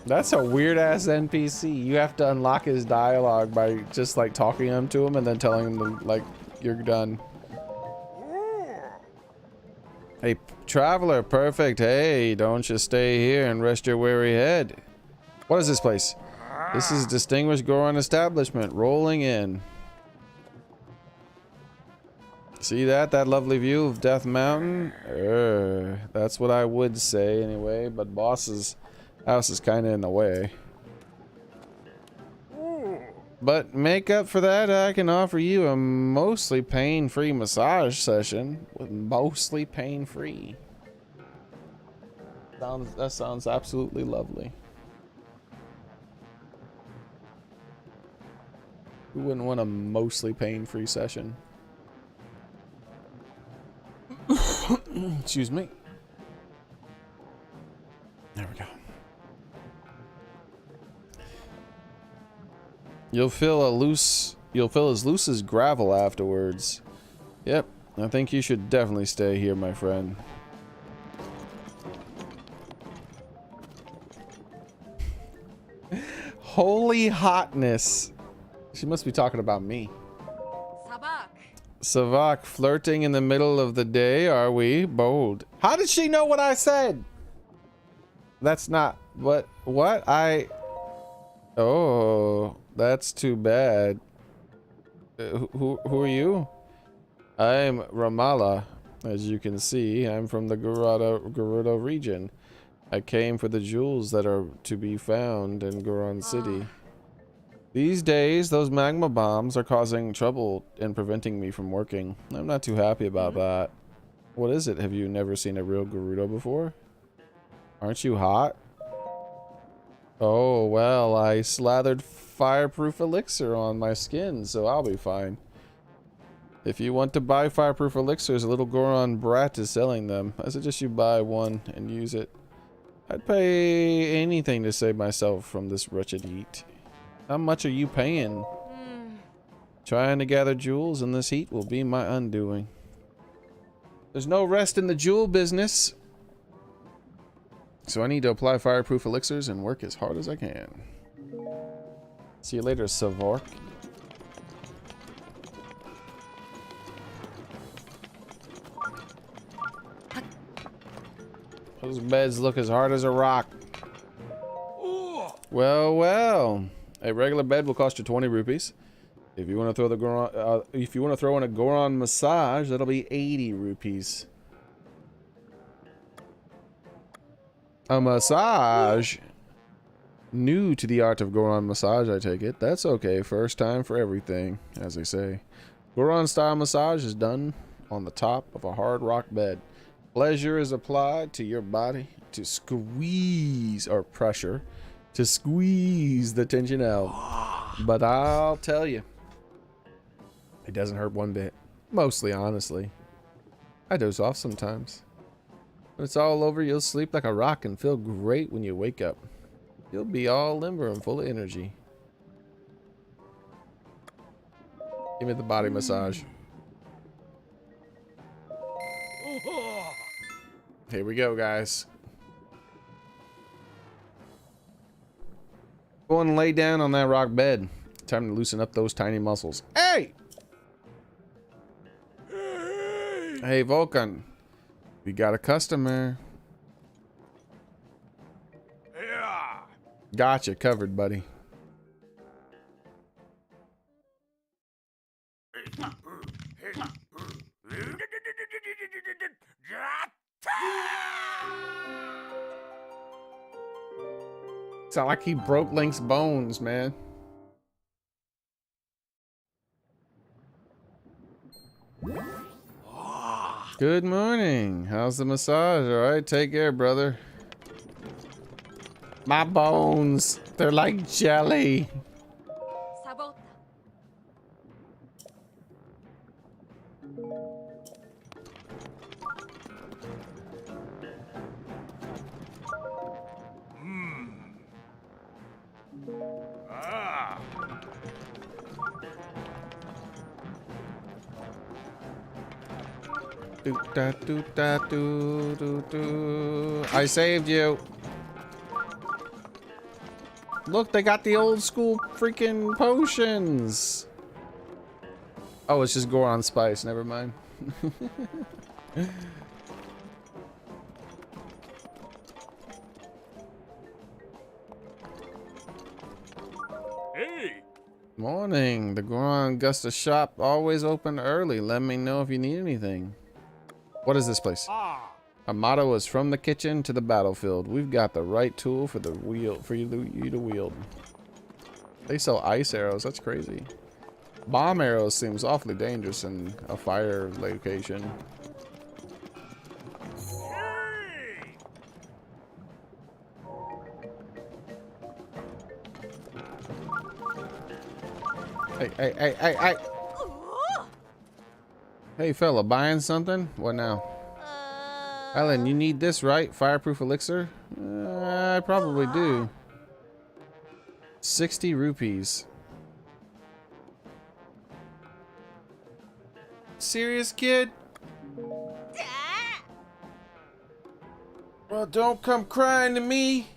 That's a weird ass NPC. You have to unlock his dialogue by just like talking to him and then telling him to, like, you're done. Hey, traveler, perfect. Hey, don't you stay here and rest your weary head. What is this place? This is Distinguished Goron Establishment. Rolling in. See that? That lovely view of Death Mountain? That's what I would say anyway, but boss's house is kind of in the way. But make up for that, I can offer you a mostly pain-free massage session. With mostly pain-free. That sounds absolutely lovely. Who wouldn't want a mostly pain-free session? Excuse me. There we go. You'll feel as loose as gravel afterwards. Yep, I think you should definitely stay here, my friend. Holy hotness. She must be talking about me. Savak, flirting in the middle of the day, are we? Bold. How did she know what I said? That's not what oh, that's too bad. Who are you? I'm Ramallah. As you can see, I'm from the Gerudo region. I came for the jewels that are to be found in Goron City. These days, those magma bombs are causing trouble and preventing me from working. I'm not too happy about that. What is it? Have you never seen a real Gerudo before? Aren't you hot? Oh, well, I slathered fireproof elixir on my skin, so I'll be fine. If you want to buy fireproof elixirs, a little Goron brat is selling them. I suggest you buy one and use it. I'd pay anything to save myself from this wretched heat. How much are you paying? Trying to gather jewels in this heat will be my undoing. There's no rest in the jewel business. So I need to apply fireproof elixirs and work as hard as I can. See you later, Savork. Those beds look as hard as a rock. Well, well. A regular bed will cost you 20 rupees. If you want to throw the Goron, if you want to throw in a Goron massage, that'll be 80 rupees. A massage? New to the art of Goron massage, I take it. That's okay. First time for everything, as they say. Goron style massage is done on the top of a hard rock bed. Pleasure is applied to your body to squeeze, or pressure, to squeeze the tension out. But I'll tell you, it doesn't hurt one bit. Mostly, honestly. I doze off sometimes. When it's all over, you'll sleep like a rock and feel great when you wake up. You'll be all limber and full of energy. Give me the body massage. Here we go, guys. Go and lay down on that rock bed. Time to loosen up those tiny muscles. Hey! Hey, Vulcan. We got a customer. Yeah. Gotcha, covered, buddy. Sound like he broke Link's bones, man. Good morning. How's the massage? All right, take care, brother. My bones, they're like jelly. Sabota. Ah. Do da do da do do do. I saved you. Look, they got the old school freaking potions. Oh, it's just Goron spice. Never mind. Hey. Morning. The Goron Gusta shop always open early. Let me know if you need anything. What is this place? Ah. Our motto is from the kitchen to the battlefield. We've got the right tool for the wheel for you to wield. They sell ice arrows. That's crazy. Bomb arrows seems awfully dangerous in a fire location. Hey. Hey, fella, buying something? What now? Alan, you need this, right? Fireproof elixir? I probably do. 60 rupees. Serious, kid? Well, don't come crying to me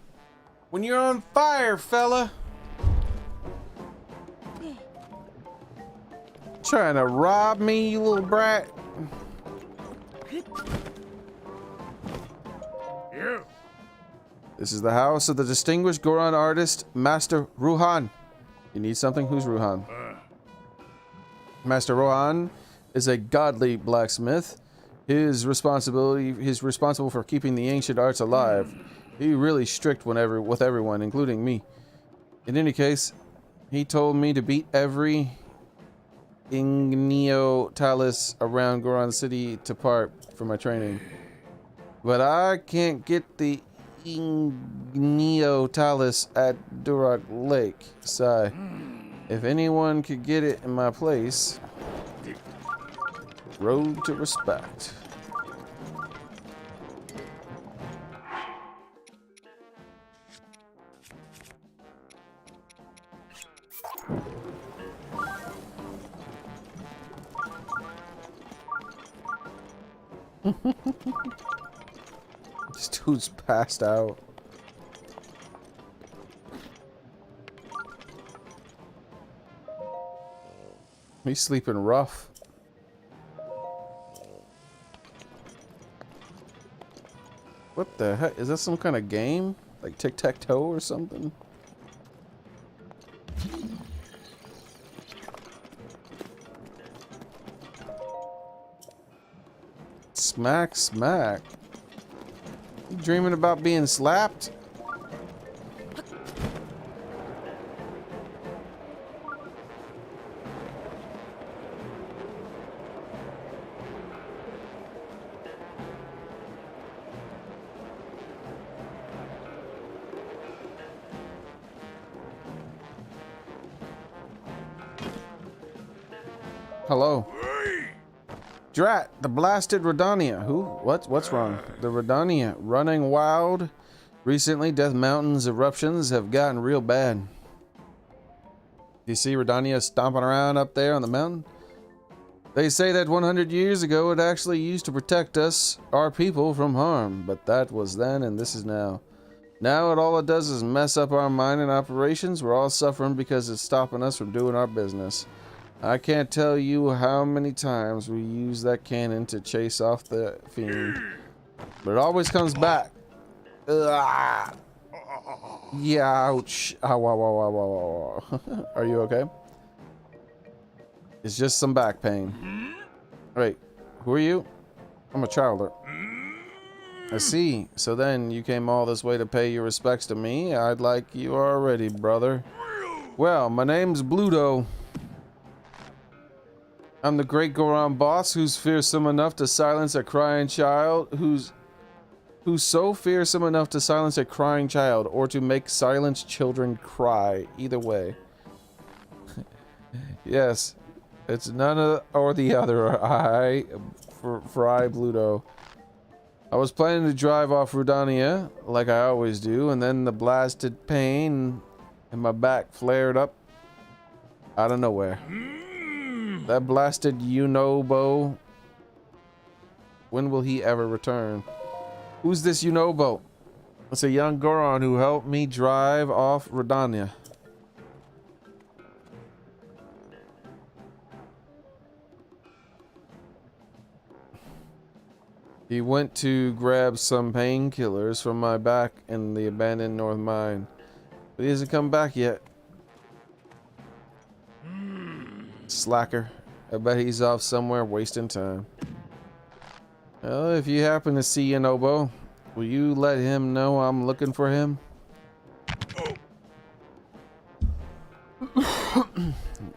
when you're on fire, fella. Trying to rob me, you little brat? You. This is the house of the distinguished Goron artist, Master Ruhan. You need something? Who's Ruhan? Master Ruhan is a godly blacksmith. He's responsible for keeping the ancient arts alive. He's really strict with everyone, including me. In any case, He told me to beat every Igneo Talus around Goron City to part for my training. But I can't get the Igneo Talus at Duroc Lake. Sigh. If anyone could get it in my place. Road to respect. This dude's passed out. He's sleeping rough. What the heck? Is that some kind of game? Like tic-tac-toe or something? Smack, smack. You dreaming about being slapped? Hello. Drat, the blasted Redania. Who? What's wrong? The Redania running wild. Recently, Death Mountain's eruptions have gotten real bad. You see Redania stomping around up there on the mountain? They say that 100 years ago it actually used to protect us, our people, from harm. But that was then and this is now. Now all it does is mess up our mining operations. We're all suffering because it's stopping us from doing our business. I can't tell you how many times we use that cannon to chase off the fiend. But it always comes back. Ugh. Yeah, ouch. Ow, ow, ow, ow, ow, ow. Are you okay? It's just some back pain. Wait, who are you? I'm a childer. I see. So then you came all this way to pay your respects to me? I'd like you already, brother. Well, my name's Bluto. I'm the great Goron boss who's fearsome enough to silence a crying child, who's so fearsome enough to silence a crying child or to make silenced children cry. Either way. Yes, it's none of or the other. Fry Bluto. I was planning to drive off Rudania like I always do, and then the blasted pain in my back flared up out of nowhere. That blasted Unobo. When will he ever return? Who's this Unobo? It's a young Goron who helped me drive off Redania. He went to grab some painkillers from my back in the abandoned North Mine. But he hasn't come back yet. Slacker. I bet he's off somewhere wasting time. Well, if you happen to see Unobo, will you let him know I'm looking for him?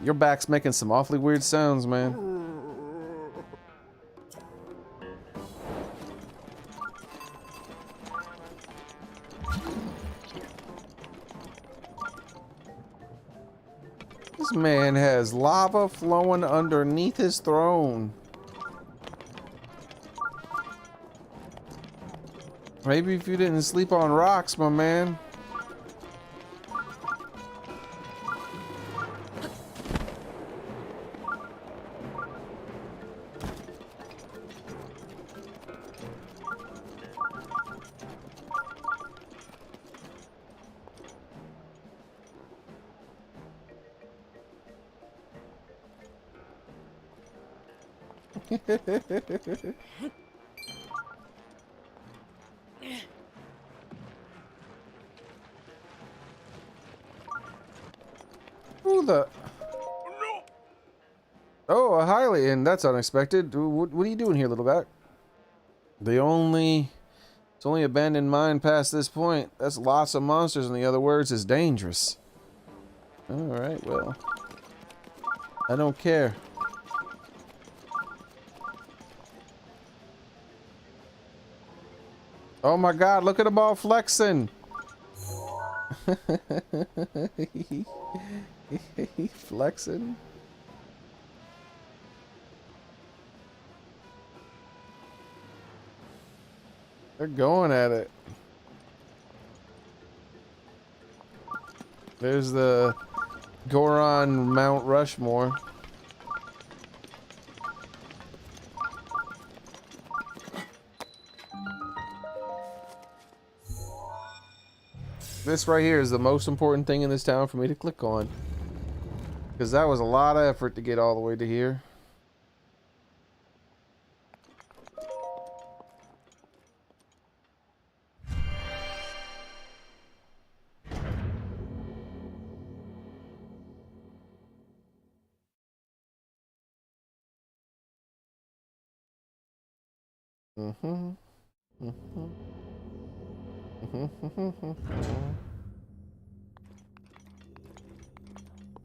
Your back's making some awfully weird sounds, man. This man has lava flowing underneath his throne. Maybe if you didn't sleep on rocks, my man. Who the? Oh, a Hylian. That's unexpected. What are you doing here, little guy? It's only abandoned mine past this point. That's lots of monsters. In the other words, is dangerous. Alright, well. I don't care. Oh my god, look at them all flexing! Flexing. They're going at it. There's the Goron Mount Rushmore. This right here is the most important thing in this town for me to click on. Because that was a lot of effort to get all the way to here.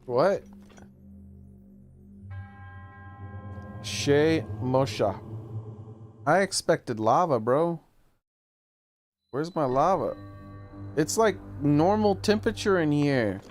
What? Shea Mosha. I expected lava, bro. Where's my lava? It's like normal temperature in here.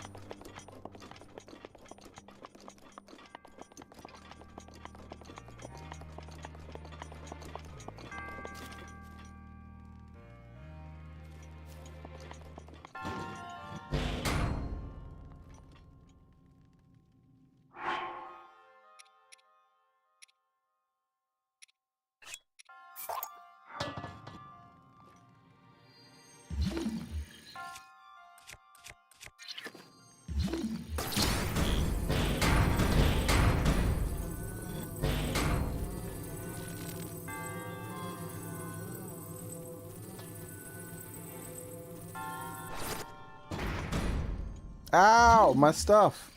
Ow, my stuff.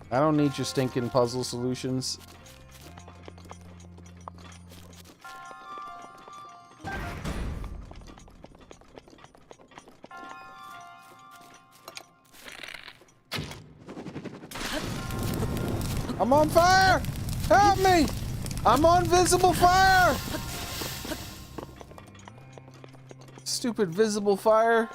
I don't need your stinking puzzle solutions. I'm on fire! Help me! I'm on visible fire! Stupid visible fire.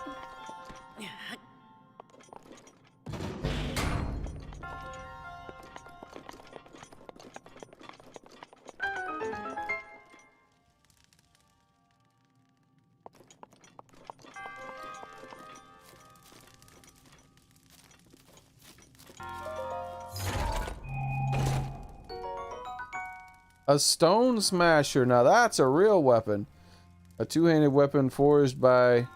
A stone smasher. Now that's a real weapon. A two-handed weapon forged from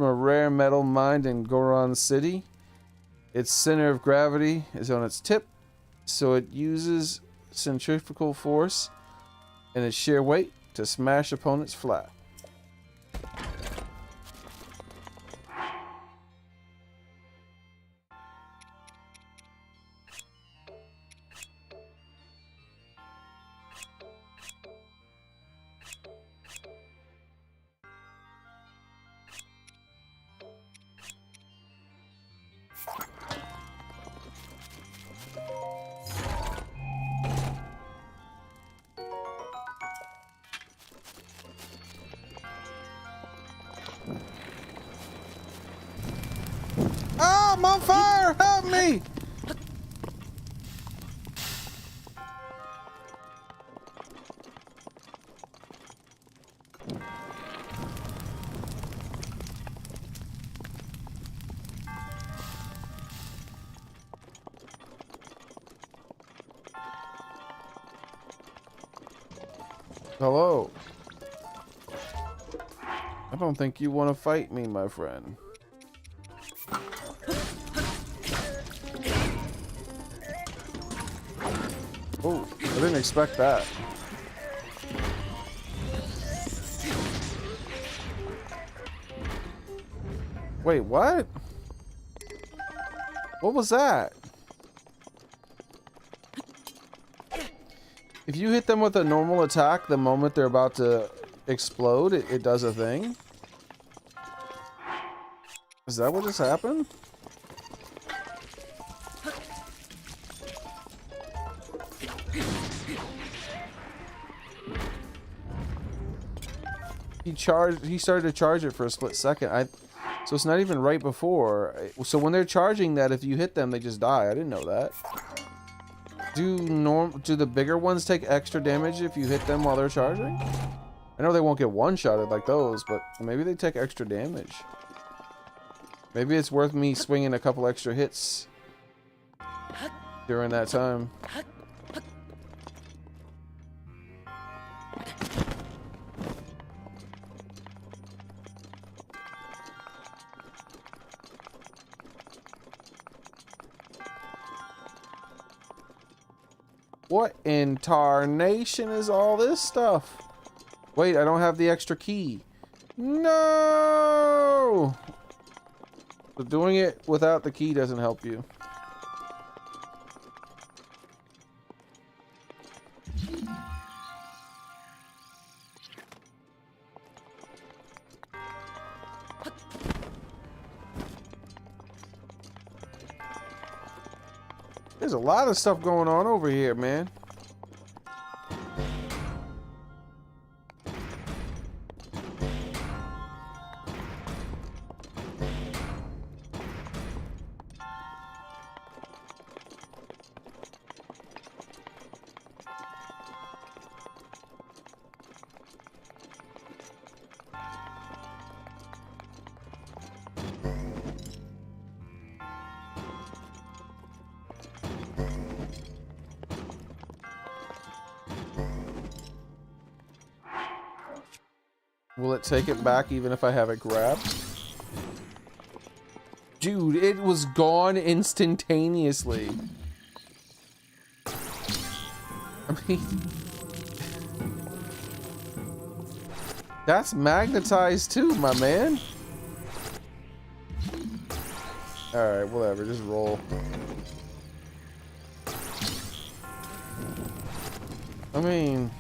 a rare metal mined in Goron City. Its center of gravity is on its tip, so it uses centrifugal force and its sheer weight to smash opponents flat. Oh, I'm on fire! Help me! Hello. I don't think you want to fight me, my friend. Oh, I didn't expect that. Wait, what? What was that? If you hit them with a normal attack, the moment they're about to explode, it does a thing. Is that what just happened? He started to charge it for a split second. So it's not even right before. So when they're charging that, if you hit them, they just die. I didn't know that. Do the bigger ones take extra damage if you hit them while they're charging? I know they won't get one-shotted like those, but maybe they take extra damage. Maybe it's worth me swinging a couple extra hits during that time. What in tarnation is all this stuff? Wait, I don't have the extra key. No! But doing it without the key doesn't help you. There's a lot of stuff going on over here, man. Will it take it back even if I have it grabbed? Dude, it was gone instantaneously. I mean... That's magnetized too, my man. Alright, whatever, just roll. I mean...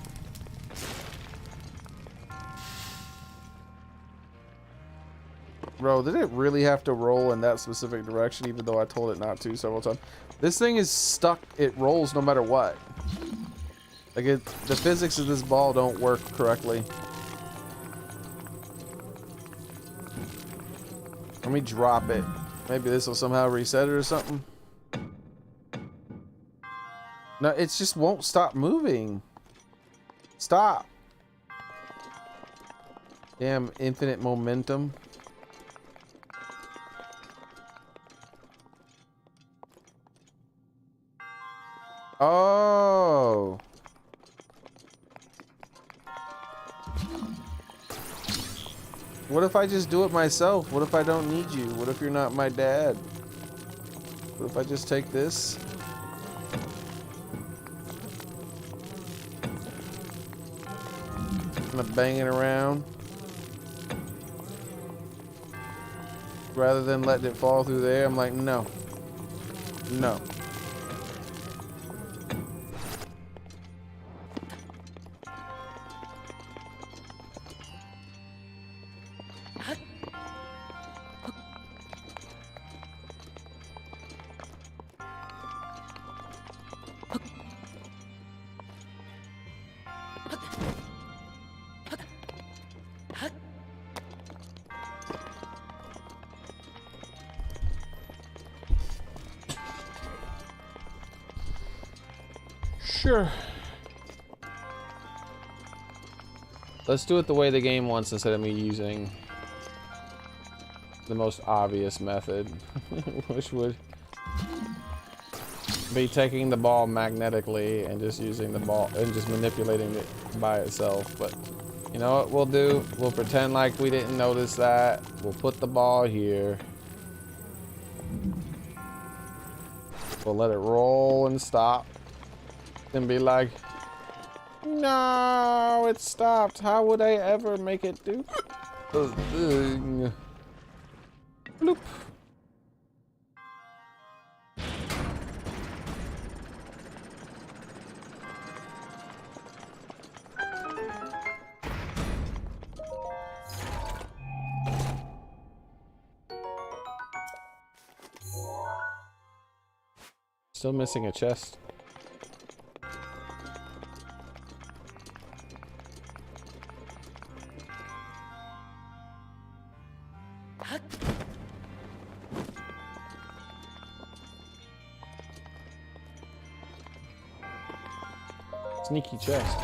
Bro, did it really have to roll in that specific direction even though I told it not to several times? This thing is stuck. It rolls no matter what. Like, the physics of this ball don't work correctly. Let me drop it. Maybe this will somehow reset it or something. No, it just won't stop moving. Stop. Damn infinite momentum. Oh. What if I just do it myself? What if I don't need you? What if you're not my dad? What if I just take this? Kind of bang it around. Rather than letting it fall through there, I'm like, no. No. Sure. Let's do it the way the game wants instead of me using the most obvious method, which would be taking the ball magnetically and just using the ball and just manipulating it by itself. But you know what we'll do? We'll pretend like we didn't notice that. We'll put the ball here. We'll let it roll and stop. And be like, no, it stopped. How would I ever make it do the thing? Bloop. Still missing a chest. Sneaky chest.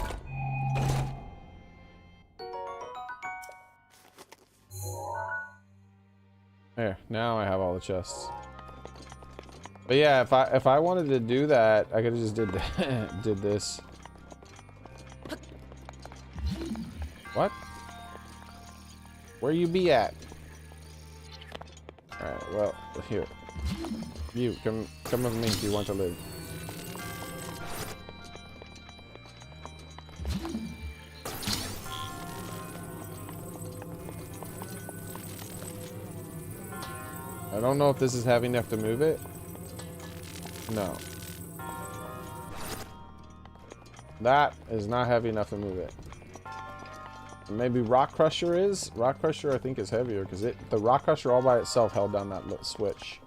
There, now I have all the chests. But yeah, if I wanted to do that, I could have just did that, did this. What? Where you be at? All right, well, here. You come with me if you want to live. I don't know if this is heavy enough to move it. No. That is not heavy enough to move it. Maybe Rock Crusher is? Rock Crusher I think is heavier because the Rock Crusher all by itself held down that switch.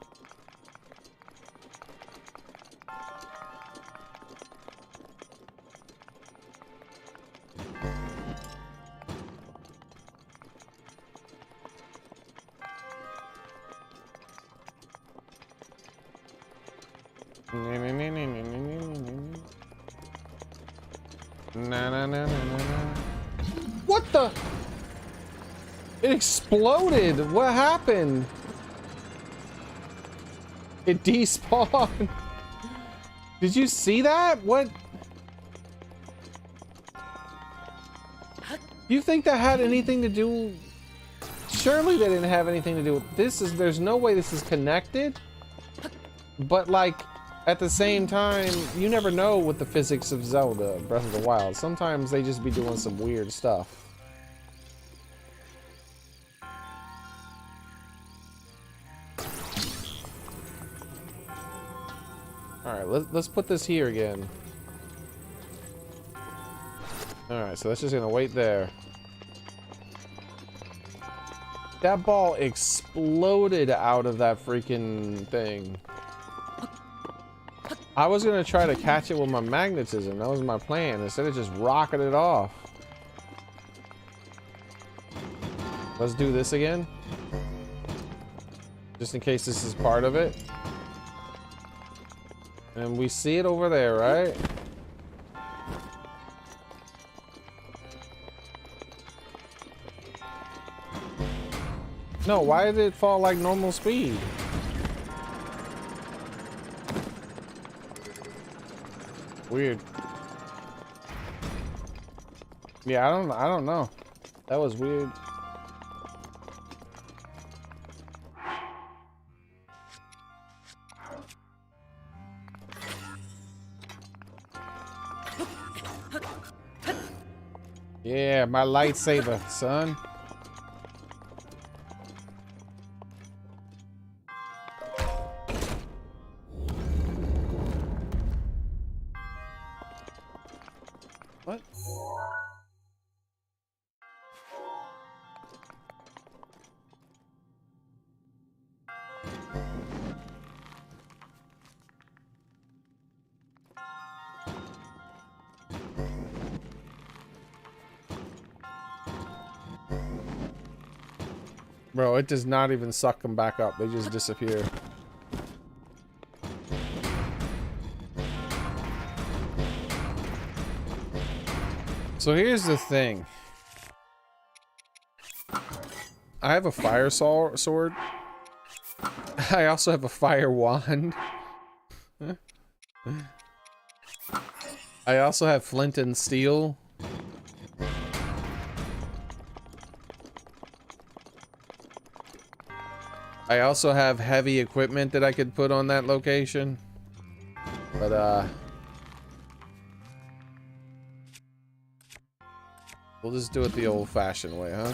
What the? It exploded. What happened? It despawned. Did you see that? What? You think that had anything to do? Surely they didn't have anything to do with this. There's no way this is connected. But like, at the same time, you never know with the physics of Zelda Breath of the Wild. Sometimes they just be doing some weird stuff. Alright, let's put this here again. Alright, so that's just gonna wait there. That ball exploded out of that freaking thing. I was gonna try to catch it with my magnetism. That was my plan. Instead of just rocking it off. Let's do this again. Just in case this is part of it. And we see it over there, right? No, why did it fall like normal speed? Weird. Yeah, I don't know. That was weird. Yeah, my lightsaber, son. What? Bro, it does not even suck them back up. They just disappear. So here's the thing. I have a fire sword. I also have a fire wand. I also have flint and steel. I also have heavy equipment that I could put on that location. But we'll just do it the old-fashioned way, huh?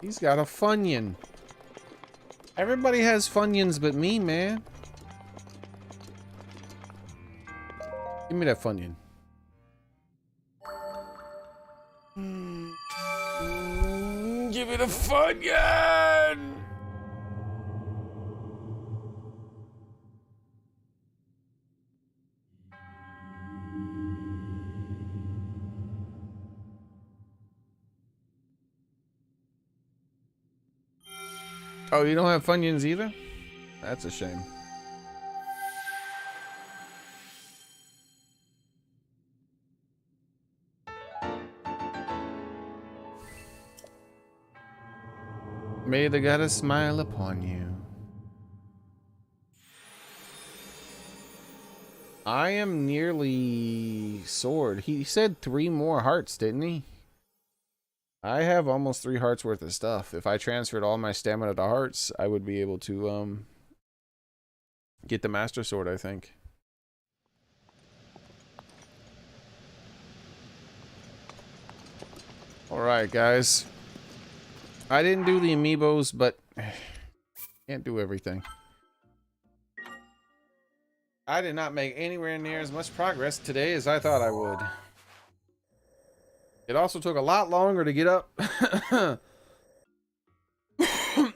He's got a Funyun. Everybody has Funyuns but me, man. Give me that Funyun. Give me the Funyun! Oh, you don't have Funyuns either? That's a shame. May the goddess smile upon you. I am nearly sword. He said 3 more hearts, didn't he? I have almost 3 hearts worth of stuff. If I transferred all my stamina to hearts, I would be able to get the master sword, I think. Alright, guys. I didn't do the amiibos, but can't do everything. I did not make anywhere near as much progress today as I thought I would. It also took a lot longer to get up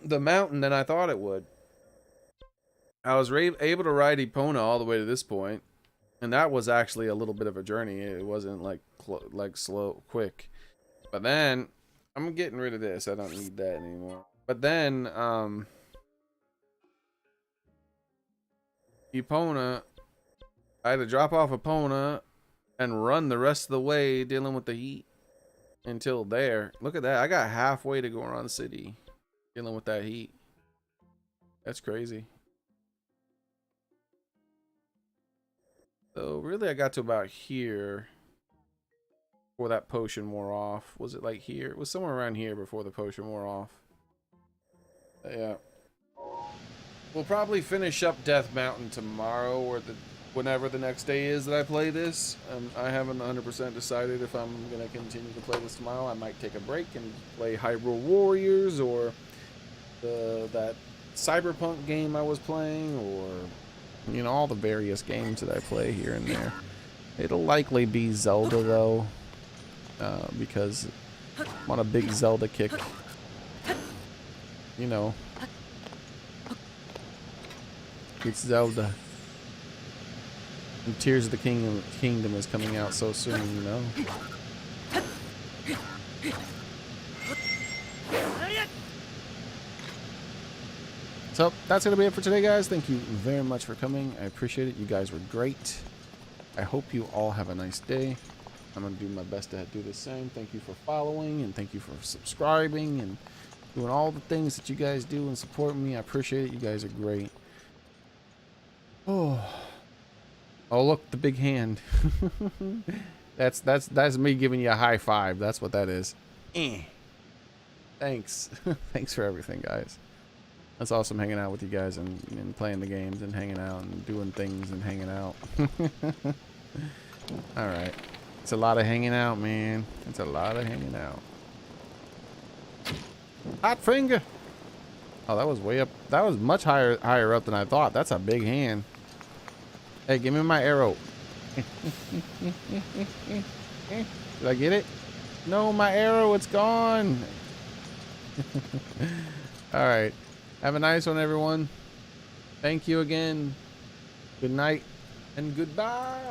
the mountain than I thought it would. I was able to ride Epona all the way to this point, and that was actually a little bit of a journey. It wasn't like slow, quick. But then I'm getting rid of this. I don't need that anymore. But then Epona, I had to drop off Epona and run the rest of the way dealing with the heat until there. Look at that. I got halfway to go around the city dealing with that heat. That's crazy. So really I got to about here before that potion wore off. Was it like here? It was somewhere around here before the potion wore off. Yeah. We'll probably finish up Death Mountain tomorrow or whenever the next day is that I play this. I haven't 100% decided if I'm going to continue to play this tomorrow. I might take a break and play Hyrule Warriors or that Cyberpunk game I was playing, or you know, all the various games that I play here and there. It'll likely be Zelda though, because I'm on a big Zelda kick. You know, it's Zelda. And Tears of the Kingdom is coming out so soon, you know. So that's gonna be it for today, guys. Thank you very much for coming. I appreciate it. You guys were great. I hope you all have a nice day. I'm gonna do my best to do the same. Thank you for following, and thank you for subscribing and doing all the things that you guys do and support me. I appreciate it. You guys are great. Oh look, the big hand. that's me giving you a high five. That's what that is. Thanks. Thanks for everything, guys. That's awesome hanging out with you guys and playing the games and hanging out and doing things and hanging out. Alright. It's a lot of hanging out, man. It's a lot of hanging out. Hot finger! Oh, that was way up. That was much higher up than I thought. That's a big hand. Hey, give me my arrow. Did I get it? No, my arrow, it's gone. Alright. Have a nice one, everyone. Thank you again. Good night and goodbye.